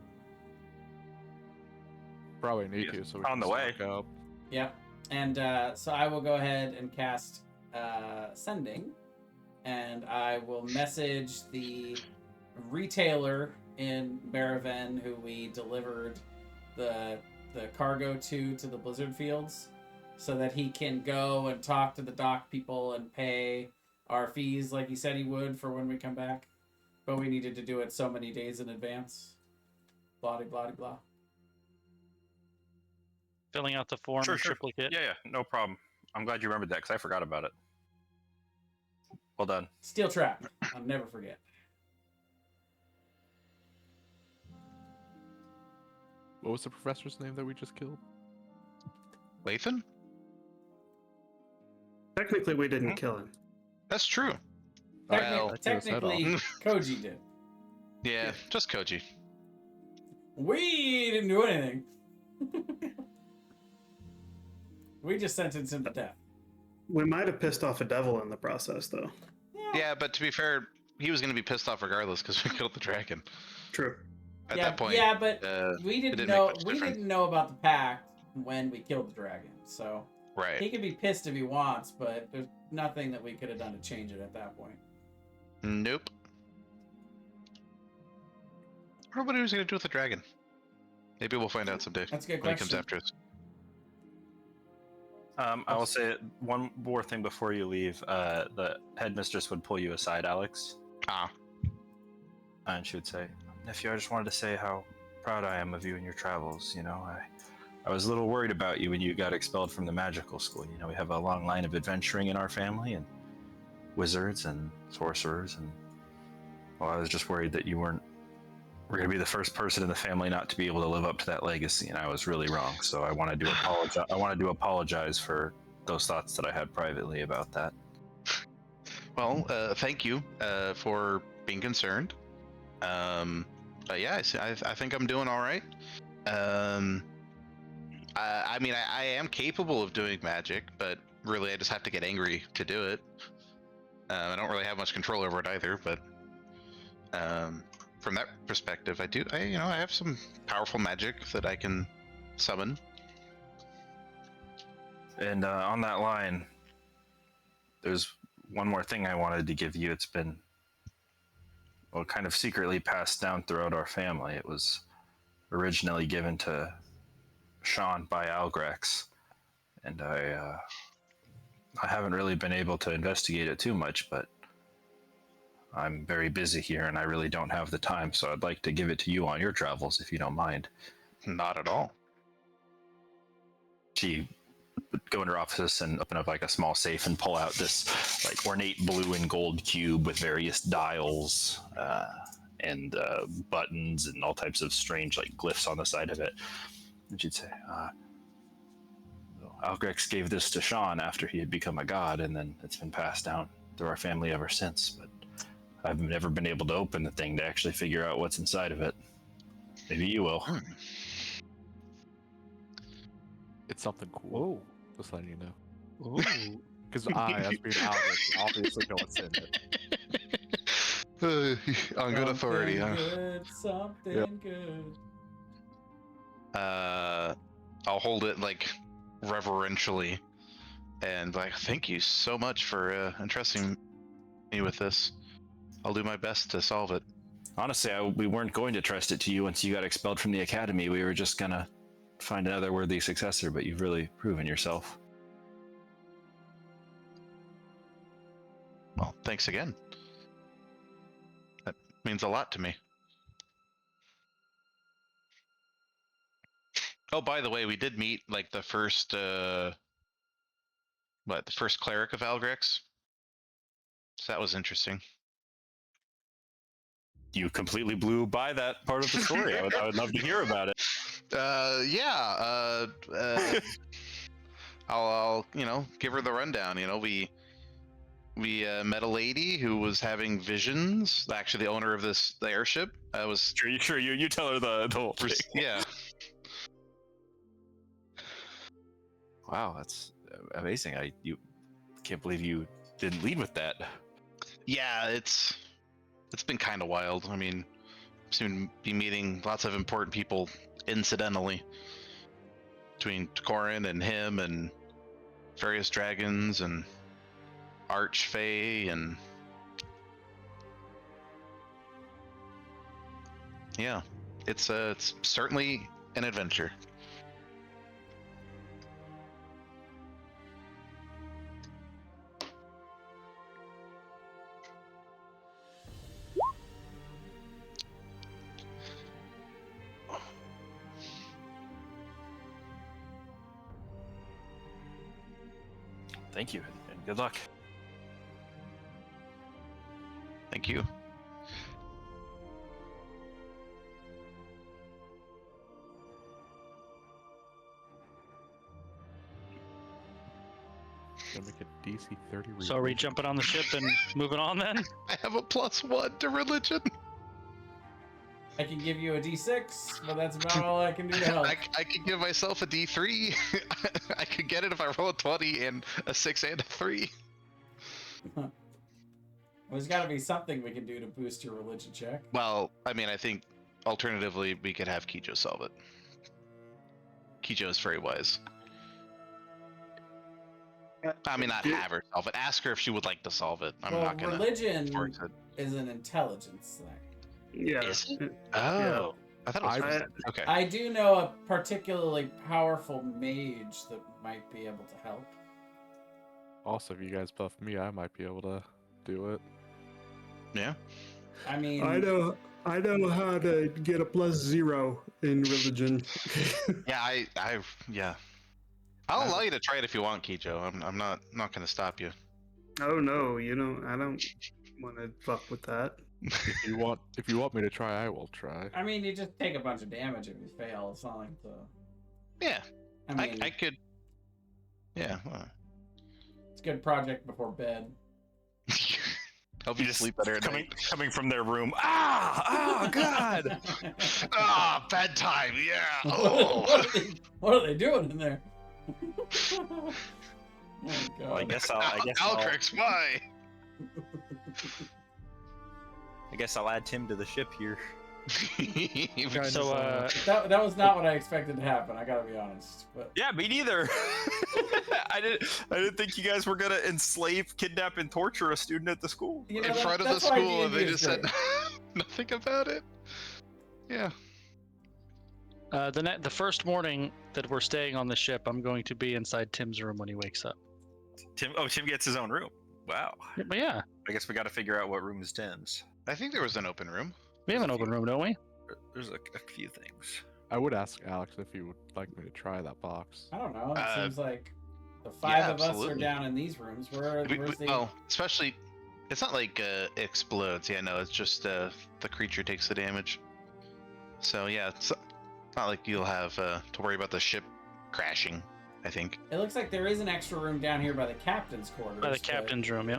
[SPEAKER 5] Probably need to, so we
[SPEAKER 1] On
[SPEAKER 5] can
[SPEAKER 1] the way.
[SPEAKER 5] stock up.
[SPEAKER 6] Yep. And so I will go ahead and cast Sending, and I will message the retailer in Maraven who we delivered the cargo to the Blizzard Fields, so that he can go and talk to the dock people and pay our fees like he said he would for when we come back. but we needed to do it so many days in advance. Blah blah blah.
[SPEAKER 4] Filling out the form
[SPEAKER 1] Sure,
[SPEAKER 4] in
[SPEAKER 1] sure.
[SPEAKER 4] triplicate.
[SPEAKER 1] Yeah, no problem. I'm glad you remembered that because I forgot about it. Well done.
[SPEAKER 6] Steel trap. I'll never forget.
[SPEAKER 5] What was the professor's name that we just killed?
[SPEAKER 2] Lathan?
[SPEAKER 3] Technically, we didn't kill him.
[SPEAKER 2] That's true.
[SPEAKER 6] Techni-
[SPEAKER 2] Well,
[SPEAKER 6] technically, Koji did.
[SPEAKER 2] yeah, just Koji.
[SPEAKER 6] We didn't do anything. We just sentenced him to death.
[SPEAKER 3] We might have pissed off a devil in the process, though.
[SPEAKER 2] Yeah, but to be fair, he was going to be pissed off regardless because we killed the dragon.
[SPEAKER 3] True.
[SPEAKER 2] At that point,
[SPEAKER 6] yeah, but we
[SPEAKER 2] didn't
[SPEAKER 6] didn't
[SPEAKER 2] make
[SPEAKER 6] know.
[SPEAKER 2] much
[SPEAKER 6] We
[SPEAKER 2] difference.
[SPEAKER 6] didn't know about the pact when we killed the dragon. So he
[SPEAKER 2] right?
[SPEAKER 6] can be pissed if he wants, but there's nothing that we could have done to change it at that point.
[SPEAKER 2] Nope. I wonder what he was going to do with the dragon. Maybe we'll find out someday
[SPEAKER 6] That's a good
[SPEAKER 2] when he comes
[SPEAKER 6] question.
[SPEAKER 2] after us.
[SPEAKER 1] I will say one more thing before you leave. The headmistress would pull you aside, Alex,
[SPEAKER 2] Ah,
[SPEAKER 1] and she would say, "Nephew, I just wanted to say how proud I am of you and your travels. You know, I was a little worried about you when you got expelled from the magical school. You know, we have a long line of adventuring in our family, and wizards and sorcerers, and well, I was just worried that you were going to be the first person in the family not to be able to live up to that legacy, and I was really wrong. So I wanted to apologize. I wanted to apologize for those thoughts that I had privately about that."
[SPEAKER 2] well, thank you for being concerned. But yeah, I think I'm doing all right. I mean, I am capable of doing magic, but really, I just have to get angry to do it. I don't really have much control over it either, but from that perspective, I have some powerful magic that I can summon.
[SPEAKER 1] And on that line, there's one more thing I wanted to give you. It's been, well, kind of secretly passed down throughout our family. It was originally given to Sean by Algrex, and I haven't really been able to investigate it too much, but I'm very busy here and I really don't have the time, so I'd like to give it to you on your travels if you don't mind.
[SPEAKER 2] Not at all.
[SPEAKER 1] She would go into her office and open up like a small safe and pull out this like ornate blue and gold cube with various dials and buttons and all types of strange like glyphs on the side of it. And she'd say, Algrex gave this to Sean after he had become a god, and then it's been passed down through our family ever since. But I've never been able to open the thing to actually figure out what's inside of it. Maybe you will.
[SPEAKER 5] It's something cool. Just letting you know.
[SPEAKER 4] Ooh.
[SPEAKER 5] Because I, as being Alex, obviously know what's in it.
[SPEAKER 2] On good authority, huh?
[SPEAKER 6] Something good.
[SPEAKER 2] I'll hold it like reverentially and like, thank you so much for entrusting me with this. I'll do my best to solve it.
[SPEAKER 1] Honestly, we weren't going to trust it to you once you got expelled from the academy. We were just gonna find another worthy successor, but you've really proven yourself.
[SPEAKER 2] Well, thanks again. That means a lot to me. Oh, by the way, we did meet like the first the first cleric of Algrex. So that was interesting.
[SPEAKER 1] You completely blew by that part of the story. I would love to hear about it.
[SPEAKER 2] Yeah. I'll give her the rundown. We met a lady who was having visions. Actually, the owner of the airship was.
[SPEAKER 1] Sure. You tell her the whole thing.
[SPEAKER 2] Yeah.
[SPEAKER 1] Wow, that's amazing. I can't believe you didn't lead with that.
[SPEAKER 2] Yeah, it's been kind of wild. I mean, soon be meeting lots of important people incidentally between Corin and him and various dragons and Archfey and yeah, it's certainly an adventure.
[SPEAKER 1] Thank you, and good luck.
[SPEAKER 2] Thank you.
[SPEAKER 5] Gonna make a DC 30.
[SPEAKER 4] So are we jumping on the ship and moving on then?
[SPEAKER 2] I have a +1 to religion.
[SPEAKER 6] I can give you a D6, but that's about all I can do to help.
[SPEAKER 2] I could give myself a D3. I could get it if I roll a 20 and a 6 and a 3.
[SPEAKER 6] Well, there's got to be something we can do to boost your religion check.
[SPEAKER 2] Well, I mean, I think alternatively we could have Kijo solve it. Kijo is very wise. I mean, not have her solve it. Ask her if she would like to solve it. I'm not gonna.
[SPEAKER 6] Religion
[SPEAKER 2] force it.
[SPEAKER 6] is an intelligence thing.
[SPEAKER 3] Yeah.
[SPEAKER 2] Is it?
[SPEAKER 3] Yeah.
[SPEAKER 2] Oh, I thought it was. Okay.
[SPEAKER 6] I do know a particularly powerful mage that might be able to help.
[SPEAKER 5] Also, if you guys buff me, I might be able to do it.
[SPEAKER 2] Yeah.
[SPEAKER 6] I mean,
[SPEAKER 3] I know how to get a +0 in religion.
[SPEAKER 2] Yeah. Yeah. I'll allow you to try it if you want, Kijo. I'm not gonna stop you.
[SPEAKER 3] Oh no, I don't want to fuck with that.
[SPEAKER 5] If you want me to try, I will try.
[SPEAKER 6] I mean, you just take a bunch of damage if you fail. It's not like the.
[SPEAKER 2] Yeah.
[SPEAKER 6] I mean,
[SPEAKER 2] I could. Yeah. Well.
[SPEAKER 6] it's a good project before bed.
[SPEAKER 2] Help you sleep better at night.
[SPEAKER 1] Coming from their room. Ah, God.
[SPEAKER 2] Ah, bedtime. Yeah. Oh.
[SPEAKER 6] What are they doing in there? Oh,
[SPEAKER 1] Well, I
[SPEAKER 6] God.
[SPEAKER 1] guess
[SPEAKER 2] Altrix, why?
[SPEAKER 1] I'll add Tim to the ship here.
[SPEAKER 4] So,
[SPEAKER 6] That was not what I expected to happen. I gotta be honest. But
[SPEAKER 1] Yeah, me neither. I didn't think you guys were gonna enslave, kidnap, and torture a student at the school.
[SPEAKER 6] you know,
[SPEAKER 2] in front of the
[SPEAKER 6] that's why
[SPEAKER 2] school, and
[SPEAKER 6] D&D
[SPEAKER 2] they
[SPEAKER 6] is
[SPEAKER 2] just said
[SPEAKER 6] great.
[SPEAKER 2] nothing about it. Yeah.
[SPEAKER 4] The first morning that we're staying on the ship, I'm going to be inside Tim's room when he wakes up.
[SPEAKER 1] Tim gets his own room. Wow.
[SPEAKER 4] But yeah,
[SPEAKER 1] I guess we got to figure out what room is Tim's.
[SPEAKER 2] I think there was an open room.
[SPEAKER 4] we have an open room, don't we?
[SPEAKER 1] There's a few things.
[SPEAKER 5] I would ask Alex if he would like me to try that box.
[SPEAKER 6] I don't know. It
[SPEAKER 2] Uh,
[SPEAKER 6] seems like the five of us are
[SPEAKER 2] absolutely.
[SPEAKER 6] down in these rooms. Where's the?
[SPEAKER 2] Well, especially, it's not like it explodes. Yeah, no, it's just the creature takes the damage. So yeah, it's not like you'll have to worry about the ship crashing. I think.
[SPEAKER 6] It looks like there is an extra room down here by the captain's quarters.
[SPEAKER 4] By the
[SPEAKER 6] but-
[SPEAKER 4] captain's room, yeah.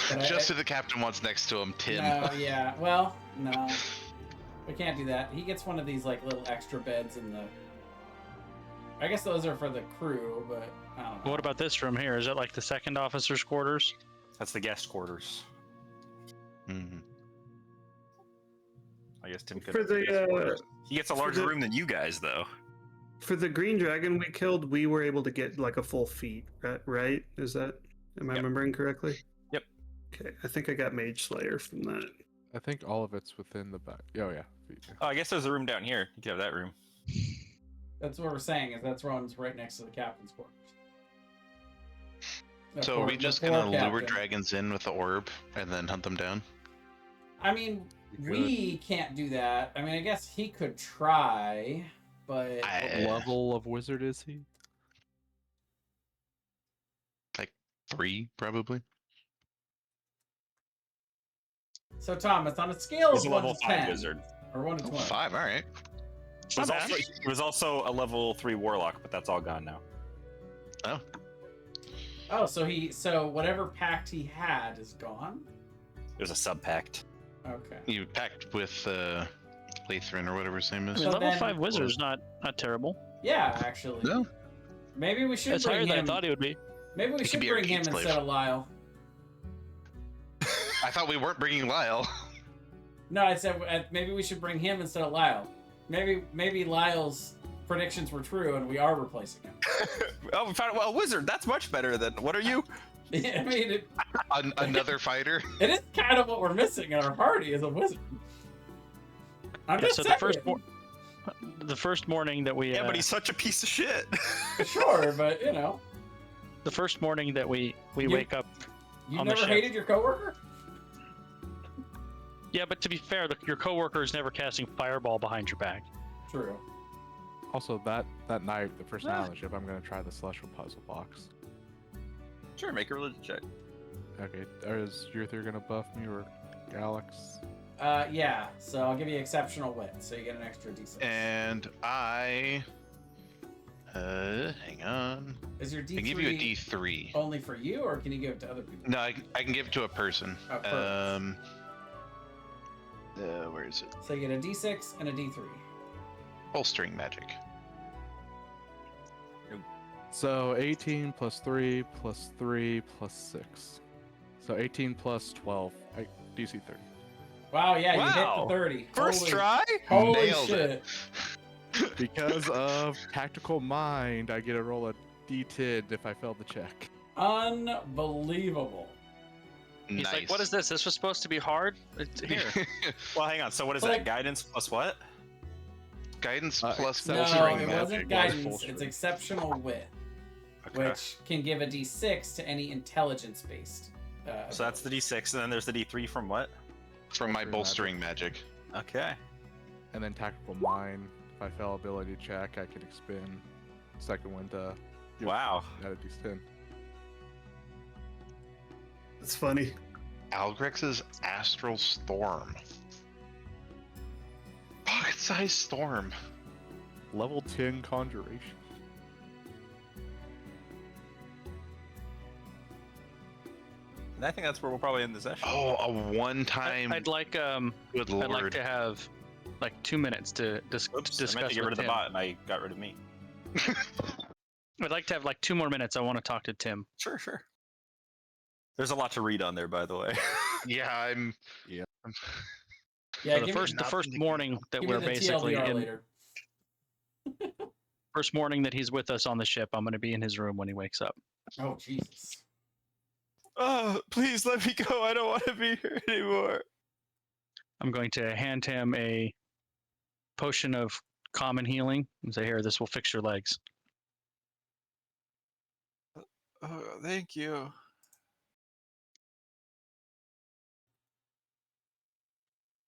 [SPEAKER 6] But
[SPEAKER 2] Just who the captain wants next to him, Tim.
[SPEAKER 6] No, yeah. Well, no. We can't do that. He gets one of these like little extra beds in the. I guess those are for the crew, but I don't know.
[SPEAKER 4] What about this room here? Is that like the second officer's quarters?
[SPEAKER 1] That's the guest quarters.
[SPEAKER 2] Mhm.
[SPEAKER 1] I guess Tim could.
[SPEAKER 3] For the
[SPEAKER 1] he gets a
[SPEAKER 3] for
[SPEAKER 1] larger
[SPEAKER 3] the-
[SPEAKER 1] room than you guys, though.
[SPEAKER 3] for the green dragon we killed, we were able to get like a full feat, right? Am I remembering correctly?
[SPEAKER 1] Yep.
[SPEAKER 3] Okay, I think I got Mage Slayer from that.
[SPEAKER 5] I think all of it's within the back. Oh yeah.
[SPEAKER 1] Oh, I guess there's a room down here. You could have that room.
[SPEAKER 6] That's what we're saying. Is that's one's right next to the captain's quarters. The
[SPEAKER 2] So
[SPEAKER 6] poor-
[SPEAKER 2] are we
[SPEAKER 6] the
[SPEAKER 2] just
[SPEAKER 6] poor
[SPEAKER 2] gonna lure
[SPEAKER 6] captain.
[SPEAKER 2] dragons in with the orb and then hunt them down?
[SPEAKER 6] I mean, we can't do that. I mean, I guess he could try, but
[SPEAKER 5] What level of wizard is he?
[SPEAKER 2] Like 3, probably.
[SPEAKER 6] so Thomas, on a scale
[SPEAKER 1] He's
[SPEAKER 6] of
[SPEAKER 1] a
[SPEAKER 6] 1
[SPEAKER 1] level
[SPEAKER 6] to
[SPEAKER 1] 5
[SPEAKER 6] 10,
[SPEAKER 1] wizard.
[SPEAKER 6] or 1 to 20,
[SPEAKER 2] 5, all right.
[SPEAKER 1] He was also a level 3 warlock, but that's all gone now.
[SPEAKER 6] Oh, so whatever pact he had is gone.
[SPEAKER 1] It was a sub pact.
[SPEAKER 6] Okay.
[SPEAKER 2] You packed with Lathrin or whatever his name
[SPEAKER 4] I
[SPEAKER 2] is.
[SPEAKER 4] mean,
[SPEAKER 6] So
[SPEAKER 4] level
[SPEAKER 6] then-
[SPEAKER 4] 5 wizard's not terrible.
[SPEAKER 6] Yeah, actually.
[SPEAKER 2] No.
[SPEAKER 6] Maybe we should
[SPEAKER 4] It's higher
[SPEAKER 6] bring
[SPEAKER 4] than I
[SPEAKER 6] him.
[SPEAKER 4] thought he would be.
[SPEAKER 6] Maybe we
[SPEAKER 2] He could
[SPEAKER 6] should
[SPEAKER 2] be a
[SPEAKER 6] bring him
[SPEAKER 2] repeat slave.
[SPEAKER 6] instead of Lyle.
[SPEAKER 2] I thought we weren't bringing Lyle.
[SPEAKER 6] No, I said maybe we should bring him instead of Lyle. Maybe Lyle's predictions were true and we are replacing him.
[SPEAKER 1] Oh, we found a wizard. That's much better than. What are you?
[SPEAKER 6] I mean,
[SPEAKER 2] Another fighter.
[SPEAKER 6] it is kind of what we're missing in our party is a wizard. I'm
[SPEAKER 4] Yeah,
[SPEAKER 6] just
[SPEAKER 4] so
[SPEAKER 6] saying.
[SPEAKER 4] the first morning that we
[SPEAKER 1] Yeah, but he's such a piece of shit.
[SPEAKER 6] Sure, but
[SPEAKER 4] the first morning that we
[SPEAKER 6] You-
[SPEAKER 4] wake up.
[SPEAKER 6] you
[SPEAKER 4] On the
[SPEAKER 6] never
[SPEAKER 4] ship.
[SPEAKER 6] hated your coworker.
[SPEAKER 4] Yeah, but to be fair, your coworker is never casting fireball behind your back.
[SPEAKER 6] True.
[SPEAKER 5] Also, that night, the first night on the ship, I'm gonna try the celestial puzzle box.
[SPEAKER 1] Sure, make a religion check.
[SPEAKER 5] Okay, is Yurthir gonna buff me or Alex?
[SPEAKER 6] Yeah. So I'll give you exceptional wit, so you get an extra d6.
[SPEAKER 2] And I. Hang on.
[SPEAKER 6] Is your d3
[SPEAKER 2] I can give you a D3.
[SPEAKER 6] only for you, or can you give it to other people?
[SPEAKER 2] No, I can give it to a person.
[SPEAKER 6] Oh, perfect.
[SPEAKER 2] Where is it?
[SPEAKER 6] So you get a d6 and a d3.
[SPEAKER 2] Bolstering magic.
[SPEAKER 5] So 18 plus 3 plus 3 plus 6. So 18 plus 12. DC 30.
[SPEAKER 6] Wow, yeah, you hit
[SPEAKER 1] Wow.
[SPEAKER 6] the 30.
[SPEAKER 1] First
[SPEAKER 6] Holy-
[SPEAKER 1] try?
[SPEAKER 6] Holy
[SPEAKER 2] Nailed
[SPEAKER 6] shit.
[SPEAKER 2] it.
[SPEAKER 5] Because of Tactical Mind, I get to roll a D10 if I fail the check.
[SPEAKER 6] Unbelievable.
[SPEAKER 4] He's
[SPEAKER 2] Nice.
[SPEAKER 4] like, what is this? This was supposed to be hard? Here.
[SPEAKER 1] Well, hang on. So what is
[SPEAKER 6] Like-
[SPEAKER 1] that? Guidance plus what?
[SPEAKER 2] Guidance
[SPEAKER 5] Uh,
[SPEAKER 2] plus
[SPEAKER 6] No,
[SPEAKER 5] Bolstering
[SPEAKER 6] it
[SPEAKER 2] bolstering
[SPEAKER 6] wasn't
[SPEAKER 2] magic.
[SPEAKER 6] guidance.
[SPEAKER 5] bolstering.
[SPEAKER 6] It's exceptional wit,
[SPEAKER 1] Okay.
[SPEAKER 6] which can give a d6 to any intelligence-based.
[SPEAKER 1] So that's the D6, and then there's the D3 from what?
[SPEAKER 2] From my
[SPEAKER 5] Bolstering
[SPEAKER 2] bolstering magic.
[SPEAKER 1] Okay.
[SPEAKER 5] And then Tactical Mind. If I fail ability check, I can expend second one to
[SPEAKER 1] Wow.
[SPEAKER 5] add a D10.
[SPEAKER 3] It's funny.
[SPEAKER 2] Algrex's Astral Storm. Pocket-sized storm.
[SPEAKER 5] Level 10 Conjuration.
[SPEAKER 1] And I think that's where we'll probably end the session.
[SPEAKER 2] Oh, a one-time.
[SPEAKER 4] I'd like
[SPEAKER 2] Good
[SPEAKER 4] I'd
[SPEAKER 2] lord.
[SPEAKER 4] like to have like 2 minutes to
[SPEAKER 1] Oops, I
[SPEAKER 4] discuss
[SPEAKER 1] meant to get
[SPEAKER 4] with
[SPEAKER 1] rid of the
[SPEAKER 4] Tim.
[SPEAKER 1] bot, and I got rid of me.
[SPEAKER 4] I'd like to have like 2 more minutes. I want to talk to Tim.
[SPEAKER 1] Sure. There's a lot to read on there, by the way.
[SPEAKER 2] Yeah, I'm.
[SPEAKER 5] Yeah.
[SPEAKER 6] Yeah,
[SPEAKER 4] So the
[SPEAKER 6] give me-
[SPEAKER 4] first
[SPEAKER 2] nothing to
[SPEAKER 4] morning that
[SPEAKER 6] give me
[SPEAKER 4] we're
[SPEAKER 6] the
[SPEAKER 4] basically
[SPEAKER 6] TLDR
[SPEAKER 4] in,
[SPEAKER 6] later.
[SPEAKER 4] first morning that he's with us on the ship, I'm going to be in his room when he wakes up.
[SPEAKER 6] Oh, Jesus.
[SPEAKER 1] Oh, please let me go. I don't want to be here anymore.
[SPEAKER 4] I'm going to hand him a potion of common healing and say, "Here, this will fix your legs."
[SPEAKER 1] Oh, thank you.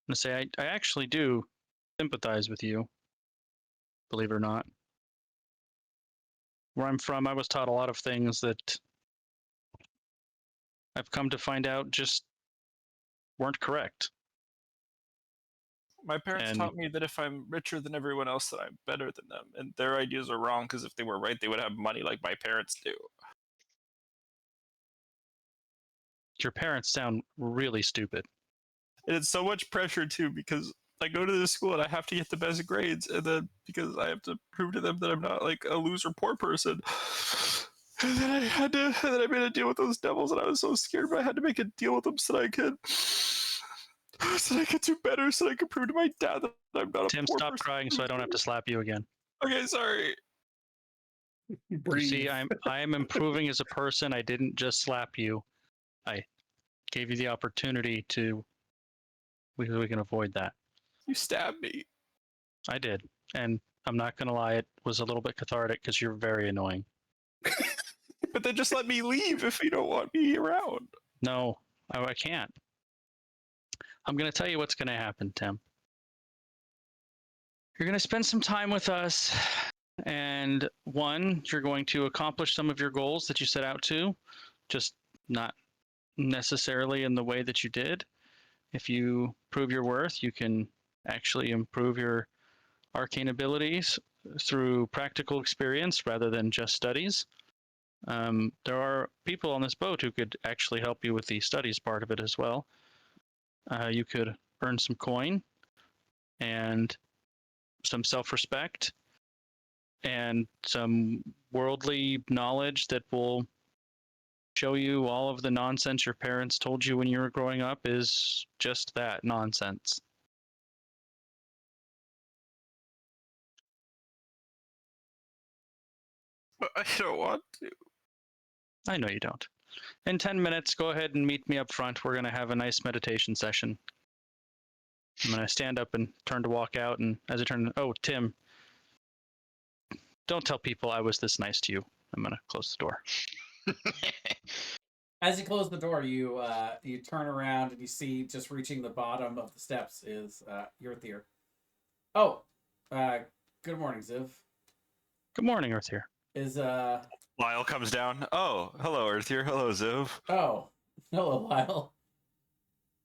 [SPEAKER 4] And say, I actually do sympathize with you, believe it or not. Where I'm from, I was taught a lot of things that I've come to find out just weren't correct.
[SPEAKER 1] My parents
[SPEAKER 4] And-
[SPEAKER 1] taught me that if I'm richer than everyone else, that I'm better than them. And their ideas are wrong, because if they were right, they would have money like my parents do.
[SPEAKER 4] Your parents sound really stupid.
[SPEAKER 1] And it's so much pressure, too, because I go to this school and I have to get the best grades, and then because I have to prove to them that I'm not like a loser poor person. And then I made a deal with those devils, and I was so scared, but I had to make a deal with them so that I could do better, so I could prove to my dad that I'm not a
[SPEAKER 4] Tim,
[SPEAKER 1] poor
[SPEAKER 4] stop
[SPEAKER 1] person.
[SPEAKER 4] crying so I don't have to slap you again.
[SPEAKER 1] Okay, sorry.
[SPEAKER 4] You
[SPEAKER 3] Breathe.
[SPEAKER 4] see, I am improving as a person. I didn't just slap you. I gave you the opportunity to. We can avoid that.
[SPEAKER 1] You stabbed me.
[SPEAKER 4] I did, and I'm not gonna lie. It was a little bit cathartic because you're very annoying.
[SPEAKER 1] But then just let me leave if you don't want me around.
[SPEAKER 4] No, I can't. I'm gonna tell you what's gonna happen, Tim. You're gonna spend some time with us, and one, you're going to accomplish some of your goals that you set out to, just not necessarily in the way that you did. If you prove your worth, you can actually improve your arcane abilities through practical experience rather than just studies. There are people on this boat who could actually help you with the studies part of it as well. You could earn some coin and some self-respect and some worldly knowledge that will show you all of the nonsense your parents told you when you were growing up is just that, nonsense.
[SPEAKER 1] But I don't want to.
[SPEAKER 4] I know you don't. In 10 minutes, go ahead and meet me up front. We're going to have a nice meditation session. I'm going to stand up and turn to walk out, and as I turn, oh, Tim, don't tell people I was this nice to you. I'm going to close the door.
[SPEAKER 6] As you close the door, you turn around and you see just reaching the bottom of the steps is Yurthir. Oh, good morning, Ziv.
[SPEAKER 4] Good morning, Earth here.
[SPEAKER 6] Is
[SPEAKER 1] Lyle comes down. Oh, hello, Earthier. Hello, Ziv.
[SPEAKER 6] Oh, hello, Lyle.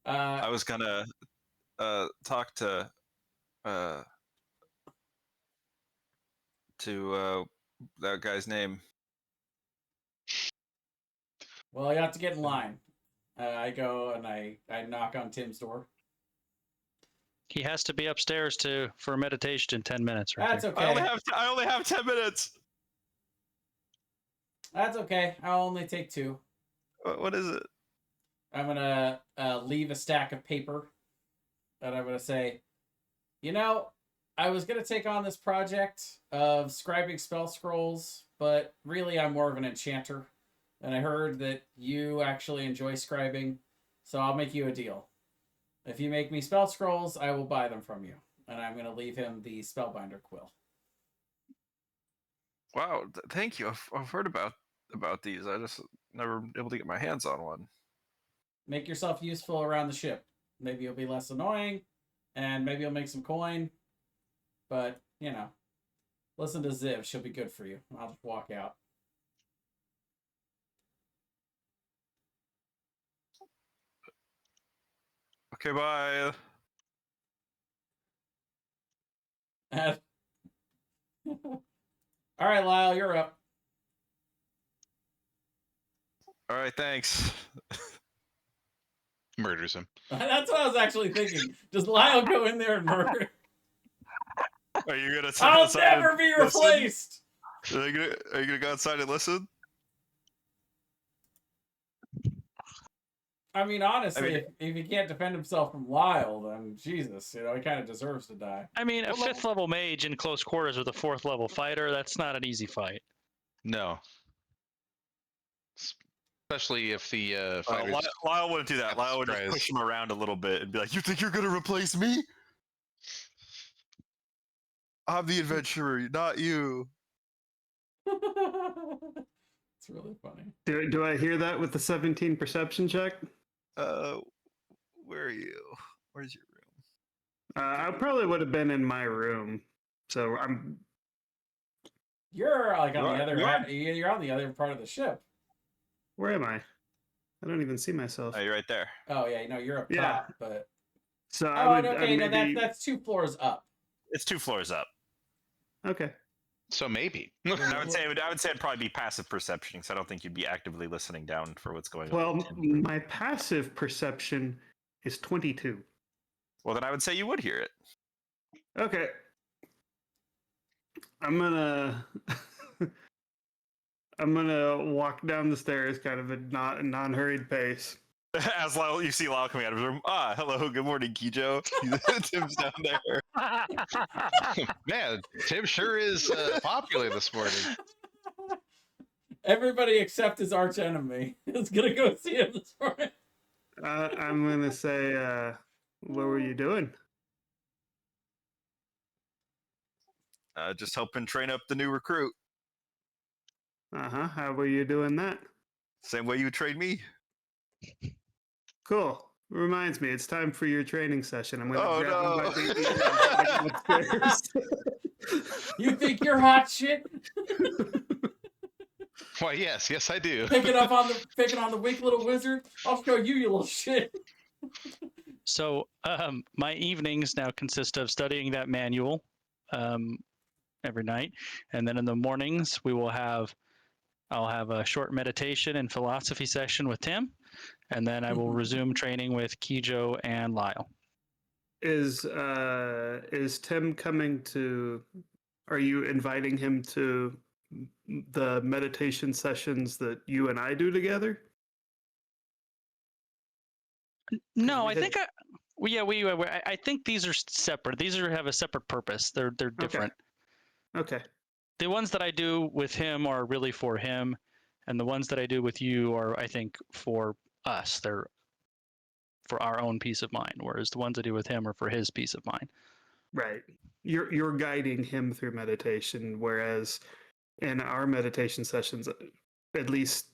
[SPEAKER 1] I was gonna talk to uh that guy's name.
[SPEAKER 6] Well, you have to get in line. I go and I knock on Tim's door.
[SPEAKER 4] He has to be upstairs for meditation in 10 minutes. Right
[SPEAKER 6] That's
[SPEAKER 4] there.
[SPEAKER 6] okay.
[SPEAKER 1] I only have 10 minutes.
[SPEAKER 6] That's okay. I'll only take 2.
[SPEAKER 1] What is it?
[SPEAKER 6] I'm gonna leave a stack of paper, and I'm gonna say, I was gonna take on this project of scribing spell scrolls, but really I'm more of an enchanter, and I heard that you actually enjoy scribing, so I'll make you a deal. If you make me spell scrolls, I will buy them from you, and I'm gonna leave him the spellbinder quill.
[SPEAKER 1] Wow, thank you. I've heard about these. I just never been able to get my hands on one.
[SPEAKER 6] Make yourself useful around the ship. Maybe you'll be less annoying, and maybe you'll make some coin. But, listen to Ziv. She'll be good for you. I'll just walk out.
[SPEAKER 1] Okay, bye.
[SPEAKER 6] All right, Lyle, you're up.
[SPEAKER 1] All right, thanks.
[SPEAKER 2] Murders him.
[SPEAKER 6] That's what I was actually thinking. Does Lyle go in there and murder?
[SPEAKER 1] Are you gonna?
[SPEAKER 6] I'll never be replaced.
[SPEAKER 1] Are you gonna go outside and listen?
[SPEAKER 6] I mean, honestly, if he can't defend himself from Lyle, then Jesus, he kind of deserves to die.
[SPEAKER 4] I mean, a 5th level mage in close quarters with a 4th level fighter, that's not an easy fight.
[SPEAKER 2] No. Especially if the fighters...
[SPEAKER 1] Lyle wouldn't do that. Lyle would just push him around a little bit and be like, "You think you're gonna replace me? I'm the adventurer, not you."
[SPEAKER 6] It's really funny.
[SPEAKER 3] Do I hear that with the 17 perception check?
[SPEAKER 1] Where are you? Where's your room?
[SPEAKER 3] I probably would have been in my room, so I'm.
[SPEAKER 6] You're like on the other. You're on the other part of the ship.
[SPEAKER 3] Where am I? I don't even see myself.
[SPEAKER 1] Oh, you're right there.
[SPEAKER 6] Oh yeah, you're up top, but.
[SPEAKER 3] So
[SPEAKER 6] That's 2 floors up.
[SPEAKER 1] It's 2 floors up.
[SPEAKER 3] Okay.
[SPEAKER 2] So maybe.
[SPEAKER 1] I would say it'd probably be passive perception, because I don't think you'd be actively listening down for what's going on.
[SPEAKER 3] Well, my passive perception is 22.
[SPEAKER 1] Well, then I would say you would hear it.
[SPEAKER 3] Okay. I'm gonna walk down the stairs, kind of a non-hurried pace.
[SPEAKER 1] As you see Lyle coming out of his room. Hello, good morning, Kijo. Tim's down there.
[SPEAKER 2] Man, Tim sure is popular this morning.
[SPEAKER 6] Everybody except his arch enemy is gonna go see him this morning.
[SPEAKER 3] I'm gonna say, what were you doing?
[SPEAKER 1] Just helping train up the new recruit.
[SPEAKER 3] How were you doing that?
[SPEAKER 1] Same way you trained me.
[SPEAKER 3] Cool. Reminds me, it's time for your training session. I'm gonna grab him by the ear.
[SPEAKER 6] You think you're hot shit?
[SPEAKER 2] Why, yes, I do.
[SPEAKER 6] Picking on the weak little wizard. I'll show you, you little shit.
[SPEAKER 4] So my evenings now consist of studying that manual every night, and then in the mornings I'll have a short meditation and philosophy session with Tim, and then I will resume training with Kijo and Lyle.
[SPEAKER 3] Is Tim coming to? Are you inviting him to the meditation sessions that you and I do together?
[SPEAKER 4] No, I think I think these are separate. These have a separate purpose. They're different.
[SPEAKER 3] Okay.
[SPEAKER 4] The ones that I do with him are really for him, and the ones that I do with you are, I think, for us. They're for our own peace of mind, whereas the ones I do with him are for his peace of mind.
[SPEAKER 3] Right. You're guiding him through meditation, whereas in our meditation sessions, at least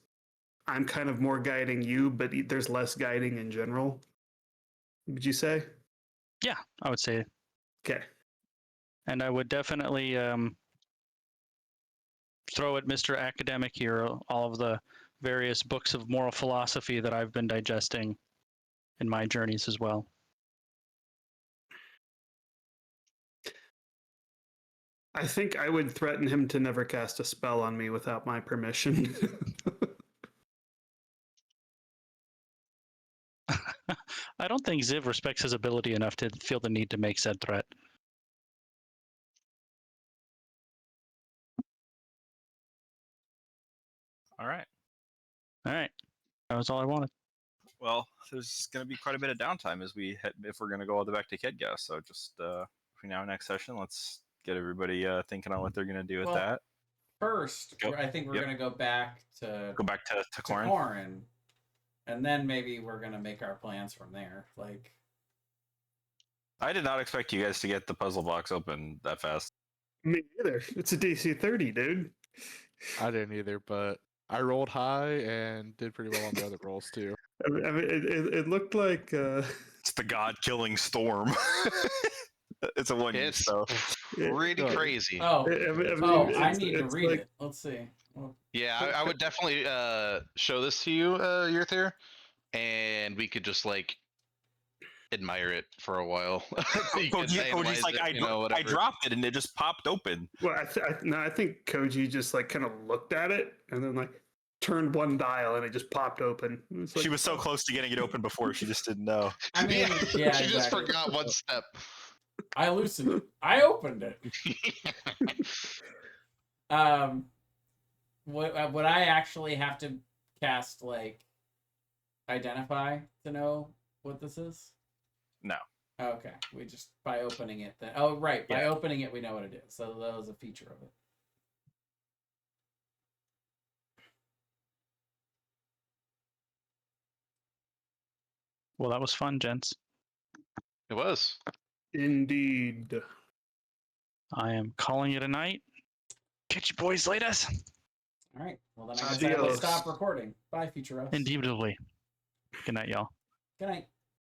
[SPEAKER 3] I'm kind of more guiding you, but there's less guiding in general. Would you say?
[SPEAKER 4] Yeah, I would say.
[SPEAKER 3] Okay.
[SPEAKER 4] And I would definitely throw at Mr. Academic here all of the various books of moral philosophy that I've been digesting in my journeys as well.
[SPEAKER 3] I think I would threaten him to never cast a spell on me without my permission.
[SPEAKER 4] I don't think Ziv respects his ability enough to feel the need to make said threat.
[SPEAKER 1] All right.
[SPEAKER 4] All right. That was all I wanted.
[SPEAKER 1] Well, there's going to be quite a bit of downtime as we head, if we're going to go all the way back to Kedgas. So just between now and next session, let's get everybody thinking on what they're going to do with that.
[SPEAKER 6] First, I think we're going to go back to
[SPEAKER 1] Corin.
[SPEAKER 6] Corin, and then maybe we're going to make our plans from there. Like,
[SPEAKER 1] I did not expect you guys to get the puzzle box open that fast.
[SPEAKER 3] Me either. It's a DC 30, dude.
[SPEAKER 5] I didn't either, but I rolled high and did pretty well on the other rolls too.
[SPEAKER 3] I mean, it looked like
[SPEAKER 1] It's the god-killing storm. It's a one
[SPEAKER 2] It's
[SPEAKER 1] so
[SPEAKER 2] pretty
[SPEAKER 3] Yeah.
[SPEAKER 2] crazy.
[SPEAKER 6] oh, I need to read
[SPEAKER 3] like,
[SPEAKER 6] it. Let's see. Well,
[SPEAKER 2] Yeah, I would definitely show this to you, Yurthir, and we could just like admire it for a while. You could
[SPEAKER 1] Koji's like,
[SPEAKER 2] analyze it,
[SPEAKER 1] I
[SPEAKER 2] whatever.
[SPEAKER 1] dropped it and it just popped open.
[SPEAKER 3] Well, I think Koji just like kind of looked at it and then like turned one dial and it just popped open. It was like,
[SPEAKER 1] She was so close to getting it open before, she just didn't know.
[SPEAKER 6] I mean,
[SPEAKER 2] Yeah,
[SPEAKER 6] yeah,
[SPEAKER 2] she just
[SPEAKER 6] exactly.
[SPEAKER 2] forgot one step.
[SPEAKER 6] I loosened it. I opened it. Would I actually have to cast like identify to know what this is?
[SPEAKER 1] No.
[SPEAKER 6] Okay, we just by opening it then. Oh, right, by
[SPEAKER 1] Yeah.
[SPEAKER 6] opening it we know what it is. So that was a feature of it.
[SPEAKER 4] Well, that was fun, gents.
[SPEAKER 2] It was.
[SPEAKER 3] Indeed.
[SPEAKER 4] I am calling it a night. Catch you boys later.
[SPEAKER 6] All right. Well, then I guess I will
[SPEAKER 3] Adios.
[SPEAKER 6] stop recording. Bye, Future Us.
[SPEAKER 4] Indubitably. Good night, y'all.
[SPEAKER 6] Good night.